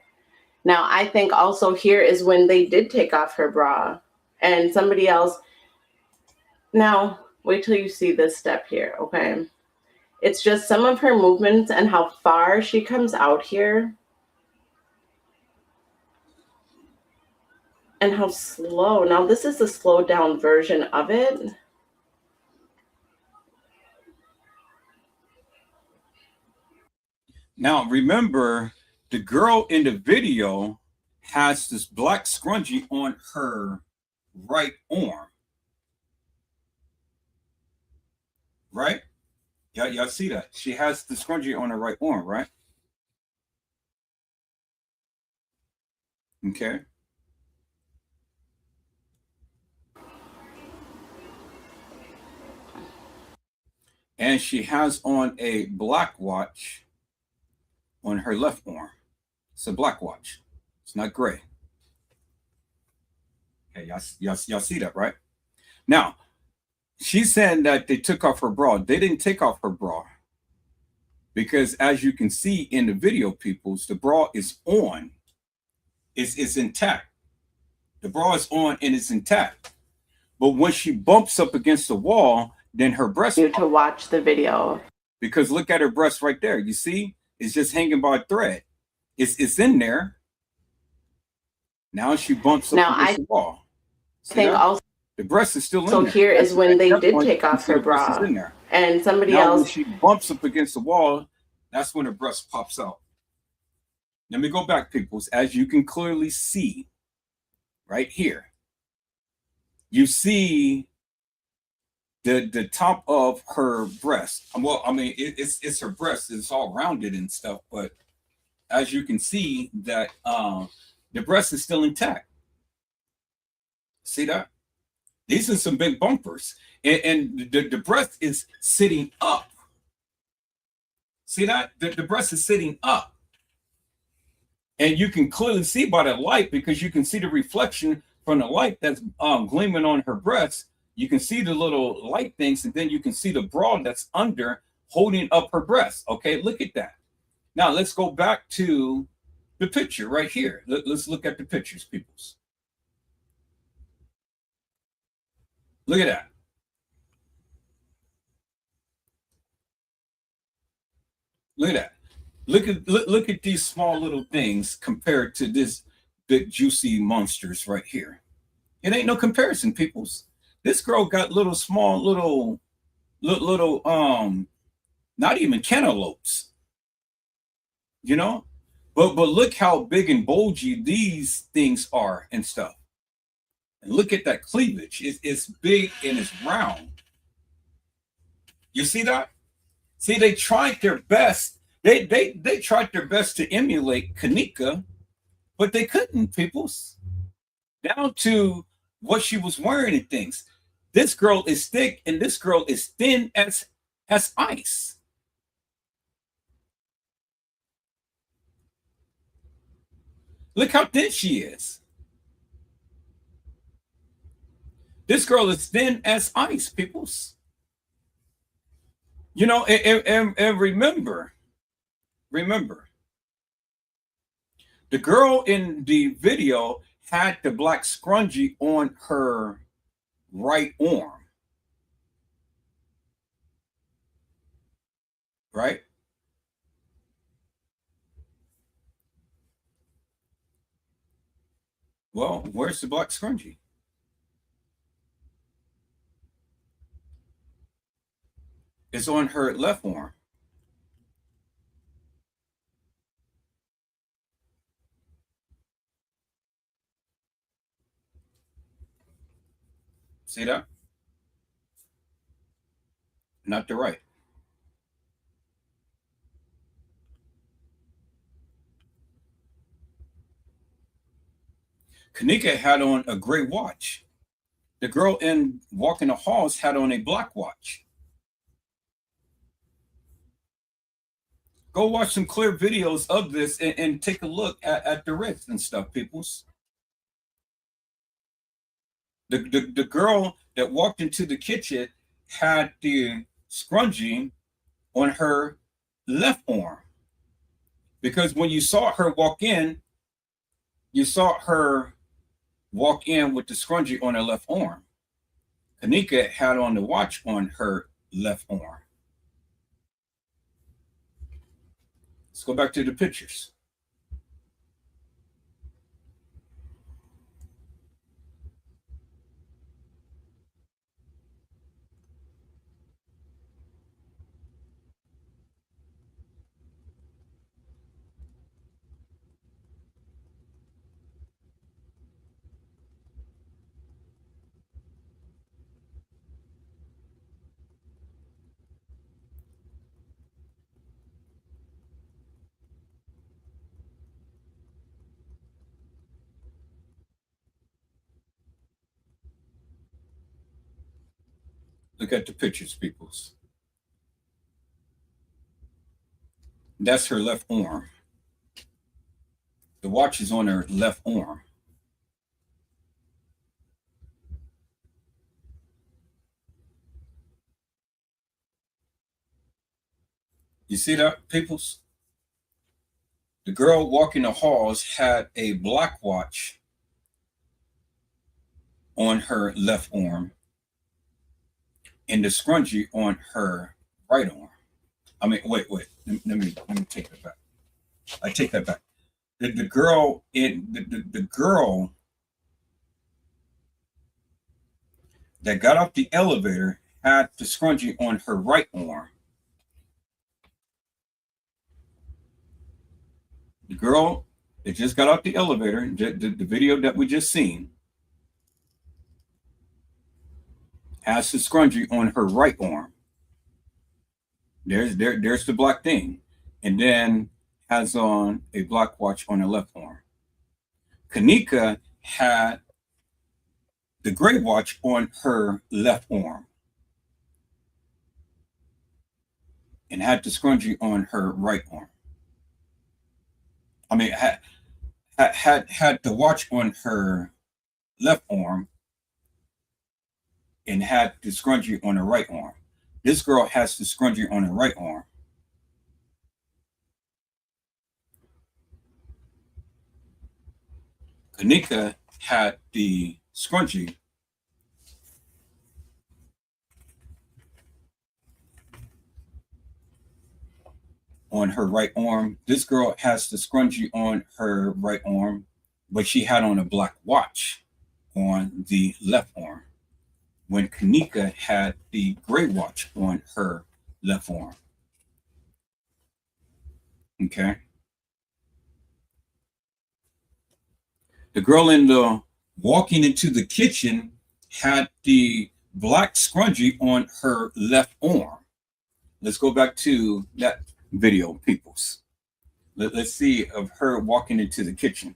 Now, I think also here is when they did take off her bra, and somebody else. Now, wait till you see this step here, okay? It's just some of her movements and how far she comes out here. And how slow. Now, this is the slowed down version of it. Now, remember, the girl in the video has this black scrunchie on her right arm. Right? Y'all see that? She has the scrunchie on her right arm, right? Okay. And she has on a black watch on her left arm. It's a black watch. It's not gray. Okay, y'all see that, right? Now, she's saying that they took off her bra. They didn't take off her bra. Because as you can see in the video, peoples, the bra is on. It's intact. The bra is on and it's intact. But when she bumps up against the wall, then her breast. You to watch the video. Because look at her breast right there. You see? It's just hanging by a thread. It's in there. Now she bumps up against the wall. See think that? also the breast is still in so there. here is when they did point, take off her bra. In there. And somebody now, else. When she bumps up against the wall, that's when her breast pops out. Let me go back, peoples. As you can clearly see right here, you see the top of her breast. Well, I mean, it's her breast. It's all rounded and stuff, but as you can see that the breast is still intact. See that? These are some big bumpers. And the breast is sitting up. See that? The breast is sitting up. And you can clearly see by the light, because you can see the reflection from the light that's gleaming on her breast. You can see the little light things, and then you can see the bra that's under holding up her breast. Okay, look at that. Now let's go back to the picture right here. Let's look at the pictures, peoples. Look at that. Look at that. Look at these small little things compared to this big juicy monsters right here. It ain't no comparison, peoples. This girl got little small little not even cantaloupes. You know? But look how big and bulgy these things are and stuff. And look at that cleavage. It's big and it's round. You see that? See, they tried their best. They tried their best to emulate Kenneka, but they couldn't, peoples. Down to what she was wearing and things. This girl is thick and this girl is thin as ice. Look how thin she is. This girl is thin as ice, peoples. You know, and remember, the girl in the video had the black scrunchie on her right arm. Right? Well, where's the black scrunchie? It's on her left arm. See that? Not the right. Kenneka had on a gray watch. The girl in walking the halls had on a black watch. Go watch some clear videos of this and take a look at the wrist and stuff, peoples. The girl that walked into the kitchen had the scrunchie on her left arm. Because when you saw her walk in, you saw her walk in with the scrunchie on her left arm. Kenneka had on the watch on her left arm. Let's go back to the pictures. Look at the pictures, peoples. That's her left arm. The watch is on her left arm. You see that, peoples? The girl walking the halls had a black watch on her left arm and the scrunchie on her right arm. I mean, wait. Let me take that back. I take that back. The girl that got off the elevator had the scrunchie on her right arm. The girl that just got off the elevator, the video that we just seen, has the scrunchie on her right arm. There's the black thing, and then has on a black watch on her left arm. Kenneka had the gray watch on her left arm and had the scrunchie on her right arm. I mean, had the watch on her left arm and had the scrunchie on her right arm. This girl has the scrunchie on her right arm. Kenneka had the scrunchie on her right arm. This girl has the scrunchie on her right arm, but she had on a black watch on the left arm, when Kenneka had the gray watch on her left arm. Okay. The girl in the walking into the kitchen had the black scrunchie on her left arm. Let's go back to that video, peoples. Let's see of her walking into the kitchen.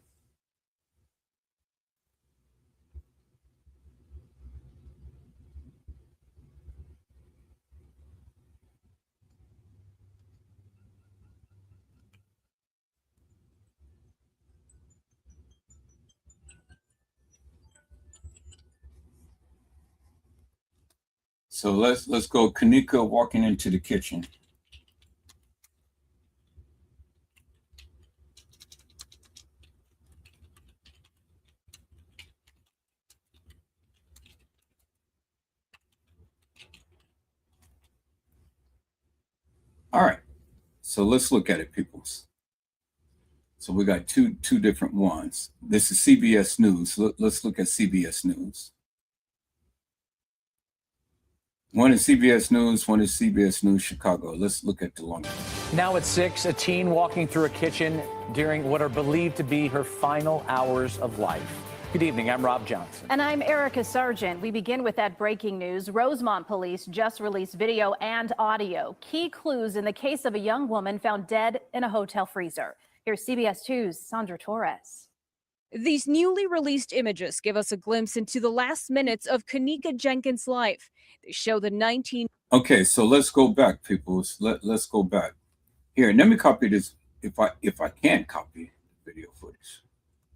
So let's go Kenneka walking into the kitchen. All right. So let's look at it, peoples. So we got two different ones. This is CBS News. Let's look at CBS News. One is CBS News, one is CBS News Chicago. Let's look at the long one. Now at 6, a teen walking through a kitchen during what are believed to be her final hours of life. Good evening, I'm Rob Johnson. And I'm Erica Sargent. We begin with that breaking news. Rosemont police just released video and audio. Key clues in the case of a young woman found dead in a hotel freezer. Here's CBS 2's Sandra Torres. These newly released images give us a glimpse into the last minutes of Kenneka Jenkins' life. They show the 19. Okay, so let's go back, people. Let's go back. Here, let me copy this. If I can copy the video footage.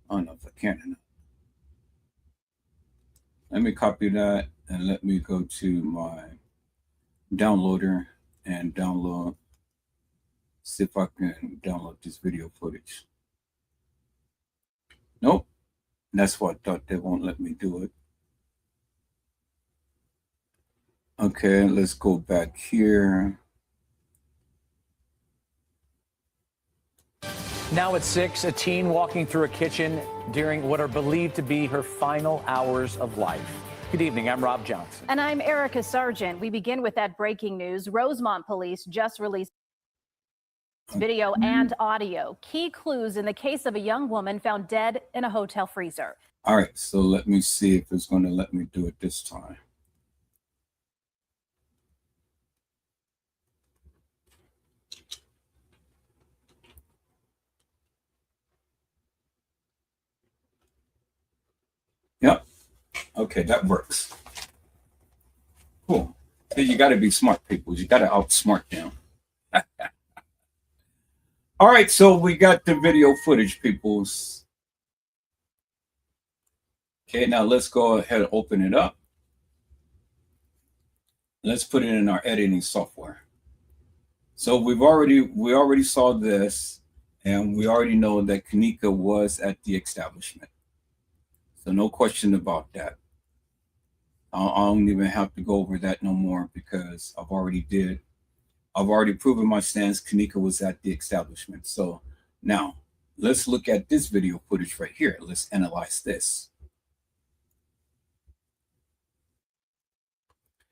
I don't know if I can or not. Let me copy that and let me go to my downloader and download. See if I can download this video footage. Nope. That's why I thought they won't let me do it. Okay, let's go back here. Now at 6, a teen walking through a kitchen during what are believed to be her final hours of life. Good evening, I'm Rob Johnson. And I'm Erica Sargent. We begin with that breaking news. Rosemont police just released video and audio. Key clues in the case of a young woman found dead in a hotel freezer. All right, so let me see if it's going to let me do it this time. Yep. Okay, that works. Cool. Hey, you got to be smart, people. You got to outsmart them. All right, so we got the video footage, peoples. Okay, now let's go ahead and open it up. Let's put it in our editing software. So we already saw this, and we already know that Kenneka was at the establishment. So no question about that. I don't even have to go over that no more because I've already proven my stance. Kenneka was at the establishment. So now let's look at this video footage right here. Let's analyze this.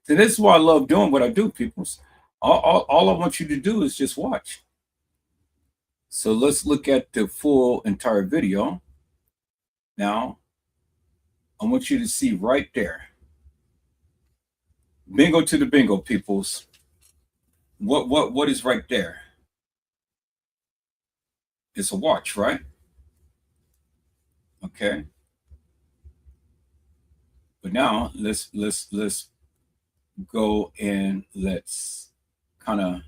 So this is why I love doing what I do, people. All I want you to do is just watch. So let's look at the full entire video. Now, I want you to see right there. Bingo to the bingo, peoples. What is right there? It's a watch, right? Okay. But now let's go and let's kind of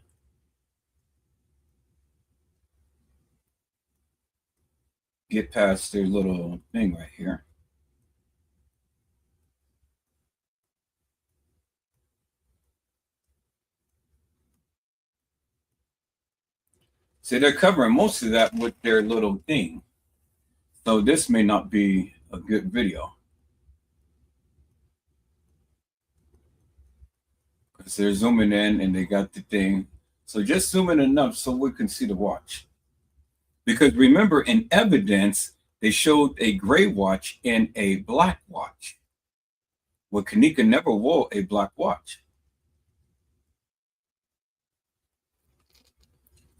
get past their little thing right here. So they're covering most of that with their little thing. So this may not be a good video. Because they're zooming in and they got the thing. So just zoom in enough so we can see the watch. Because remember, in evidence, they showed a gray watch and a black watch. Well, Kenneka never wore a black watch.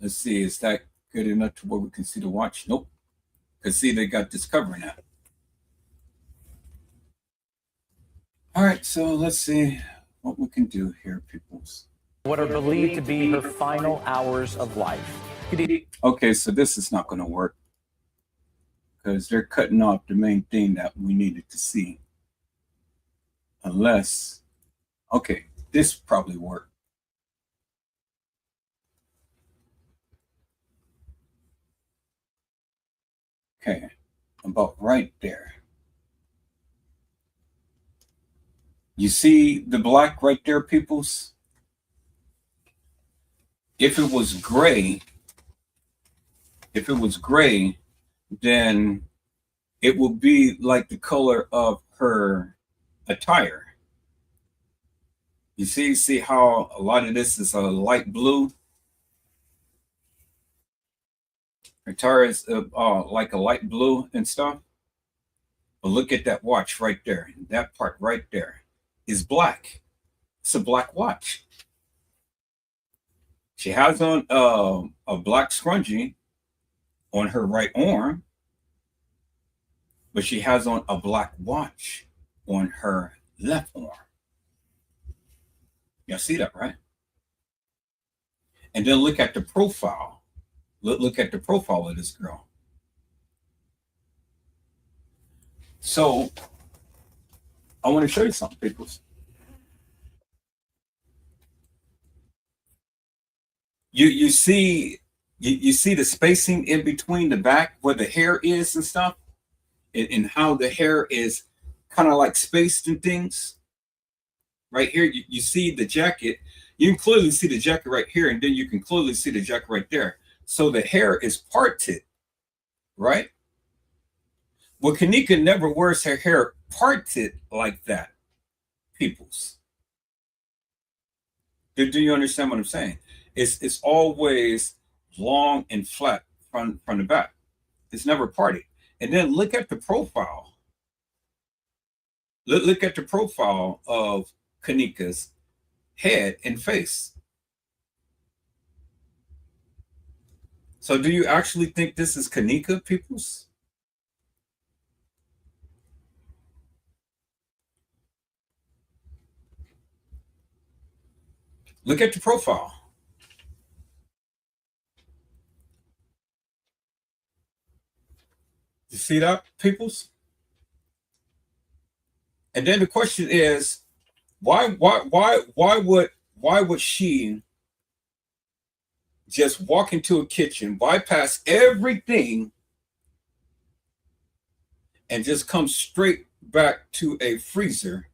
Let's see, is that good enough to where we can see the watch? Nope. Because see, they got this covering that. All right, so let's see what we can do here, peoples. What are believed to be her final hours of life. Okay, so this is not going to work because they're cutting off the main thing that we needed to see. Unless, okay, this probably worked. Okay, about right there. You see the black right there, peoples? If it was gray, then it would be like the color of her attire. You see how a lot of this is a light blue? Her attire is like a light blue and stuff. But look at that watch right there. That part right there is black. It's a black watch. She has on a black scrunchie on her right arm, but she has on a black watch on her left arm. Y'all see that, right? And then look at the profile. Look at the profile of this girl. So I want to show you something, people. You see the spacing in between the back where the hair is and stuff, and how the hair is kind of like spaced and things. Right here, you see the jacket. You can clearly see the jacket right here, and then you can clearly see the jacket right there. So the hair is parted, right? Well, Kenneka never wears her hair parted like that, peoples. Do you understand what I'm saying? It's always long and flat from the back. It's never parted. And then look at the profile. Look at the profile of Kenneka's head and face. So do you actually think this is Kenneka, peoples? Look at the profile. You see that, peoples? And then the question is, why would she just walk into a kitchen, bypass everything, and just come straight back to a freezer?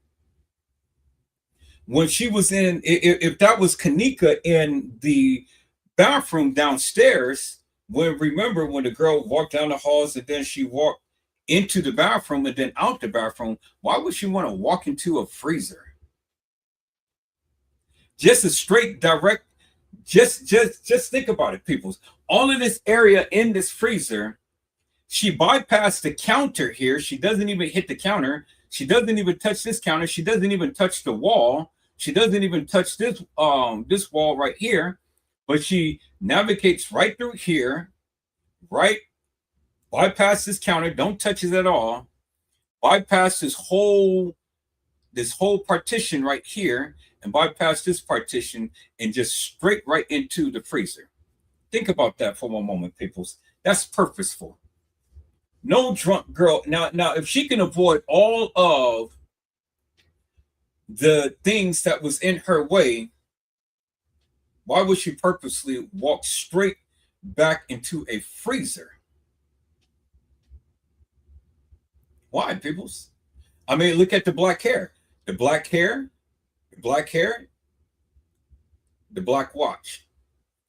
When she was in, if that was Kenneka in the bathroom downstairs, remember when the girl walked down the halls and then she walked into the bathroom and then out the bathroom, why would she want to walk into a freezer? Just a straight, direct, just think about it, peoples. All of this area in this freezer, she bypassed the counter here. She doesn't even hit the counter. She doesn't even touch this counter. She doesn't even touch the wall. She doesn't even touch this wall right here. But she navigates right through here, right? Bypass this counter, don't touch it at all. Bypass this whole partition right here, and bypass this partition and just straight right into the freezer. Think about that for one moment, peoples. That's purposeful. No drunk girl. Now, if she can avoid all of the things that was in her way, why would she purposely walk straight back into a freezer? Why, peoples? I mean, look at the black hair. The black hair, the black hair, the black watch.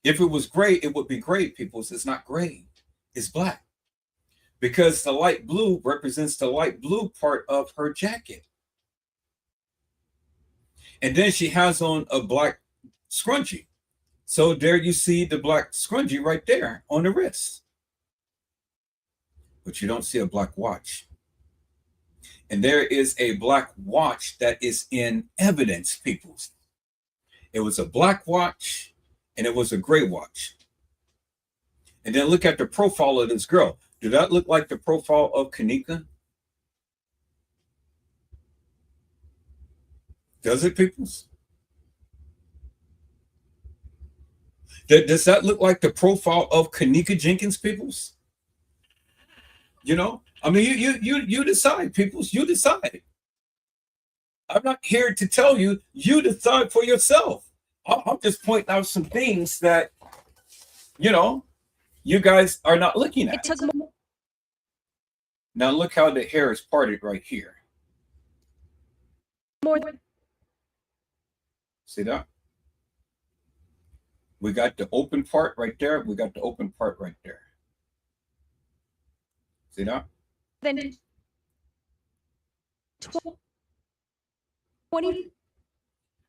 If it was gray, it would be gray, peoples. It's not gray. It's black. Because the light blue represents the light blue part of her jacket. And then she has on a black scrunchie. So there you see the black scrunchie right there on the wrist. But you don't see a black watch. And there is a black watch that is in evidence, peoples. It was a black watch and it was a gray watch. And then look at the profile of this girl. Does that look like the profile of Kenneka? Does it, peoples? Does that look like the profile of Kenneka Jenkins, peoples? You know, I mean, you decide, peoples. You decide. I'm not here to tell you. You decide for yourself. I'm just pointing out some things that, you know, you guys are not looking at. Now look how the hair is parted right here. See that? We got the open part right there. We got the open part right there. See that? Then 20.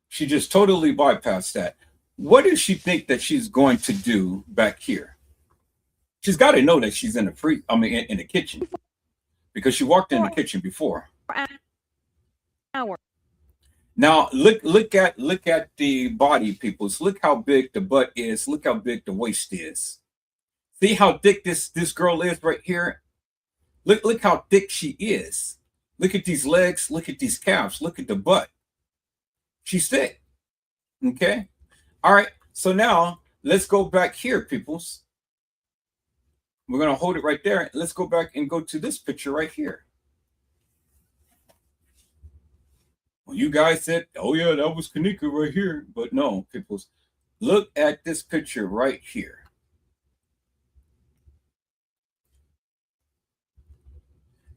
She just totally bypassed that. What does she think that she's going to do back here? She's got to know that she's in the in the kitchen, because she walked in the kitchen before. Now look at the body, peoples. Look how big the butt is. Look how big the waist is. See how thick this girl is right here. Look how thick she is. Look at these legs. Look at these calves. Look at the butt. She's thick. Okay. All right. So now let's go back here, peoples. We're going to hold it right there. Let's go back and go to this picture right here. Well, you guys said, oh yeah, that was Kenneka right here. But no, peoples, look at this picture right here.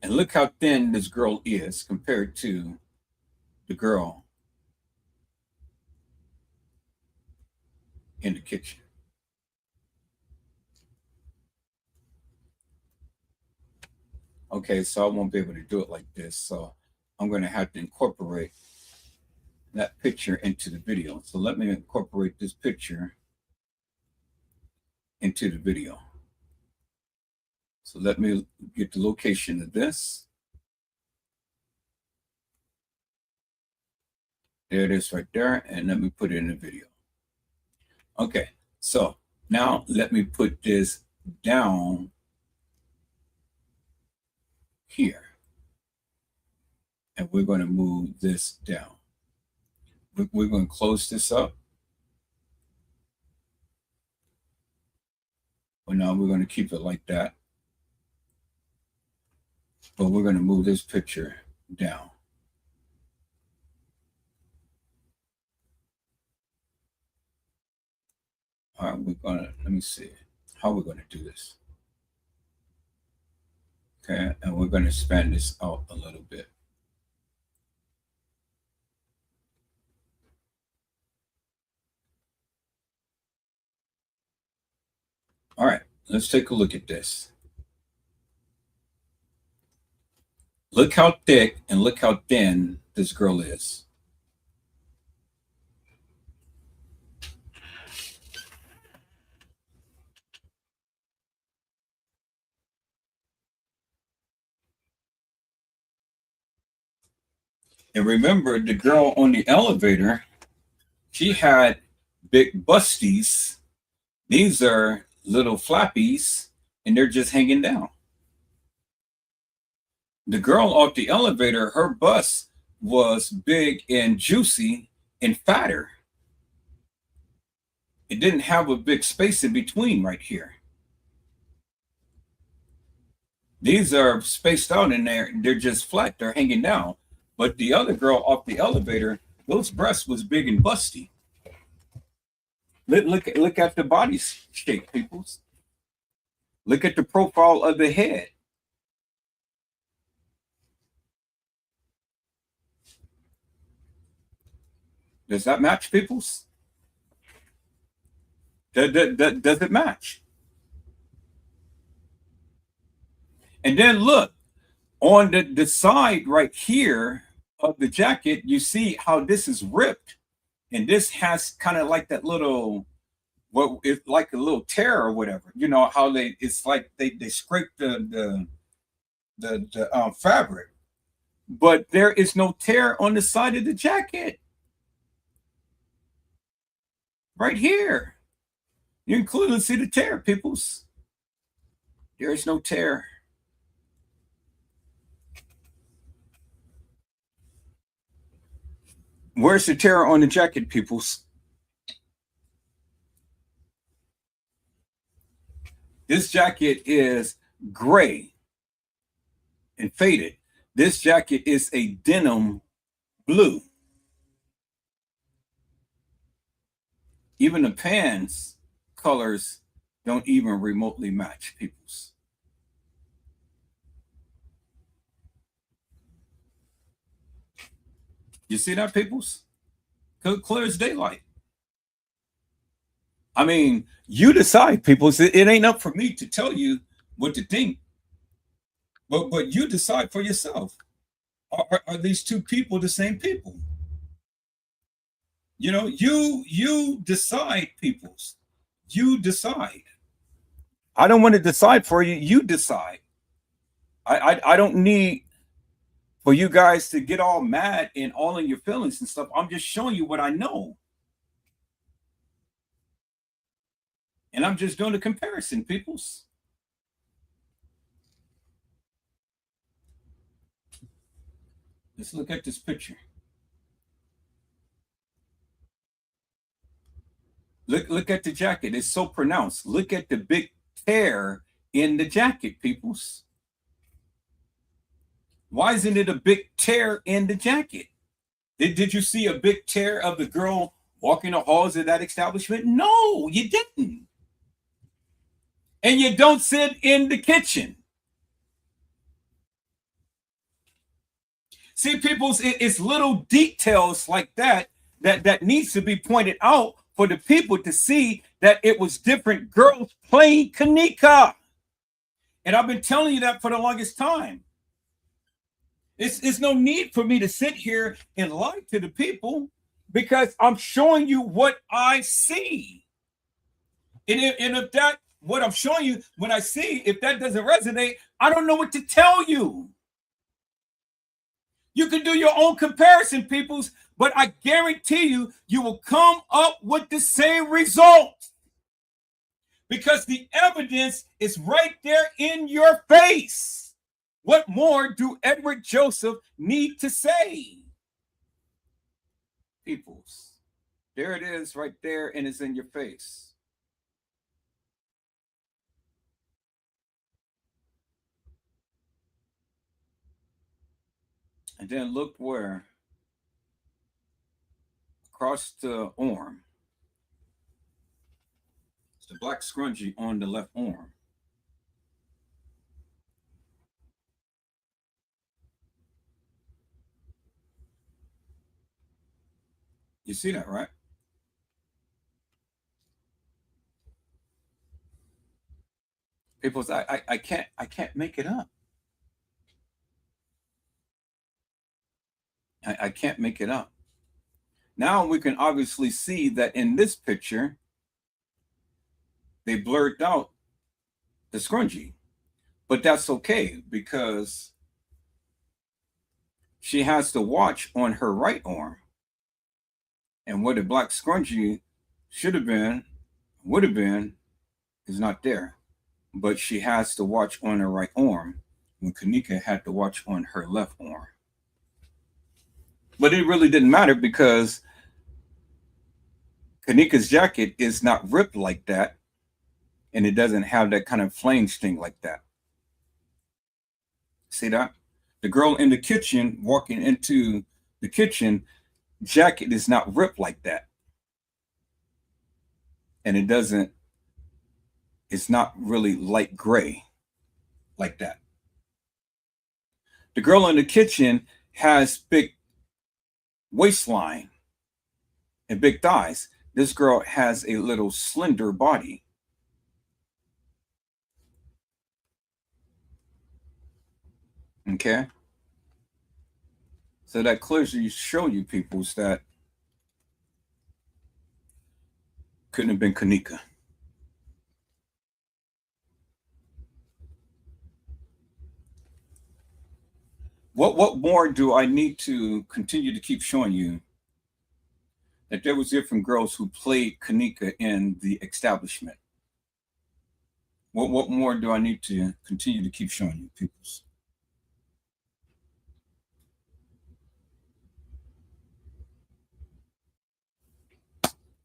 And look how thin this girl is compared to the girl in the kitchen. Okay, so I won't be able to do it like this. So I'm going to have to incorporate that picture into the video. So let me incorporate this picture into the video. So let me get the location of this. There it is right there. And let me put it in the video. Okay, so now let me put this down here. And we're going to move this down. We're going to close this up. But now we're going to keep it like that. But we're going to move this picture down. All right, we're going to, let me see how we're going to do this. Okay, and we're going to span this out a little bit. All right, let's take a look at this. Look how thick and look how thin this girl is. And remember, the girl on the elevator, she had big busties. These are little flappies, and they're just hanging down. The girl off the elevator, her bust was big and juicy and fatter. It didn't have a big space in between right here. These are spaced out in there. They're just flat. They're hanging down. But the other girl off the elevator, those breasts was big and busty. Look at the body shape, peoples. Look at the profile of the head. Does that match, peoples? Does it match? And then look, on the side right here of the jacket, you see how this is ripped. And this has kind of like that little, what it's like a little tear or whatever. You know how it's like they scrape the fabric, but there is no tear on the side of the jacket. Right here, you can clearly see the tear, peoples. There is no tear. Where's the tear on the jacket, peoples? This jacket is gray and faded. This jacket is a denim blue. Even the pants colors don't even remotely match, peoples. You see that, peoples? Clear as daylight. I mean, you decide, peoples. It ain't up for me to tell you what to think. But you decide for yourself. Are these two people the same people? You know, you decide, peoples. You decide. I don't want to decide for you. You decide. I don't need for you guys to get all mad and all in your feelings and stuff. I'm just showing you what I know. And I'm just doing a comparison, peoples. Let's look at this picture. Look at the jacket. It's so pronounced. Look at the big tear in the jacket, peoples. Why isn't it a big tear in the jacket? Did you see a big tear of the girl walking the halls of that establishment? No, you didn't. And you don't sit in the kitchen. See, peoples, it's little details like that needs to be pointed out for the people to see that it was different girls playing Kenneka. And I've been telling you that for the longest time. It's no need for me to sit here and lie to the people because I'm showing you what I see. And if that what I'm showing you, when I see if that doesn't resonate, I don't know what to tell you. You can do your own comparison, peoples, but I guarantee you, you will come up with the same result. Because the evidence is right there in your face. What more do Edward Joseph need to say? Peoples, there it is right there, and it's in your face. And then look where, across the arm, it's the black scrunchie on the left arm. You see that, right? People say, I can't make it up. I can't make it up. Now we can obviously see that in this picture, they blurred out the scrunchie. But that's okay, because she has the watch on her right arm. And where the black scrunchie should have been, would have been, is not there. But she has the watch on her right arm when Kenneka had the watch on her left arm. But it really didn't matter, because Kenneka's jacket is not ripped like that, and it doesn't have that kind of flange thing like that. See that? The girl in the kitchen walking into the kitchen, jacket is not ripped like that. And it doesn't, it's not really light gray like that. The girl in the kitchen has big waistline and big thighs. This girl has a little slender body. Okay? So that clearly shows you, peoples, that couldn't have been Kenneka. What more do I need to continue to keep showing you that there was different girls who played Kenneka in the establishment? What more do I need to continue to keep showing you, peoples?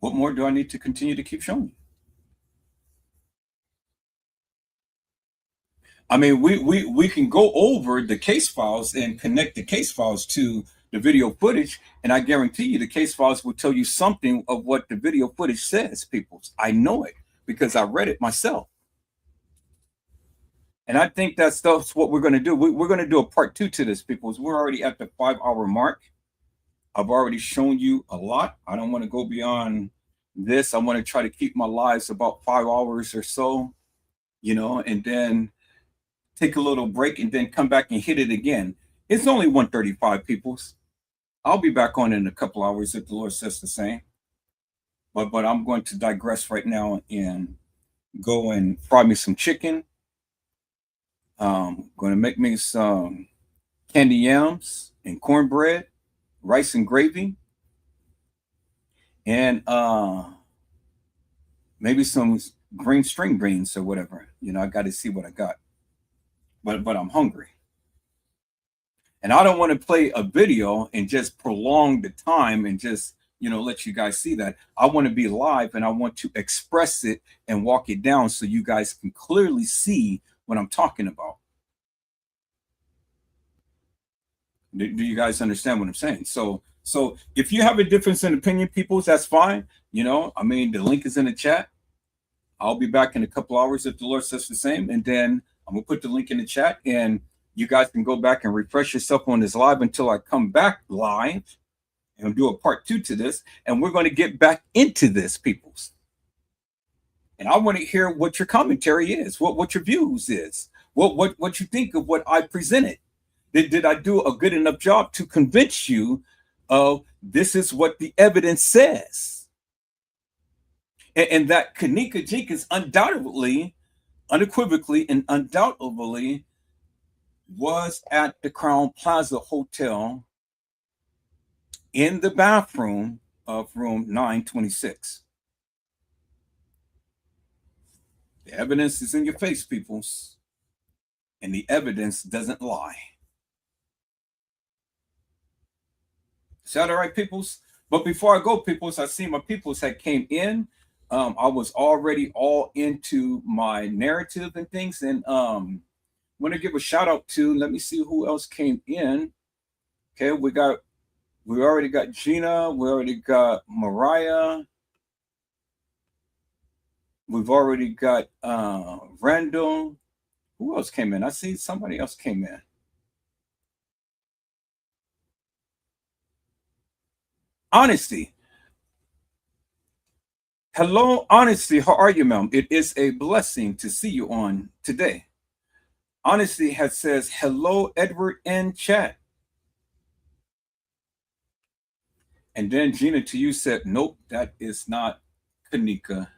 What more do I need to continue to keep showing you? I mean, we can go over the case files and connect the case files to the video footage, and I guarantee you the case files will tell you something of what the video footage says, people. I know it because I read it myself. And I think that's what we're going to do. We're going to do a part 2 to this, people. We're already at the 5-hour mark. I've already shown you a lot. I don't want to go beyond this. I want to try to keep my lives about 5 hours or so, you know, and then take a little break and then come back and hit it again. It's only 1:35, peoples. I'll be back on in a couple hours if the Lord says the same. But I'm going to digress right now and go and fry me some chicken. Going to make me some candy yams and cornbread, rice and gravy, and maybe some green string beans or whatever. You know, I got to see what I got. But I'm hungry. And I don't want to play a video and just prolong the time and just, you know, let you guys see that. I want to be live and I want to express it and walk it down so you guys can clearly see what I'm talking about. Do you guys understand what I'm saying? So if you have a difference in opinion, people, that's fine. You know, I mean, the link is in the chat. I'll be back in a couple hours if the Lord says the same. And then I'm going to put the link in the chat and you guys can go back and refresh yourself on this live until I come back live and do a part 2 to this. And we're going to get back into this, peoples. And I want to hear what your commentary is, what your views is, what you think of what I presented. Did I do a good enough job to convince you of this is what the evidence says? and that Kenneka Jenkins undoubtedly, unequivocally, and undoubtedly was at the Crown Plaza Hotel in the bathroom of room 926. The evidence is in your face, peoples, and the evidence doesn't lie. Is that all right, peoples? But before I go, peoples, I see my peoples that came in. I was already all into my narrative and things, and want to give a shout out to. Let me see who else came in. Okay, we already got Gina. We already got Mariah. We've already got Randall. Who else came in? I see somebody else came in. Honesty. Hello, Honesty. How are you, ma'am? It is a blessing to see you on today. Honesty says, hello, Edward in chat. And then Gina to you said, nope, that is not Kenneka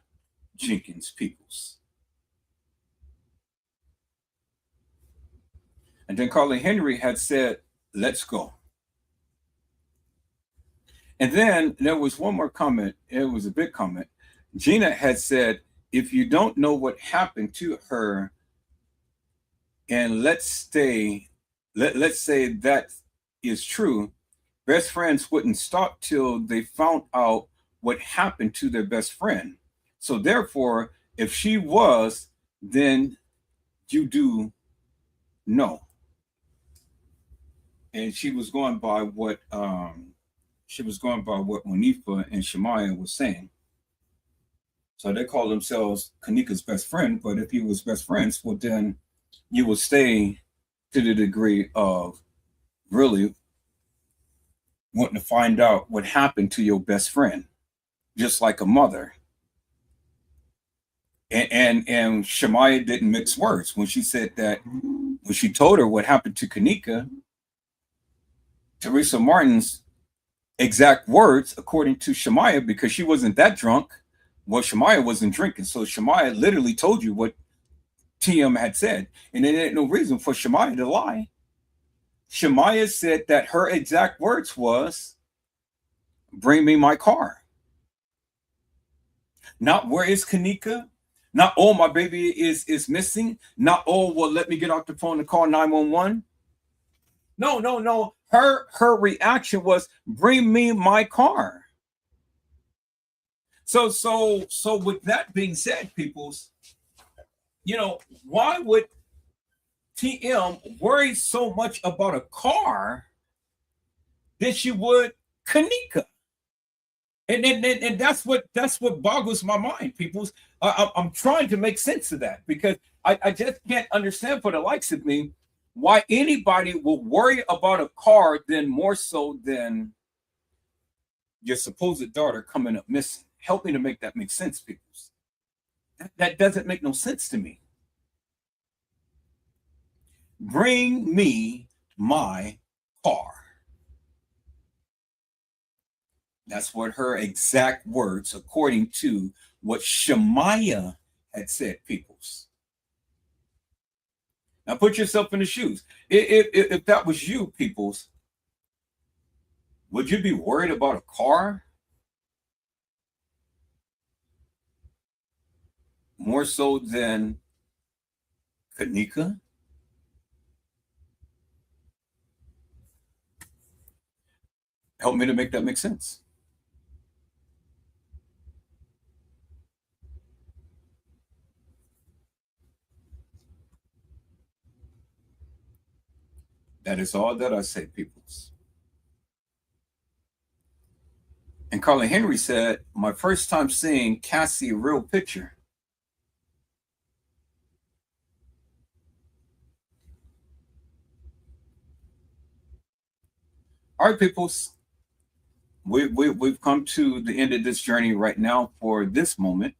Jenkins, peoples. And then Carly Henry had said, let's go. And then there was one more comment. It was a big comment. Gina had said, if you don't know what happened to her, and let's say that is true, best friends wouldn't stop till they found out what happened to their best friend. So therefore, if she was, then you do know. And she was going by what Monifa and Shemaya was saying. So they call themselves Kenneka's best friend, but if you was best friends, well then you will stay to the degree of really wanting to find out what happened to your best friend, just like a mother. And Shemaya didn't mix words when she said that, when she told her what happened to Kenneka, Teresa Martin's exact words, according to Shemaya, because she wasn't that drunk, well, Shemaya wasn't drinking. So Shemaya literally told you what TM had said. And there ain't no reason for Shemaya to lie. Shemaya said that her exact words was, bring me my car. Not where is Kenneka? Not, oh, my baby is missing. Not, oh, well, let me get off the phone and call 911. No. Her reaction was, bring me my car. So with that being said, peoples, why would TM worry so much about a car than she would Kenneka? And that's what boggles my mind, peoples. I'm trying to make sense of that, because I just can't understand for the likes of me why anybody will worry about a car then more so than your supposed daughter coming up missing. Help me to make that make sense, peoples. That doesn't make no sense to me. Bring me my car. That's what her exact words, according to what Shemaya had said, peoples. Now put yourself in the shoes. If that was you, peoples, would you be worried about a car more so than Kenneka? Help me to make that make sense. That is all that I say, peoples. And Carla Henry said, my first time seeing Cassie real picture. All right, peoples. We've come to the end of this journey right now for this moment.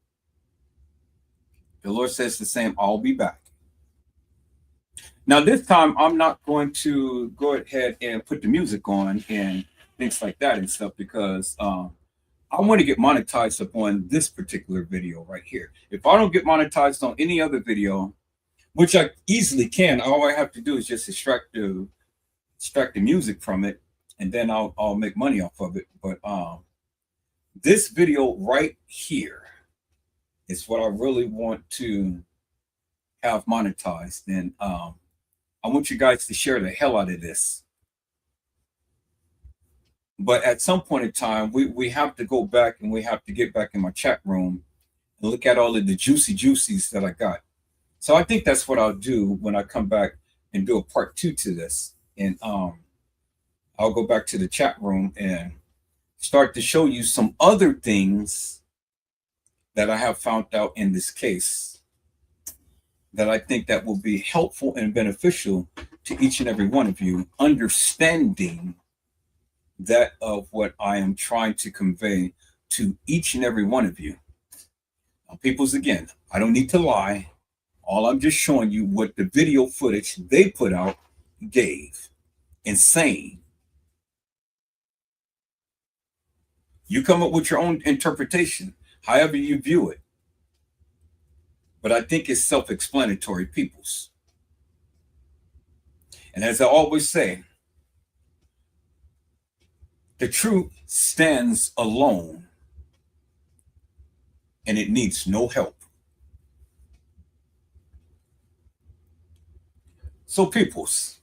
The Lord says the same, I'll be back. Now, this time, I'm not going to go ahead and put the music on and things like that and stuff, because I want to get monetized upon this particular video right here. If I don't get monetized on any other video, which I easily can, all I have to do is just extract the music from it, and then I'll make money off of it. But this video right here is what I really want to have monetized. And I want you guys to share the hell out of this. But at some point in time, we have to go back and we have to get back in my chat room and look at all of the juicies that I got. So I think that's what I'll do when I come back and do a part 2 to this. And I'll go back to the chat room and start to show you some other things that I have found out in this case that I think that will be helpful and beneficial to each and every one of you, understanding that of what I am trying to convey to each and every one of you. Now, peoples, again, I don't need to lie. All I'm just showing you what the video footage they put out gave. Insane. You come up with your own interpretation, however you view it. But I think it's self-explanatory, peoples. And as I always say, the truth stands alone and it needs no help. So, peoples,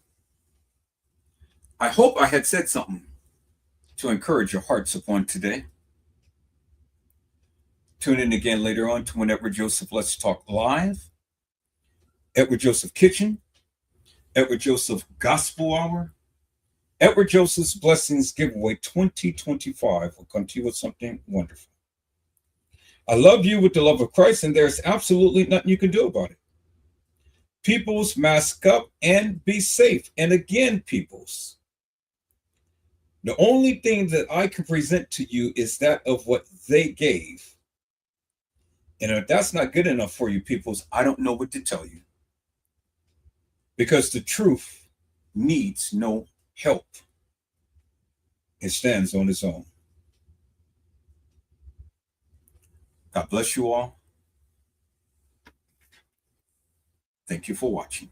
I hope I had said something to encourage your hearts upon today. Tune in again later on to when Edward Joseph Let's Talk Live, Edward Joseph Kitchen, Edward Joseph Gospel Hour, Edward Joseph's Blessings Giveaway 2025 will come to you with something wonderful. I love you with the love of Christ, and there's absolutely nothing you can do about it. Peoples, mask up and be safe. And again, peoples, the only thing that I can present to you is that of what they gave. And if that's not good enough for you, peoples, I don't know what to tell you. Because the truth needs no help. It stands on its own. God bless you all. Thank you for watching.